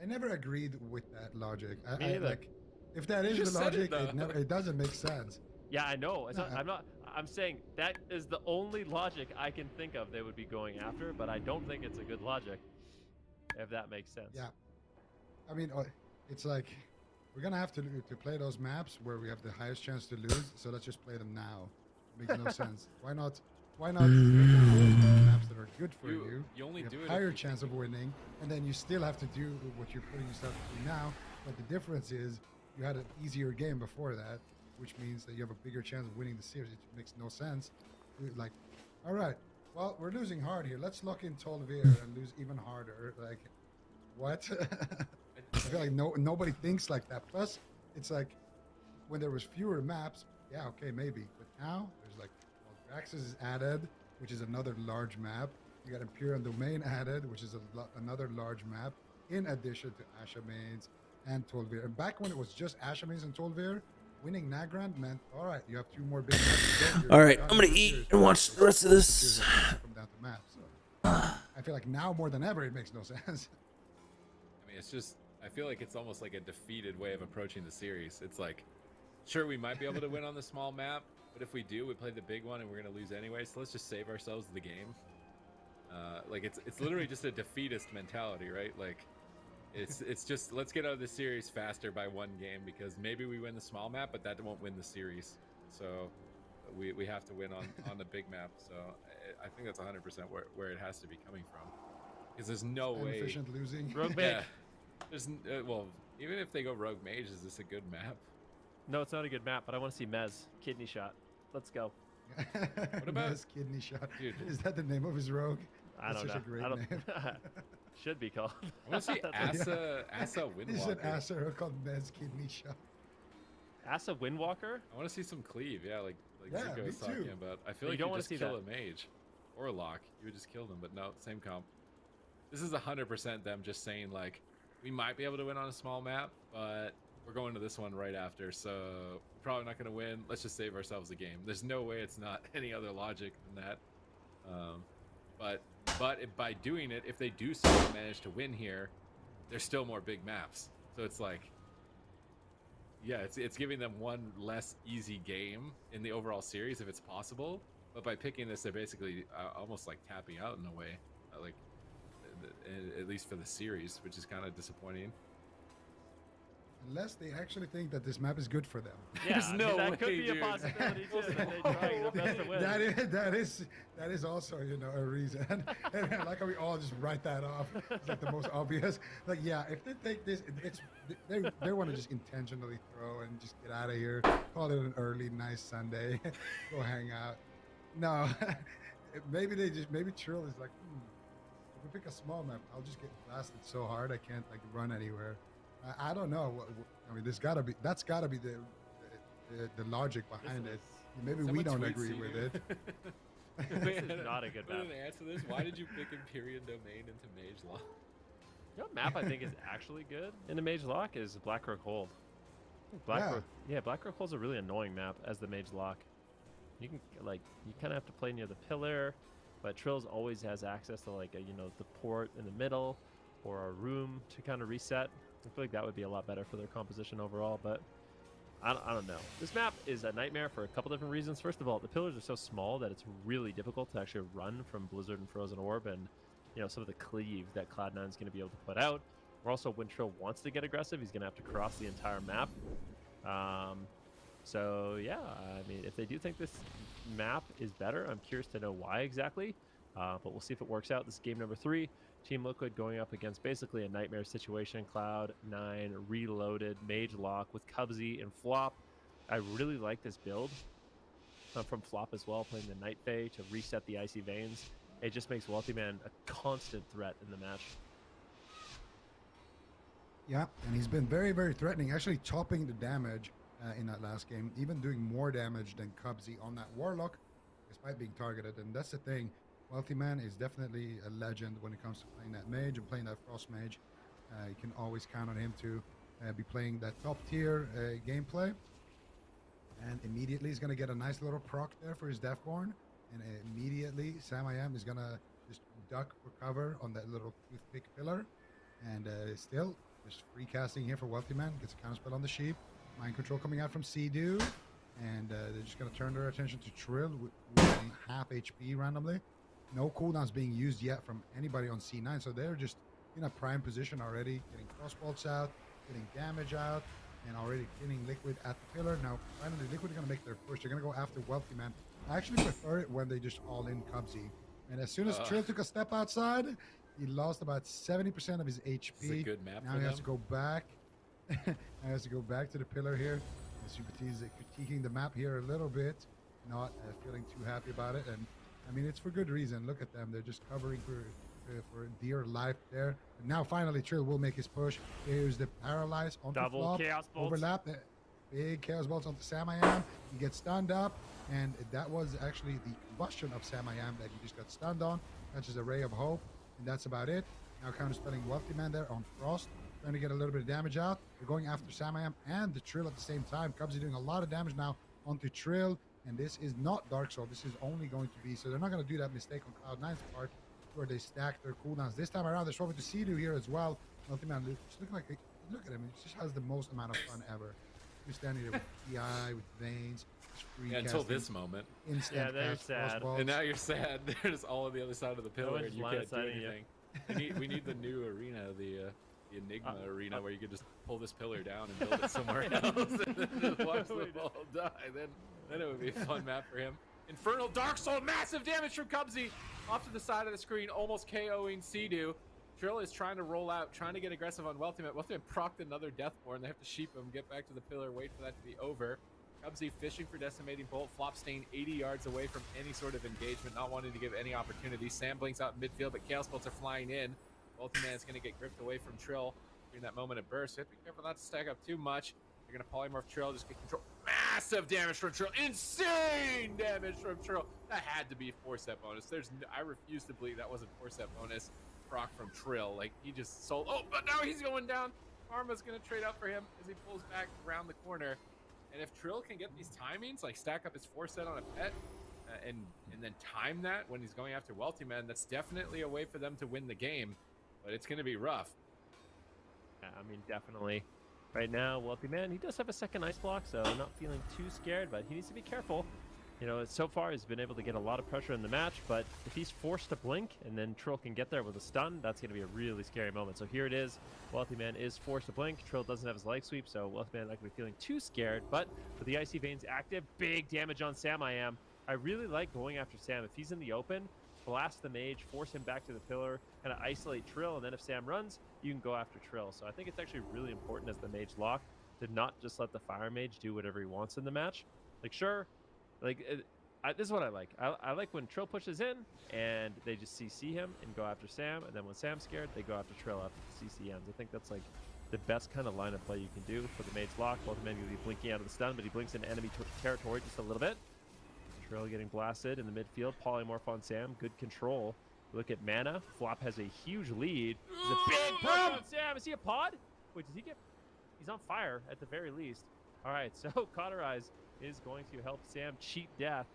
I never agreed with that logic. Me neither. Like, if that is the logic, it doesn't make sense. Yeah, I know. I'm saying that is the only logic I can think of they would be going after, but I don't think it's a good logic, if that makes sense. Yeah. I mean, it's like, we're going to have to play those maps where we have the highest chance to lose, so let's just play them now. It makes no sense. Why not maps that are good for you? You only do it higher chance of winning, and then you still have to do what you're putting yourself to do now, but the difference is you had an easier game before that, which means that you have a bigger chance of winning the series. It makes no sense. Like, all right, well, we're losing hard here. Let's lock in Tolvir and lose even harder. Like, what? I feel like nobody thinks like that. Plus, it's like when there was fewer maps, yeah, okay, maybe. But now there's like, well, Draxus is added, which is another large map. You got Imperial Domain added, which is another large map, in addition to Asha Mains and Tolvir. And back when it was just Asha Mains and Tolvir, winning Nagrand meant, all right, you have 2 more big maps. All right, I'm gonna eat and watch the rest of this. Come down to map, so I feel like now more than ever it makes no sense. I mean, it's just, I feel like it's almost like a defeated way of approaching the series. It's like, sure, we might be able to win on the small map, but if we do, we play the big one and we're gonna lose anyway. So let's just save ourselves the game. Like it's literally just a defeatist mentality, right? Like. It's just, let's get out of the series faster by 1 game because maybe we win the small map, but that won't win the series. So we have to win on the big map. So I think that's 100% where it has to be coming from, because there's no way. Efficient losing. Rogue Mage. Yeah. There's well, even if they go Rogue Mage, is this a good map? No, it's not a good map, but I want to see Mez kidney shot. Let's go. What about- Mez Kidney Shot? Dude. Is that the name of his rogue? I That's don't such know. a great I don't, name. should be called. I want to see Asa Windwalker. He's an asser called Mez Kidney Shot. Asa Windwalker? I want to see some cleave. Yeah, like Yeah, Zico was me talking too. about. I feel You like don't you wanna just see kill that. a mage or a lock. You would just kill them, but no, same comp. This is 100% them just saying like, we might be able to win on a small map, but we're going to this one right after, so we're probably not going to win. Let's just save ourselves a game. There's no way it's not any other logic than that. But by doing it, if they do somehow manage to win here, there's still more big maps. So it's like, yeah, it's giving them one less easy game in the overall series if it's possible. But by picking this, they're basically almost like tapping out in a way, like at least for the series, which is kind of disappointing. Unless they actually think that this map is good for them. Yeah, There's I mean, no that could way, be a dude. possibility too. That they trying their best to win. That is also, you know, a reason. And I like how we all just write that off. It's like the most obvious. Like, yeah, if they take this, they want to just intentionally throw and just get out of here. Call it an early, nice Sunday. Go hang out. No, maybe Trill is like, if we pick a small map, I'll just get blasted so hard I can't like run anywhere. I don't know. I mean, that's gotta be the logic behind it. Maybe we Someone don't tweet agree with it. This is not a good What map. an answer to this? Why did you pick Empyrean Domain into Mage Law? You know what map I think is actually good in the Mage Lock is Blackrock Hold. Blackrock Hold's a really annoying map as the Mage Lock. You can you kind of have to play near the pillar, but Trills always has access to like the port in the middle or a room to kind of reset. I feel like that would be a lot better for their composition overall, but I don't know. This map is a nightmare for a couple different reasons. First of all, the pillars are so small that it's really difficult to actually run from Blizzard and Frozen Orb and some of the cleave that Cloud9 is going to be able to put out. Or also, when Trill wants to get aggressive, he's going to have to cross the entire map. So yeah, I mean, if they do think this map is better, I'm curious to know why exactly. But we'll see if it works out. This is game number 3. Team Liquid going up against basically a nightmare situation. Cloud9 reloaded Mage Lock with Cubsy and Flop. I really like this build from Flop as well, playing the Night Fae to reset the Icy Veins. It just makes Wealthy Man a constant threat in the match. Yeah, and he's been very, very threatening, actually topping the damage in that last game, even doing more damage than Cubsy on that Warlock, despite being targeted. And that's the thing. Wealthy Man is definitely a legend when it comes to playing that mage and playing that Frost Mage. You can always count on him to be playing that top tier gameplay. And immediately he's going to get a nice little proc there for his Deathborn. And immediately Sam I Am is going to just duck for cover on that little toothpick pillar. And still, just free casting here for Wealthy Man. Gets a counterspell on the sheep. Mind control coming out from Sea-Doo. And they're just going to turn their attention to Trill with half HP randomly. No cooldowns being used yet from anybody on C9, so they're just in a prime position already, getting crossbolts out, getting damage out, and already killing Liquid at the pillar. Now, finally, Liquid are going to make their push. They're going to go after Wealthy Man. I actually prefer it when they just all-in Cubsy. And as soon as Trill took a step outside, he lost about 70% of his HP. This is a good map now for he has them. to go back. Now he has to go back to the pillar here. He's critiquing the map here a little bit, not feeling too happy about it. And I mean, it's for good reason. Look at them. They're just covering for dear life there. And now finally Trill will make his push. Here's the paralyze onto Double Flop. Chaos Bolts. Overlap. Big Chaos Bolts onto Sam I Am. He gets stunned up. And that was actually the combustion of Sam I Am that he just got stunned on. Catches a Ray of Hope. And that's about it. Now counterspelling Wealthy Man there on Frost. Trying to get a little bit of damage out. They're going after Sam I Am and the Trill at the same time. Cubsy doing a lot of damage now onto Trill. And this is not Dark Soul. This is only going to be... So they're not going to do that mistake on Cloud9's part where they stack their cooldowns. This time around, they're swapping to Sea-Doo here as well. Wealthy Man just looking like... Look at him. He just has the most amount of fun ever. He's standing there with PI, with Veins. Yeah, until this moment. Instant they're cast sad. crossbows. And now you're sad. They're just all on the other side of the pillar, one's and you line can't do siding you. anything. We need the new arena, the Enigma arena, where you could just pull this pillar down and build it somewhere else, and then just watch the ball die. Then it would be a fun map for him. Infernal Dark Soul, massive damage from Cubsy off to the side of the screen, almost KOing Sea-Doo. Trill is trying to roll out, trying to get aggressive on Wealthy Man. Wealthy Man procced another Deathborn. They have to sheep him, get back to the pillar, wait for that to be over. Cubsy fishing for Decimating Bolt. Flop staying 80 yards away from any sort of engagement, not wanting to give any opportunity. Sam blinks out in midfield, but Chaos Bolts are flying in. Ultiman's going to get gripped away from Trill during that moment of burst. You have to be careful not to stack up too much. You're going to polymorph Trill, just get control. Massive damage from Trill. Insane damage from Trill. That had to be 4-set bonus. I refuse to believe that wasn't 4-set bonus proc from Trill. Like, he just sold. Oh, but now he's going down. Karma's going to trade up for him as he pulls back around the corner. And if Trill can get these timings, like stack up his 4-set on a pet, and then time that when he's going after Wealthy Man, that's definitely a way for them to win the game. But it's going to be rough. Yeah, I mean, definitely. Right now, Wealthy Man, he does have a second ice block, so I'm not feeling too scared, but he needs to be careful. You know, so far he's been able to get a lot of pressure in the match, but if he's forced to blink and then Trill can get there with a stun, that's going to be a really scary moment. So here it is. Wealthy Man is forced to blink. Trill doesn't have his life sweep, so Wealthy Man not going to be feeling too scared, but with the Icy Veins active, big damage on Sam I am. I really like going after Sam. If he's in the open, blast the mage, force him back to the pillar, kind of isolate Trill, and then if Sam runs, you can go after Trill. So I think it's actually really important as the mage lock to not just let the fire mage do whatever he wants in the match. Like, sure, like this is what I like. I like when Trill pushes in and they just CC him and go after Sam, and then when Sam's scared, they go after Trill after the CC ends. I think that's like the best kind of line of play you can do for the mage lock. Both men will be blinking out of the stun, but he blinks into enemy territory just a little bit. Trill getting blasted in the midfield. Polymorph on Sam. Good control. Look at mana. Flop has a huge lead. There's a big push on Sam. Is he a pod? Wait, does he get... He's on fire at the very least. All right, so Cauterize is going to help Sam cheat death.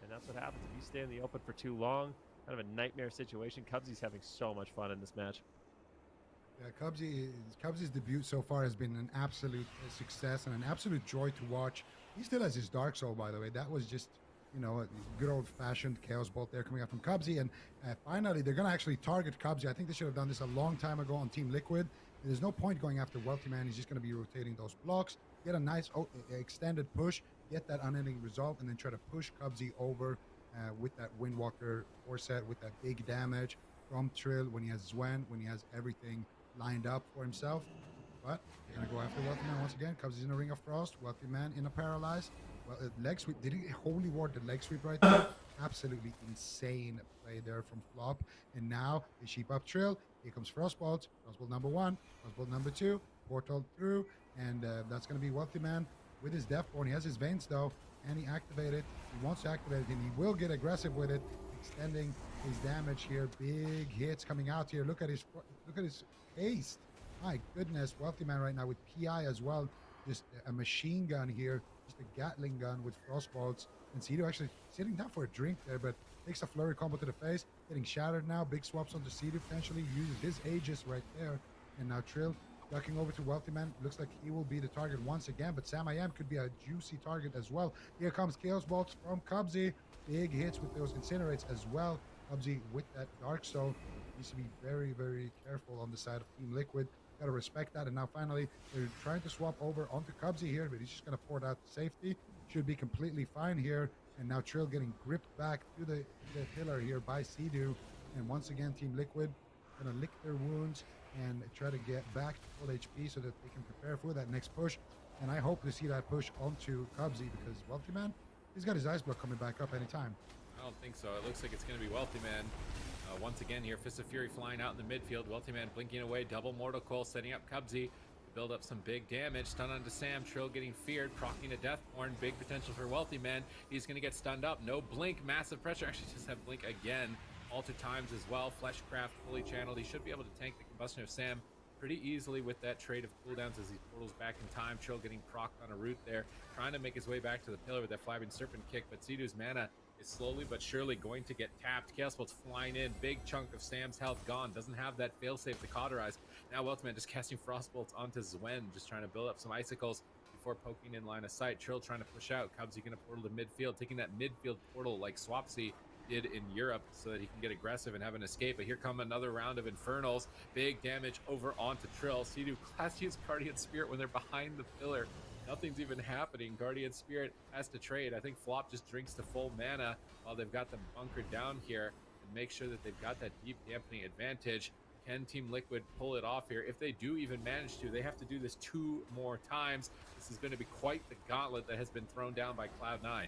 And that's what happens if you stay in the open for too long. Kind of a nightmare situation. Cubsy's having so much fun in this match. Yeah, Cubsy's debut so far has been an absolute success and an absolute joy to watch. He still has his Dark Soul, by the way. That was just... You know, a good old-fashioned Chaos Bolt there coming out from Cubsy, and finally they're going to actually target Cubsy. I think they should have done this a long time ago on Team Liquid. There's no point going after Wealthy Man. He's just going to be rotating those blocks, get a nice extended push, get that unending result, and then try to push Cubsy over with that Windwalker 4-set, with that big damage from Trill when he has Zwen, when he has everything lined up for himself. But they're going to go after Wealthy Man once again. Cubsy's in a Ring of Frost, Wealthy Man in a Paralyze. Well, leg sweep. Did he Holy Ward the leg sweep right there? Absolutely insane play there from Flop. And now they sheep up Trill. Here comes Frostbolt. Frostbolt number 1. Frostbolt number 2. Portal through. And that's going to be Wealthy Man with his Deathborn. He has his Veins though. And he activated. He wants to activate it. And he will get aggressive with it. Extending his damage here. Big hits coming out here. Look at his haste. My goodness. Wealthy Man right now with PI as well. Just a machine gun here. Just a Gatling gun with Frostbolts. And Cedo actually sitting down for a drink there, but takes a flurry combo to the face, getting shattered now. Big swaps onto Cedo, potentially uses his Aegis right there. And now Trill ducking over to Wealthy Man. Looks like he will be the target once again, but Sam I Am could be a juicy target as well. Here comes Chaos Bolts from Cubsy. Big hits with those Incinerates as well. Cubsy with that Dark Soul needs to be very, very careful on the side of Team Liquid. Gotta respect that. And now finally they're trying to swap over onto Cubsy here, but he's just gonna pour it out to safety. Should be completely fine here. And now Trill getting gripped back to the pillar here by Cedo. And once again, Team Liquid gonna lick their wounds and try to get back to full HP so that they can prepare for that next push. And I hope to see that push onto Cubsy, because Wealthy Man, he's got his Ice Block coming back up anytime. I don't think so. It looks like it's going to be Wealthy Man. Once again here, Fist of Fury flying out in the midfield. Wealthy Man blinking away, double Mortal Coil, setting up Cubsy to build up some big damage. Stun onto Sam, Trill getting feared, proccing a Deathborn. Big potential for Wealthy Man. He's going to get stunned up. No blink, massive pressure. Actually just have blink again. Alter times as well. Fleshcraft fully channeled. He should be able to tank the combustion of Sam pretty easily with that trade of cooldowns as he portals back in time. Trill getting procced on a route there, trying to make his way back to the pillar with that Flapping Serpent kick, but Cedo's mana is slowly but surely going to get tapped. Chaos Bolt's flying in. Big chunk of Sam's health gone. Doesn't have that failsafe to cauterize. Now Wealthy Man just casting Frostbolts onto Zwen, just trying to build up some icicles before poking in line of sight. Trill trying to push out. Cubsy going to portal to midfield, taking that midfield portal like Swapsy did in Europe so that he can get aggressive and have an escape. But here come another round of Infernals. Big damage over onto Trill. Cedo class use Guardian Spirit when they're behind the pillar. Nothing's even happening. Guardian Spirit has to trade. I think Flop just drinks to full mana while they've got them bunkered down here and make sure that they've got that deep dampening advantage. Can Team Liquid pull it off here? If they do even manage to, they have to do this 2 more times. This is going to be quite the gauntlet that has been thrown down by Cloud9.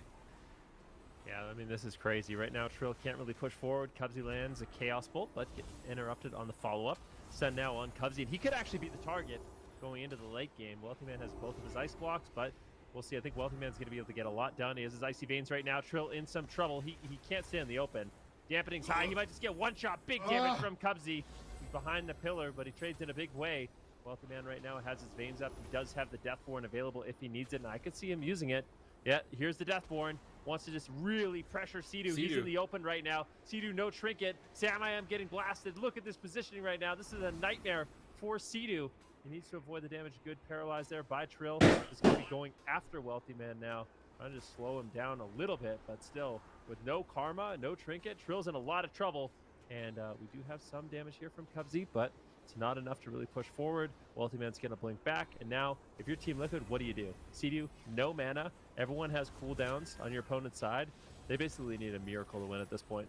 Yeah, I mean, this is crazy. Right now, Trill can't really push forward. Cubsy lands a Chaos Bolt, but get interrupted on the follow-up. Stun now on Cubsy, and he could actually be the target going into the late game. Wealthy Man has both of his ice blocks, but we'll see. I think Wealthy Man's going to be able to get a lot done. He has his Icy Veins right now. Trill in some trouble. He can't stay in the open. Dampening's high. He might just get one shot. Big damage from Cubsy. He's behind the pillar, but he trades in a big way. Wealthy Man right now has his veins up. He does have the Deathborn available if he needs it, and I could see him using it. Yeah, here's the Deathborn. Wants to just really pressure Sea-Doo. He's in the open right now. Sea-Doo, no trinket. Sam I am getting blasted. Look at this positioning right now. This is a nightmare for Sea-Doo. He needs to avoid the damage. Good paralyzed there by Trill. He's going to be going after Wealthy Man now. Trying to just slow him down a little bit, but still, with no karma, no trinket, Trill's in a lot of trouble. And we do have some damage here from Cubsy, but it's not enough to really push forward. Wealthy Man's going to blink back. And now, if you're Team Liquid, what do? Sea-Doo, no mana. Everyone has cooldowns on your opponent's side. They basically need a miracle to win at this point.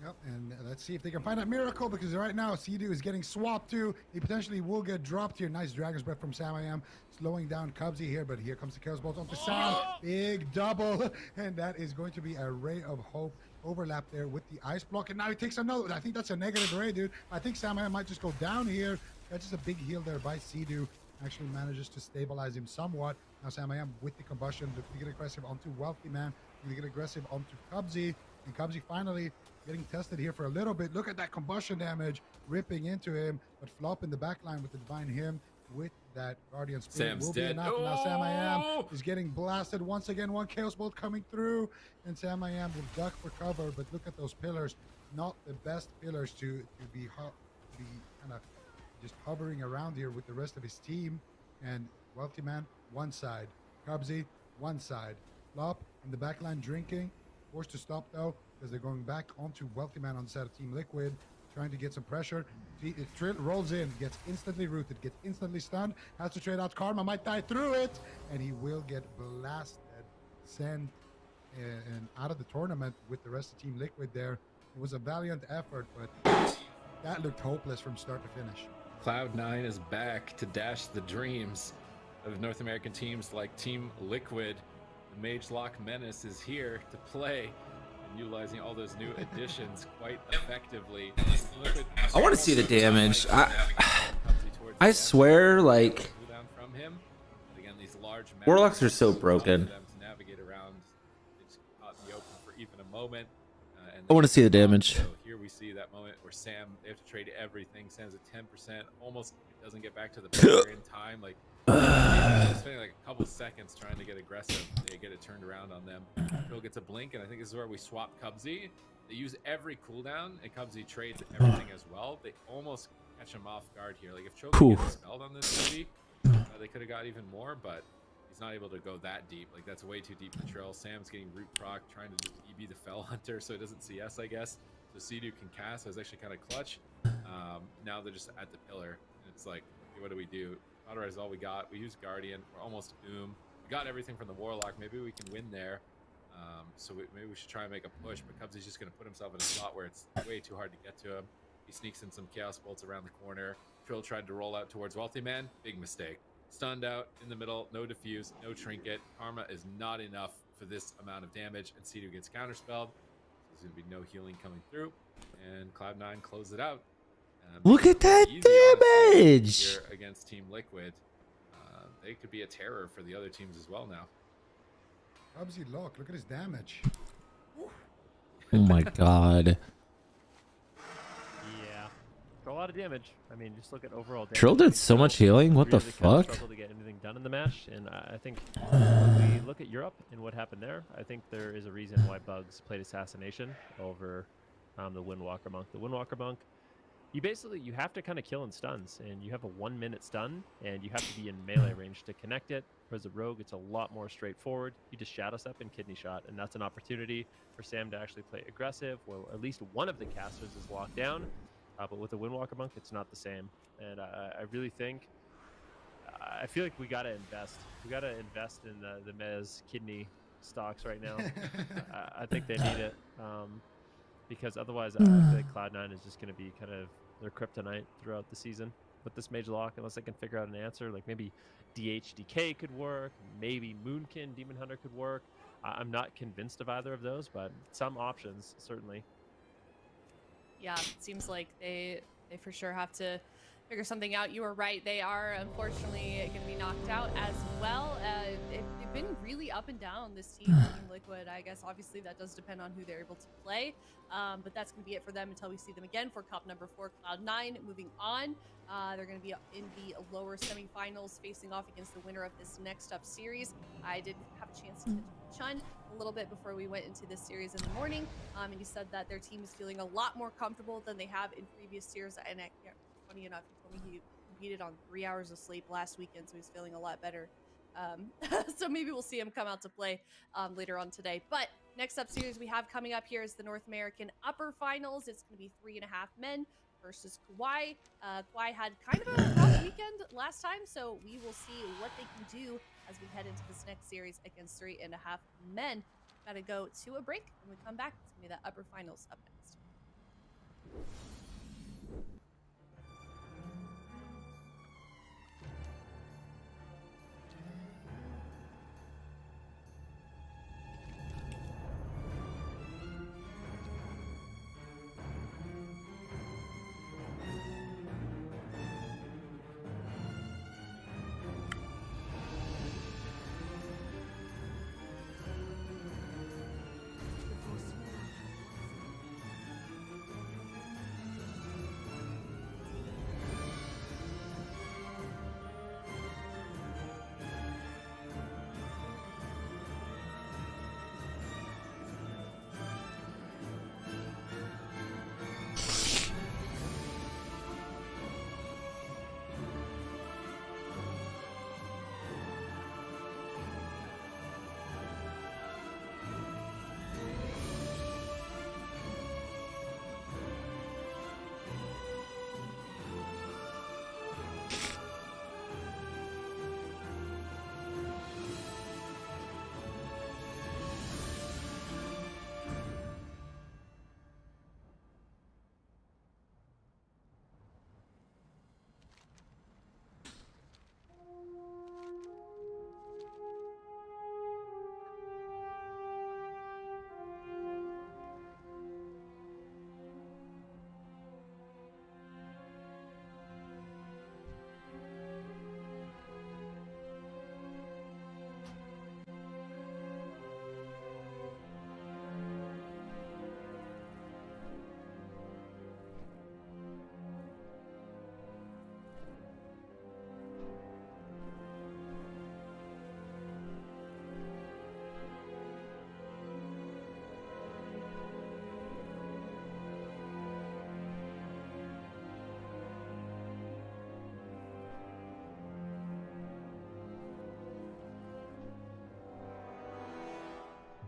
Yep, and let's see if they can find that miracle, because right now Sea-Doo is getting swapped too. He potentially will get dropped here. Nice Dragon's Breath from Sam I Am, slowing down Cubsy here, but here comes the Chaos Bolt onto Sam. Big double, and that is going to be a ray of hope. Overlap there with the ice block, and now he takes another. I think that's a negative ray, dude. I think Sam I Am might just go down here. That's just a big heal there by Sea-Doo. Actually manages to stabilize him somewhat. Now Sam I Am with the combustion, looking to get aggressive onto Wealthy Man, looking to get aggressive onto Cubsy, and Cubsy finally getting tested here for a little bit. Look at that combustion damage ripping into him, but Flop in the back line with the Divine Hymn with that Guardian Spirit Sam's will dead. be enough. Now Sam I Am is getting blasted once again. One Chaos Bolt coming through, and Sam I Am will duck for cover, but look at those pillars. Not the best pillars to be kind of just hovering around here with the rest of his team. And Wealthy Man, one side. Cubsy, one side. Flop in the back line drinking. Forced to stop though, because they're going back onto Wealthy Man on the side of Team Liquid, trying to get some pressure. Trill rolls in, gets instantly rooted, gets instantly stunned, has to trade out Karma, might die through it, and he will get blasted, sent and out of the tournament with the rest of Team Liquid there. It was a valiant effort, but that looked hopeless from start to finish. Cloud9 is back to dash the dreams of North American teams like Team Liquid. The Mage Lock Menace is here to play, and utilizing all those new additions quite effectively. I want to see the damage. I swear, like, Warlocks are so broken. I want to see the damage. So here we see that moment where Sam, they have to trade everything. Sam's at 10%, almost doesn't get back to the player in time. Like, spending like a couple seconds trying to get aggressive. They get it turned around on them. Trill gets a blink, and I think this is where we swap Cubsy. They use every cooldown, and Cubsy trades everything as well. They almost catch him off guard here. Like, if Trill could get spelled on this movie, they could have got even more, but he's not able to go that deep. Like, that's way too deep for Trill. Sam's getting root proc, trying to just EB the Fell Hunter so it doesn't CS, I guess. So Sea-Doo can cast. That was actually kind of clutch. Now they're just at the pillar. And it's like, okay, what do we do? Cauterize is all we got. We use Guardian. We're almost doomed. We got everything from the Warlock. Maybe we can win there. So maybe we should try and make a push. But Cubsy's just going to put himself in a spot where it's way too hard to get to him. He sneaks in some Chaos Bolts around the corner. Trill tried to roll out towards Wealthy Man. Big mistake. Stunned out in the middle. No diffuse. No trinket. Karma is not enough for this amount of damage. And Sea-Doo gets counterspelled. There's going to be no healing coming through. And Cloud9 closes it out. Look at that damage! Here against Team Liquid. They could be a terror for the other teams as well now. Cubsy look at his damage. Oh my god. Yeah, a lot of damage. I mean, just look at overall damage. Trill did so much healing. What the fuck? Struggled to get anything done in the match, and I think when we look at Europe and what happened there, I think there is a reason why Bugs played Assassination over the Windwalker Monk. The Windwalker Monk, you have to kind of kill in stuns, and you have a 1 minute stun, and you have to be in melee range to connect it. Whereas a rogue, it's a lot more straightforward. You just shadow step and kidney shot, and that's an opportunity for Sam to actually play aggressive, where at least one of the casters is locked down. But with the Windwalker Monk, it's not the same. And I really think, I feel like we gotta invest. We gotta invest in the Mez kidney stocks right now. I think they need it. Because otherwise, I feel like Cloud9 is just going to be kind of their kryptonite throughout the season with this Mage Lock, unless I can figure out an answer. Like maybe DHDK could work, maybe Moonkin Demon Hunter could work. I'm not convinced of either of those, but some options certainly. Yeah, it seems like they for sure have to figure something out. You were right. They are unfortunately going to be knocked out as well. They've been really up and down, this team, Team Liquid. I guess obviously that does depend on who they're able to play. But that's going to be it for them until we see them again for Cup number 4, Cloud9. Moving on, they're going to be in the lower semifinals facing off against the winner of this next up series. I did have a chance to catch Chun a little bit before we went into this series in the morning. And he said that their team is feeling a lot more comfortable than they have in previous series. And funny enough, he told me he competed on 3 hours of sleep last weekend, so he's feeling a lot better. So maybe we'll see him come out to play later on today. But next up series we have coming up here is the North American Upper Finals. It's going to be 3.5 men versus Kauai. Kauai had kind of a rough weekend last time, so we will see what they can do as we head into this next series against 3.5 men. Gotta go to a break. When we come back, it's going to be the Upper Finals up next.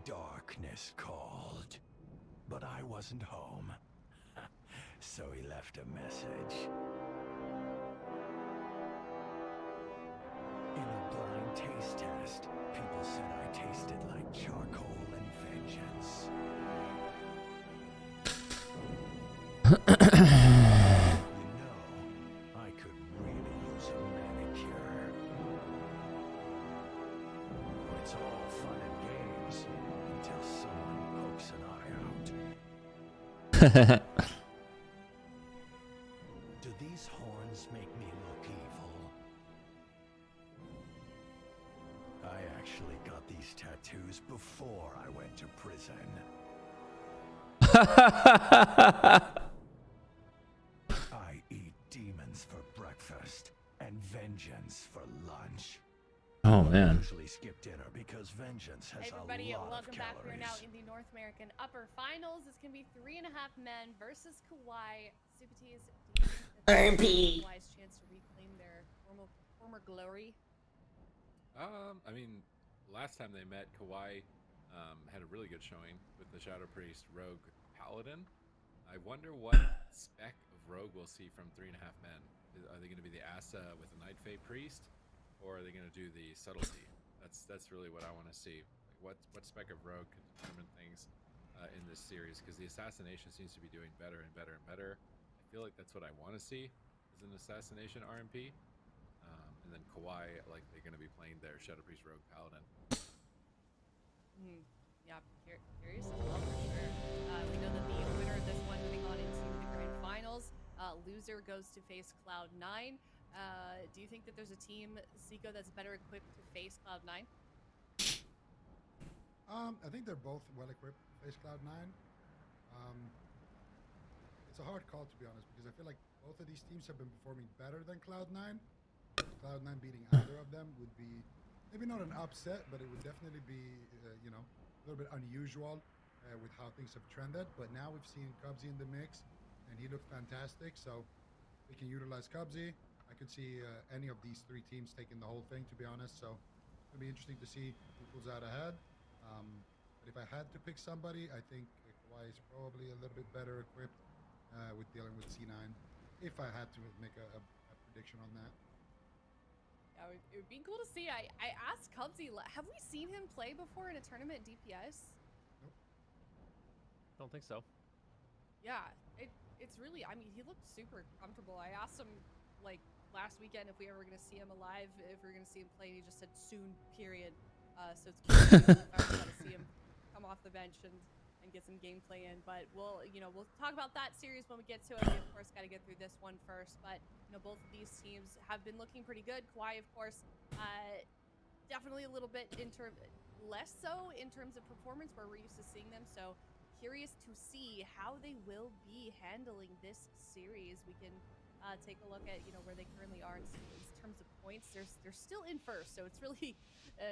Darkness called, but I wasn't home, so he left a message. In a blind taste test, people said I tasted like charcoal and vengeance. You know, I could really use a manicure. It's all fun and games until someone pokes an eye out. Do these horns make me look evil? I actually got these tattoos before I went to prison. I eat demons for breakfast and vengeance for lunch. Oh man. I usually skip dinner because vengeance has Hey everybody, a lot welcome of back. We're now calories. in the North American Upper Finals. It's going to be 3.5 men versus Kauai. Supatis, Kauai's chance to reclaim their former glory. I mean, last time they met, Kauai had a really good showing with the Shadow Priest, Rogue, Paladin. I wonder what spec of Rogue we'll see from 3.5 men. Are they going to be the Asa with the Night Fae Priest, or are they going to do the Subtlety? That's really what I want to see. Like what spec of Rogue can determine things in this series, because the Assassination seems to be doing better and better and better. I feel like that's what I want to see as an assassination RMP. And then Kawhi, like they're going to be playing their Shadow Priest Rogue Paladin. Yeah, curious as well for sure. We know that the winner of this one moving on into the grand finals. Loser goes to face Cloud9. Do you think that there's a team, Seiko, that's better equipped to face Cloud9? I think they're both well equipped to face Cloud9. It's a hard call, to be honest, because I feel like both of these teams have been performing better than Cloud9. Cloud9 beating either of them would be maybe not an upset, but it would definitely be, you know, a little bit unusual with how things have trended. But now we've seen Cubsy in the mix, and he looked fantastic. So we can utilize Cubsy. I could see any of these three teams taking the whole thing, to be honest. So it'll be interesting to see who pulls out ahead. But if I had to pick somebody, I think Kawhi is probably a little bit better equipped with dealing with C9. If I had to make a prediction on that. It would be cool to see. I asked Cubsy, have we seen him play before in a tournament DPS? Nope. Don't think so. Yeah, it's really, I mean, he looked super comfortable. I asked him, like, last weekend if we ever going to see him alive, if we are going to see him play, and he just said soon, period. So it's cool to see him come off the bench and get some gameplay in. But we'll talk about that series when we get to it. We, of course, got to get through this one first. But, you know, both of these teams have been looking pretty good. Kawhi, of course, definitely a little bit less so in terms of performance where we're used to seeing them. So curious to see how they will be handling this series. We can take a look at, you know, where they currently are in terms of points. They're still in first, so it's really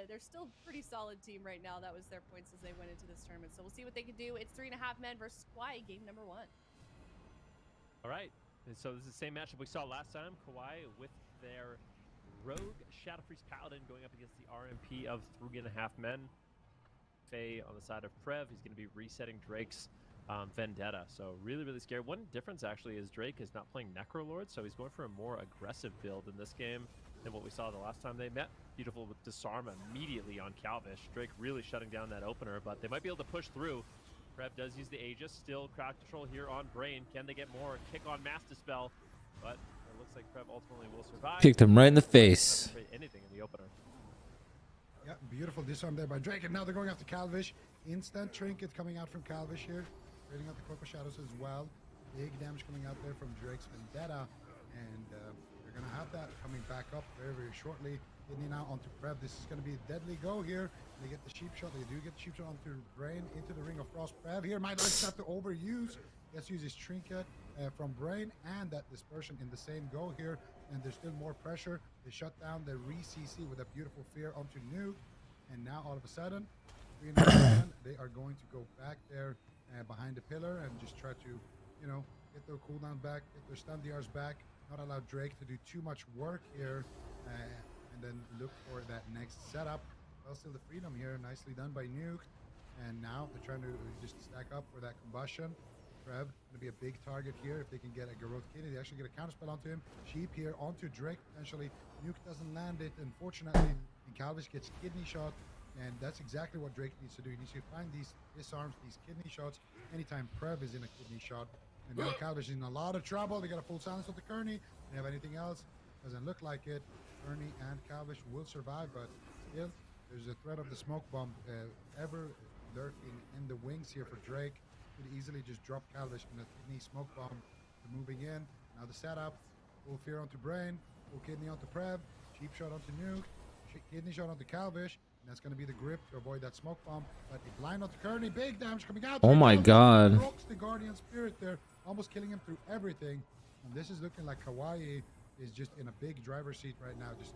they're still a pretty solid team right now. That was their points as they went into this tournament. So we'll see what they can do. It's 3.5 men versus Kawhi, game number 1. All right, and so this is the same matchup we saw last time. Kawhi with their Rogue Shadow Priest Paladin going up against the RMP of 3.5 men. Faye on the side of Prev. He's going to be resetting Drake's Vendetta. So really, really scary. One difference actually is Drake is not playing Necrolord, so he's going for a more aggressive build in this game than what we saw the last time they met. Beautiful with Disarm immediately on Calvish. Drake really shutting down that opener, but they might be able to push through. Prev does use the Aegis. Still crowd control here on Brain. Can they get more? Kick on Mass Dispel, but it looks like Prev ultimately will survive. Kicked him right in the face. Anything in the opener. Yeah, beautiful disarm there by Drake, and now they're going after Calvish. Instant Trinket coming out from Calvish here. Trading out the Cloak of Shadows as well. Big damage coming out there from Drake's Vendetta. And they're going to have that coming back up very, very shortly. Getting now onto Prev. This is going to be a deadly go here. They get the sheep shot. They do get the sheep shot onto Brain into the Ring of Frost. Prev here might have to overuse. Let's use his Trinket from Brain and that dispersion in the same go here. And there's still more pressure. They shut down the re-CC with a beautiful fear onto Nuke. And now all of a sudden, they are going to go back there behind the pillar and just try to, you know, get their cooldown back, get their stun DRs back, not allow Drake to do too much work here, and then look for that next setup. Well, still the freedom here, nicely done by Nuke. And now they're trying to just stack up for that combustion. Prev going to be a big target here if they can get a Garrote Kidney. They actually get a counterspell onto him. Sheep here onto Drake potentially. Nuke doesn't land it, unfortunately. And Calvish gets kidney shot. And that's exactly what Drake needs to do. He needs to find these disarms, these kidney shots, anytime Prev is in a kidney shot. And now Calvish is in a lot of trouble. They got a full silence with the Kearney. They have anything else? Doesn't look like it. Kearney and Calvish will survive, but still, there's a threat of the smoke bomb ever lurking in the wings here for Drake. Could easily just drop Calvish in a kidney smoke bomb. They're moving in. Now the setup. Full fear onto Brain. Full kidney onto Prev. Cheap shot onto Nuke. Kidney shot onto Calvish. And that's going to be the grip to avoid that smoke bomb. But a blind onto Kearney. Big damage coming out. Oh my god. Rocks the Guardian Spirit there. Almost killing him through everything. And this is looking like Kawhi is just in a big driver's seat right now. Just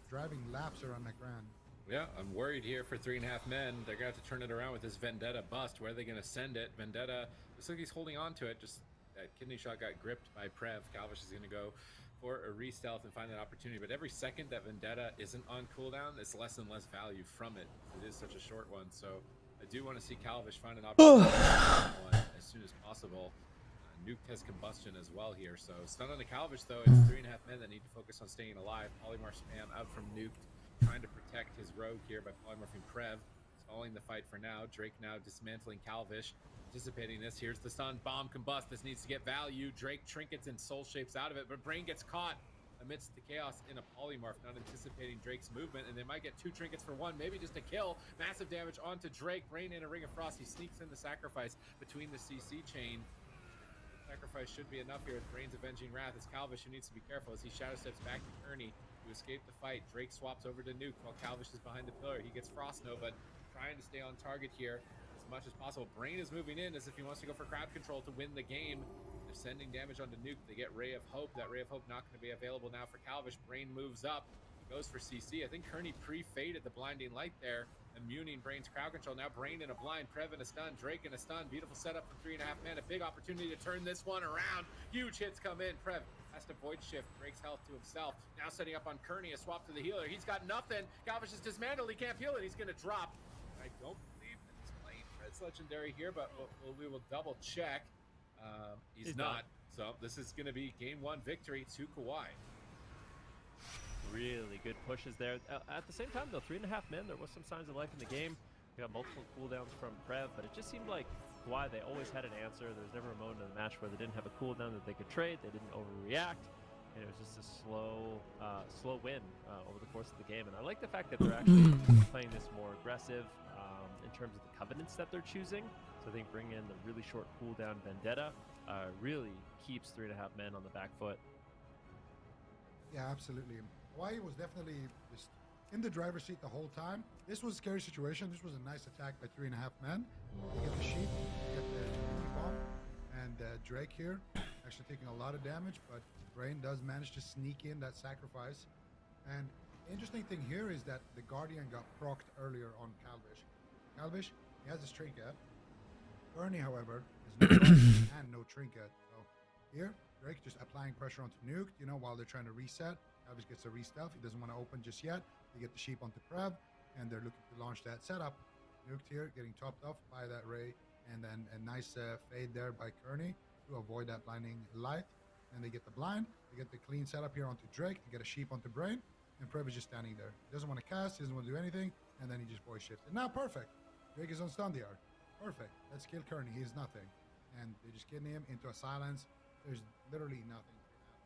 driving laps around that ground. Yeah, I'm worried here for 3.5 men. They're going to have to turn it around with this Vendetta bust. Where are they going to send it? Vendetta, looks like he's holding on to it. Just that kidney shot got gripped by Prev. Calvish is going to go for a re-stealth and find that opportunity. But every second that Vendetta isn't on cooldown, it's less and less value from it. It is such a short one. So I do want to see Calvish find an opportunity as soon as possible. Nuke has combustion as well here. So stun on the Calvish, though. It's 3.5 men that need to focus on staying alive. Polymorph spam out from Nuke, trying to protect his rogue here by polymorphing Prev. stalling the fight for now. Drake now dismantling Calvish, anticipating this. Here's the stun. Bomb combust. This needs to get value. Drake trinkets and soul shapes out of it, but Brain gets caught amidst the chaos in a polymorph, not anticipating Drake's movement, and they might get 2 trinkets for 1, maybe just a kill. Massive damage onto Drake. Brain in a Ring of Frost. He sneaks in the sacrifice between the CC chain. Sacrifice should be enough here with Brain's avenging wrath. It's Calvish who needs to be careful as he shadow steps back to Kearney to escape the fight. Drake swaps over to Nuke while Calvish is behind the pillar. He gets Frost Nova, trying to stay on target here as much as possible. Brain is moving in as if he wants to go for crowd control to win the game. They're sending damage onto Nuke. They get Ray of Hope. That Ray of Hope not going to be available now for Calvish. Brain moves up. He goes for CC. I think Kearney pre-faded the blinding light there, immuning Brain's crowd control. Now Brain in a blind, Prev in a stun, Drake in a stun. Beautiful setup from 3.5 men. A big opportunity to turn this one around. Huge hits come in. Prev has to void shift, breaks health to himself. Now setting up on Kearney, a swap to the healer. He's got nothing. Calvish is dismantled. He can't heal it. He's going to drop. I don't believe that he's playing Red's Legendary here, but we will double check. He's not. So this is going to be game 1 victory to Kawhi. Really good pushes there. At the same time, though, 3.5 men, there was some signs of life in the game. We got multiple cooldowns from Prev, but it just seemed like Kawhi, they always had an answer. There was never a moment in the match where they didn't have a cooldown that they could trade. They didn't overreact. And it was just a slow win over the course of the game. And I like the fact that they're actually playing this more aggressive in terms of the covenants that they're choosing. So I think bringing in the really short cooldown Vendetta really keeps 3.5 men on the back foot. Yeah, absolutely. Hawaii was definitely just in the driver's seat the whole time. This was a scary situation. This was a nice attack by 3.5 men. You get the sheep, you get the bomb, and Drake here actually taking a lot of damage, but Brain does manage to sneak in that sacrifice. And the interesting thing here is that the Guardian got procced earlier on Calvish. Calvish, he has his trinket. Kearney, however, is no Guardian and no trinket. So here, Drake just applying pressure onto Nuke, you know, while they're trying to reset. Calvish gets a re-stealth. He doesn't want to open just yet. They get the sheep onto Prev, and they're looking to launch that setup. Nuked here, getting topped off by that Ray, and then a nice fade there by Kearney to avoid that blinding light. And they get the blind. They get the clean setup here onto Drake. They get a sheep onto Brain, and Prev is just standing there. He doesn't want to cast. He doesn't want to do anything, and then he just voice shifts. And now perfect. Drake is on stun DR. Perfect. Let's kill Kearney. He is nothing. And they're just getting him into a silence. There's literally nothing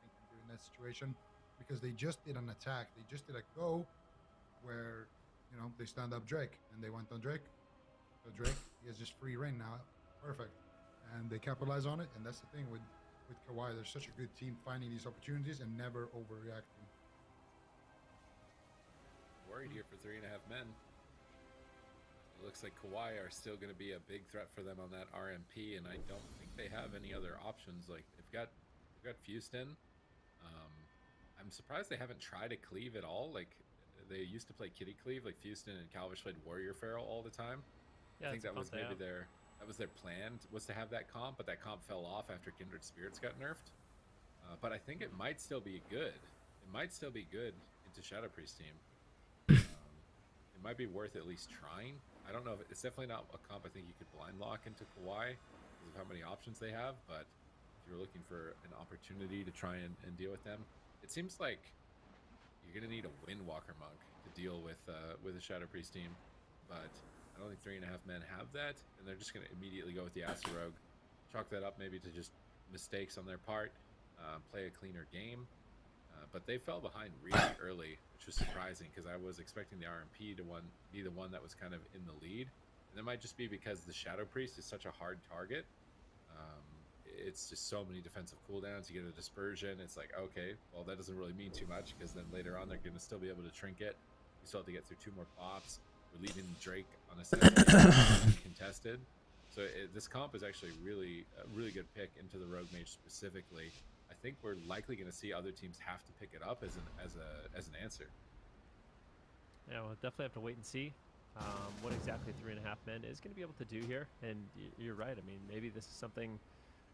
they can do in that situation because they just did an attack. They just did a go where, you know, they stand up Drake and they went on Drake. So Drake, he has just free reign now. Perfect. And they capitalize on it. And that's the thing with Kawhi. They're such a good team finding these opportunities and never overreacting. Worried here for 3.5 men. It looks like Kawhi are still going to be a big threat for them on that RMP, and I don't think they have any other options. Like they've got Fuston. I'm surprised they haven't tried a cleave at all. Like they used to play kitty cleave, like Fuston and Calvish played Warrior Feral all the time. Yeah, I think that was maybe their plan was to have that comp, but that comp fell off after Kindred Spirits got nerfed. But I think it might still be good. It might still be good into Shadow Priest team. It might be worth at least trying. I don't know if it's definitely not a comp I think you could blind lock into Kawhi because of how many options they have, but if you're looking for an opportunity to try and deal with them, it seems like you're gonna need a Windwalker monk to deal with a Shadow Priest team, but I don't think 3.5 men have that, and they're just gonna immediately go with the Aster Rogue, chalk that up maybe to just mistakes on their part, play a cleaner game. But they fell behind really early, which was surprising because I was expecting the RMP to be the one that was kind of in the lead. And that might just be because the Shadow Priest is such a hard target. It's just so many defensive cooldowns. You get a dispersion. It's like, okay, well, that doesn't really mean too much because then later on they're going to still be able to trinket. We still have to get through 2 more pops. We're leaving Drake on a second contested. So this comp is actually a really good pick into the Rogue Mage specifically. I think we're likely going to see other teams have to pick it up as an answer. Yeah, we'll definitely have to wait and see what exactly 3.5 men is going to be able to do here. And you're right. I mean, maybe this is something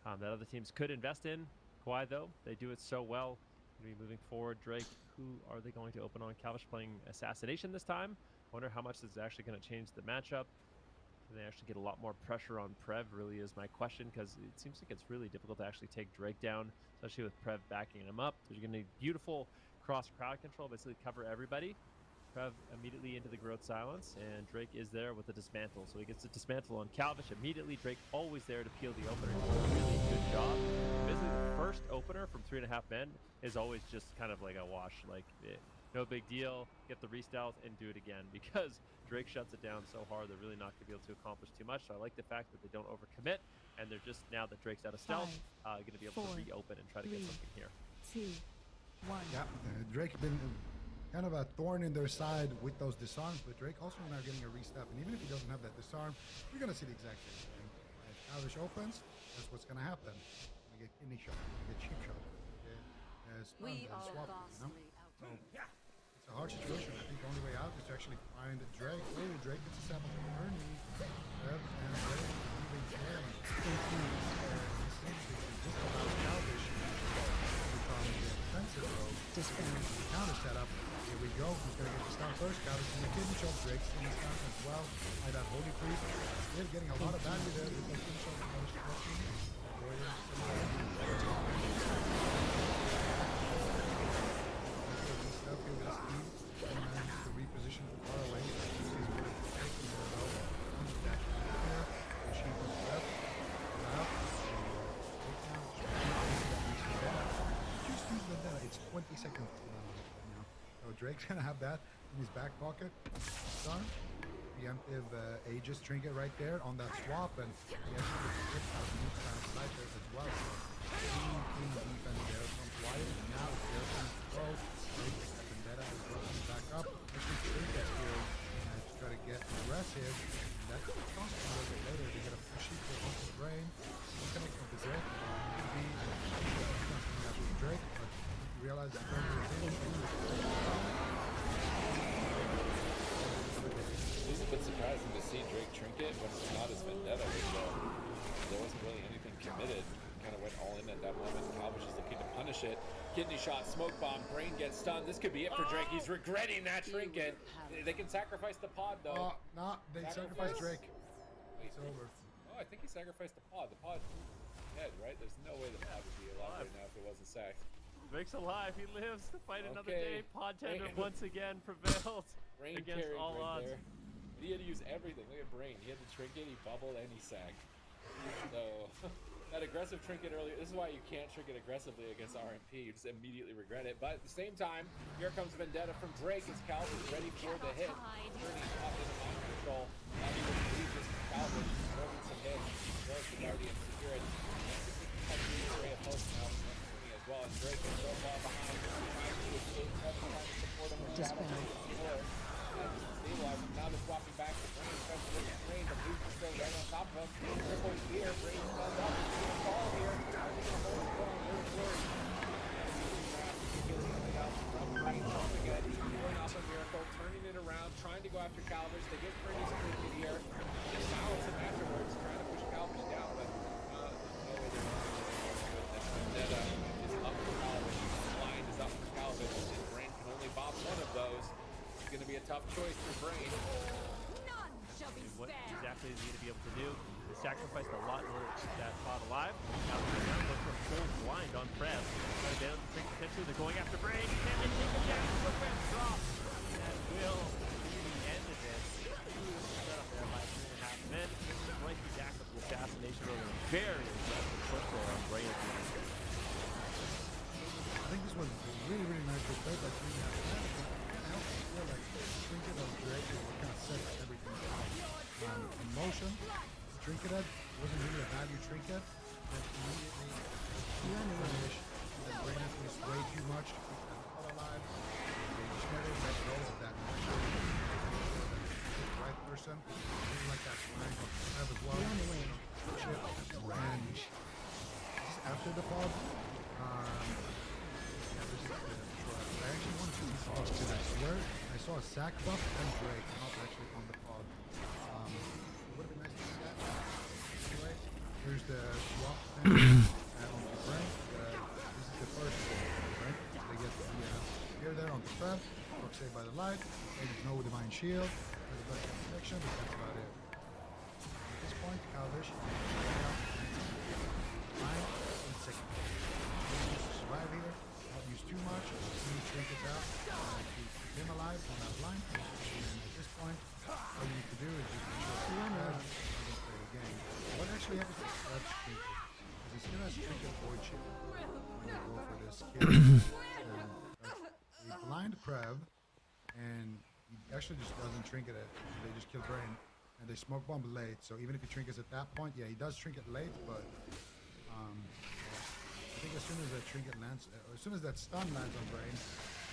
that other teams could invest in. Kawhi, though, they do it so well. Going to be moving forward. Drake, who are they going to open on? Calvish playing Assassination this time. I wonder how much this is actually going to change the matchup. Can they actually get a lot more pressure on Prev, really is my question, because it seems like it's really difficult to actually take Drake down, especially with Prev backing him up. There's going to be beautiful cross crowd control, basically cover everybody. Prev immediately into the growth silence, and Drake is there with the dismantle. So he gets the dismantle on Calvish immediately. Drake always there to peel the opener. Really good job. Basically, the first opener from 3.5 men is always just kind of like a wash. Like, no big deal. Get the re-stealth and do it again, because Drake shuts it down so hard. They're really not going to be able to accomplish too much. So I like the fact that they don't overcommit, and they're just, now that Drake's out of stealth, going to be able to reopen and try to get something here. 2, 1. Yeah, Drake been kind of a thorn in their side with those disarms, but Drake also now getting a re-step, and even if he doesn't have that disarm, you're gonna see the exact same thing. As Calvish opens, that's what's gonna happen. You get kidney shot, you get cheap shot, you get stun and swap, you know? So it's a hard situation. I think the only way out is to actually find Drake. Oh, Drake gets a sample from Ernie, and Drake leaving him. Just allows Calvish to become the defensive role. The counter setup. Here we go. Who's going to get the stun first? Calvish in the kidney shot. Drake's in the stun as well. By that holy priest. Still getting a lot of value there with the kidney shot. Calvish watching. Stuff here with speed. And managed to reposition far away. It's 20 seconds now. So Drake's gonna have that in his back pocket. Stun. Preemptive Aegis trinket right there on that swap, and he actually gets out new kind of side there as well. So clean defense there from Wyatt, and now it's their turn to go. Drake gets that vendetta as well, back up. Actually, Trinkets here to try to get aggressive. And that could cost him a little bit later. They get a pushy kill onto the brain. Disconnect from the Drake. Could be something out with Drake, but you realize it's going to be It's a bit surprising to see Drake trinket when it's not his vendetta window. There wasn't really anything committed. Kind of went all in at that moment. Calvish is looking to punish it. Kidney shot, smoke bomb, brain gets stunned. This could be it for Drake. He's regretting that trinket. They can sacrifice the pod though. No, they sacrificed Drake. It's over. Oh, I think he sacrificed the pod. The pod dead, right? There's no way the pod would be alive right now if it wasn't sacked. Drake's alive. He lives to fight another day. Pod tender once again prevailed against all odds. There. He had to use everything. Look at Brain. He had the trinket, he bubbled, and he sacked. So that aggressive trinket earlier. This is why you can't trinket aggressively against RMP. You just immediately regret it. But at the same time, here comes vendetta from Drake as Calvin ready for the hit. Turning up into mind control. Now he will leave this Calvin throwing some hits. Throws the Guardian to secure it. Ray of Hope now as well. And Drake is so far behind. Trying to escape. Trying to support him with battle. Stabilize him. Now they're swapping back to Brain. Tries to look at Brain, but Luke is still right on top of him. Triple here. Brain stands up. He's going to fall here. Are they going to hold it going? There's worry. Brain something again. Going off a miracle. Turning it around. Trying to go after Calvish. They get Brady's trinket here. Just balance him afterwards. Trying to push Calvish down, but no way they're going to vendetta is up for Calvish. Blind is up for Calvish. And Brain can only bob one of those. It's going to be a tough choice for Brain. What exactly is he going to be able to do? He sacrificed a lot in order to keep that pod alive. Now they're going for a full blind on Prev. Try to down the trick potentially. They're going after Brain. Can they take him down? The Prev drop. That will be the end of this. Set up there by 3.5 men. Right back with the assassination order. Very aggressive push there on Brain. I think this was really, really nice to play by 3.5 men. Feel like Trinket of Drake will kind of set everything down. In motion, Trinket wasn't really a value trinket, and immediately finish. The brain was way too much to keep that pod alive. They just never let go of that motion. The right person, didn't like that flank of Trev as well. Chip and just after the pod, I actually want to see spots because I swear I saw a sack buff and Drake, not actually on the pod. It would have been nice to see that. Anyway, here's the swap thing on the Brain. This is the first one, right? They get the spear there on the Prev, got saved by the light, there's no divine shield, there's a black protection, but that's about it. At this point, Calvish, 9 seconds. Survive here. Use too much, see Trinkets out, keep him alive on that blind. And at this point, all you need to do is just ensure that Crab doesn't play the game. What actually happens is Crab's Trinket. Because he still has Trinket Void Shield when you go for this kill. They blind Crab, and he actually just doesn't Trinket it. They just kill Brain. And they smoke bomb late, so even if he trinkets at that point, yeah, he does trinket late, but I think as soon as that trinket lands, or as soon as that stun lands on Brain,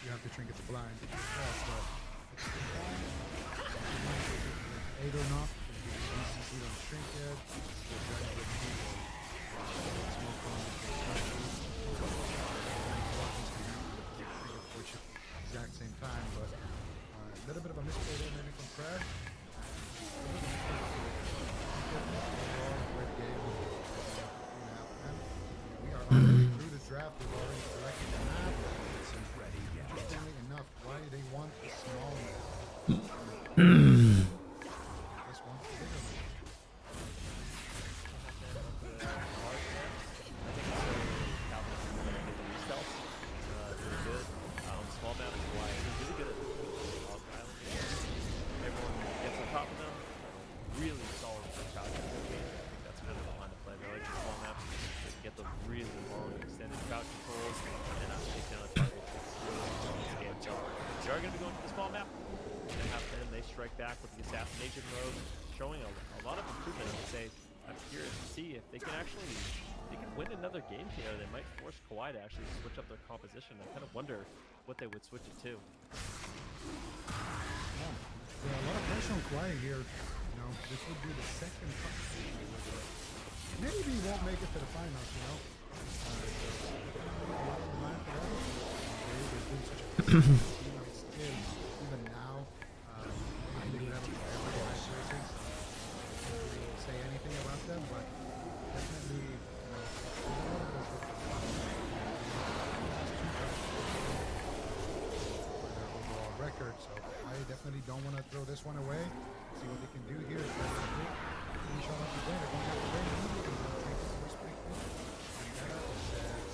you have to trinket the blind. It's blind, 8 or not, BCC don't trinket, the dragon will smoke bomb, exact same time, but a little bit of a misplay there maybe from Crab. We are already through the draft. We've already selected the map. Interestingly enough, why they want a small map? This one's the bigger map. Really good. Small map is why he's really good at everyone gets on top of them. Really solid for crouch. I think that's kind of the line of play. They like the small maps. They can get the really long extended crouch controls and not take down a target. It's game. They are going to be going to the small map. And they strike back with the assassination mode, showing a lot of improvement. I would say I'm curious to see if they can actually win another game here. They might force Kawhi to actually switch up their composition. I kind of wonder what they would switch it to. Yeah, a lot of pressure on Kawhi here. You know, this would be the second fight. Maybe he won't make it to the finals, you know. So, a lot of the mind for that. They're doing such a still, even now, I think that every nice racing, so I can't really say anything about them, but definitely, you know, their overall record, so I definitely don't want to throw this one away. See what they can do here. Shot up the brain. They're going after Brain immediately. Take it first pick. And Meta is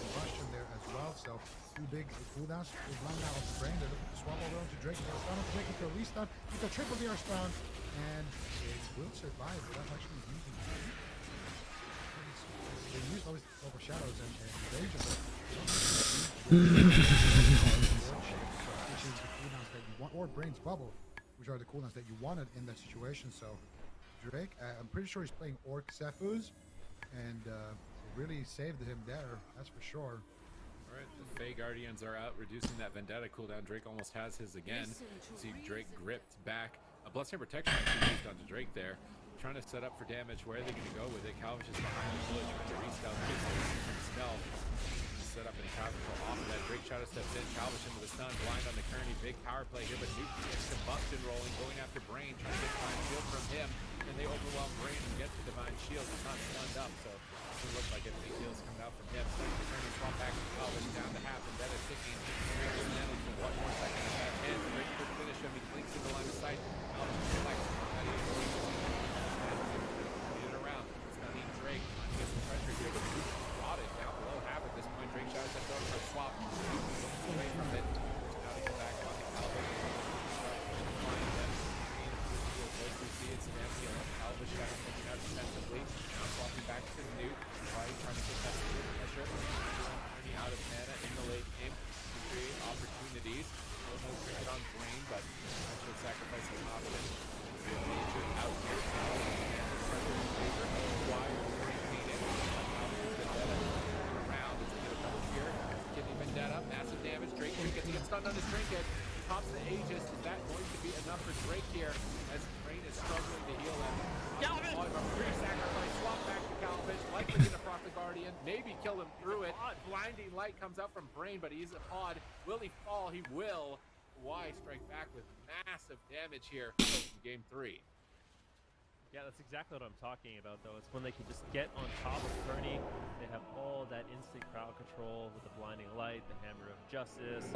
combustion there as well. So two big cooldowns. They run out of the Brain. They're looking to swap over onto Drake. They're stun up Drake into a restun. Into a triple DR stun. And it will survive without actually using it. They use always overshadows and rage of it. Which is the cooldowns that you want, or Brain's Bubble, which are the cooldowns that you wanted in that situation. So Drake, I'm pretty sure he's playing Orc Sephuz, and really saved him there, that's for sure. Alright, the Fey Guardians are out, reducing that Vendetta cooldown. Drake almost has his again. See Drake gripped back. A Bloodstained Protection actually used onto Drake there. Trying to set up for damage. Where are they going to go with it? Calvish is behind the bullet, trying to restyle. Gets from stealth. Set up in crowd control off of that. Drake Shadow steps in. Calvish into the stun. Blind on the Kearney. Big power play here, but Nuke gets combustion rolling. Going after Brain. Trying to get Divine Shield from him. And they overwhelm Brain and get to Divine Shield. It's not stunned up, so it doesn't look like any heals coming out from him. Stunning the Kearney. Swap back to Calvish. Down to half. And that is ticking. Drake managed for 1 more second in that hand. Drake could finish him. He blinks in the line of sight. Calvish collects. That is around. Stunning Drake. Trying to get some pressure here, but Nuke brought it down below half at this point. Drake Shadow steps over for a swap. Away from it. Now to get back on the Calvish. Calvish Shadow taking out defensively. Now swapping back to the Nuke. Right, trying to get that pressure. Running out of mana in the late game to create opportunities. No cricket on Brain, but actually sacrificing an option. Major out here. Pressure in favor. Why maintain it? Vendetta around. It's going to double here. Kidney Vendetta. Massive damage. Drake gets to get stunned on his Trinket. Pops the Aegis. Is that going to be enough for Drake here? As Brain is struggling to heal him. Calvin! Pre-sacrifice. Swap back to Calvish. Likely going to proc the Guardian. Maybe kill him through it. Blinding light comes out from Brain, but he's a pod. Will he fall? He will. Why strike back with massive damage here in game 3? Yeah, that's exactly what I'm talking about, though. It's when they can just get on top of Kearney. They have all that instant crowd control with the blinding light, the Hammer of Justice,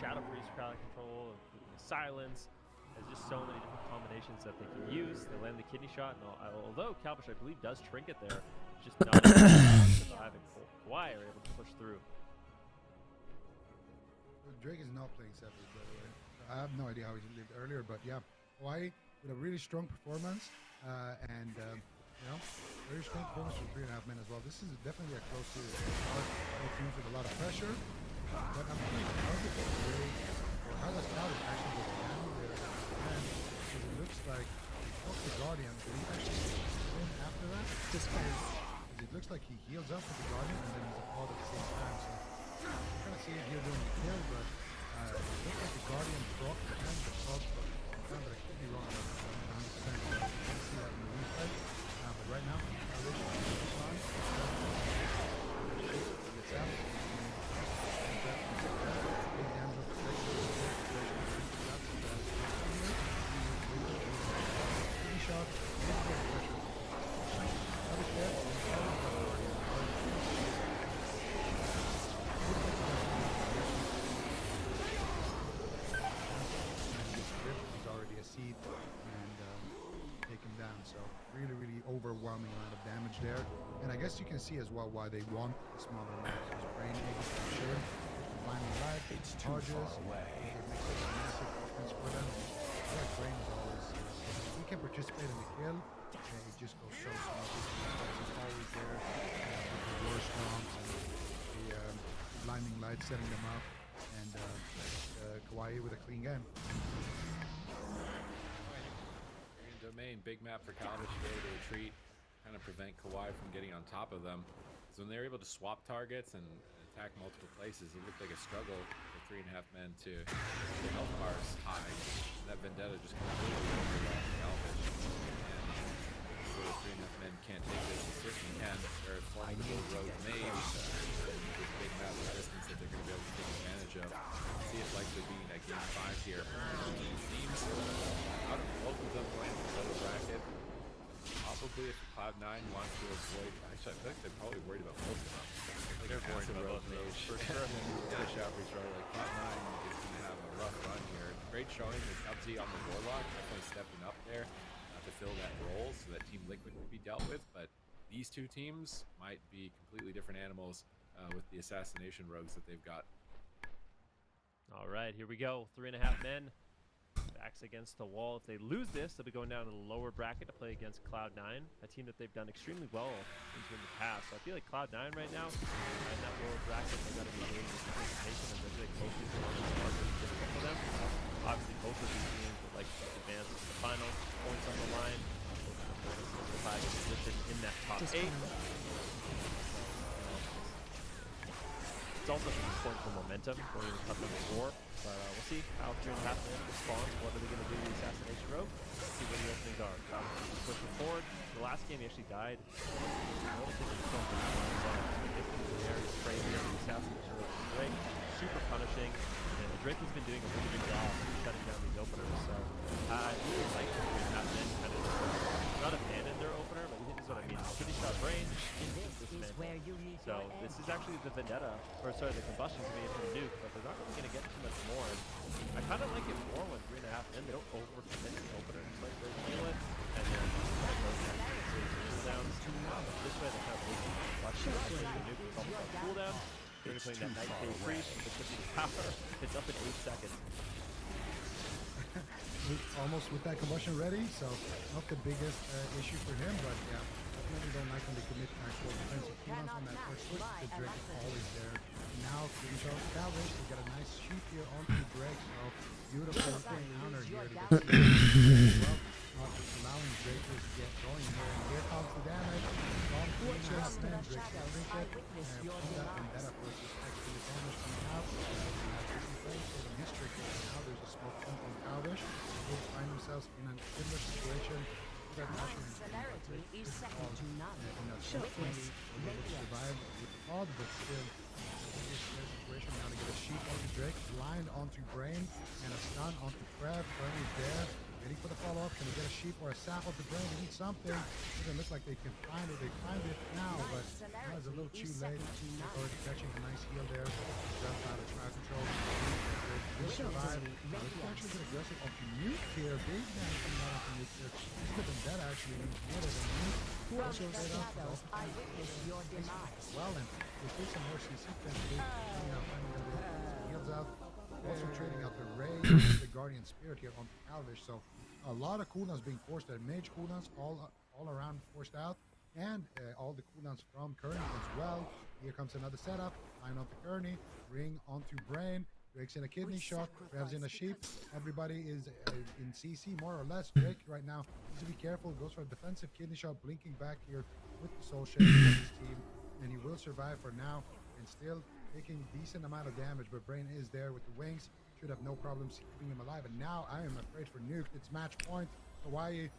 Shadow Freeze crowd control, silence. There's just so many different combinations that they can use. They land the kidney shot, and although Calvish, I believe, does Trinket there, it's just not able to survive, and Kawhi are able to push through. Drake is not playing Sephuz, by the way. I have no idea how he lived earlier, but yeah, Hawaii with a really strong performance and you know, very strong performance from 3.5 men as well. This is definitely a close series. Both teams with a lot of pressure, but I'm thinking how the way or how the scout is actually going to handle their hand, because it looks like off the Guardian, but he actually in after that. It looks like he heals up with the Guardian and then he's a pod at the same time. So we're gonna see it here doing the kill, but it looks like the Guardian proc and the pod proc, but I could be wrong about 100%. So we'll see that in the replay. But right now, he's already a seed and take him down. So really overwhelming amount of damage there. And I guess you can see as well why they want the smaller maps. His brain able to ensure blinding light, charges, it makes it a massive offense for them. Their brain is always, if he can participate in the kill, it just goes so smooth. He's always there with the war stomps and the blinding light setting them up, and Kawaii with a clean game. Domain, big map for Kaladesh to be able to retreat, kind of prevent Kawhi from getting on top of them. So when they're able to swap targets and attack multiple places, it looked like a struggle for 3.5 men to get their health bars high. And that Vendetta just completely overwhelmed Kaladesh. And so the 3.5 men can't take this. They certainly can. They're a formidable rogue mage. This big map resistance that they're going to be able to take advantage of. See it likely being at game 5 here. It seems out of both of them going to the bracket, probably if Cloud9 wants to avoid, actually I feel like they're probably worried about both of them. Like They're worried about both of them, for sure. Push out Resonator, like Cloud9 is going to have a rough run here. Great showing with Ubzi on the Warlock, definitely stepping up there to fill that role so that Team Liquid can be dealt with, but these two teams might be completely different animals with the assassination rogues that they've got. All right, here we go. 3.5 men. Backs against the wall. If they lose this, they'll be going down to the lower bracket to play against Cloud9, a team that they've done extremely well into in the past. So I feel like Cloud9 right now, in that lower bracket, they've got to be gaining participation, and they're really close to the market difficult for them. Obviously, both of these teams would like to advance to the final, points on the line, looking to solidify a position in that top 8. It's also important for momentum going into tough number 4. But we'll see how 3.5 men responds. What are they going to do to the assassination rogue? Let's see where the openings are. Pushing forward. The last game he actually died. He's spraying here the assassination rogue from Drake. Super punishing. And Drake has been doing a really good job shutting down these openers. So I really like the 3.5 men kind of not abandon their opener, but this is what I mean. Pretty shot brain. So this is actually the Vendetta, or sorry, the combustion to be from Nuke, but they're not really going to get too much more. I kind of like it more when 3.5 men, they don't overcommit the opener. Just like they heal it, and then cooldowns. This way they kind of waste the combustion. The Nuke is almost on cooldown. They're putting that 9k freeze, it's 50 power. It's up in 8 seconds. Almost with that combustion ready, so not the biggest issue for him, but yeah, definitely don't like when they commit actual defensive cooldowns on that first push. The Drake is always there. Now, Kaladesh, they got a nice shoot here onto Drake, so beautiful counter here to get well, not just allowing Drake to get going here, and here comes the damage. On 3.5 men, Drake can Trinket, and from that Vendetta first is actually the damage coming out. For the mystery kill now, there's a smoke jump on Kaladesh. They find themselves in a similar situation. That celerity is second to none. Survive with odd, but still situation now to get a sheep onto Drake, blind onto Brain, and a stun onto Crab. Brain is there, waiting for the follow-up. Can they get a sheep or a sap onto Brain? They need something. It doesn't look like they can find it. They find it now, but that is a little too late. They're already catching a nice heal there. Jump out of crowd control. Will survive. Let's actually get aggressive onto Nuke here. Big man coming out onto Nuke here. This is the Vendetta actually more than Nuke. Also, I witness your demise. Well, and we see some more CC potentially. Finding the heals out. Also trading out the Ray and the Guardian Spirit here on Calvish. So a lot of cooldowns being forced there. Mage cooldowns all around forced out. And all the cooldowns from Kearney as well. Here comes another setup. Line onto Kearney. Ring onto Brain. Drake's in a kidney shot. Revs in a sheep. Everybody is in CC more or less. Drake right now needs to be careful. Goes for a defensive kidney shot. Blinking back here with the soul shade of his team. And he will survive for now. And still taking decent amount of damage. But Brain is there with the wings. Should have no problems keeping him alive. And now I am afraid for Nuke. It's match point. Hawaii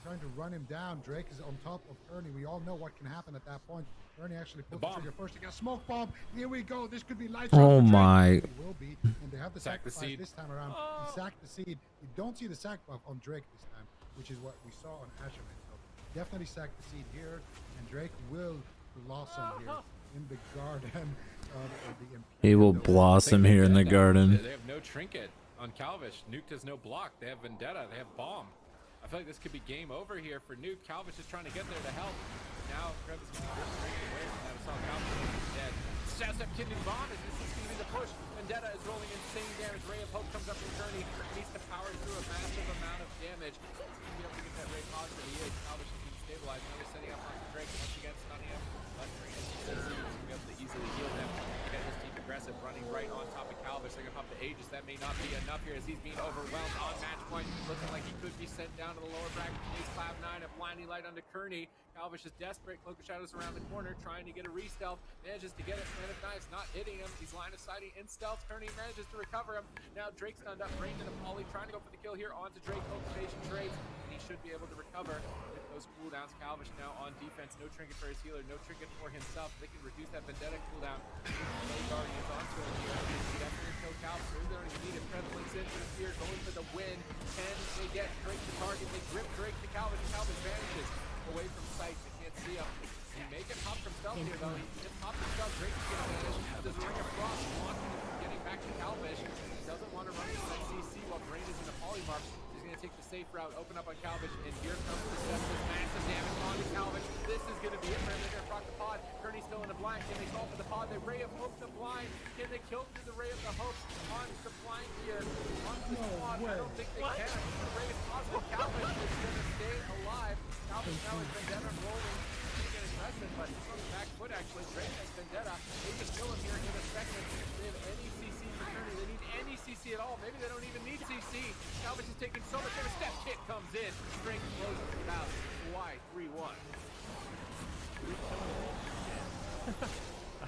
trying to run him down. Drake is on top of Kearney. We all know what can happen at that point. Kearney actually pulled the trigger first. He got a smoke bomb. Here we go. This could be lights out Oh for Drake. my. It will be. And they have the Sack the sacrifice seed. this time around. He sacked the seed. You don't see the sack buff on Drake this time, which is what we saw on Asherman. So definitely sack the seed here. And Drake will blossom here in the garden. He will blossom here in the garden. They have no trinket on Calvish. Nuke has no block. They have Vendetta. They have bomb. I feel like this could be game over here for Nuke. Calvish is trying to get there to help. Now Trev is going to be breaking away from that. We saw Calvish is dead. Shouts up Kidney Bomb. Is this going to be the push? Vendetta is rolling insane damage. Ray of Hope comes up from Kearney. Needs to power through a massive amount of damage. He's going to be able to get that Ray positive. He is. Calvish is being stabilized. Now they're setting up on Drake. Once again, stunning him. Left Drake is going to be able to easily heal them. Get his team aggressive, running right on top of Calvish. They're going to pop the Aegis. That may not be enough here as he's being overwhelmed on match point. Looking like he could be sent down to the lower bracket. He's Cloud9, a blinding light onto Kearney. Calvish is desperate. Cloak of Shadows around the corner, trying to get a re-stealth. Manages to get it. Man of Knives not hitting him. He's line of sighting in stealth. Kearney manages to recover him. Now Drake's stunned up. Brain and a Poly trying to go for the kill here onto Drake. Cultivation trades, and he should be able to recover with those cooldowns. Calvish now on defense. No trinket for his healer. No trinket for himself. They can reduce that Vendetta cooldown. No Guardians onto him here. That's going to kill Calvish. So they don't even need it. Trev links in for the spear, going for the win. Can they get Drake to target? They grip Drake to Calvish. Calvish vanishes away from sight. They can't see him. He may get popped from stealth here, though. He gets popped from stealth. Drake's going to vanish. There's a Ring of Frost blocking him from getting back to Calvish. He doesn't want to run into that CC while Brain is in a polymorph. He's going to take the safe route, open up on Calvish, and here comes the Sepsis. Massive damage on to Calvish. This is going to be it for him. They're going to proc the pod. Kearney's still in the blind. Can they solve for the pod? They Ray of Hope the blind. Can they kill through the Ray of the Hope on the blind here? On the squad. I don't think they can. The Ray is positive. Calvish is going to stay alive. Calvish now has Vendetta rolling. He's going to aggressive, but he's on the back foot actually. Drake has Vendetta. They can kill him here in a second. They have any CC for Kearney. They need any CC at all. Maybe they don't even need CC. Calvish is taking so much damage. Step Kit comes in. Drake closes it out. Why 3-1?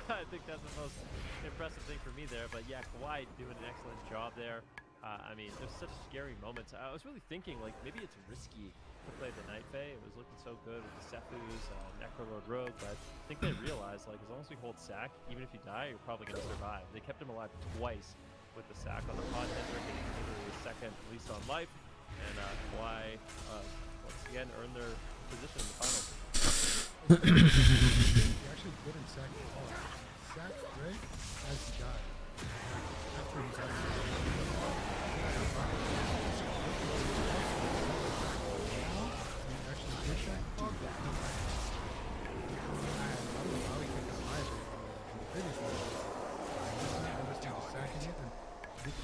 I think that's the most impressive thing for me there. But yeah, Kawhi doing an excellent job there. I mean, there's such scary moments. I was really thinking, like, maybe it's risky to play the Night Fae. It was looking so good with the Sephuz, Necrolord Rogue, but I think they realized, like, as long as we hold sack, even if you die, you're probably going to survive. They kept him alive twice with the sack on the pod tender, getting his second release on life, and Kawhi, once again, earned their position in the finals. He actually didn't sack the pod. Sacked Drake as he died. After he died.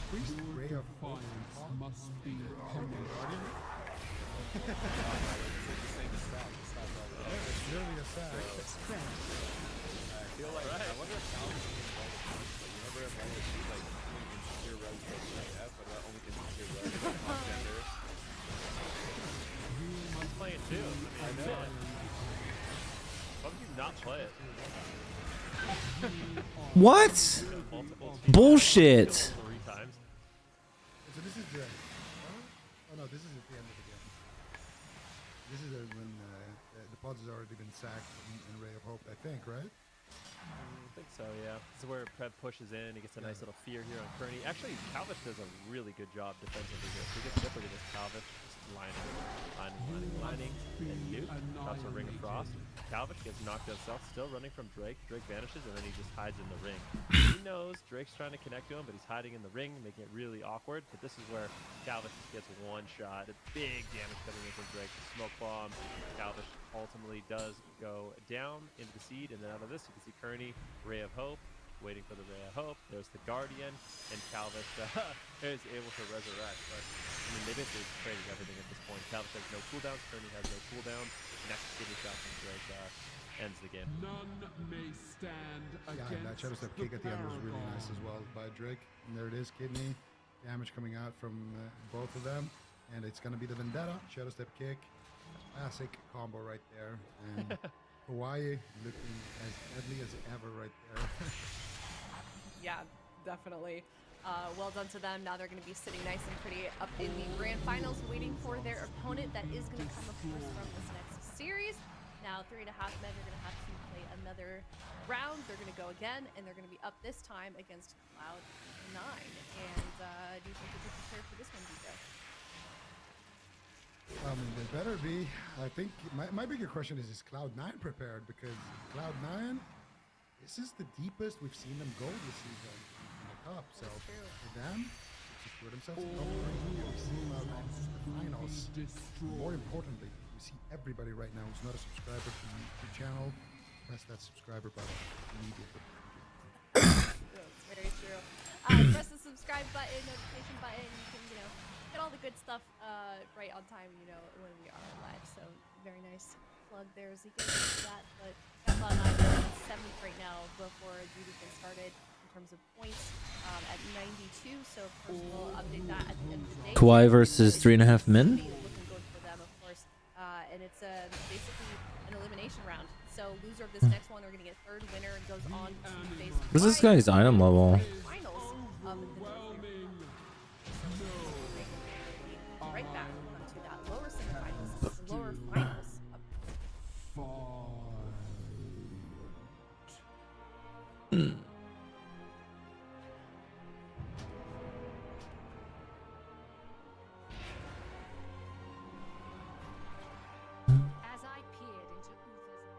Priest Ray of must be humble. It's really a sack. I feel like I wonder if Calvish is involved in this, but you never have always seen like insecure res like that, but only insecure res on gender. I'm playing too. I know. Why would you not play it? What? Bullshit. Three times. So this is the. Oh no, this is at the end of the game. This is when the pods has already been sacked in Ray of Hope, I think, right? I think so, yeah. This is where Prev pushes in. He gets a nice little fear here on Kearney. Actually, Calvish does a really good job defensively here. He gets Dipper against Calvish. Just lining. And Nuke drops a Ring of Frost. Calvish gets knocked out south, still running from Drake. Drake vanishes, and then he just hides in the ring. He knows Drake's trying to connect to him, but he's hiding in the ring, making it really awkward. But this is where Calvish just gets one shot. It's big damage coming in from Drake. Smoke bomb. Calvish ultimately does go down into the seed, and then out of this, you can see Kearney, Ray of Hope, waiting for the Ray of Hope. There's the Guardian, and Calvis is able to resurrect. But I mean, they basically traded everything at this point. Calvis has no cooldowns, Tony has no cooldown. Next kidney shot from Drake ends the game. None may stand Yeah, and that Shadow Step kick at the end was really nice as well by Drake. And there it is, kidney damage coming out from both of them, and it's gonna be the Vendetta Shadow Step kick, classic combo right there. And Hawaii looking as deadly as ever right there. Yeah, definitely. Well done to them. Now they're going to be sitting nice and pretty up in the grand finals, waiting for their opponent that is going to come, of course, from this next series. Now, 3.5 men are going to have to play another round. They're going to go again, and they're going to be up this time against Cloud9. And do you think they'll be prepared for this one, DJ? They better be. I think my bigger question is Cloud9 prepared? Because Cloud9, this is the deepest we've seen them go this season in the cup. So for them, to secure themselves, we've seen Cloud9 in the finals. More importantly, we see everybody right now who's not a subscriber to the YouTube channel press that subscriber button immediately. That's very true. Press the subscribe button, notification button. You can, get all the good stuff right on time, when we are live. So very nice plug there, Ezekiel, for that. But Cloud9 is 7th right now before the weekend started in terms of points at 92. So of course we'll update that at the end of the day. Kawhi versus 3.5 men. Looking good for them, of course. And it's basically an elimination round. So loser of this next one, we're gonna get third. Winner goes on to face. What's this guy's item level? Finals of the right back onto that lower semifinals, the lower finals. As I peered into Uther's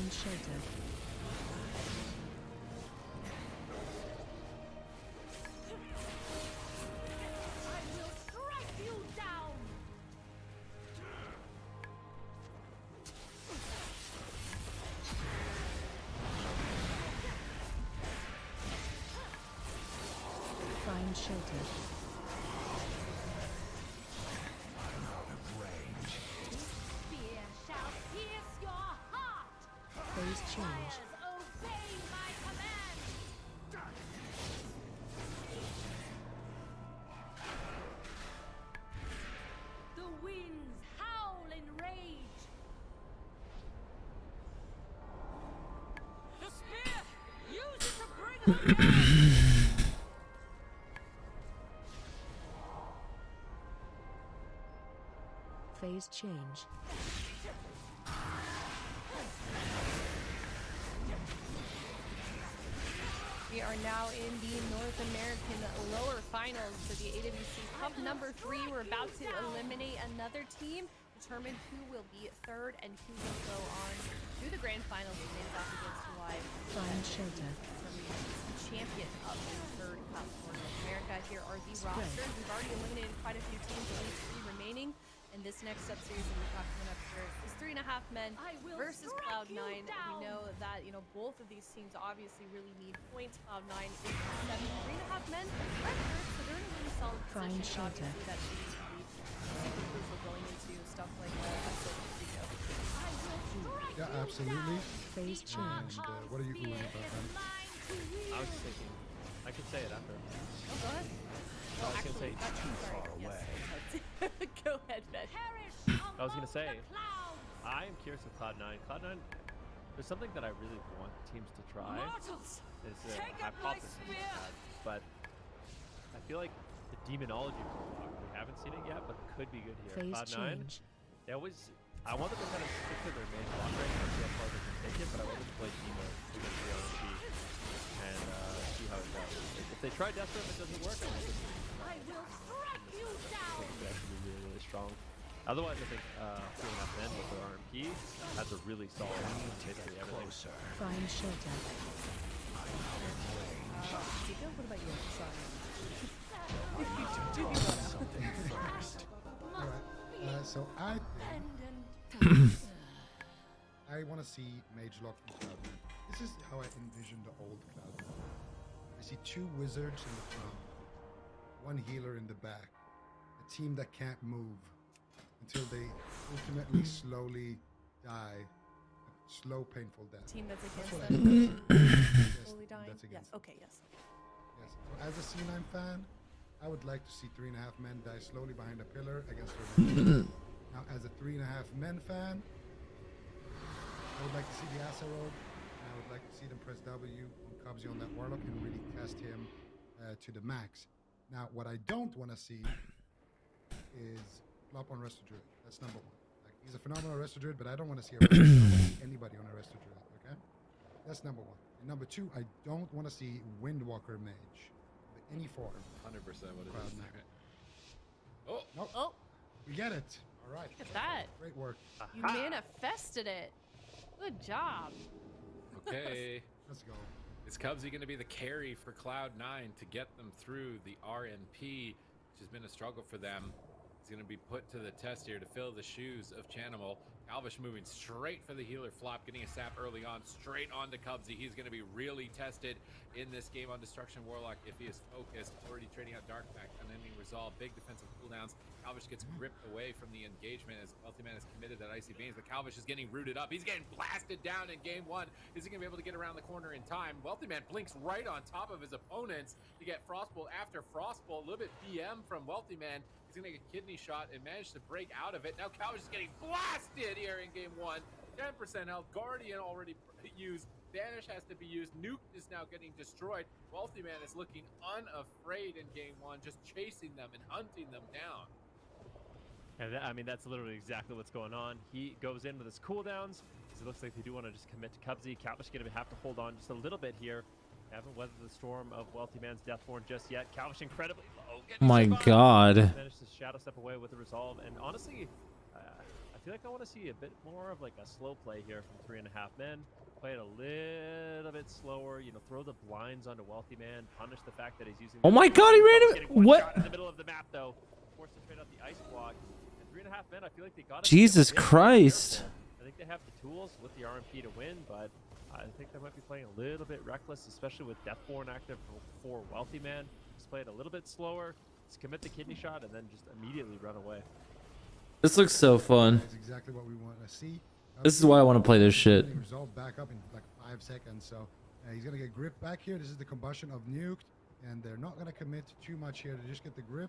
Find shelter. I will strike you down. Find shelter. Fear shall pierce your heart. Phase change. Obey my command. The winds howl in rage. The spear! Use it to bring her down! Phase change. We are now in the North American lower finals for the AWC Cup number 3. We're about to eliminate another team, determine who will be third and who will go on to the grand finals and face off against live Find shelter. champion of the third cup for North America. Here are the rosters. We've already eliminated quite a few teams, only 3 remaining. And this next sub series that we've got coming up here is 3.5 Men versus Cloud9. We know that, you know, both of these teams obviously really need points. Cloud9 is 7. 3.5 Men are third, so they're in a really solid position. Obviously, that should be super crucial going into stuff like Yeah, absolutely. Phase change. And what are you doing about that? I was just thinking, I could say it after. Oh, go ahead. I was gonna say too far away. Go ahead, Ben. I was gonna say, I am curious with Cloud9. Cloud9, there's something that I really want teams to try. It's a hypothesis, but I feel like the demonology Warlock, we haven't seen it yet, but could be good here. Phase Cloud9, change. they always, I want them to kind of stick to their main block right now, see how far they can take it, but I want them to play Demo against the RNG and see how it goes. If they try Death Room, it doesn't work. I will strike you down. That should be really, really strong. Otherwise, I think 3.5 Men with their RMP has a really solid basically everything. Find shelter. Chico, what about you? Sorry. Alright, so I think I want to see Mage Lock from Cloud9. This is how I envision the old Cloud9. I see 2 wizards in the front, 1 healer in the back, a team that can't move until they ultimately slowly die, a slow, painful death. Team that's against what I them. envision. Slowly dying. That's Yes. against them. Okay. Yes. Yes. So as a C9 fan, I would like to see 3.5 Men die slowly behind a pillar against their Now, as a 3.5 Men fan, I would like to see the Asarobe, and I would like to see them press W on Cubsy on that Warlock and really test him to the max. Now, what I don't want to see is flop on Resto Druid. That's number 1. Like, he's a phenomenal Resto Druid, but I don't want to see anybody on a Resto Druid, okay? That's number 1. And number 2, I don't want to see Windwalker Mage of any form. 100% what it Cloud9. is. Oh, Nope. Oh, We get it. All right. look at that. Great work. You manifested it. Good job. okay. Let's go. Is Cubsy going to be the carry for Cloud9 to get them through the RNP, which has been a struggle for them? He's going to be put to the test here to fill the shoes of Chanimal. Calvish moving straight for the healer flop, getting a sap early on, straight on to Cubsy. He's going to be really tested in this game on Destruction Warlock if he is focused. Already trading out Dark Pact, unending resolve, big defensive cooldowns. Calvish gets ripped away from the engagement as Wealthy Man is committed that Icy Veins, but Calvish is getting rooted up. He's getting blasted down in game 1. Is he going to be able to get around the corner in time? Wealthy Man blinks right on top of his opponents to get Frostbolt after Frostbolt. A little bit BM from Wealthy Man. He's going to get a kidney shot and manage to break out of it. Now Calvish is getting blasted here in game 1. 10% health. Guardian already used. Vanish has to be used. Nuke is now getting destroyed. Wealthy Man is looking unafraid in game 1, just chasing them and hunting them down. And I mean, that's literally exactly what's going on. He goes in with his cooldowns, because it looks like they do want to just commit to Cubsy. Calvish going to have to hold on just a little bit here. Haven't weathered the storm of Wealthy Man's Deathborn just yet. Calvish incredibly low. My God. Managed to shadow step away with the resolve. And honestly, I feel like I want to see a bit more of like a slow play here from 3.5 men. Play it a little bit slower, you know, throw the blinds onto Wealthy Man, punish the fact that he's using. Oh my God, he ran He's him. getting one What? shot in the middle of the map though. Forced to trade out the ice block. And 3.5 men, I feel like they got it. Jesus Christ. I think they have the tools with the RMP to win, but I think they might be playing a little bit reckless, especially with Deathborn active for Wealthy Man. Just play it a little bit slower, just commit the kidney shot, and then just immediately run away. This looks so fun. That's exactly what we want to see. This is why I want to play this shit. Resolve back up in like 5 seconds, so he's gonna get grip back here. This is the combustion of Nuked, and they're not gonna commit too much here. They just get the grip,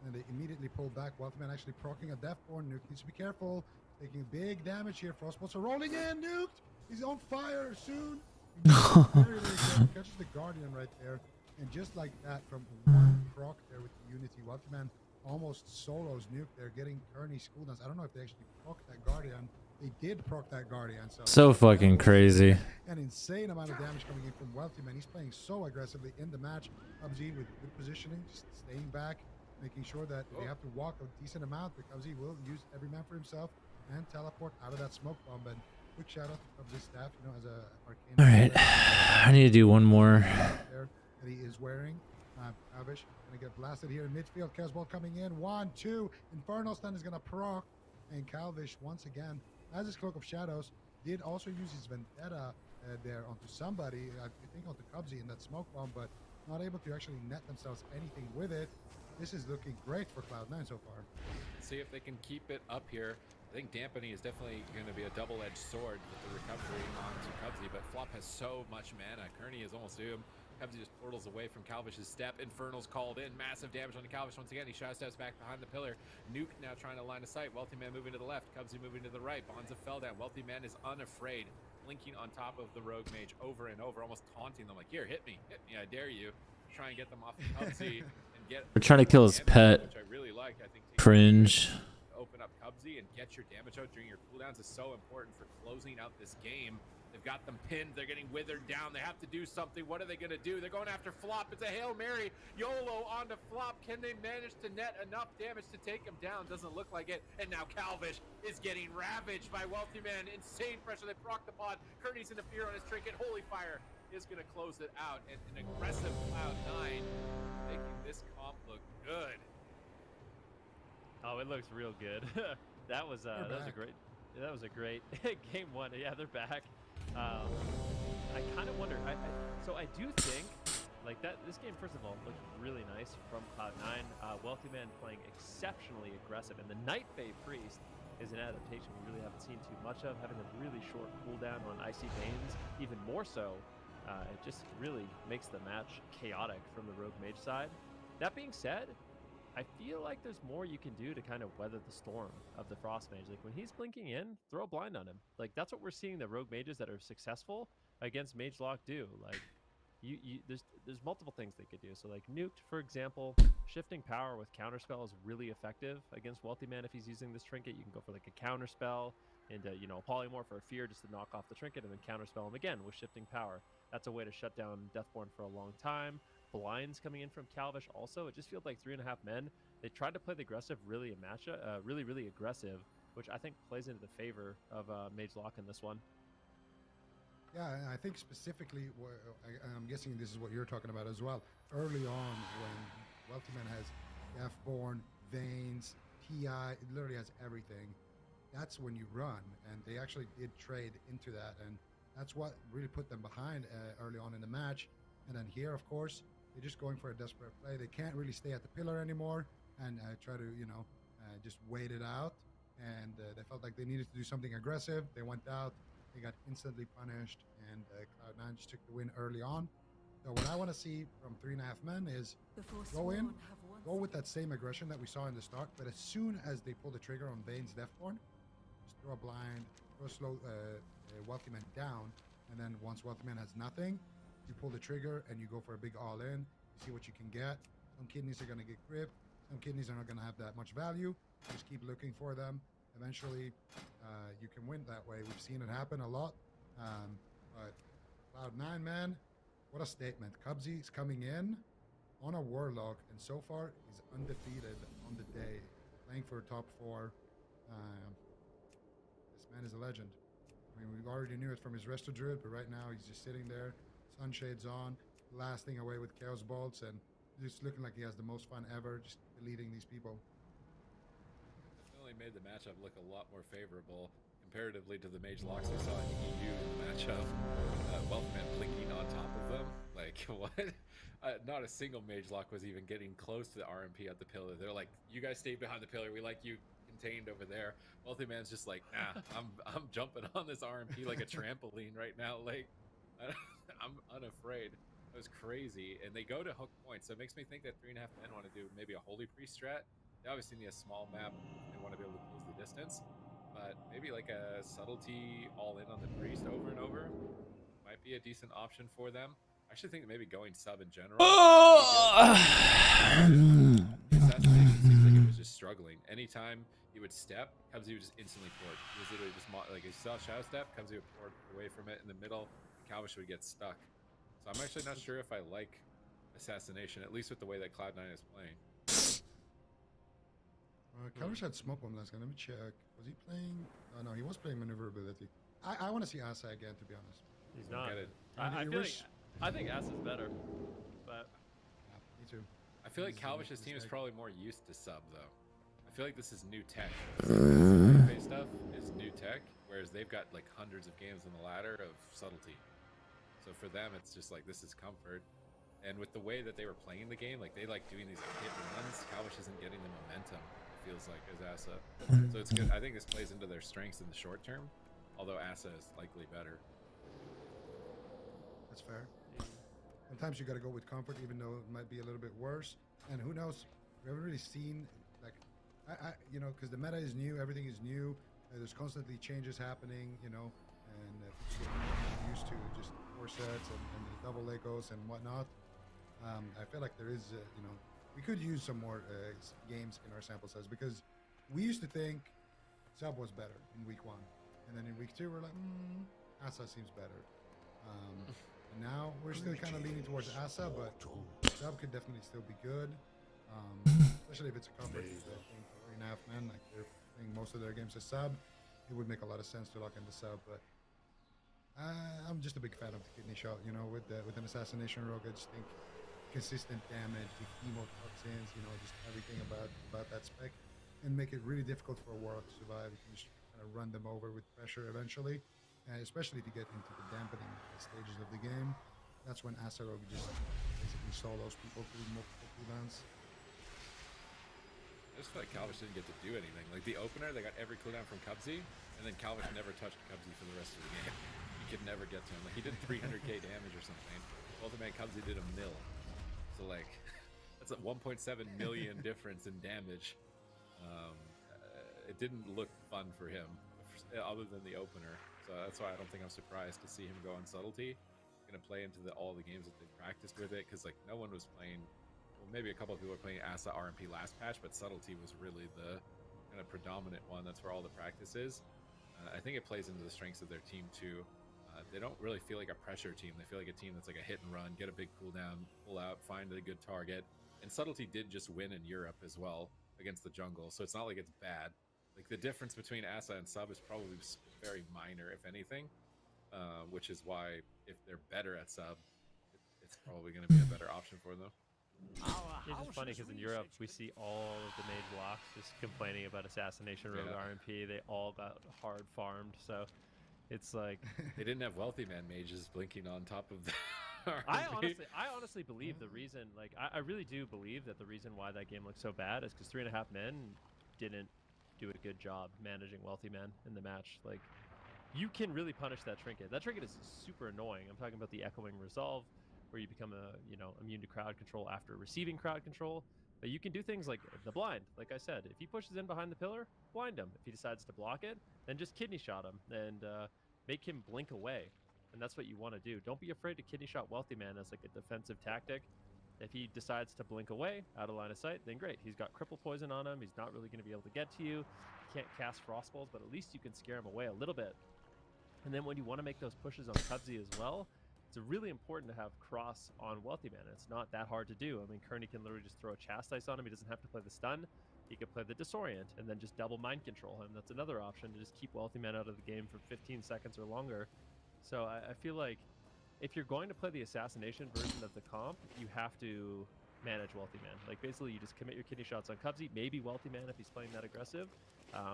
and they immediately pull back. Wealthman actually proccing a Deathborn. Nuke needs to be careful, taking big damage here. Frostbolts are rolling in. Nuked, he's on fire soon. Very careful. Catches the Guardian right there, and just like that, from one proc there with the Unity, Wealthman almost solos Nuke. They're getting Kearney's cooldowns. I don't know if they actually proc that Guardian. They did proc that Guardian. So fucking crazy. An insane amount of damage coming in from Wealthy Man. He's playing so aggressively in the match. Cubsy with good positioning, just staying back, making sure that they have to walk a decent amount. But Cubsy will use every man for himself and teleport out of that smoke bomb. And quick shout out to Cubsy's staff, you know, as a arcane. All right, I need to do one more. There that he is wearing. Avish gonna get blasted here in midfield. Casball coming in. 1, 2. Infernal Stun is gonna proc, and Calvish once again, as his Cloak of Shadows, did also use his Vendetta there onto somebody, I think onto Cubsy in that smoke bomb, but not able to actually net themselves anything with it. This is looking great for Cloud9 so far. See if they can keep it up here. I think dampening is definitely going to be a double-edged sword with the recovery onto Cubsy, but Flop has so much mana. Kearney is almost doomed. Cubsy just portals away from Calvish's step. Infernal's called in. Massive damage on Calvish once again. He shadow steps back behind the pillar. Nuke now trying to line of sight. Wealthy Man moving to the left. Cubsy moving to the right. Bonza fell down. Wealthy Man is unafraid. Blinking on top of the Rogue Mage over and over, almost taunting them like, here, hit me, I dare you. Try and get them off of Cubsy and get. We're trying to kill his pet. Which I really like. I think Cringe. open up Cubsy and get your damage out during your cooldowns is so important for closing out this game. They've got them pinned. They're getting withered down. They have to do something. What are they going to do? They're going after Flop. It's a Hail Mary. YOLO onto Flop. Can they manage to net enough damage to take him down? Doesn't look like it. And now Calvish is getting ravaged by Wealthy Man. Insane pressure. They proc the pod. Kearney's in the fear on his Trinket. Holy Fire is going to close it out. And an aggressive Cloud9 making this comp look good. Oh, it looks real good. that was a great game one. Yeah, they're back. I kind of wonder. So I do think like that. This game, first of all, looks really nice from Cloud9. Wealthy Man playing exceptionally aggressive, and the Night Fae Priest is an adaptation we really haven't seen too much of. Having a really short cooldown on Icy Veins, even more so. It just really makes the match chaotic from the Rogue Mage side. That being said, I feel like there's more you can do to kind of weather the storm of the Frost Mage. Like when he's blinking in, throw a blind on him. Like that's what we're seeing the Rogue Mages that are successful against Mage Lock do. Like there's multiple things they could do. So like Nuked, for example, shifting power with counterspell is really effective against Wealthy Man. If he's using this trinket, you can go for like a counterspell and polymorph or a fear just to knock off the trinket and then counterspell him again with shifting power. That's a way to shut down Deathborn for a long time. Blinds coming in from Calvish also. It just feels like 3.5 men. They tried to play the aggressive really aggressive, which I think plays into the favor of Mage Lock in this one. Yeah, and I think specifically, I'm guessing this is what you're talking about as well. Early on, when Wealthy Man has Deathborn, Veins, TI, it literally has everything. That's when you run, and they actually did trade into that, and that's what really put them behind early on in the match. And then here, of course, they're just going for a desperate play. They can't really stay at the pillar anymore and try to, just wait it out. And they felt like they needed to do something aggressive. They went out. They got instantly punished, and Cloud9 just took the win early on. So what I want to see from 3.5 men is go in, go with that same aggression that we saw in the start, but as soon as they pull the trigger on Vane's Deathborn, just throw a blind, throw a slow Wealthy Man down, and then once Wealthy Man has nothing, you pull the trigger and you go for a big all-in. You see what you can get. Some kidneys are going to get gripped. Some kidneys are not going to have that much value. Just keep looking for them. Eventually, you can win that way. We've seen it happen a lot. But Cloud9, man, what a statement. Cubsy's coming in on a Warlock, and so far he's undefeated on the day, playing for top 4. Man is a legend. I mean, we already knew it from his Resto Druid, but right now he's just sitting there, sunshades on, blasting away with Chaos Bolts, and just looking like he has the most fun ever, just deleting these people. Definitely made the matchup look a lot more favorable comparatively to the Mage Locks we saw in the EU matchup. Wealthman blinking on top of them. Like, what? Not a single Mage Lock was even getting close to the RMP at the pillar. They're like, you guys stay behind the pillar. We like you contained over there. Wealthy Man's just like, nah, I'm jumping on this RMP like a trampoline right now. Like, I'm unafraid. It was crazy. And they go to hook points. So it makes me think that 3.5 men want to do maybe a Holy Priest strat. They obviously need a small map. They want to be able to close the distance. But maybe like a subtlety all in on the priest over and over might be a decent option for them. I actually think that maybe going sub in general. Assassination seems like it was just struggling. Anytime he would step, Cubsy would just instantly port. He was literally just like he saw Shadow Step, Cubsy would port away from it in the middle, and Calvish would get stuck. So I'm actually not sure if I like Assassination, at least with the way that Cloud9 is playing. Calvish had smoke bomb last game. Let me check. Was he playing? Oh, no, he was playing maneuverability. I want to see Asa again, to be honest. He's not. Get it. I think Ass is better, but Yeah, me too. I feel like This is a Calvish's team is mistake. probably more used to sub though. I feel like this is new tech. Face stuff is new tech, whereas they've got like hundreds of games on the ladder of subtlety. So for them, it's just like this is comfort. And with the way that they were playing the game, like they like doing these hit and runs. Calvish isn't getting the momentum. It feels like as Asa. So it's good. I think this plays into their strengths in the short term, although Asa is likely better. That's fair. Sometimes you got to go with comfort, even though it might be a little bit worse. And who knows? We haven't really seen, like, you know, because the meta is new, everything is new. There's constantly changes happening, you know, and people get more used to just 4 sets and the double Legos and whatnot. I feel like there is, you know, we could use some more games in our sample size because we used to think sub was better in week 1, and then in week 2 we're like, Asa seems better. And now we're still kind of leaning towards Asa, but sub could definitely still be good, especially if it's a comfort. I think 3.5 men, like they're playing most of their games as sub, it would make a lot of sense to lock in the sub. But I'm just a big fan of the kidney shot. You know, with an assassination rogue, I just think consistent damage, the emo cutscenes, you know, just everything about that spec, and make it really difficult for a Warlock to survive. You can just kind of run them over with pressure eventually. Especially if you get into the dampening stages of the game, that's when Asarog just basically solos people through multiple cooldowns. I just feel like Calvish didn't get to do anything. Like the opener, they got every cooldown from Cubsy, and then Calvish never touched Cubsy for the rest of the game. You could never get to him. Like he did 300k damage or something. Ultimate Cubsy did a mill. So like, that's a 1.7 million difference in damage. It didn't look fun for him, other than the opener. So that's why I don't think I'm surprised to see him go on subtlety. Going to play into all the games that they practiced with it, because like no one was playing. Well, maybe a couple of people were playing Asa RMP last patch, but subtlety was really the kind of predominant one. That's where all the practice is. I think it plays into the strengths of their team too. They don't really feel like a pressure team. They feel like a team that's like a hit and run, get a big cooldown, pull out, find a good target. And subtlety did just win in Europe as well against the jungle, so it's not like it's bad. Like the difference between Asa and sub is probably very minor, if anything, which is why if they're better at sub, it's probably going to be a better option for them. It's just funny because in Europe we see all of the mage blocks just complaining about assassination rogue RMP. They all got hard farmed, so it's like they didn't have wealthy man mages blinking on top of the I honestly believe the reason, like I really do believe that the reason why that game looked so bad is because 3.5 men didn't do a good job managing wealthy men in the match. Like you can really punish that trinket. That trinket is super annoying. I'm talking about the echoing resolve, where you become immune to crowd control after receiving crowd control. But you can do things like the blind. Like I said, if he pushes in behind the pillar, blind him. If he decides to block it, then just kidney shot him and make him blink away. And that's what you want to do. Don't be afraid to kidney shot wealthy man as like a defensive tactic. If he decides to blink away out of line of sight, then great. He's got cripple poison on him. He's not really going to be able to get to you. He can't cast frost balls, but at least you can scare him away a little bit. And then when you want to make those pushes on Cubsy as well, it's really important to have cross on wealthy man. It's not that hard to do. I mean, Kearney can literally just throw a chastise on him. He doesn't have to play the stun. he could play the Disorient and then just double mind control him. That's another option, to just keep Wealthy Man out of the game for 15 seconds or longer. So I feel like if you're going to play the assassination version of the comp, you have to manage Wealthy Man. Like, basically, you just commit your kidney shots on Cubsy, maybe Wealthy Man if he's playing that aggressive,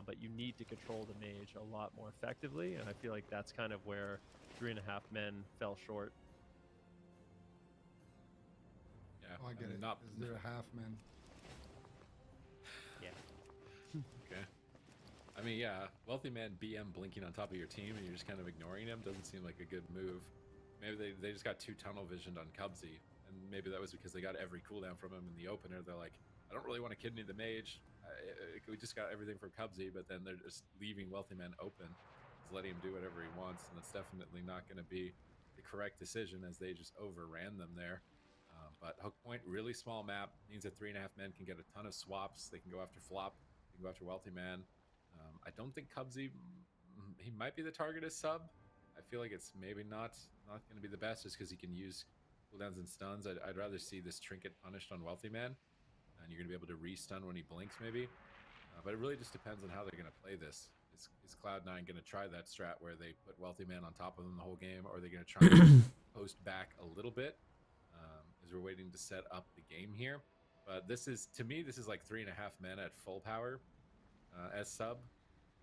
but you need to control the mage a lot more effectively, and I feel like that's kind of where 3.5 men fell short. Yeah, Oh, I get it. Not, Is there a half man? Yeah. okay. I mean, yeah, Wealthy Man BM blinking on top of your team and you're just kind of ignoring him doesn't seem like a good move. Maybe they just got too tunnel visioned on Cubsy, and maybe that was because they got every cooldown from him in the opener. They're like, I don't really want to kidney the mage. We just got everything from Cubsy, but then they're just leaving Wealthy Man open, just letting him do whatever he wants, and that's definitely not going to be the correct decision, as they just overran them there. But Hook Point, really small map, means that 3.5 men can get a ton of swaps. They can go after Flop, they can go after Wealthy Man. I don't think Cubsy, he might be the target as sub. I feel like it's maybe not going to be the best, just because he can use cooldowns and stuns. I'd rather see this Trinket punished on Wealthy Man, and you're going to be able to re-stun when he blinks maybe. But it really just depends on how they're going to play this. Is Cloud9 going to try that strat where they put Wealthy Man on top of them the whole game, or are they going to try to post back a little bit, as we're waiting to set up the game here? But this is, to me, this is like 3.5 men at full power as sub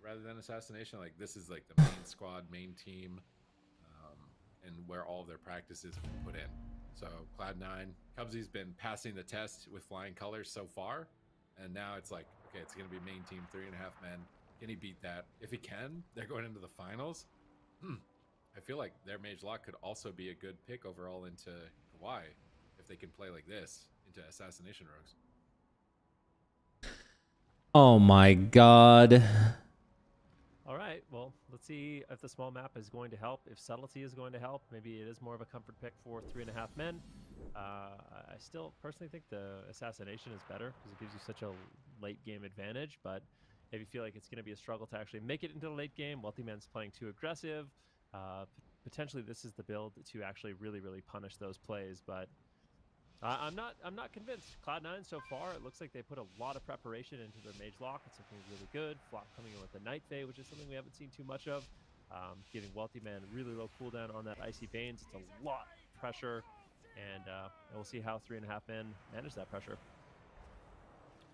rather than assassination. Like, this is like the main squad, main team, and where all of their practices have been put in. So Cloud9, Cubsy's been passing the test with flying colors so far, and now it's like, okay, it's going to be main team, 3.5 men. Can he beat that? If he can, they're going into the finals. I feel like their Mage Lock could also be a good pick overall into Kawhi if they can play like this into Assassination Rogues. Oh my god. All right, well, let's see if the small map is going to help, if subtlety is going to help. Maybe it is more of a comfort pick for 3.5 men. I still personally think the assassination is better because it gives you such a late game advantage, but if you feel like it's going to be a struggle to actually make it into the late game, Wealthy Man's playing too aggressive, potentially this is the build to actually really punish those plays, but I'm not convinced. Cloud9 so far, it looks like they put a lot of preparation into their Mage Lock. It's something really good. Flop coming in with the Night Fae, which is something we haven't seen too much of. Giving Wealthy Man really low cooldown on that Icy Veins. It's a lot of pressure, and we'll see how 3.5 men manage that pressure.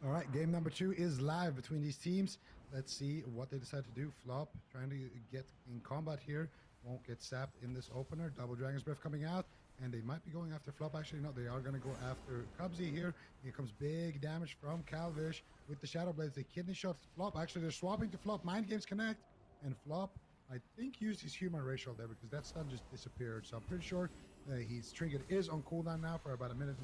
All right, game number 2 is live between these teams. Let's see what they decide to do. Flop trying to get in combat here. Won't get sapped in this opener. Double Dragon's Breath coming out. And they might be going after Flop. Actually, no, they are going to go after Cubsy here. Here comes big damage from Calvish with the Shadow Blades. They kidney shot Flop. Actually, they're swapping to Flop. Mind Games connect. And Flop, I think, used his human racial there because that stun just disappeared. So I'm pretty sure his Trinket is on cooldown now for about 1.5 minutes.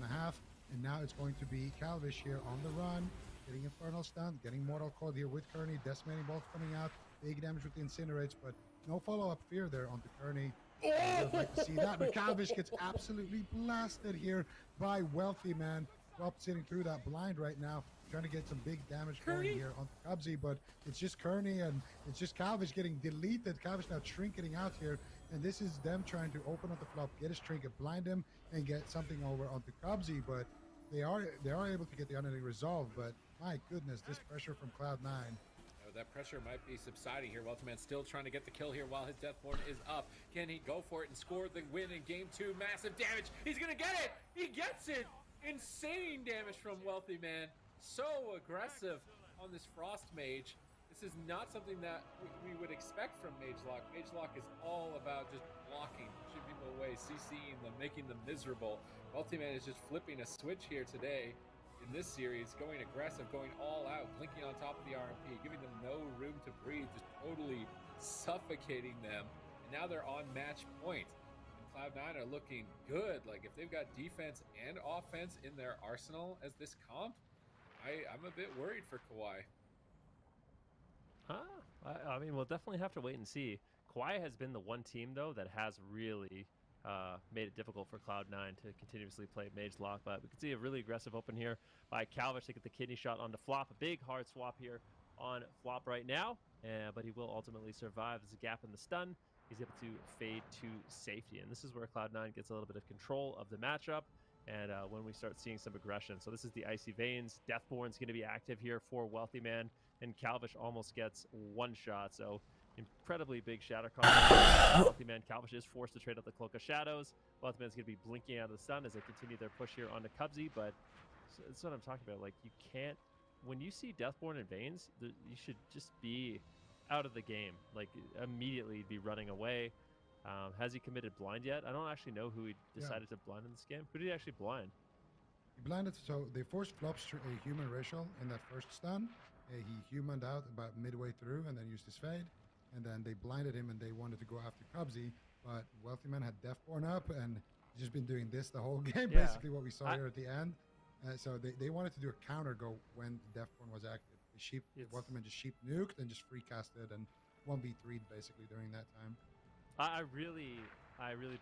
And now it's going to be Calvish here on the run. Getting Infernal Stun, getting Mortal Coil here with Kearney. Decimating Bolt coming out. Big damage with the Incinerates, but no follow-up fear there onto Kearney. I would like to see that, but Calvish gets absolutely blasted here by Wealthy Man. Flop sitting through that blind right now, trying to get some big damage going here on Cubsy, but it's just Kearney and it's just Calvish getting deleted. Calvish now trinketing out here, and this is them trying to open up the Flop, get his trinket, blind him, and get something over onto Cubsy, but they are able to get the unending resolve, but my goodness, this pressure from Cloud9. That pressure might be subsiding here. Wealthy Man still trying to get the kill here while his Deathborn is up. Can he go for it and score the win in game 2? Massive damage. He's going to get it. He gets it. Insane damage from Wealthy Man. So aggressive on this Frost Mage. This is not something that we would expect from Mage Lock. Mage Lock is all about just blocking, pushing people away, CCing them, making them miserable. Wealthy Man is just flipping a switch here today. In this series, going aggressive, going all out, blinking on top of the RMP, giving them no room to breathe, just totally suffocating them. And now they're on match point. And Cloud9 are looking good. Like, if they've got defense and offense in their arsenal as this comp, I'm a bit worried for Kawhi. I mean, we'll definitely have to wait and see. Kawhi has been the one team, though, that has really made it difficult for Cloud9 to continuously play Mage Lock, but we can see a really aggressive open here by Calvish to get the kidney shot onto Flop. A big hard swap here on Flop right now, but he will ultimately survive. There's a gap in the stun. He's able to fade to safety, and this is where Cloud9 gets a little bit of control of the matchup, and when we start seeing some aggression. So this is the Icy Veins. Deathborn's going to be active here for Wealthy Man, and Calvish almost gets one shot. So incredibly big shatter combo. Wealthy Man. Calvish is forced to trade out the Cloak of Shadows. Wealthy Man's going to be blinking out of the sun as they continue their push here onto Cubsy, but that's what I'm talking about. Like, you can't, when you see Deathborn and Veins, you should just be out of the game. Like, immediately be running away. Has he committed blind yet? I don't actually know who he decided to blind in this game. Who did he actually blind? He blinded, so they forced Flops to a human racial in that first stun. He humaned out about midway through and then used his fade. And then they blinded him and they wanted to go after Cubsy, but Wealthy Man had Deathborn up and he's just been doing this the whole game, basically what we saw here at the end. So they wanted to do a counter go when Deathborn was active. The Wealthy Man just sheep nuked and just free casted and 1v3'd basically during that time. I really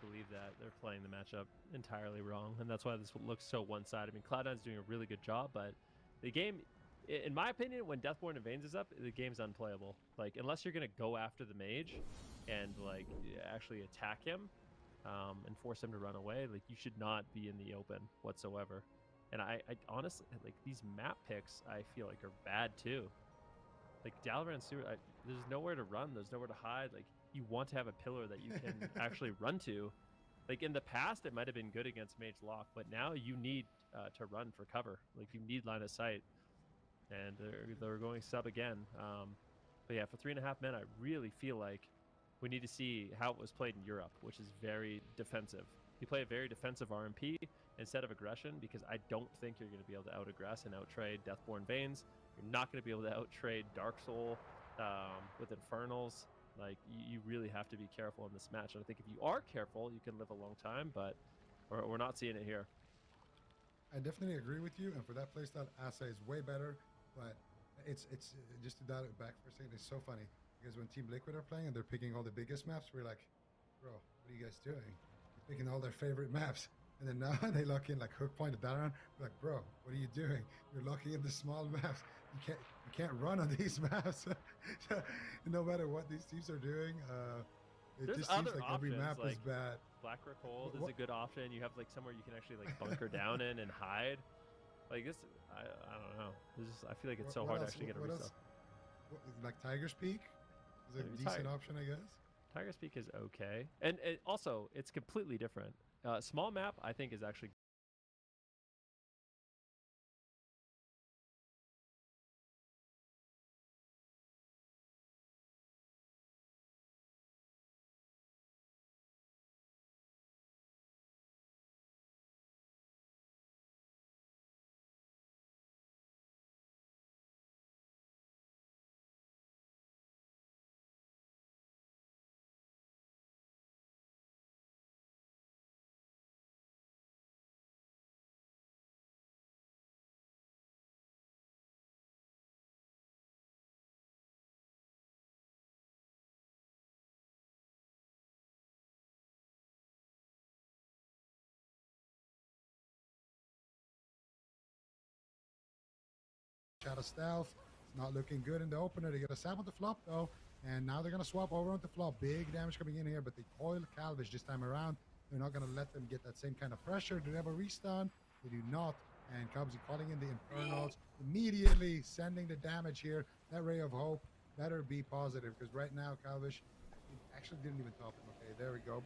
believe that they're playing the matchup entirely wrong, and that's why this looks so one-sided. I mean, Cloud9's doing a really good job, but the game, in my opinion, when Deathborn and Veins is up, the game's unplayable. Like, unless you're gonna go after the mage and like actually attack him and force him to run away, like, you should not be in the open whatsoever. And I honestly, like, these map picks, I feel like are bad too. Like Dalaran Sewer, there's nowhere to run, there's nowhere to hide. Like, you want to have a pillar that you can actually run to. Like, in the past, it might have been good against Mage Lock, but now you need to run for cover. Like, you need line of sight, and they're going sub again. But yeah, for 3.5 men, I really feel like we need to see how it was played in Europe, which is very defensive. You play a very defensive RMP instead of aggression, because I don't think you're going to be able to out-aggress and out-trade Deathborn Veins. You're not going to be able to out-trade Dark Soul with Infernals. Like, you really have to be careful in this match. And I think if you are careful, you can live a long time, but we're not seeing it here. I definitely agree with you, and for that playstyle, Asa is way better, but it's just to dial it back for a second, it's so funny, because when Team Liquid are playing and they're picking all the biggest maps, we're like, bro, what are you guys doing? You're picking all their favorite maps. And then now they lock in like Hook Point and Dalaran. We're like, bro, what are you doing? You're locking in the small maps. You can't run on these maps. No matter what these teams are doing, it There's just seems other like every map options, is bad. Black Rock Hold is a good option. You have like somewhere you can actually like bunker down in and hide. Like this, I don't know. I feel like it's so hard to actually get a reset. Like Tiger's Peak is a decent option, I guess. Tiger's Peak is okay, and also it's completely different. Small map, I think, is actually. Shadow Stealth, it's not looking good in the opener. They get a sap on the flop though, and now they're gonna swap over onto flop. Big damage coming in here, but they coil Calvish this time around. They're not gonna let them get that same kind of pressure. Do they have a restun? They do not. And Cubsy calling in the Infernals, immediately sending the damage here. That ray of hope better be positive, because right now Calvish actually didn't even top him. Okay, there we go.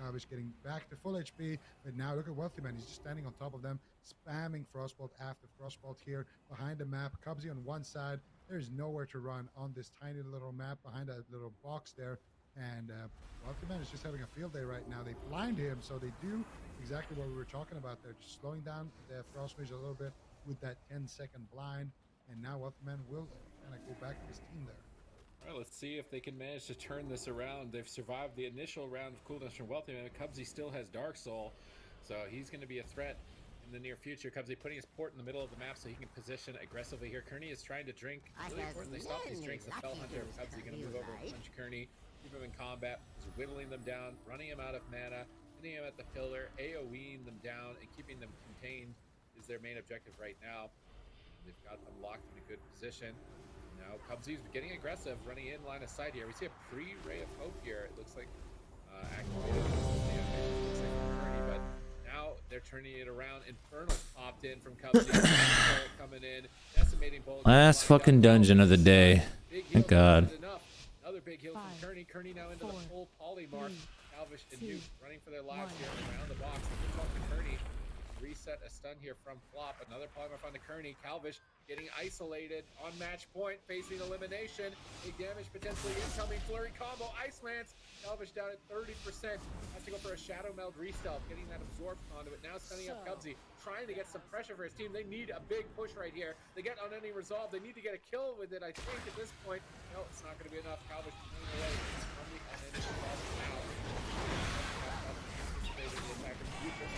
Calvish getting back to full HP, but now look at Wealthy Man. He's just standing on top of them, spamming Frostbolt after Frostbolt here behind the map. Cubsy on one side. There's nowhere to run on this tiny little map behind that little box there. And Wealthy Man is just having a field day right now. They blind him, so they do exactly what we were talking about there, just slowing down the Frost Mage a little bit with that 10-second blind. And now Wealthy Man will kind of go back to his team there. All right, let's see if they can manage to turn this around. They've survived the initial round of cooldowns from Wealthy Man. Cubsy still has Dark Soul, so he's going to be a threat in the near future. Cubsy putting his port in the middle of the map so he can position aggressively here. Kearney is trying to drink. Really importantly, stop these drinks. The Fell Hunter of Cubsy going to move over and punch Kearney, keep him in combat, is whittling them down, running him out of mana, hitting him at the pillar, AoEing them down, and keeping them contained is their main objective right now. They've got them locked in a good position. Now Cubsy's getting aggressive, running in line of sight here. We see a pre-ray of hope here. It looks like activated. But now They're turning it around. Infernal popped in from Cubsy. Coming in, decimating both. Last fucking dungeon of the day. Thank God. Another big heal from Kearney. Kearney now into the full polymorph. Calvish and Nuke running for their lives here around the box. They talk to Kearney. Reset a stun here from Flop. Another polymorph on the Kearney. Calvish getting isolated on match point, facing elimination. Big damage potentially incoming. Flurry combo. Ice Lance. Calvish down at 30%. Has to go for a Shadow Meld restealth, getting that absorbed conduit. Now stunning up Cubsy, trying to get some pressure for his team. They need a big push right here. They get unending resolve. They need to get a kill with it, I think, at this point. No, it's not going to be enough. Calvish pulling away from the unending resolve now. Anticipating the attack of the future.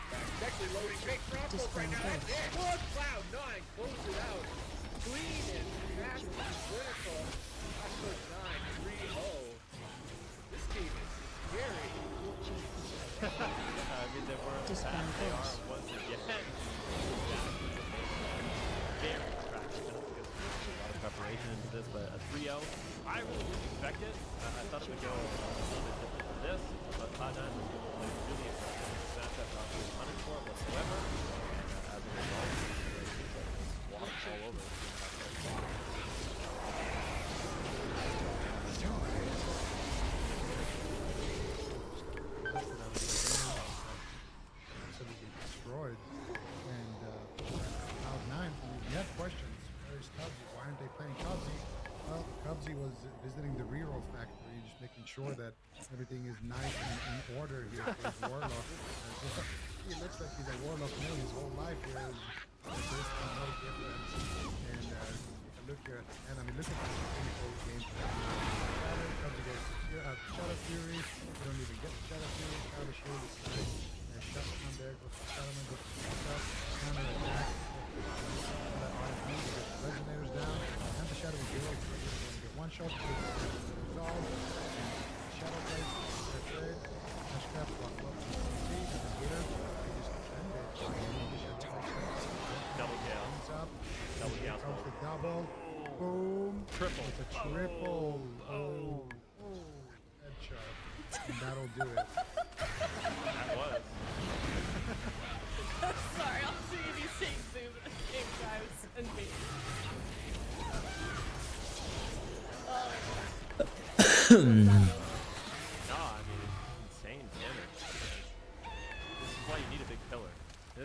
He's actually loading big crossbows right now. That's it. One Cloud9 closes it out. Clean and fast and critical. Cloud9 3-0. This team is scary. I mean, they were bad. They are once again. Very traction because there's a lot of preparation into this, but a 3-0, I really didn't expect it. I thought it would go a little bit different than this, but Cloud9 was like really impressive. Snap that not being punished for it whatsoever, and as a result, they walked all over. Absolutely destroyed. And Cloud9, we had questions. Where's Cubsy? Why aren't they playing Cubsy? Well, Cubsy was visiting the reroll factory, just making sure that everything is nice and in order here for his Warlock. He looks like he's a Warlock man his whole life here. There's no difference. And take a look here at the end. I mean, look at this beautiful game. Shadow, Cubsy goes Shadow Fury. You don't even get the Shadow Fury. Shadow Shield is nice. Shut on there, goes to Shadow Man, goes to shut. Counter attack. RFB, Resonators down. And the Shadow Hero. So we're going to get one shot. Resolve. Shadow Blade. That's it. Ash Cap. Block up. See, the hitter. They just defend it. Double kill. Comes up. Double kill. Comes the double. Boom. Triple. It's a triple. Oh. Headshot. And that'll do it. That was. Sorry, I'll see these things zoom at the same time and me. No, I mean, it's insane damage. This is why you need a big pillar. I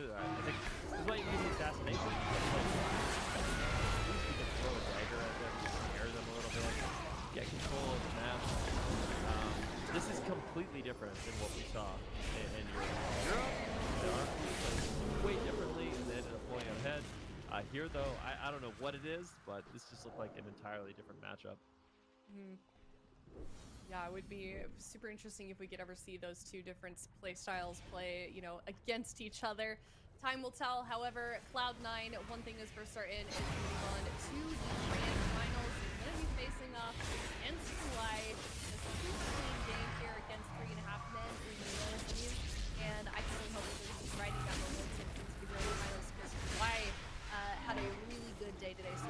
think this is why you need the assassination. At least you can throw a dagger at them, scare them a little bit, get control of the map. This is completely different than what we saw in Europe. There are way differently, and they ended up pulling ahead. Here, though, I don't know what it is, but this just looked like an entirely different matchup. Yeah, it would be super interesting if we could ever see those two different play styles play, against each other. Time will tell. However, Cloud9, one thing is for certain, is moving on to the grand finals. He's going to be facing off against Hawaii. A super clean game here against 3.5 men in the lowest team. And I can only hope that this is riding that momentum into the grand finals because Hawaii had a really good day today. So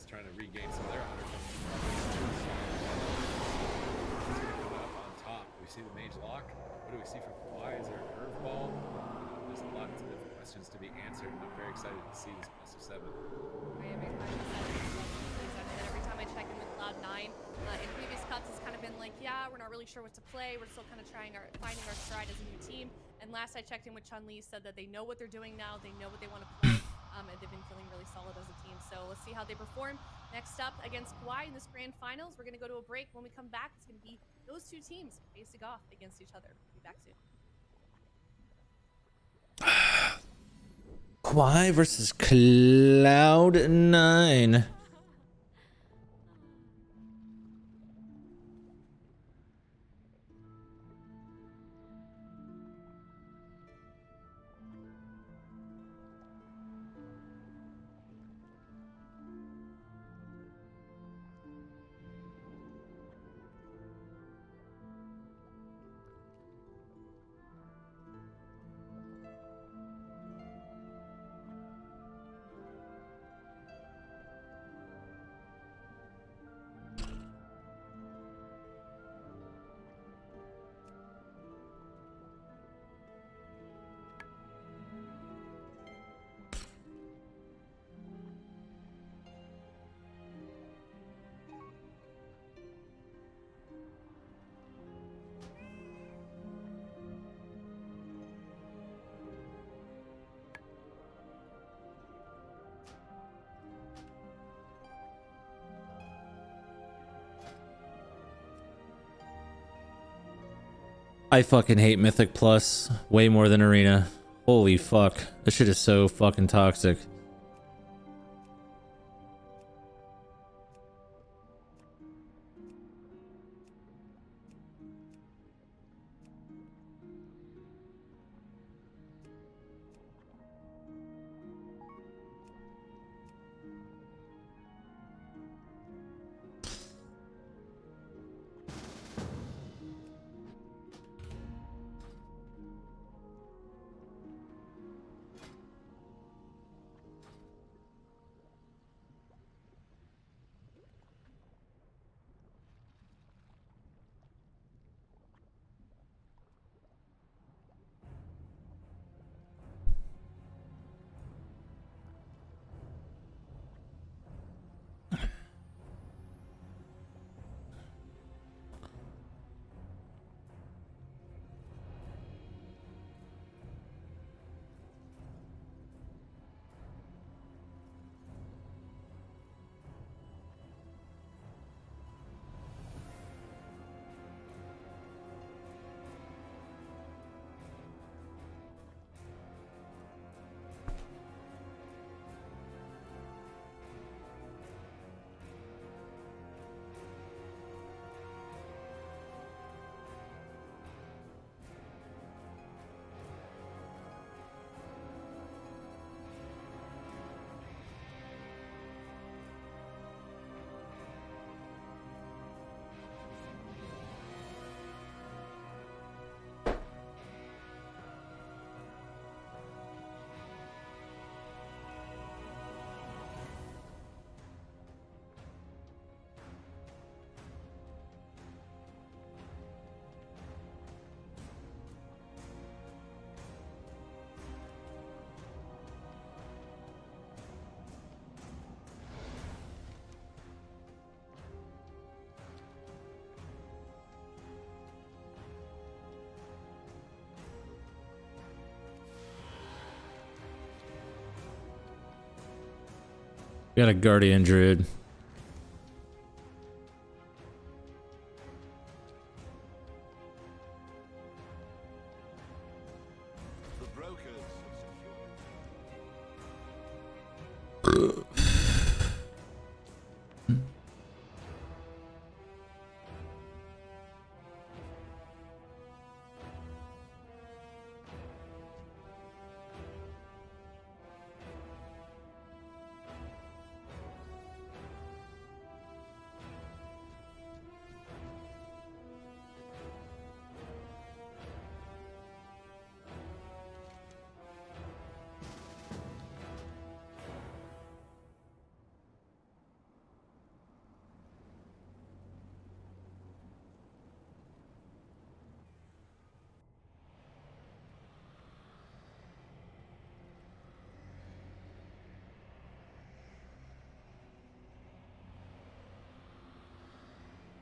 trying to regain some of their up on top. We see the mage lock. What do we see from Kawhi? Is there a curveball? There's lots of different questions to be answered, and I'm very excited to see this best of 7. I am excited. And every time I check in with Cloud9, in previous cuts, it's kind of been like, yeah, we're not really sure what to play. We're still kind of finding our stride as a new team. And last I checked in with Chun-Li, said that they know what they're doing now. They know what they want to play. And they've been feeling really solid as a team. So let's see how they perform. Next up against Kauai in this grand finals, we're going to go to a break. When we come back, it's going to be those two teams facing off against each other. We'll be back soon. Kauai versus Cloud9. I fucking hate Mythic Plus way more than Arena. Holy fuck. This shit is so fucking toxic. Got a Guardian Druid.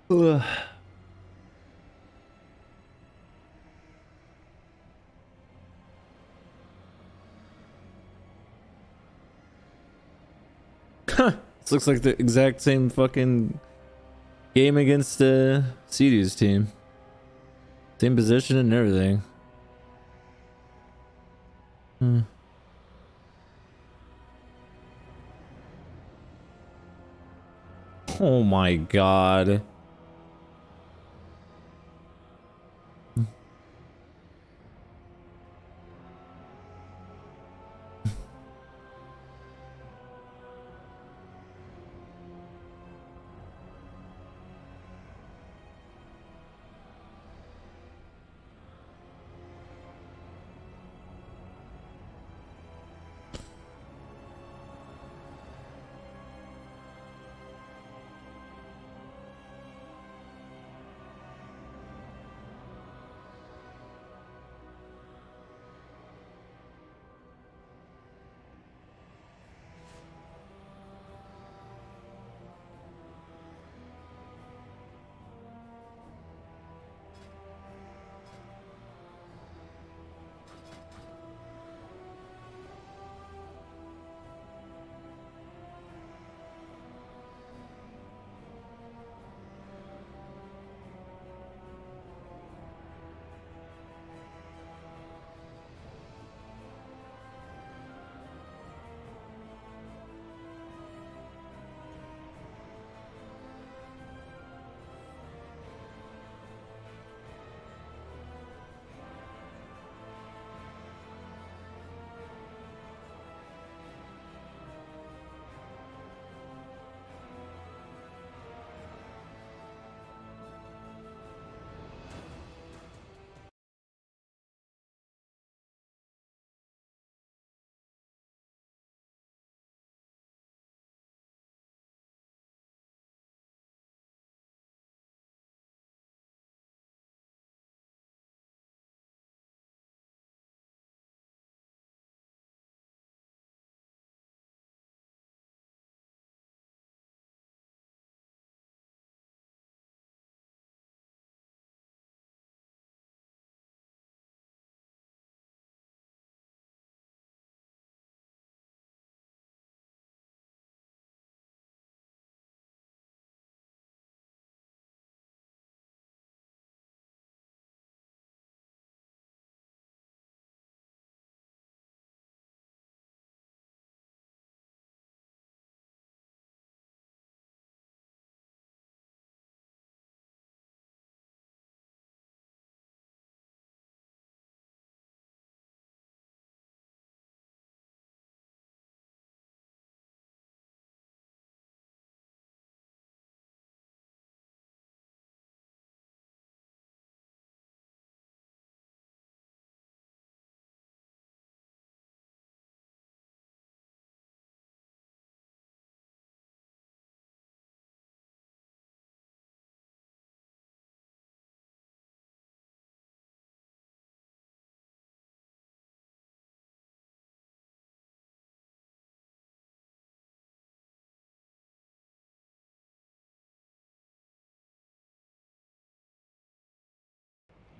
Ugh. This looks like the exact same fucking game against CD's team. Same position and everything. Oh my god.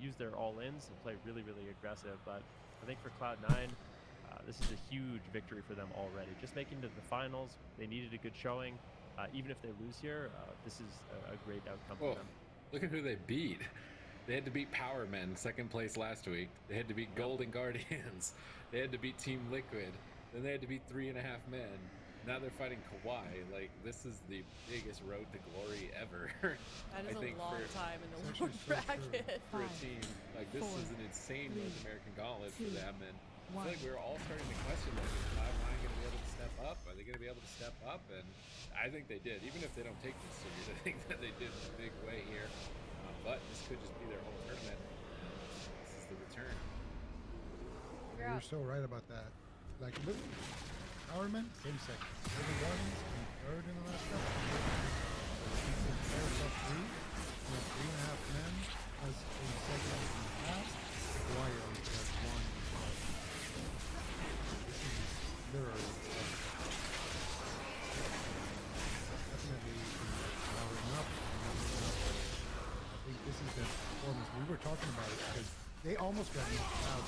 use their all-ins and play really, really aggressive. But I think for Cloud9, this is a huge victory for them already. Just making it to the finals, they needed a good showing. Even if they lose here, this is a great outcome for them. Look at who they beat. They had to beat Power Men, second place last week. They had to beat Golden Guardians. They had to beat Team Liquid. Then they had to beat 3.5 Men. Now they're fighting Kawhi. Like, this is the biggest road to glory ever. That is I think a long time in the It's world actually so bracket. for a team. Like, this is an insane North American gauntlet for them. And I feel like we're all starting to question, like, is Cloud9 going to be able to step up? Are they going to be able to step up? And I think they did. Even if they don't take this series, I think that they did in a big way here. But this could just be their home tournament. This is the return. You're so right about that. Like, look, Powerman came second. Golden Guardians came third in the last couple. So top 3, and then 3.5 Men has been second in the past. Kawhi only has one. This is literally definitely powering up. I think this is the performance we were talking about it because they almost got knocked out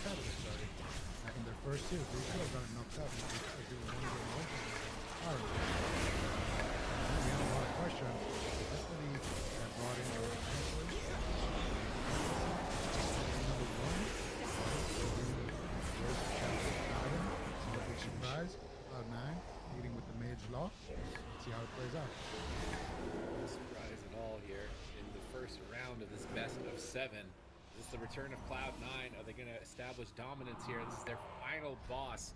Saturday started in their first two. They should have gotten knocked out because they were one game away from it. We had a lot of questions. Definitely brought in their potentially. Number 1. First chapter Adam. It's a big surprise. Cloud9 leading with the Mage Lock. Let's see how it plays out. No surprise at all here in the first round of this best of 7. This is the return of Cloud9. Are they going to establish dominance here? This is their final boss,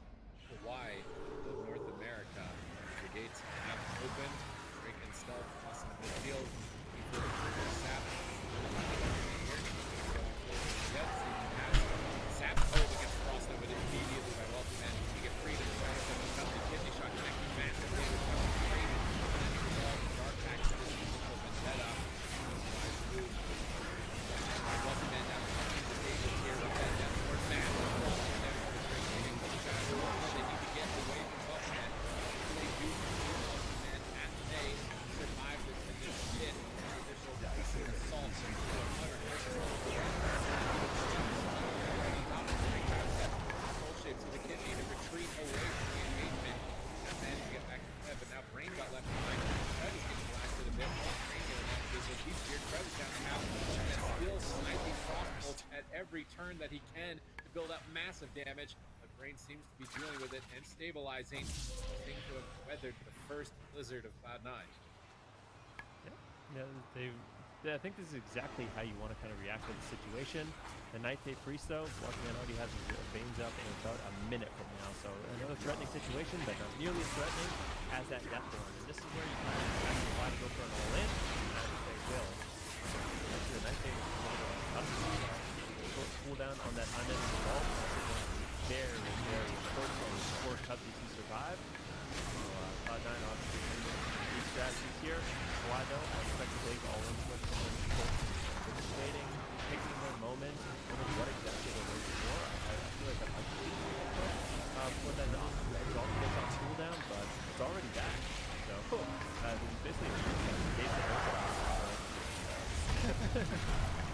Hawaii of North America. The gates have opened. Drake and Stealth crossing the midfield. Before Sap. Sap gets crossed over immediately by Welcome Man. He gets freedom. Comes the kidney shot connecting massive damage. Dark back to this open set up. Welcome Man down to the table here with that down towards Matt. They need to get away from Welcome Man. They do Welcome Man at May survive this and just hit additional assault. Soul shape to the kidney to retreat away from the engagement. Managed to get back to Feb, but now Brain got left behind. Fred is getting blasted a bit. Brain getting that business. He's here. Fred is down the house. And still sniping crossbolt at every turn that he can to build up massive damage. But Brain seems to be dealing with it and stabilizing. Seem to have weathered the first blizzard of Cloud9. I think this is exactly how you want to kind of react to the situation. The Night Day Priest, though, Welcome Man already has his veins up in about a minute from now. So another threatening situation, but not nearly as threatening as that Deathborn. And this is where you kind of have to try to go for an all-in, and I think they will. Actually, the Night Day is short cooldown on that unending assault. Very, very important for Cubsies to survive. So Cloud9 obviously these strategies here. Kawhi though, I expect to take all in with anticipating, taking their moment. I don't know what exactly they're waiting for. I feel like I'm for that exalt gets on cooldown, but it's already back. So basically gates are open.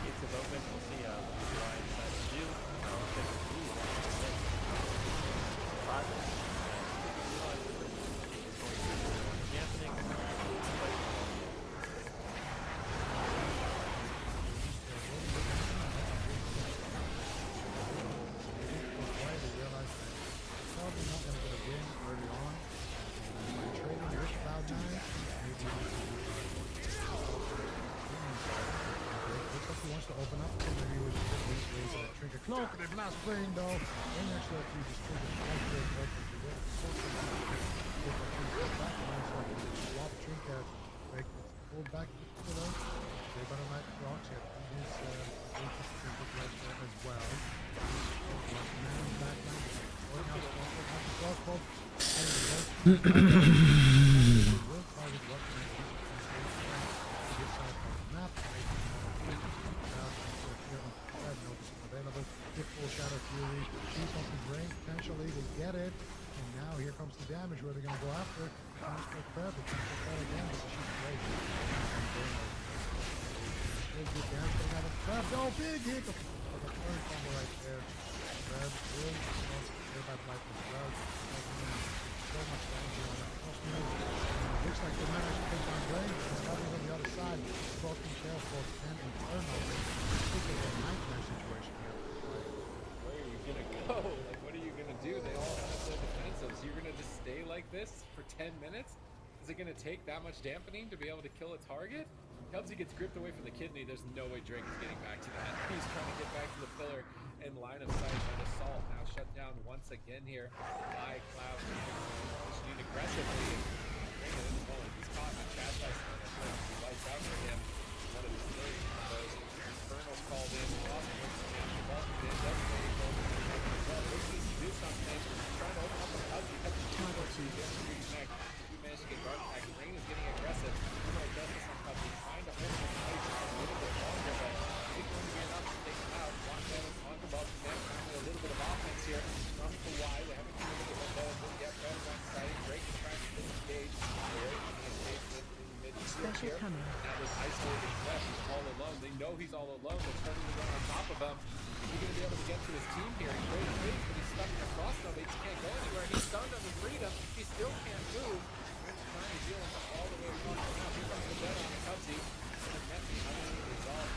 Gates have opened. We'll see what Kawhi decides to do. Wants to open up, maybe we should just raise that Trinket cloak. They've lost Brain though. Brain actually actually just triggered the cloak to get swap Trinket. Like pulled back to them. They're gonna like rocks here. He's Trinket right there as well. Man backline. Going out the crossbow. Will target what this side of the map. Available. Get full Shadow Fury. She's on the Brain. Potentially they get it. And now here comes the damage where they're going to go after. Comes for Fred. They comes for Fred again. But she's great. Still good go, big hiccup. But the third combo right there. Red will get that life as well. So much damage on that cross move. Looks like they managed to take down Gray. Probably on the other side. Broken shell for 10 Inferno. This is a nightmare situation here. Where are you gonna go? Like, what are you gonna do? They all have their defensives. You're gonna just stay like this for 10 minutes? Is it gonna take that much dampening to be able to kill a target? Cubsy gets gripped away from the kidney. There's no way Drake is getting back to that. He's trying to get back to the pillar in line of sight. And Assault now shut down once again here by Cloud. Positioning aggressively. He's caught in a chastise. He lights out for him. One of his civilian combos. Infernal's called in. Awesome. Looks to do something. Trying to open up a Cubsy. He managed to get guard attack. Rain is getting aggressive. Criminal justice on Cubsy. Trying to hold him in place a little bit longer, but he's going to get up and take him out. Lock down his conquer ball. Finally a little bit of offense here. From the Y. They haven't been able to get one ball. Didn't get better one side. Drake is trying to disengage. Special coming. Now this isolated threat, he's all alone. They know he's all alone. They're starting to run on top of him. He's going to be able to get to his team here. He's great space, but he's stuck in the crossbow. He can't go anywhere. He's stunned on his freedom. He still can't move. He's trying to deal him all the way across the map. Here comes the dead on the Cubsy. And the Messi unable resolved.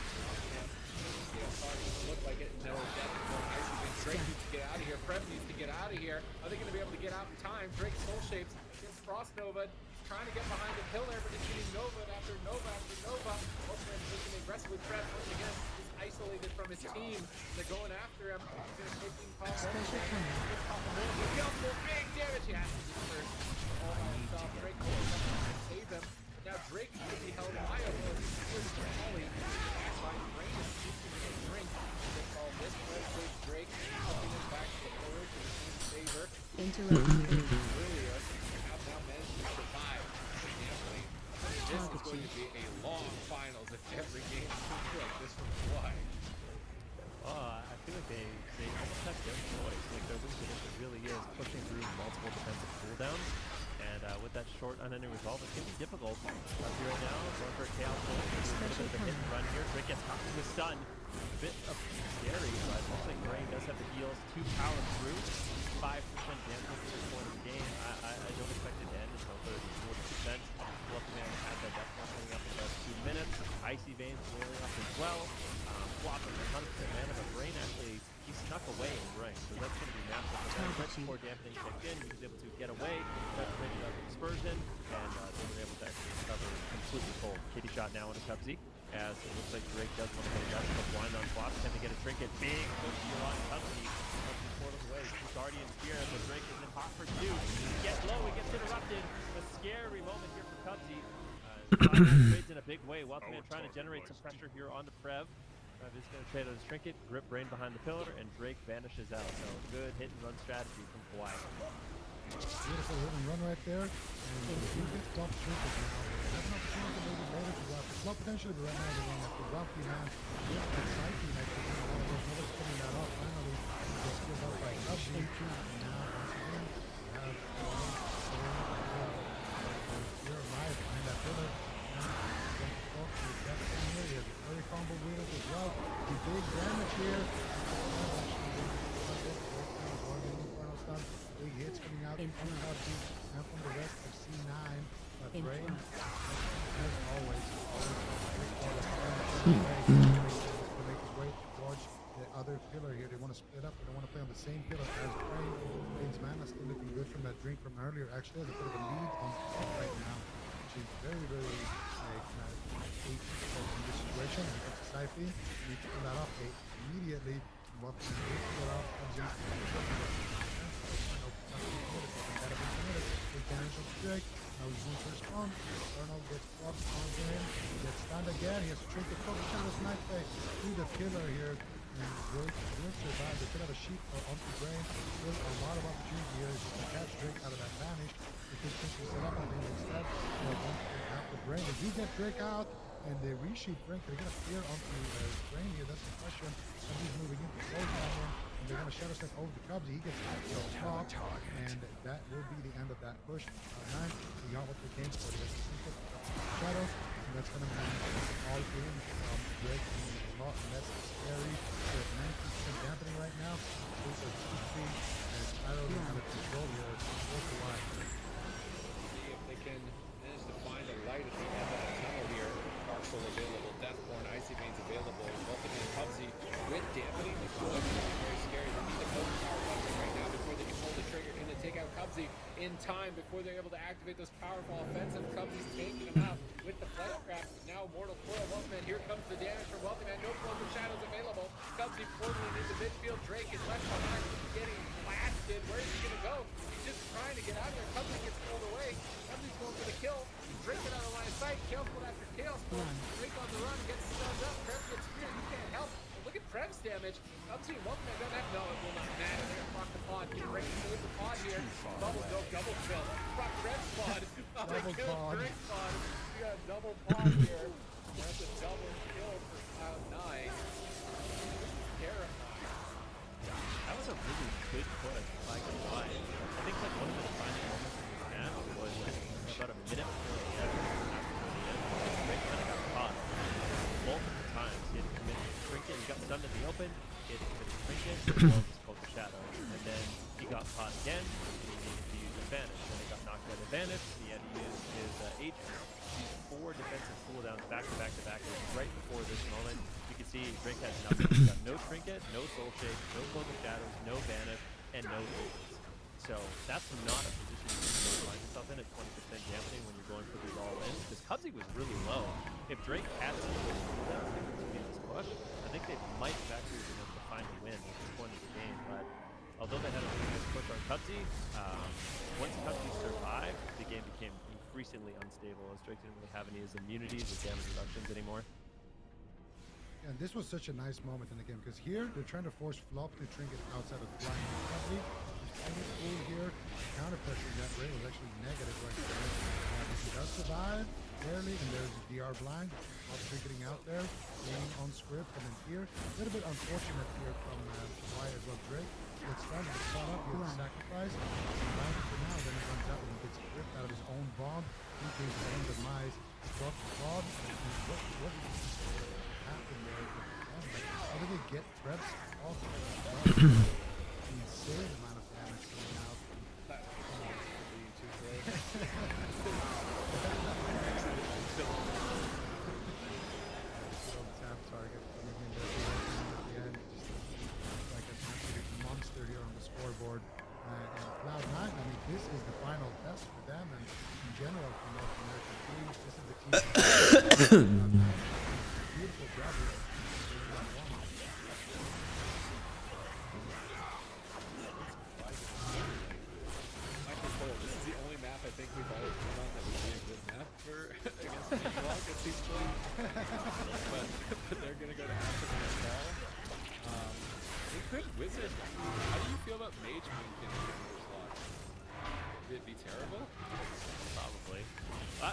Sorry, doesn't look like it. No death. No icy. Drake needs to get out of here. Prep needs to get out of here. Are they going to be able to get out in time? Drake soul shapes against Frost Nova. Trying to get behind the pillar, but he's getting Nova after Nova after Nova. Ultimate taking aggressively. Prep once again is isolated from his team. They're going after him. He's going to take him big damage. He has to disperse all by himself. Drake will save him. But now Drake could be held liable. He's Molly. Backline Rain is shooting his drink. They call this Prep saves Drake, helping him back to the forward to the team's favor. Interrupting. Earlier, have now managed to survive. This is going to be a long finals if every game is like this from Hawaii. I feel like they almost have no choice. Like their win condition really is pushing through multiple defensive cooldowns. And with that short unending resolve, it's going to be difficult. Up here right now, going for a chaos ult. A little bit of a hit and run here. Drake gets caught with a stun. A bit of scary, but looks like Rain does have the heals to power through. 5% damage at this point of the game. I don't expect it to end until 30-40%. Lucky Man has that death point coming up in about 2 minutes. Icy Veins rolling up as well. Flopping 100% mana, but Rain actually, he snuck away in rank, so that's going to be massive. Right before dampening kicked in, he was able to get away, got created out of dispersion, and they were able to actually recover completely cold. Kitty shot now into Cubsy, as it looks like Drake does want to get that, but blind on Flop, can to get a trinket. Big push here on Cubsy. Cubsy portals away, Guardian Spear, but Drake is in hot for 2. He gets low, he gets interrupted. A scary moment here for Cubsy. Trades in a big way. Wealthman trying to generate some pressure here on the Prev. Prev is going to trade out his trinket, grip Rain behind the pillar, and Drake vanishes out. So good hit and run strategy from Hawaii. Beautiful hit and run right there. And he gets top trinket now. Has an opportunity maybe later to drop. It's not potentially, but right now they're going after Rocky man. With the Psyche next to him. A lot of those others putting that off. Finally, he gets killed out by Cubsy. And now, once again, we have you're alive behind that pillar. Very combo with it as well. The big damage here. Big hits coming out from Cubsy and from the rest of C9. But Rain, as always, to make his way towards the other pillar here. They want to split up. They don't want to play on the same pillar as Rain. Rain's mana still looking good from that drink from earlier. Actually, has a bit of a lead on top right now. She's very, very in this situation. He gets a Cypher. He needs to pull that off immediately. What can he pull off? Big damage on Drake. Now he's going to respond. Arnold gets dropped onto him. He gets stunned again. He has to trick the focus shadow snipe through the pillar here. And Drake will survive. They could have a sheep onto Brain. Still a lot of opportunity here to catch Drake out of that vanish. Because since we set up on him instead, after Brain, they do get Drake out. And they resheet Brink. They're going to clear onto Brain here. That's the question. Somebody's moving into close on him. And they're going to shadow step over to Cubsy. He gets out and that will be the end of that push. 9. We got what they came for. They got the shadow. And that's going to be all in from Drake being a lot less scary. We're at 90% dampening right now. Those are 2-3, and Arrow is out of control here. Fourth to wide. See if they can manage to find a light at the end of the tunnel here. Dark Soul available, Deathborn, Icy Veins available, Vulcan and Pubsy with dampening. This is looking very scary. They need to poke power weapon right now before they can pull the trigger. Can they take out Cubsy in time before they're able to activate those powerful offensive? Cubsy's taking him out with the flesh grab. Now Mortal Coil, Wealthman. Here comes the damage from Wealthman. No Cloak of Shadows available. Cubsy portaling into midfield. Drake is left behind, getting blasted. Where is he going to go? He's just trying to get out of there. Cubsy gets pulled away. Cubsy's going for the kill. Drake it out of line of sight. Chaos Bolt after Chaos Bolt. Drake on the run, gets stunned up. Krebs gets speared. He can't help. But look at Krebs damage. Cubsy and Wealthman don't have. No, it will not matter. They're going to proc the pod. Get ready to save the pod here. Bubble, no, double kill. Proc Krebs pod. Double pod. Drake pod. We got a double pod here. That's a double kill for Cloud9. Terrifying. That was a really good push by Goliath. I think like one of the defining moments in this match was about a minute before the end. Drake kind of got caught multiple times. He had to commit Trinket. He got stunned in the open. He had to commit Trinket as well as his Cloak of Shadow. And then he got caught again. And he needed to use advantage. Then he got knocked out advantage. He had to use his H. These 4 defensive cooldowns back to back to back. Right before this moment, you can see Drake has nothing. He's got no Trinket, no Soul Shake, no Cloak of Shadows, no Vanish, and no Agents. So that's not a position you can find yourself in at 20% dampening when you're going for these all-ins. Because Cubsy was really low. If Drake had some of those cooldowns to get this push, I think they might have actually been able to find a win at this point of the game. But although they had a really good push on Cubsy, once Cubsy survived, the game became increasingly unstable as Drake didn't really have any of his immunities or damage reductions anymore. And this was such a nice moment in the game because here they're trying to force Flop to Trinket outside of blind recovery. He's playing it cool here. Counter pressure that rate was actually negative right there. He does survive barely, and there's the DR blind. Flop Trinketing out there, being on script, and then here a little bit unfortunate here from Wyatt as well. Drake gets stunned, gets caught up, he has a sacrifice. Blind for now, then he runs out and gets ripped out of his own bomb. He takes his own demise. He drops the bomb. What happened there? How did they get Krebs off of the bomb? Insane amount of damage coming out. Being too close. Tap target coming in there at the end. Just like an absolute monster here on the scoreboard. And Cloud9, I mean, this is the final test for them and in general for North American teams. This is the team. Beautiful job here. This is the only map I think we've always been on that would be a good map for against Warlock at these points. but they're gonna go to Africa as well. They could Wizard. How do you feel about Mage Moon in the slot? Would it be terrible? Probably. I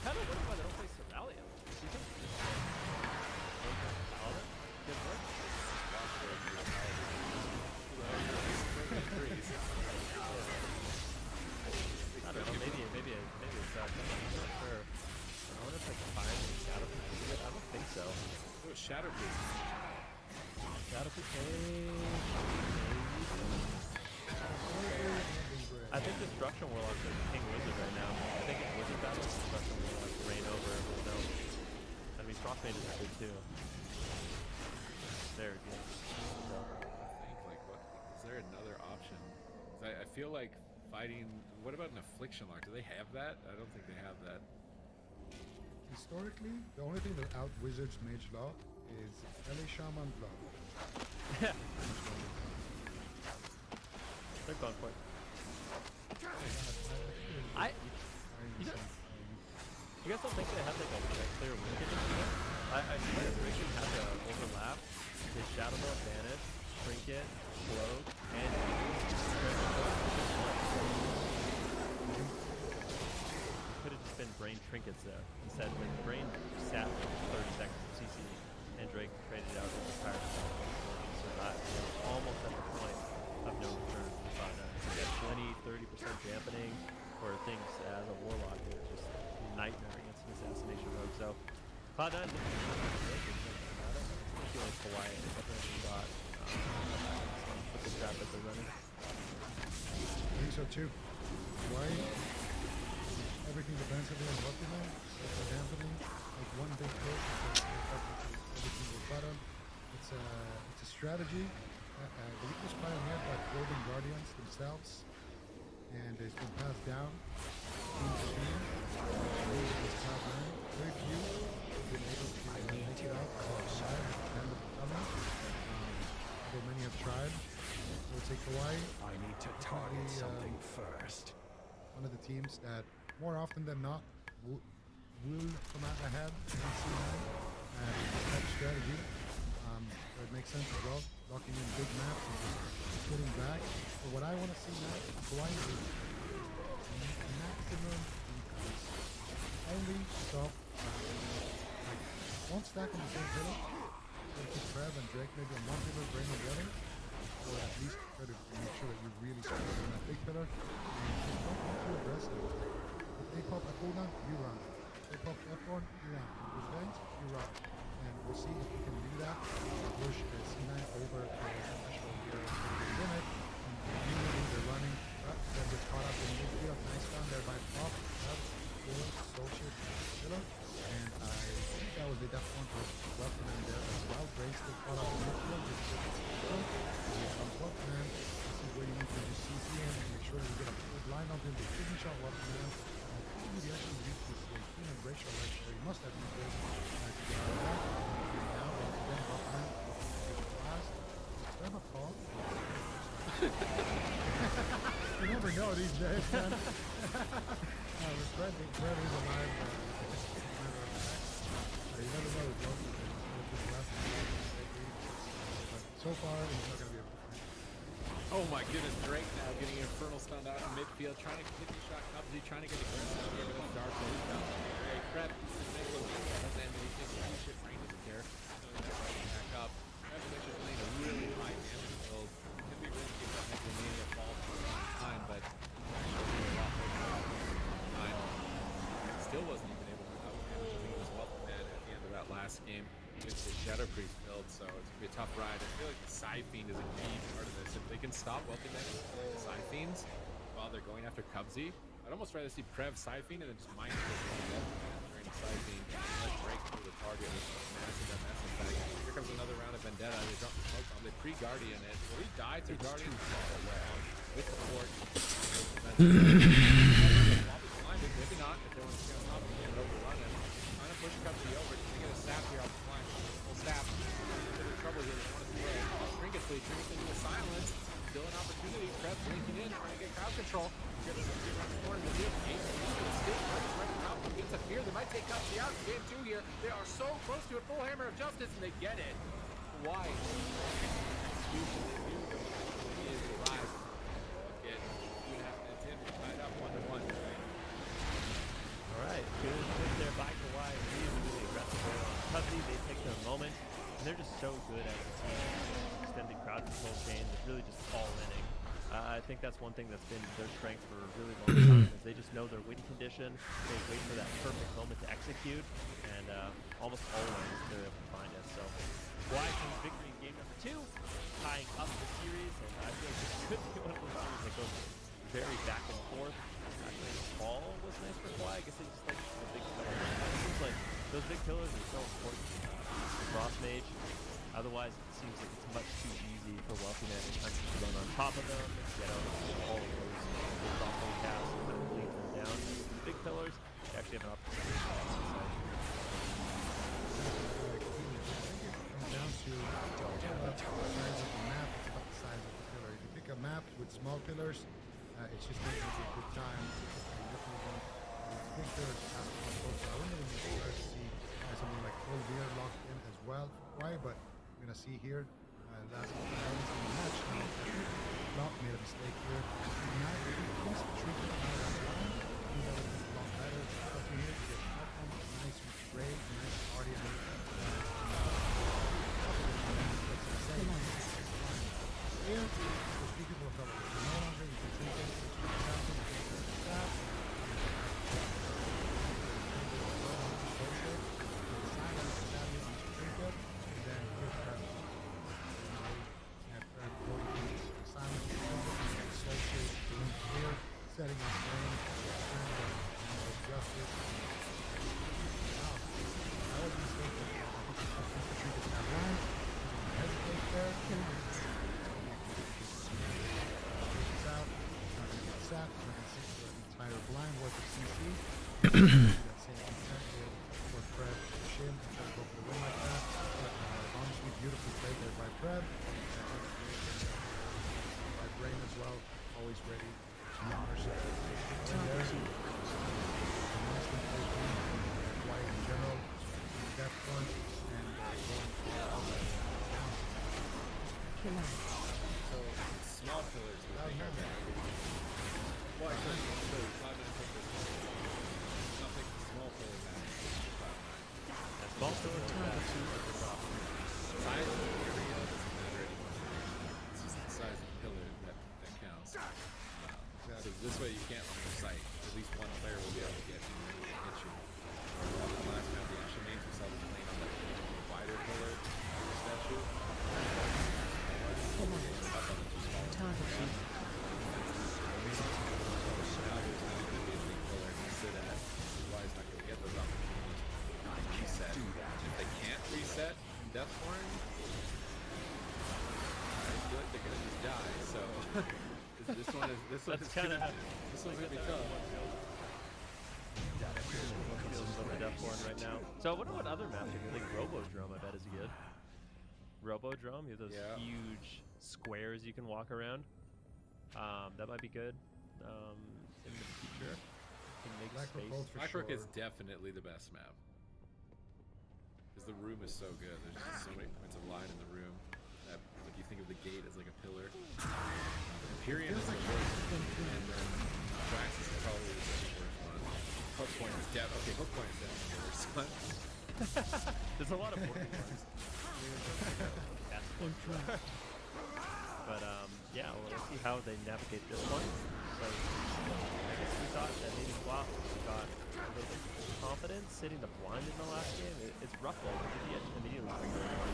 kind of wonder why they don't play Soralia. Do you think good work? I don't know, maybe it's I'm not sure. I wonder if like Fire and Shadow can do it. I don't think so. Oh, Shadow Priest. Shadow I think Destruction Warlock's like King Wizard right now. I think it's Wizard battle, Destruction Warlock reign over everyone else. I mean, Frostmage is good too. Very good. So. I think, like, what is there another option? I feel like fighting. What about an Affliction Lock? Do they have that? I don't think they have that. Historically, the only thing that out Wizards Mage Law is LA Shaman Blood. Yeah. They're gone for it. You guys don't think they have like a clear win condition there? I swear Ricky had to overlap his Shadow Ball advantage, Trinket, Cloak, and could have just been Brain Trinkets there. Instead, when Brain sat for 30 seconds of CC and Drake traded out his entire survived. It was almost at the point of no return for Fana. To get 20-30% dampening for things as a Warlock, it was just a nightmare against an Assassination Rogue. So Cloud9 looking I feel like Kawhi definitely got put the trap that they're running. I think so too. Why? Everything defensively and weaponry, dampening, like one big push, everything will bottom. It's a strategy. The weakness pioneered by Golden Guardians themselves, and it's been passed down team to team. Very few have been able to make it out outside and the coming. Although many have tried. I would say Kawhi. I need to target something first. One of the teams that more often than not will come out ahead in C9 and type of strategy. So it makes sense as well, locking in big maps and just putting back. But what I want to see now, Kawhi is maximum increase. Only stop like one stack on the same pillar. So keep Trev and Drake maybe on one pillar, Brain on the other. Or at least try to make sure that you're really spread on that big pillar. And just don't be too aggressive. If they pop a cooldown, you run. If they pop F1, you run. If there's bangs, you run. And we'll see if we can do that. Push C9 over the national here and win it. And immediately they're running. Then gets caught up in midfield. Nice run there by Pop. Soldier, Pillar. And I think that was the death point for Welcome there as well. Grace still caught up in midfield. Welcome. This is where you need to just CC him and make sure that you get a full blind on him. The kidney shot Welcome. He actually used this human racial right there. He must have used this to get out of that. Now, once again, Welcome last. Grab a call. You never know these days, man. Fred is alive. You never know with Welcome. But so far, he's not going to be able to find it. Oh my goodness, Drake now getting Infernal stunned out in midfield, trying to kidney shot Cubsy, trying to get aggressive here with Dark Blue. Very prep, and he thinks that shit brain isn't there. So he's back up. Revelation playing a really high damage build. Could be risky if that Necromania falls for a long time, but a lot more time. Still wasn't even able to outdamage. I think it was Welcome Man at the end of that last game with the Shadow Priest build, so it's gonna be a tough ride. I feel like the Psy Fiend is a key part of this. If they can stop Welcome Man with the Psy Fiends while they're going after Cubsy, I'd almost rather see Prev Psy Fiend and then just mind during the Psy Fiend. Let Drake do the target with massive back. Here comes another round of Vendetta. They drop the smoke bomb. They pre-Guardian it. Will he die through Guardian? With the fort. Maybe not. If they want to stay on top, they can overrun it. Trying to push Cubsy over. They get a sap here off the flank. Full sap. They're in trouble here. They want to throw. Trinkets lead. Trinkets into a silence. Still an opportunity. Trev blinking in. Trying to get crowd control. Gets around the corner. The deal. Still right top. Gets a fear. They might take Cubsy out in game 2 here. They are so close to a full hammer of justice, and they get it. Why? Execution. They do. Is arrived. Look at 2.5 minutes in. We're tied up 1-1. Alright, good pick there by Kawhi. Really aggressive there on Cubsy. They take their moment, and they're just so good at the team. Extended crowd control chain, really just all inning. I think that's one thing that's been their strength for a really long time, is they just know their win condition. They wait for that perfect moment to execute, and almost always they're able to find it. So Kawhi comes victory in game number 2, tying up the series, and I feel like this could be one of those series that goes very back and forth. Ball was nice for Kawhi. I guess they just like the big pillars. It seems like those big pillars are so important. Frost Mage. Otherwise, it seems like it's much too easy for Welcome Man to run on top of them and get out of all of those softly cast and kind of lead them down. The big pillars, they actually have an opportunity to pass inside. It comes down to the size of the map. It's about the size of the pillar. If you pick a map with small pillars, it's just going to be a good time. Big pillars have to come closer. I wouldn't even prefer to see something like Full Beer locked in as well. Why? But we're going to see here last in the match. Block made a mistake here. Now, please treat it out of line. Do that with a lot better. Up here, you get Malcolm, nice with Ray, nice Guardian. Here, there's 3 people of color. No longer you can take it. Stop. that same attack there for Fred to shin and try to go for the win like that. But honestly, beautifully played there by Fred. By Brain as well, always ready. Quiet in general, that front, and going So small pillars would make our bad. Well, I said so 5 minutes of this. I'll take the small pillar back. Small pillar Size of the area doesn't matter anymore. It's just the size of the pillar that counts. So this way you can't line of sight. At least one player will be able to get you. The last round, the Ashen Mains, we saw them playing on that wider pillar statue. If they can't reset in Deathborn, I feel like they're gonna just die. So this one is gonna be tough. Deathborn right now. So I wonder what other maps are good. Like Robodrome, I bet is good. Robodrome, you have those huge squares you can walk around. That might be good in the future. Can make space. Blackrock is definitely the best map. Because the room is so good. There's just so many points of light in the room. That, like, you think of the gate as like a pillar. Imperium is the worst. And then Praxis is probably the second worst one. Hook Point is okay, Hook Point is definitely the worst one. There's a lot of working ones. But yeah, well, let's see how they navigate this one. So I guess we thought that maybe Flop got a little bit confidence hitting the blind in the last game. It's rough though, because he immediately triggered on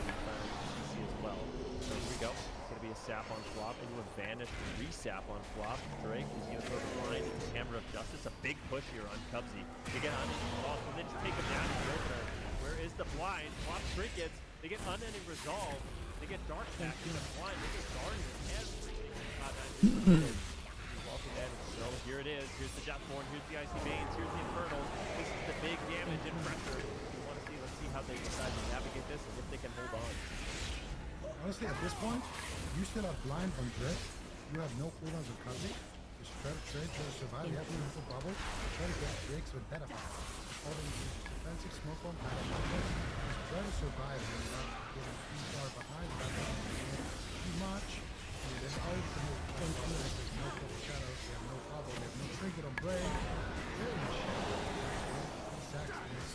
CC as well. So here we go. It's gonna be a sap on Flop into a vanished resap on Flop. Drake is gonna throw the blind into Hammer of Justice. A big push here on Cubsy. They get on into Flop, and then just take him down to the opener. Where is the blind? Flop Trinkets. They get unending resolve. They get dark back in the blind. They get guard in his head. Walking in. So here it is. Here's the Deathborn. Here's the Icy Veins. Here's the Infernal. This is the big damage and pressure. We want to see. Let's see how they decide to navigate this and if they can hold on. Honestly, at this point, you still have blind on Drake. You have no cooldowns of Cubsy. Just try to survive. You have to use the bubble. Try to get Drakes with Pedophile. Holding defensive smoke on just try to survive when you're not getting too far behind. Too much. And then always the move. There's no double shadows. They have no bubble. They have no trinket on Brain. Very much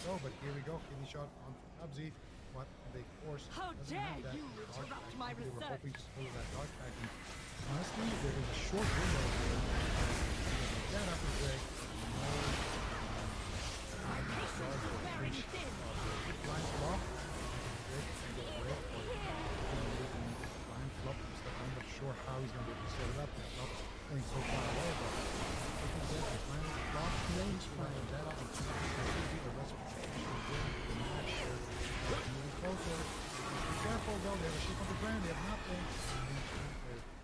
so, but here we go. Kidney shot on Cubsy. What they force. How dare you interrupt my research? They were hoping to pull that dark back. And honestly, there is a short window here. Get up and break. Blind flop. Blind flop. I'm not sure how he's going to be able to set it up. He's not playing so far away, but if he can get the final flop, range blind that up, and the rest of the match here. Moving closer. Be careful though. They have a sheep on the ground. They have nothing.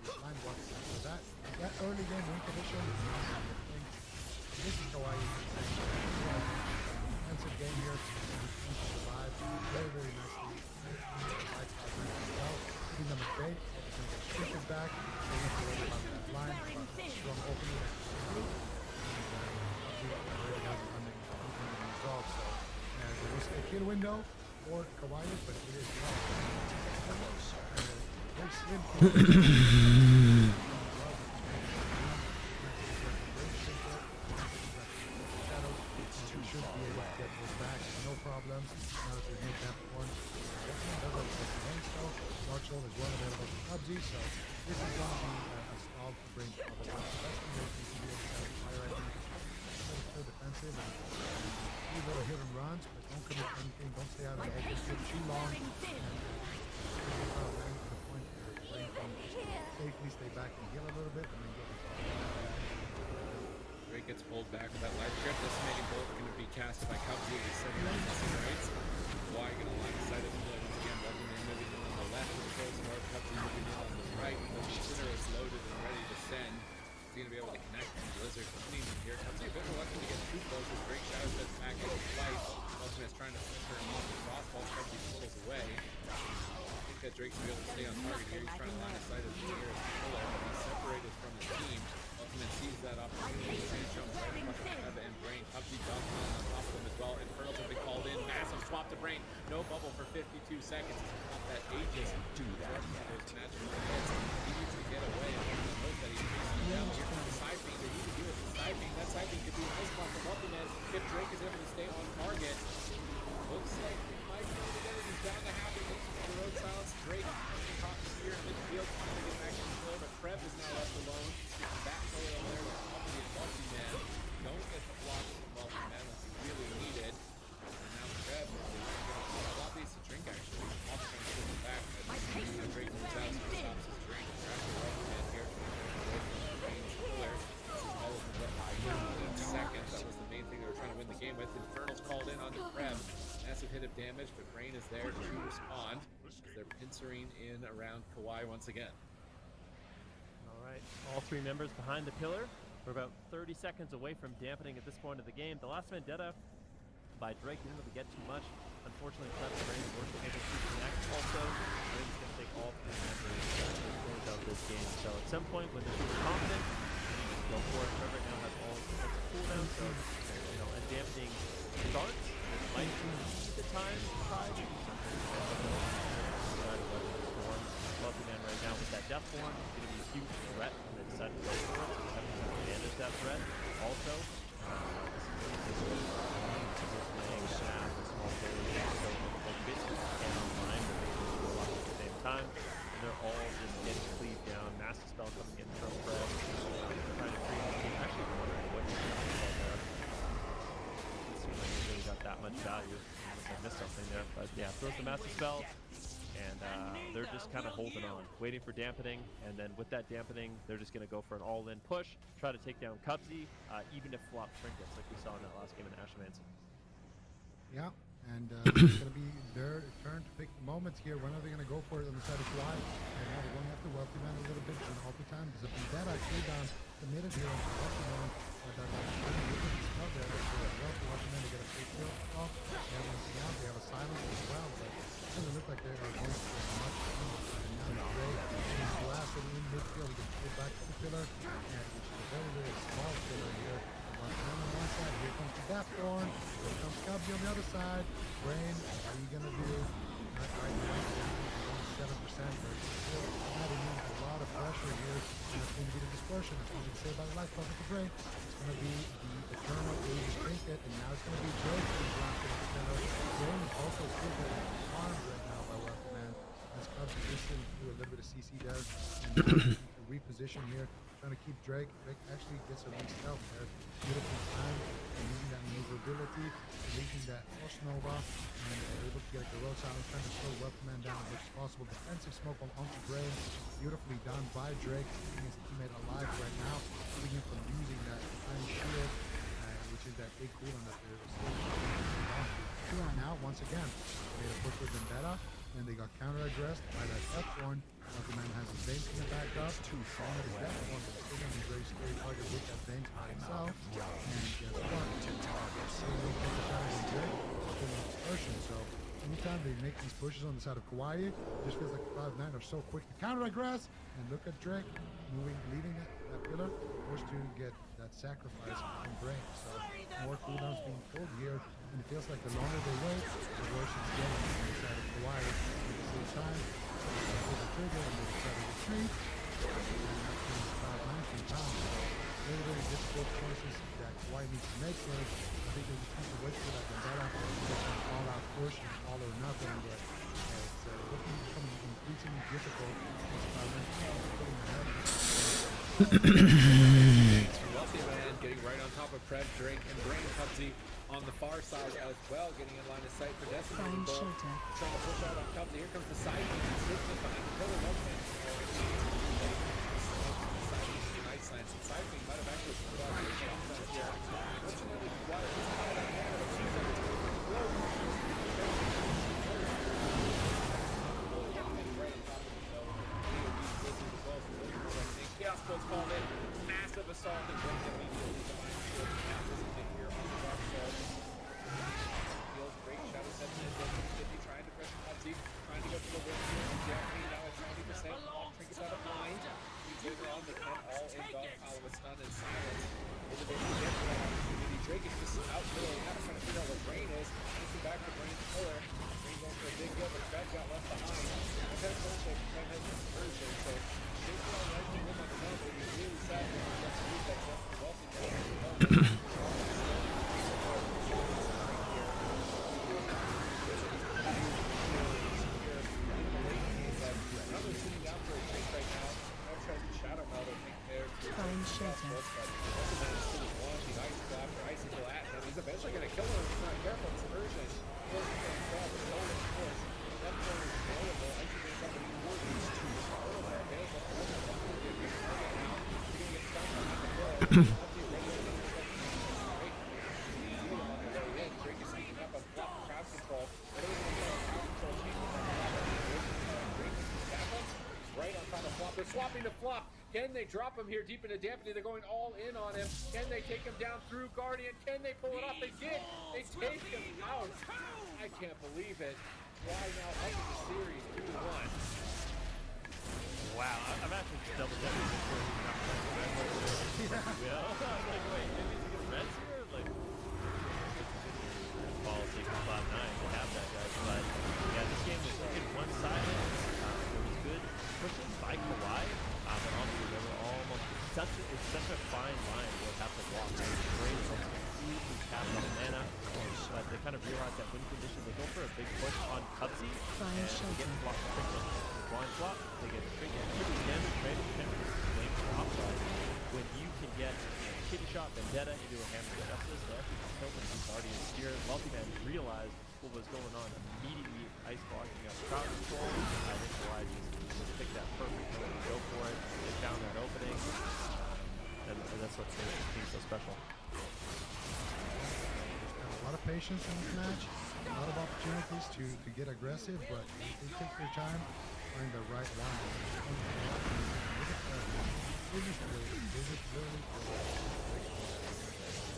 Blind watch. So that early game win condition is not a good thing. This is Hawaii. Defensive game here. Survive very, very nicely. Hitting them a bait. Shift it back. They have to worry about that line. Strong opening. Already has it under resolve. So there was a kill window for Kawaii, but it is not. Very slim. Should be able to get this back, no problems. Now that we hit that one, Marshall is well available to Cubsy, so this is going to be a stall to bring up the best needs to be able to have fire still defensive and do little hit and runs, but don't commit anything, don't stay out of the open field too long. And to the point where Brain can safely stay back and heal a little bit and then get Drake gets pulled back with that life grip. This mating bolt going to be casted by Cubsy. He's setting up missing rights. Why going to line of sight of him once again? Welcome moving in on the left with the close north. Cubsy moving in on the right. The Resonator is loaded and ready to send. He's going to be able to connect. Blizzard cleaning here. Cubsy a bit reluctant to get too close. His Drake shadows Drake to be able to stay on target here. He's trying to line of sight as the nearest pillar, but he's separated from his team. Ultimate sees that opportunity. He jumps right in front of Eva and Brain. Pubsy does on top of him as well. Infernals have been called in. Massive swap to Brain. No bubble for 52 seconds. It's not that ages. Do that yet. He needs to get away. And the hope that he's facing down. Here comes the side feed. They need to deal with the side feed. That side feed could be a nice spot for Multi-Man if Drake is able to stay on target. Looks like he might be able to get it. He's down to half. He looks for the road silence. Drake caught here in midfield. Trying to get back in the floor, but Trev is now left alone. That player over there with Pubsy and Multi-Man. Don't get the block from Multi-Man as he really needed. And now Trev is going to block these to Drink actually. Also trying to pull it back. But Drake moves out, so he stops his Drink. Grabs the Multi-Man here. Seconds. That was the main thing they were trying to win the game with. Infernal's called in onto Trev. Massive hit of damage, but Brain is there to respond as they're pincering in around Kawhi once again. All right, all three members behind the pillar. We're about 30 seconds away from dampening at this point of the game. The last vendetta by Drake didn't really get too much. Unfortunately, Trev and Brain were able to connect. Also, Brain's going to take all three members to close out this game. So at some point, when they're super confident, go for it. Trevor now has all the cooldown, so you know, a dampening starts. It might be the time to try to do something. Multi-Man right now with that Death Form is going to be a huge threat, and they decided to go for it, so they haven't really managed that threat. Also, this is laying half a small barrier, so like basically can online, but they can do a lot at the same time. And they're all just getting cleaved down. Massive spell coming in from Fred. Trying to create. Actually, wondering what he's doing about there. It seems like he really got that much value. Unless I missed something there, but yeah, throws the massive spell. And they're just kind of holding on, waiting for dampening, and then with that dampening, they're just going to go for an all-in push, try to take down Cubsy, even if flop Trinkets, like we saw in that last game in Ashman's. Yeah, and it's going to be their turn to pick moments here. When are they going to go for it on the side of Kawhi? And now they're going after Wealthy Man a little bit all the time. There's a vendetta actually down committed here on Wealthy Man. Wealthy Man to get a free kill off. They have a snap, they have a silence as well, but it doesn't look like they are going to get much. And now Drake is blasted in midfield. He gets pulled back to the pillar, and which is a very, very small pillar here. On one side, here comes the Death Thorn. Here comes Cubsy on the other side. Brain, what are you going to do? Not right now, 7%, but still adding in a lot of pressure here. And it's going to be the dispersion. It's going to be saved by the life bucket for Brain. It's going to be the Eternal Aegis Trinket, and now it's going to be Drake who's going to get the Brain is also super harmed right now by Wealthy Man. As Cubsy listening to a little bit of CC there, and now reposition here. Trying to keep Drake. Drake actually gets a nice stealth there. Beautiful time and using that maneuverability, releasing that Frost Nova, and able to get the road silence, trying to slow Wealthy Man down as much as possible. Defensive smoke onto Brain. Beautifully done by Drake, keeping his teammate alive right now, keeping him from using that tiny shield, which is that big cooldown that they're still on. Now, once again, they made a push with Vendetta, and they got counter-aggressed by that F1. Wealthy Man has his Veins coming back up. Too far away. Still going to be a very scary target with that Veins by himself. And guess what? They're going to take a shot at Drake. Still on dispersion. So anytime they make these pushes on the side of Kawhi, it just feels like the Cloud9 are so quick to counter-aggress. And look at Drake moving, leaving that pillar, forced to get that sacrifice from Brain. So more cooldowns being pulled here. And it feels like the longer they wait, the worse it's getting on the side of Kawhi. At the same time, they pull the trigger and they try to retreat. And that means about 19 pounds. So very, very difficult choices that Kawhi needs to make here. I think they just need to wait for that vendetta. It's an all-out push, all or nothing. But it's looking becoming increasingly difficult. Wealthy Man getting right on top of Trev, Drake, and Brain. Cubsy on the far side as well, getting in line of sight for Destiny. Trying to push out on Cubsy. Here comes the side beam. Slipping behind the pillar. Nice science. And side beam might have actually put out the chance here. Unfortunately, Chaos Code's called in. Massive assault and Drake immediately behind the shield. Now doesn't take here on the dark side. Feels great. Shadow 7 is 50, trying to pressure Cubsy, trying to go for the win here. Find shelter. He's eventually going to kill him if he's not careful. It's urgent. Right on top of flop. They're swapping to flop. Can they drop him here deep into Dampney? They're going all in on him. Can they take him down through Guardian? Can they pull it off? They did. They take him out. I can't believe it. Why now up in the series 2-1. Wow, I'm actually just double checking this where he's not playing red. Yeah. I'm like, wait, maybe he's getting red here? Like, policy for Cloud 9 to have that, guys. But yeah, this game was looking one-sided. There was good pushes by Kawhi, but honestly, they were almost it's such a fine line what have to walk. Brain cells completely tapped on mana, but they kind of realized that win condition. They go for a big push on Cubsy, and they get blocked Trinket. Blind flop, they get Trinket. Pretty damage, trade, Flame drop side. When you can get Kitty Shot, Vendetta into a Hammer of Justice, they actually killed them from Guardian Spear. Multiman realized what was going on immediately, ice blocking up crowd control. I think Kawhi just picked that perfect moment to go for it. They found that opening, and that's what makes this team so special. A lot of patience in this match, a lot of opportunities to get aggressive, but they take their time, find the right line. This is really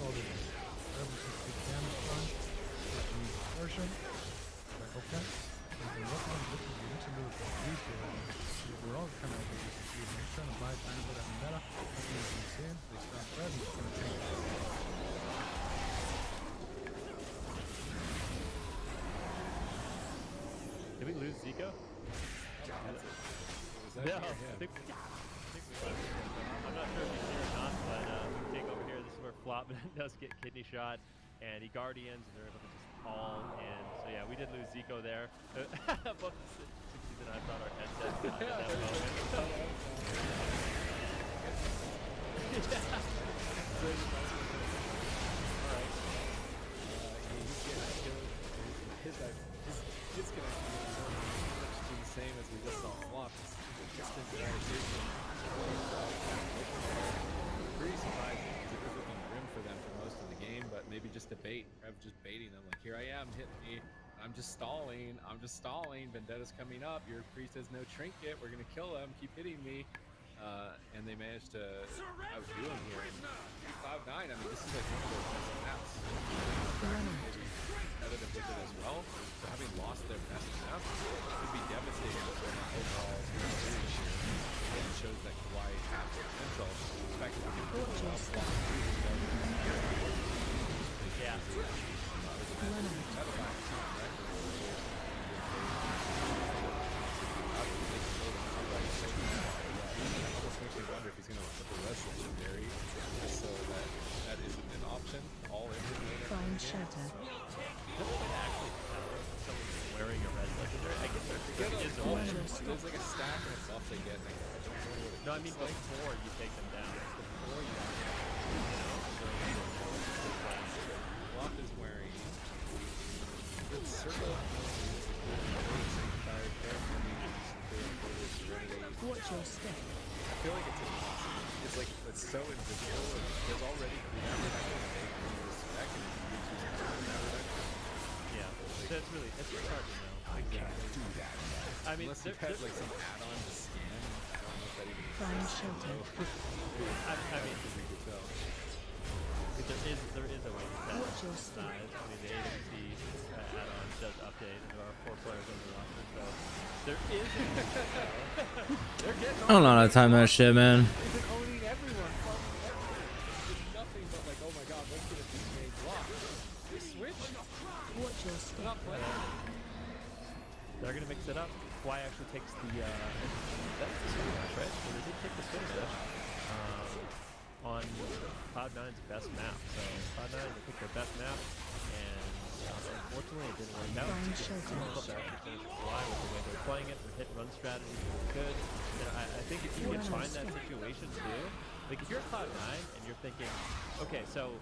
all this damage punch, version. Like, okay, what one looks a little confused here. We're all kind of confused. He's trying to buy time for that meta. They start red, he's going to take it. Did we lose Zico? No, I think we lost. I'm not sure if he's here or not, but we take over here. This is where Flop does get kidney shot, and he Guardians, and they're able to just all in. So yeah, we did lose Zico there. Both the 60s and I brought our headsets at that moment. Alright. His connection is the same as we just saw flop. Pretty surprising because it was looking grim for them for most of the game, but maybe just a bait. I'm just baiting them. Like, here I am, hit me. I'm just stalling. Vendetta's coming up. Your priest has no trinket. We're gonna kill him. Keep hitting me. And they managed to outdo him here. Cloud9, I mean, this is like one of their best maps. Competitive with it as well. So having lost their best map could be devastating for the overall series here. It shows that Kawhi has potential. In fact, if you put wonder if he's going to put the rest legendary just so that isn't an option. All in. Find shelter. Wearing a red legendary. I guess there's like a stack and a buff they get. I don't know what it No, I mean before you take them down. Before you Block is wearing the circle. Watch your step. I feel like it's impossible. It's like it's so invisible. There's already yeah, that's really it's hard to know. I can't do that. I mean, unless you had like some add-on to scan. I don't know if that even Find shelter. I mean, there is a way to test. Watch your step. I mean, the AWC add-on does update, and there are 4 players on the roster, so there is. They're getting. I don't know how to time that shit, man. They've been owning everyone. It's nothing but like, oh my god, let's get a teammate block. They switch. Watch your step. Not playing. They're gonna mix it up. Kawhi actually takes the that's the swing dash, right? So they did take the swing dash. on Cloud9's best map. So Cloud9, they picked their best map, and unfortunately it didn't work out. It's difficult to actually finish Kawhi with the way they're playing it. Their hit and run strategy is good. And I think if you can find that situation too, like if you're Cloud9 and you're thinking, okay, so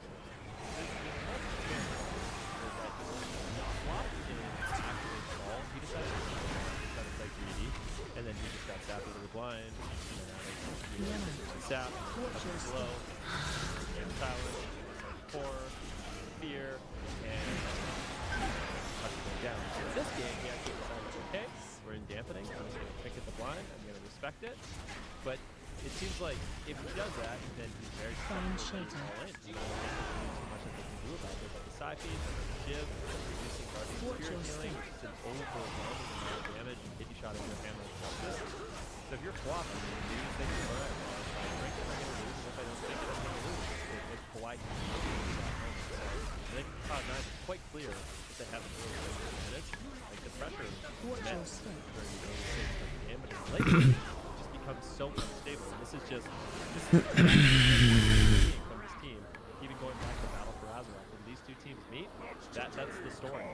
Flop is actually tall. He decided to play greedy, and then he just got sapped into the blind. And then sap, slow, and silent, horror, fear, and down. So in this game, he actually decided, okay, we're in dampening. I'm just going to pick at the blind. I'm going to respect it. But it seems like if he does that, then he's very all in. You know, too much that they can do about it. But the side feed, the Shiv, reducing Guardian Spirit healing, it's an overwhelming amount of damage and kidney shot in your hammer justice. So if you're flopping, you think, all right, well, if I drink it, I'm going to lose. If I don't drink it, I'm going to lose. If Kawhi can do that, so I think Cloud9 is quite clear that they have a really good advantage. Like the pressure is met during the early stages of the game, but in the late game, it just becomes so unstable. And this is just from this team, even going back to Battle for Azeroth. When these two teams meet, that's the story.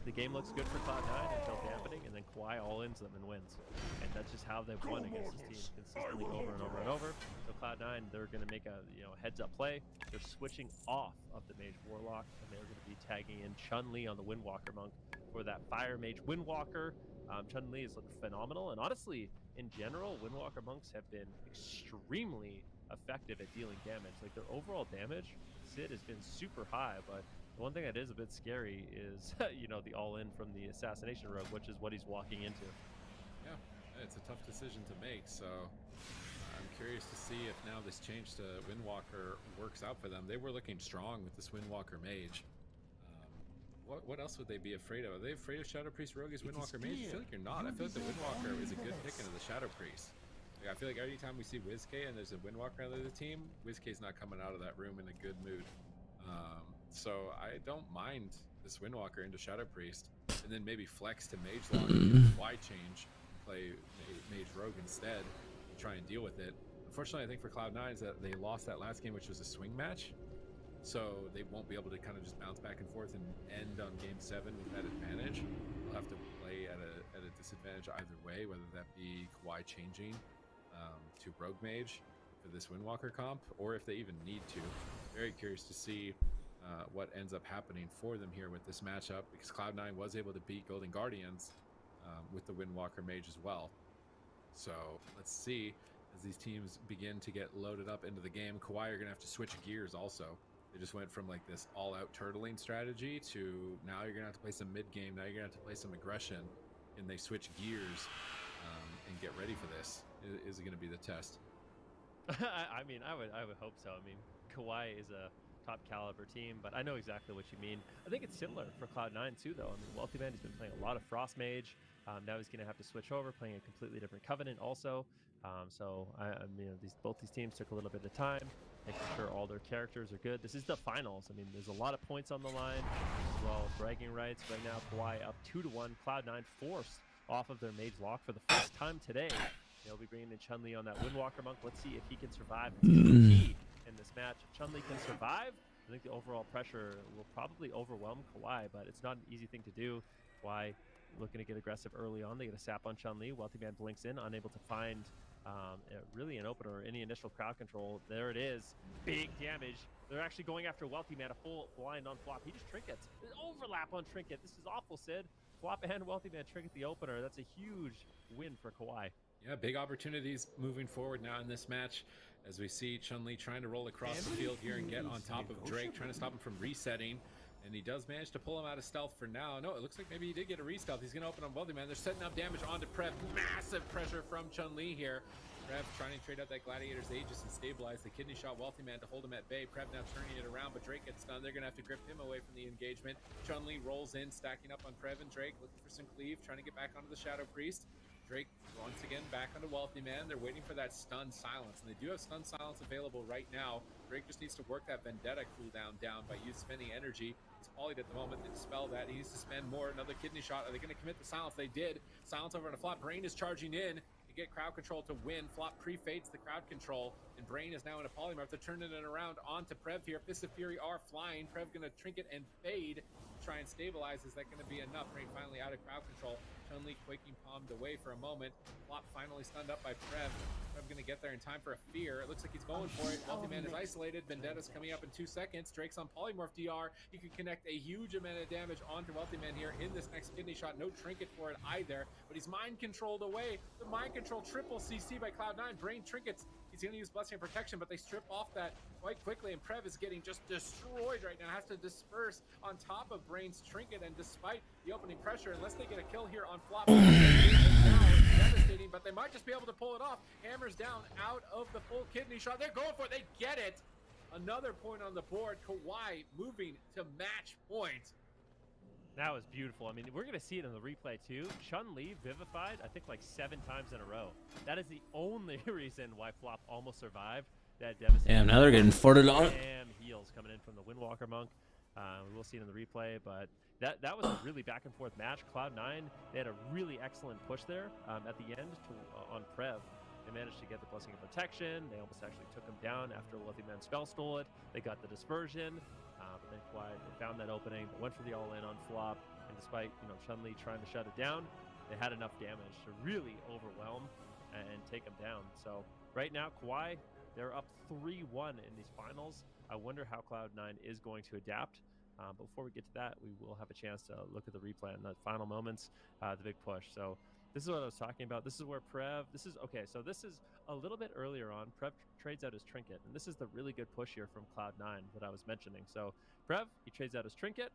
The game looks good for Cloud9 until dampening, and then Kawhi all-ins them and wins. And that's just how they've won against this team consistently over and over and over. So Cloud9, they're going to make a heads-up play. They're switching off of the Mage Warlock, and they're going to be tagging in Chun-Li on the Windwalker Monk for that Fire Mage Windwalker. Chun-Li has looked phenomenal, and honestly, in general, Windwalker Monks have been extremely effective at dealing damage. Like their overall damage, Sid has been super high, but the one thing that is a bit scary is, the all-in from the Assassination Rogue, which is what he's walking into. Yeah, it's a tough decision to make, so I'm curious to see if now this change to Windwalker works out for them. They were looking strong with this Windwalker Mage. What else would they be afraid of? Are they afraid of Shadow Priest Rogue as Windwalker Mage? I feel like you're not. I feel like the Windwalker is a good pick into the Shadow Priest. Like, I feel like every time we see WizK and there's a Windwalker on the team, WizK's not coming out of that room in a good mood. So I don't mind this Windwalker into Shadow Priest, and then maybe flex to Mage Lock and Y change, play Mage Rogue instead, and try and deal with it. Unfortunately, I think for Cloud9 is that they lost that last game, which was a swing match, so they won't be able to kind of just bounce back and forth and end on game 7 with that advantage. They'll have to play at a disadvantage either way, whether that be Kawhi changing to Rogue Mage for this Windwalker comp, or if they even need to. Very curious to see what ends up happening for them here with this matchup, because Cloud9 was able to beat Golden Guardians with the Windwalker Mage as well. So let's see as these teams begin to get loaded up into the game. Kawhi are going to have to switch gears also. They just went from like this all-out turtling strategy to now you're going to have to play some mid-game. Now you're going to have to play some aggression, and they switch gears and get ready for this. Is it going to be the test? I mean, I would hope so. I mean, Kawhi is a top caliber team, but I know exactly what you mean. I think it's similar for Cloud9 too, though. I mean, Wealthy Man has been playing a lot of Frost Mage. Now he's going to have to switch over, playing a completely different Covenant also. So both these teams took a little bit of time, making sure all their characters are good. This is the finals. I mean, there's a lot of points on the line as well as bragging rights. Right now, Kawhi up 2-1. Cloud9 forced off of their Mage Lock for the first time today. They'll be bringing in Chun-Li on that Windwalker Monk. Let's see if he can survive. It's going to be key in this match. If Chun-Li can survive, I think the overall pressure will probably overwhelm Kawhi, but it's not an easy thing to do. Kawhi looking to get aggressive early on. They get a sap on Chun-Li. Wealthy Man blinks in, unable to find really an opener or any initial crowd control. There it is. Big damage. They're actually going after Wealthy Man, a full blind on Flop. He just Trinkets. Overlap on Trinket. This is awful, Sid. Flop and Wealthy Man Trinket the opener. That's a huge win for Kawhi. Yeah, big opportunities moving forward now in this match, as we see Chun-Li trying to roll across the field here and get on top of Drake, trying to stop him from resetting. And he does manage to pull him out of stealth for now. No, it looks like maybe he did get a re-stealth. He's going to open on Wealthy Man. They're setting up damage onto Prev. Massive pressure from Chun-Li here. Prev trying to trade out that Gladiators Aegis and stabilize the kidney shot Wealthy Man to hold him at bay. Prev now turning it around, but Drake gets done. They're going to have to grip him away from the engagement. Chun-Li rolls in, stacking up on Prev and Drake, looking for some cleave, trying to get back onto the Shadow Priest. Drake once again back onto Wealthy Man. They're waiting for that stun silence, and they do have stun silence available right now. Drake just needs to work that Vendetta cooldown down by spending energy. He's polyed at the moment to dispel that. He needs to spend more. Another kidney shot. Are they going to commit the silence? They did. Silence over on the Flop. Brain is charging in. to get crowd control to win. Flop pre-fades the crowd control, and Brain is now in a polymorph. They're turning it around onto Prev here. Fists of Fury are flying. Prev gonna trinket and fade to try and stabilize. Is that gonna be enough? Brain finally out of crowd control. Chun-Li quaking palmed away for a moment. Flop finally stunned up by Prev. Prev gonna get there in time for a fear. It looks like he's going for it. Wealthy Man is isolated. Vendetta's coming up in 2 seconds. Drake's on polymorph DR. He can connect a huge amount of damage onto Wealthy Man here in this next kidney shot. No trinket for it either, but he's mind controlled away. The mind control triple CC by Cloud9. Brain trinkets. He's going to use Blessing and Protection, but they strip off that quite quickly, and Prev is getting just destroyed right now. Has to disperse on top of Brain's trinket, and despite the opening pressure, unless they get a kill here on Flop, devastating, but they might just be able to pull it off. Hammers down out of the full kidney shot. They're going for it. They get it. Another point on the board. Kawhi moving to match point. That was beautiful. I mean, we're going to see it in the replay too. Chun-Li vivified, I think, like 7 times in a row. That is the only reason why Flop almost survived that devastating. Damn, now they're getting forted on. Damn heals coming in from the Windwalker Monk. We will see it in the replay, but that was a really back and forth match. Cloud9, they had a really excellent push there at the end on Prev. They managed to get the Blessing of Protection. They almost actually took him down after Wealthy Man spell stole it. They got the dispersion. But then Kawhi, they found that opening, went for the all-in on Flop, and despite Chun-Li trying to shut it down, they had enough damage to really overwhelm and take him down. So right now, Kawhi, they're up 3-1 in these finals. I wonder how Cloud9 is going to adapt. But before we get to that, we will have a chance to look at the replay in the final moments, the big push. So this is what I was talking about. This is where Prev, this is a little bit earlier on. Prev trades out his trinket, and this is the really good push here from Cloud9 that I was mentioning. So Prev, he trades out his trinket.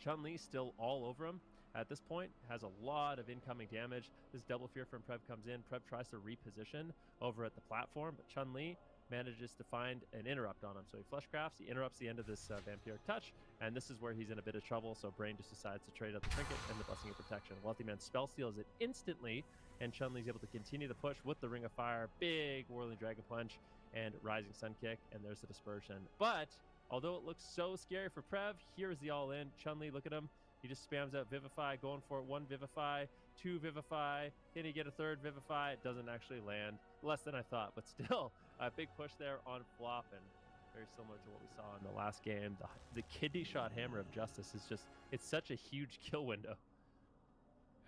Chun-Li still all over him at this point, has a lot of incoming damage. This double fear from Prev comes in. Prev tries to reposition over at the platform, but Chun-Li manages to find an interrupt on him. So he fleshcrafts, he interrupts the end of this vampiric touch, and this is where he's in a bit of trouble. So Brain just decides to trade out the trinket and the Blessing of Protection. Wealthy Man spell steals it instantly, and Chun-Li's able to continue the push with the Ring of Fire, big Whirling Dragon Punch, and Rising Sun Kick, and there's the dispersion. But although it looks so scary for Prev, here's the all-in. Chun-Li, look at him. He just spams out Vivify, going for it. 1 Vivify, 2 Vivify. Can he get a 3rd Vivify? It doesn't actually land. Less than I thought, but still a big push there on Flop, and very similar to what we saw in the last game. The kidney shot Hammer of Justice is just, it's such a huge kill window.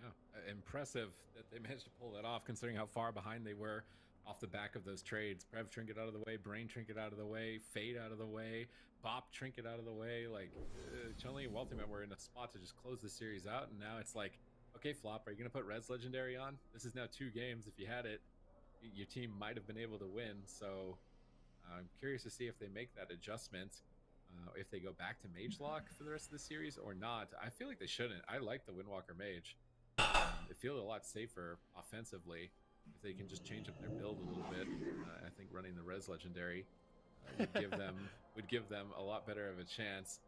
Yeah, impressive that they managed to pull that off, considering how far behind they were off the back of those trades. Prev trinket out of the way, Brain trinket out of the way, Fade out of the way, Bop trinket out of the way. Like Chun-Li and Wealthy Man were in a spot to just close the series out, and now it's like, okay, Flop, are you gonna put Res Legendary on? This is now 2 games. If you had it, your team might have been able to win. So I'm curious to see if they make that adjustment, if they go back to Mage Lock for the rest of the series or not. I feel like they shouldn't. I like the Windwalker Mage. It feels a lot safer offensively if they can just change up their build a little bit. I think running the Res Legendary would give them a lot better of a chance.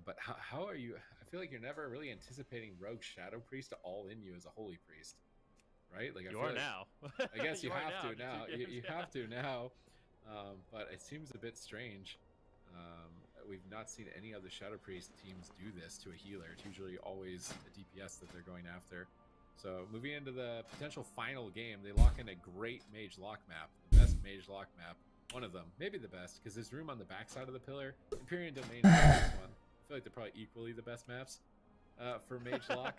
But how are you? I feel like you're never really anticipating Rogue Shadow Priest to all in you as a Holy Priest, right? Like you are now. I guess you have to now. Games, you have to now. But it seems a bit strange. We've not seen any other Shadow Priest teams do this to a healer. It's usually always a DPS that they're going after. So moving into the potential final game, they lock in a great Mage Lock map, the best Mage Lock map, one of them, maybe the best, because there's room on the backside of the pillar. Empyrean Domain is the best one. I feel like they're probably equally the best maps for Mage Lock.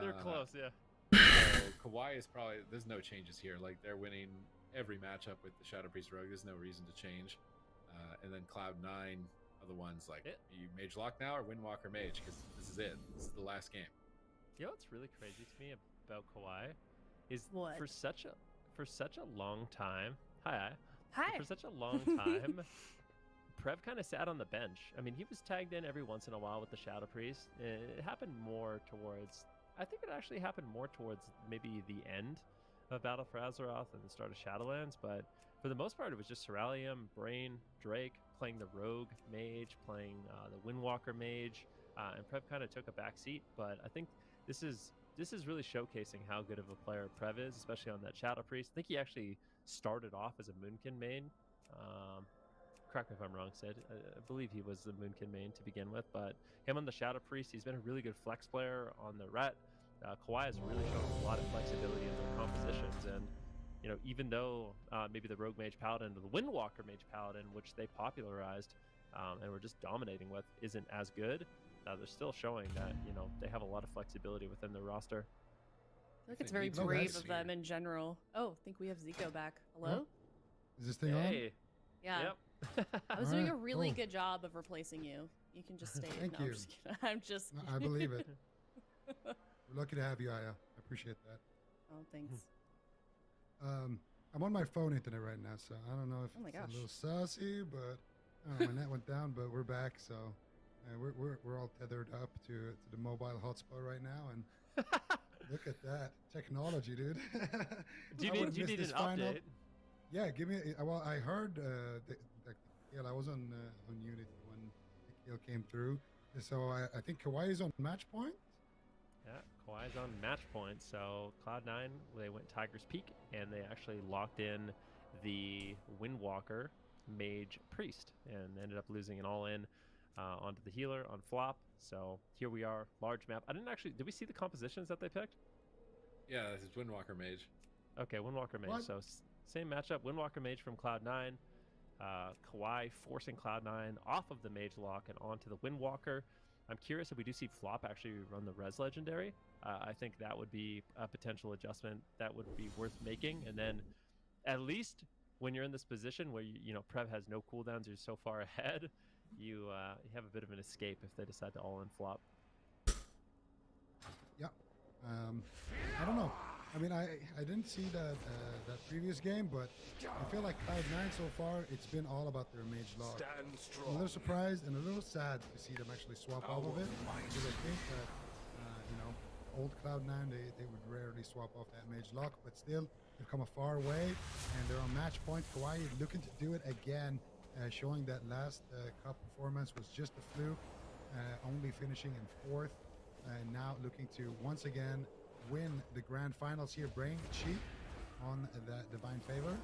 They're close, yeah. So Kawhi is probably, there's no changes here. Like, they're winning every matchup with the Shadow Priest Rogue. There's no reason to change. And then Cloud9 are the ones like, you Mage Lock now or Windwalker Mage? Because this is it. This is the last game. You know what's really crazy to me about Kawhi is for such a long time. Hi. For such a long time, Prev kind of sat on the bench. I mean, he was tagged in every once in a while with the Shadow Priest. It happened more towards, I think it actually happened more towards maybe the end of Battle for Azeroth and the start of Shadowlands. But for the most part, it was just Ceralium, Brain, Drake playing the Rogue Mage, playing the Windwalker Mage, and Prev kind of took a back seat. But I think this is really showcasing how good of a player Prev is, especially on that Shadow Priest. I think he actually started off as a Moonkin main. Correct me if I'm wrong, Sid. I believe he was the Moonkin main to begin with, but him on the Shadow Priest, he's been a really good flex player on the Ret. Kawhi has really shown a lot of flexibility in their compositions, and you know, even though maybe the Rogue Mage Paladin or the Windwalker Mage Paladin, which they popularized and were just dominating with, isn't as good, they're still showing that, you know, they have a lot of flexibility within their roster. I feel like it's very brave of them in general. Oh, I think we have Zico back. Hello? Is this thing on? Yeah. Yep. I was doing a Alright, really cool. good job of replacing you. You can just stay. Thank no, you. I'm just kidding. I'm just No, I believe it. We're lucky to have you, Aya. I appreciate that. Oh, thanks. I'm on my phone internet right now, so I don't know if Oh my it's gosh. a little saucy, but I don't know, my net went down, but we're back, so we're all tethered up to the mobile hotspot right now, and look at that technology, dude. Do you I wouldn't need miss an this final. update? Yeah, give me. Well, I heard the kill. I was on Unity when the kill came through, so I think Kawhi is on match point. Yeah, Kawhi's on match point. So Cloud9, they went Tiger's Peak, and they actually locked in the Windwalker Mage Priest, and ended up losing an all-in onto the healer on flop. So here we are, large map. I didn't actually. Did we see the compositions that they picked? Yeah, this is Windwalker Mage. Okay, Windwalker Mage. What? So same matchup. Windwalker Mage from Cloud9. Kawhi forcing Cloud9 off of the Mage Lock and onto the Windwalker. I'm curious if we do see Flop actually run the Res Legendary. I think that would be a potential adjustment that would be worth making. And then at least when you're in this position where, you know, Prev has no cooldowns, you're so far ahead, you have a bit of an escape if they decide to all-in Flop. Yeah. I don't know. I mean, I didn't see that previous game, but I feel like Cloud9 so far, it's been all about their Mage Lock. I'm a little surprised and a little sad to see them actually swap off of it, because I think that, you know, old Cloud9, they would rarely swap off that Mage Lock, but still, they've come a far way, and they're on match point. Kawhi is looking to do it again, showing that last cup performance was just a fluke, only finishing in 4th, and now looking to once again win the grand finals here. Brain cheat on that Divine Favor,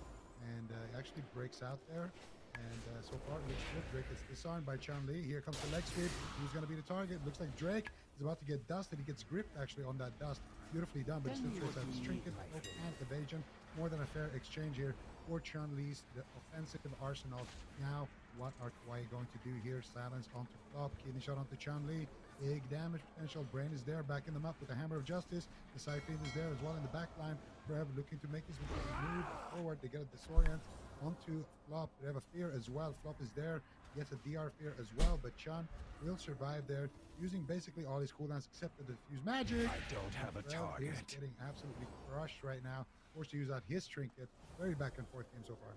and actually breaks out there, and so far it looks good. Drake is disarmed by Chun-Li. Here comes the leg sweep. Who's going to be the target? Looks like Drake is about to get dusted. He gets gripped actually on that dust. Beautifully done, but still shows out his trinket, poke, and evasion. More than a fair exchange here for Chun-Li's offensive arsenal. Now, what are Kawhi going to do here? Silence onto Flop, kidney shot onto Chun-Li. Big damage potential. Brain is there, backing them up with the Hammer of Justice. The Siphon is there as well in the back line. Prev looking to make his move forward. They get a disorient onto Flop. They have a fear as well. Flop is there, gets a DR fear as well, but Chun will survive there, using basically all his cooldowns except the diffuse magic. I don't have a target. Is getting absolutely crushed right now. Forced to use out his trinket. Very back and forth game so far.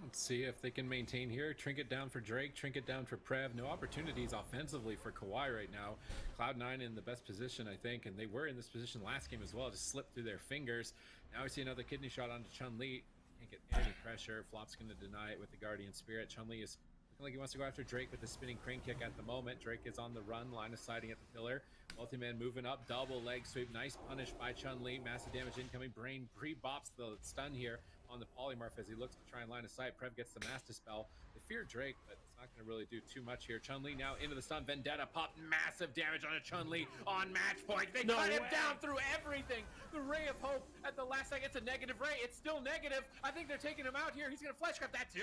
Let's see if they can maintain here. Trinket down for Drake, Trinket down for Prev. No opportunities offensively for Kawhi right now. Cloud9 in the best position, I think, and they were in this position last game as well. Just slipped through their fingers. Now we see another kidney shot onto Chun-Li. Can't get any pressure. Flop's going to deny it with the Guardian Spirit. Chun-Li is looking like he wants to go after Drake with the spinning crane kick at the moment. Drake is on the run, line of sighting at the pillar. Multi-man moving up, double leg sweep. Nice punish by Chun-Li. Massive damage incoming. Brain pre-bops the stun here on the polymorph as he looks to try and line of sight. Prev gets the Master Spell. They fear Drake, but it's not going to really do too much here. Chun-Li now into the stun. Vendetta popped massive damage on a Chun-Li on match point. They cut him down through everything. The Ray of Hope at the last second. It's a negative ray. It's still negative. I think they're taking him out here. He's going to flesh grab. That's it.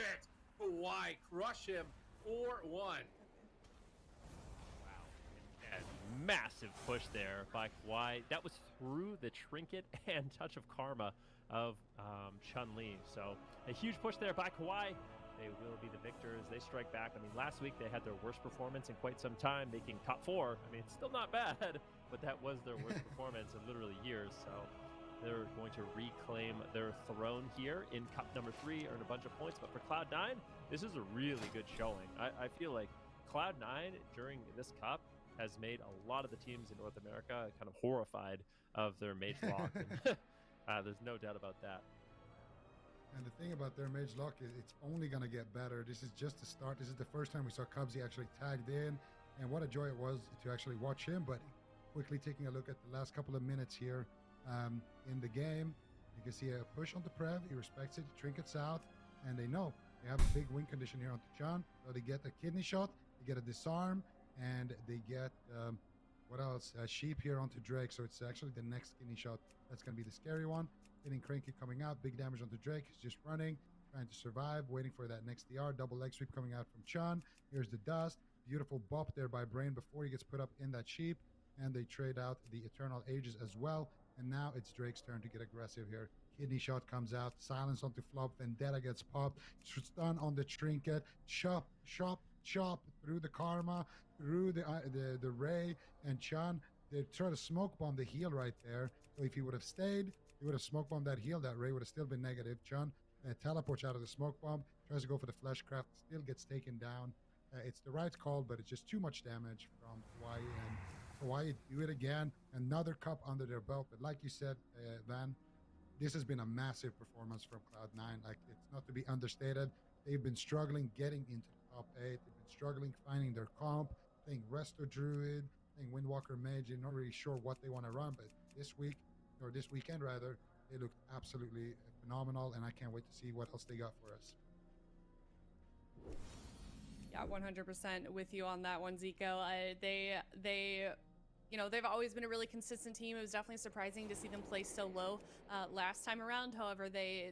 Why crush him? 4-1. And massive push there by Kawhi. That was through the Trinket and Touch of Karma of Chun-Li. So a huge push there by Kawhi. They will be the victors. They strike back. I mean, last week they had their worst performance in quite some time, making top 4. I mean, it's still not bad, but that was their worst performance in literally years. So they're going to reclaim their throne here in Cup number 3, earn a bunch of points. But for Cloud9, this is a really good showing. I feel like Cloud9 during this Cup has made a lot of the teams in North America kind of horrified of their Mage Lock. And, there's no doubt about that. And the thing about their Mage Lock is it's only going to get better. This is just the start. This is the first time we saw Cubsy actually tagged in. And what a joy it was to actually watch him. But quickly taking a look at the last couple of minutes here in the game, you can see a push on the Prev. He respects it. Trinkets out. And they know they have a big win condition here on Chun. So they get a kidney shot. They get a disarm. And they get What else? Sheep here onto Drake, so it's actually the next kidney shot that's going to be the scary one. Hitting Cranky coming out, big damage onto Drake. He's just running, trying to survive, waiting for that next DR. Double leg sweep coming out from Chun. Here's the dust. Beautiful bop there by Brain before he gets put up in that sheep. And they trade out the Eternal Ages as well. And now it's Drake's turn to get aggressive here. Kidney shot comes out, silence onto flop, Vendetta gets popped, stun on the Trinket, chop through the Karma, through the Ray, and Chun. They try to smoke bomb the heal right there. So if he would have stayed, he would have smoke bombed that heal. That Ray would have still been negative. Chun teleports out of the smoke bomb, tries to go for the Fleshcraft, still gets taken down. It's the right call, but it's just too much damage from Hawaii, and Hawaii do it again. Another cup under their belt. But like you said, Van, this has been a massive performance from Cloud9. Like, it's not to be understated. They've been struggling getting into the top 8. They've been struggling finding their comp, playing Resto Druid, playing Windwalker Mage. They're not really sure what they want to run, but this weekend rather, they looked absolutely phenomenal, and I can't wait to see what else they got for us. Yeah, 100% with you on that one, Zico. They they've always been a really consistent team. It was definitely surprising to see them play so low last time around. However, they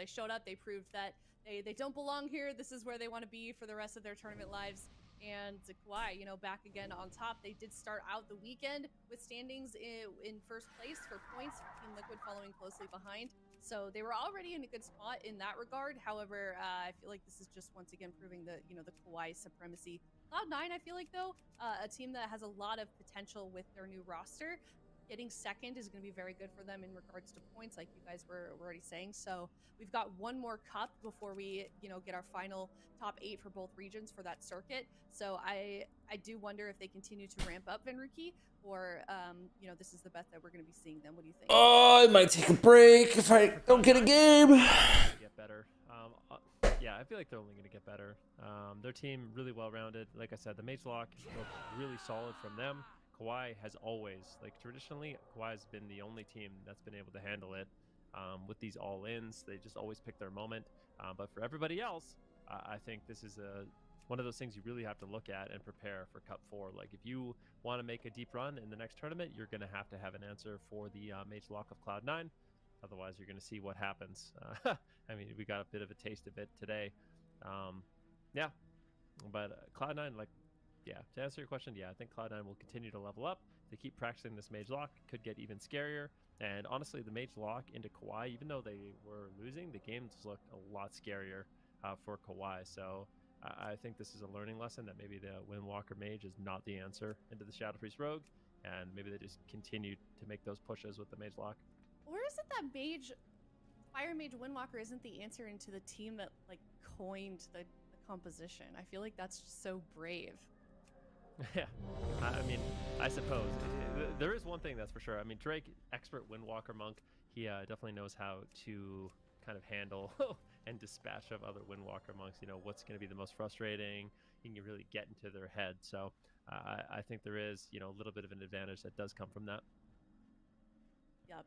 showed up. They proved that they don't belong here. This is where they want to be for the rest of their tournament lives. And Kawhi, back again on top. They did start out the weekend with standings in first place for points, Team Liquid following closely behind. So they were already in a good spot in that regard. However, I feel like this is just once again proving the Kawhi supremacy. Cloud9, I feel like, though, a team that has a lot of potential with their new roster. Getting second is going to be very good for them in regards to points, like you guys were already saying. So we've got one more cup before we, get our final top 8 for both regions for that circuit. So I do wonder if they continue to ramp up Venruki, or this is the best that we're going to be seeing them. What do you think? Oh, I might take a break if I don't get a game. Get better. Yeah, I feel like they're only going to get better. Their team really well-rounded. Like I said, the Mage Lock looked really solid from them. Kawhi has always, traditionally, Kawhi has been the only team that's been able to handle it with these all-ins. They just always pick their moment. But for everybody else, I think this is one of those things you really have to look at and prepare for Cup 4. Like, if you want to make a deep run in the next tournament, you're going to have an answer for the Mage Lock of Cloud9. Otherwise, you're going to see what happens. I mean, we got a bit of a taste of it today. Yeah, but Cloud9, to answer your question, I think Cloud9 will continue to level up. They keep practicing this Mage Lock, could get even scarier. And honestly, the Mage Lock into Kawhi, even though they were losing, the games looked a lot scarier for Kawhi. So I think this is a learning lesson that maybe the Windwalker Mage is not the answer into the Shadow Priest Rogue, and maybe they just continue to make those pushes with the Mage Lock. Or is it that Fire Mage Windwalker isn't the answer into the team that coined the composition? I feel like that's just so brave. Yeah, I mean, I suppose there is one thing that's for sure. I mean, Drake, expert Windwalker monk, he definitely knows how to kind of handle and dispatch of other Windwalker monks. What's going to be the most frustrating. He can really get into their head. So I think there is, a little bit of an advantage that does come from that. Yep.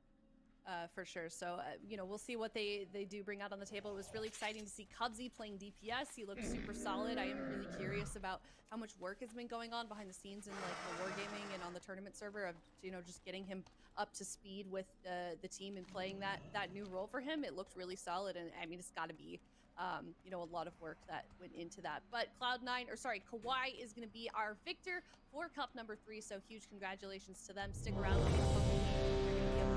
For sure. So, we'll see what they do bring out on the table. It was really exciting to see Cubsy playing DPS. He looked super solid. I am really curious about how much work has been going on behind the scenes in the wargaming and on the tournament server of, just getting him up to speed with the team and playing that new role for him. It looked really solid. And I mean, it's got to be, a lot of work that went into that. But Kawhi is going to be our victor for Cup number 3. So huge congratulations to them. Stick around.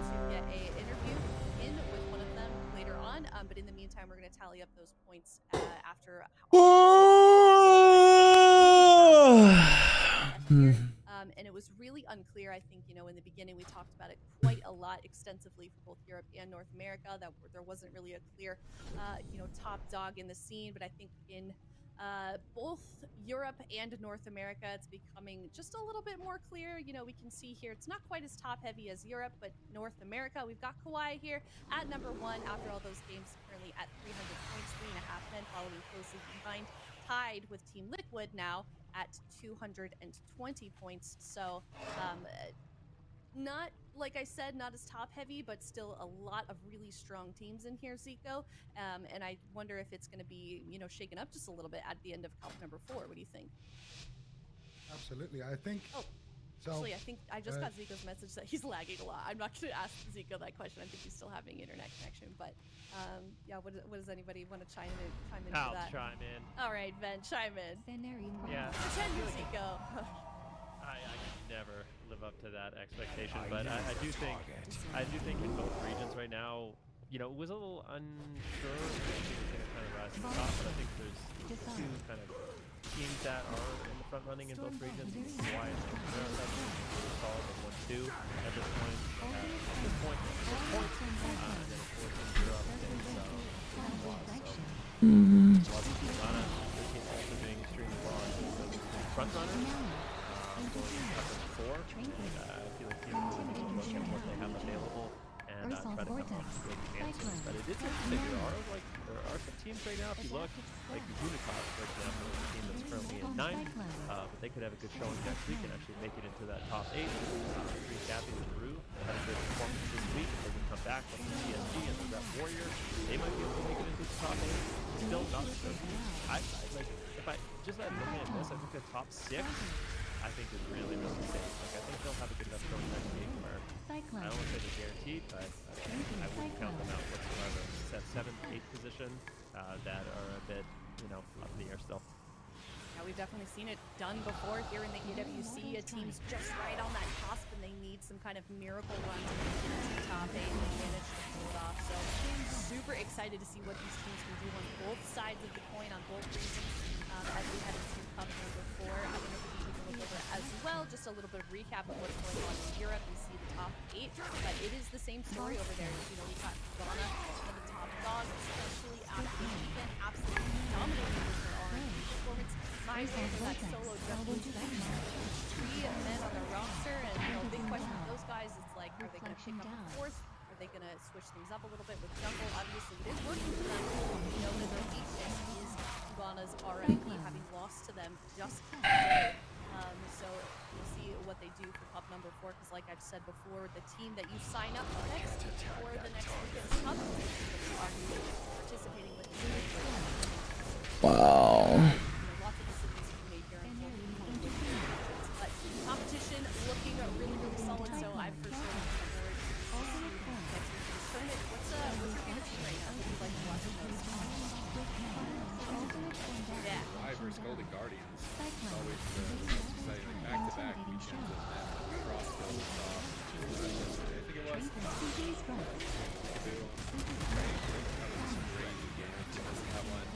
To get a interview in with one of them later on, but in the meantime, we're going to tally up those points after. And it was really unclear. I think in the beginning we talked about it quite a lot extensively for both Europe and North America. That there wasn't really a clear, top dog in the scene. But I think in both Europe and North America, it's becoming just a little bit more clear. We can see here it's not quite as top heavy as Europe, but North America, we've got Kawhi here at number 1 after all those games, currently at 300 points, 3.5 men following closely behind, tied with Team Liquid now at 220 points. So not, like I said, not as top heavy, but still a lot of really strong teams in here, Zico. And I wonder if it's going to be, shaken up just a little bit at the end of Cup number 4. What do you think? Absolutely. I think So, Actually, I think I just got Zico's message that he's lagging a lot. I'm not going to ask Zico that question. I think he's still having internet connection. But yeah, what does anybody want to chime in I'll for that? chime in. All right, Ben, chime in. Yeah. Pretend you're Zico. I could never live up to that expectation, but I do think in both regions right now, you know, it was a little unsure if it was going to kind of rise to the top, but I think there's two kind of teams that are in the front running in both regions. Hawaii and America, really solid at 1-2 at this point. And then of course in Europe it's loss. So Ghana, their team's also doing extremely well. So front runners. Going to 4. I feel like teams will need to look at what they have available and try to come up with answers. But it is interesting. There are some teams right now, if you look, like Unitas, for example, is a team that's currently in 9th, but they could have a good showing next week and actually make it into that top 8. Cappy and Rue had a good performance this week. If they can come back with the CSG and the Rep Warrior, they might be able to make it into the top 8. Still not sure. If I just looking at this, I think the top 6 I think is really, really safe. Like, I think they'll have a good enough showing next week where I don't want to say they're guaranteed, but I wouldn't count them out whatsoever. It's that 7th, 8th position that are a bit, you know, up in the air still. Yeah, we've definitely seen it done before here in the EWC. A team's just right on that cusp, and they need some kind of miracle run to make it to the top 8 and manage to pull it off. So super excited to see what these teams can do on both sides of the coin, on both regions, as we head into Cup number 4. I don't know if we can look over as well, just a little bit of recap of what's going on in Europe. We see the top 8, but it is the same story over there. You know, we've got Ghana, one of the top dogs, especially after the weekend, absolutely dominating with their R&D performance. My favorite, that solo jungle, 3 men on the roster, and you know, big question with those guys, it's like, are they going to pick up a 4th? Are they going to switch things up a little bit with jungle? Obviously, it is working for them. We know that their weakness is Ghana's R&D, having lost to them just today. So we'll see what they do for Cup number 4, because like I've said before, the team that you sign up next for the next weekend's Cup is the team that you are participating with. Wow. Lots of decisions to be made here in but competition looking really, really solid, so I'm for sure looking forward to next weekend's tournament. What's your favorite team right now? Who do you like to watch the most? Yeah. Live versus Golden Guardians. It's always the most exciting, like back-to-back weekends of them across the top. I think it was. That was some crazy games. That one.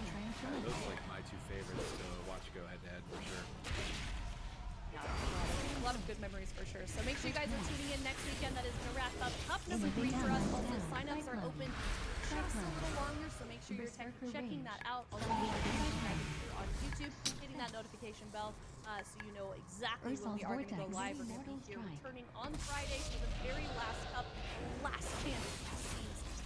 Those are like my 2 favorites to watch go head-to-head for sure. A lot of good memories for sure. So make sure you guys are tuning in next weekend. That is going to wrap up Cup number 3 for us. Also, signups are open just a little longer, so make sure you're checking that out. Also, subscribing here on YouTube, hitting that notification bell so you know exactly when we are going to go live. We're going to be here returning on Friday for the very last Cup, last chance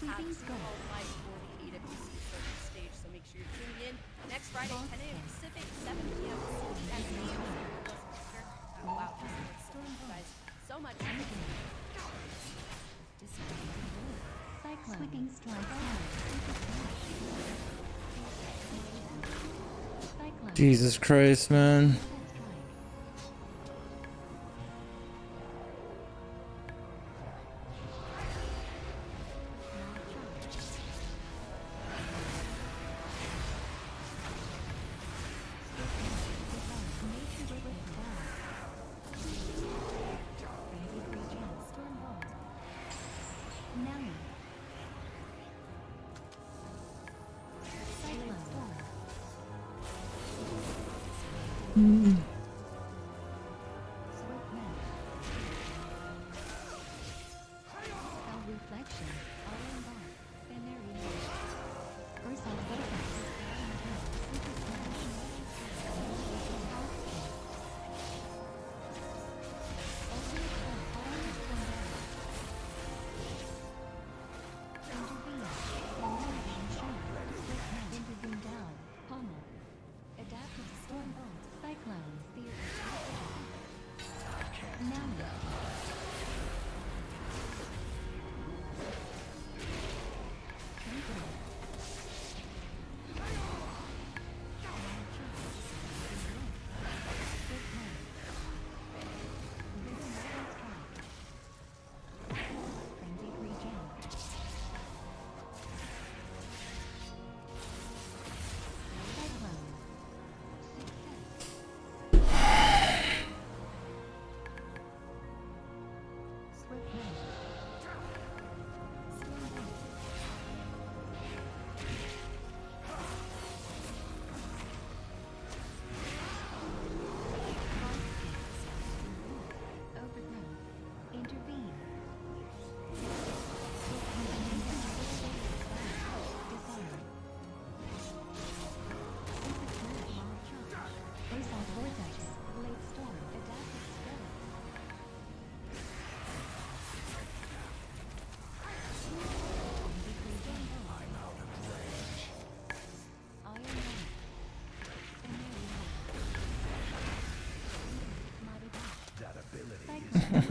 to have to qualify for the AWC circuit stage. So make sure you're tuning in next Friday, 10 a.m. Pacific, 7 p.m. CST. Wow, thank you guys so much. Jesus Christ, man.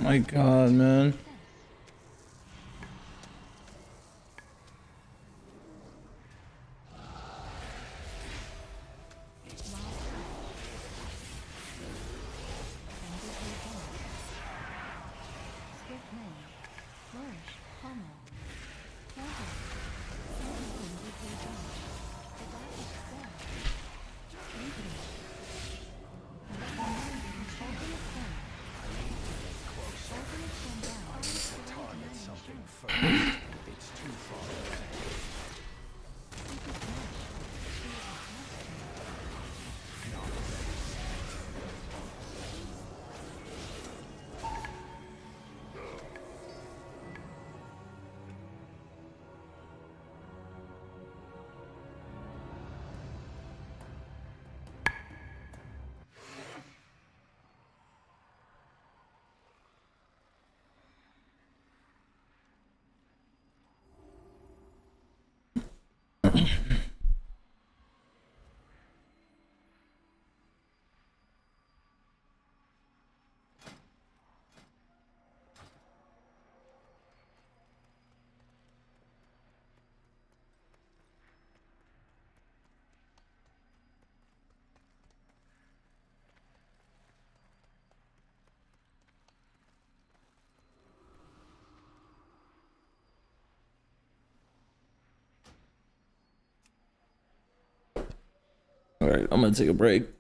my god, man. All right, I'm gonna take a break.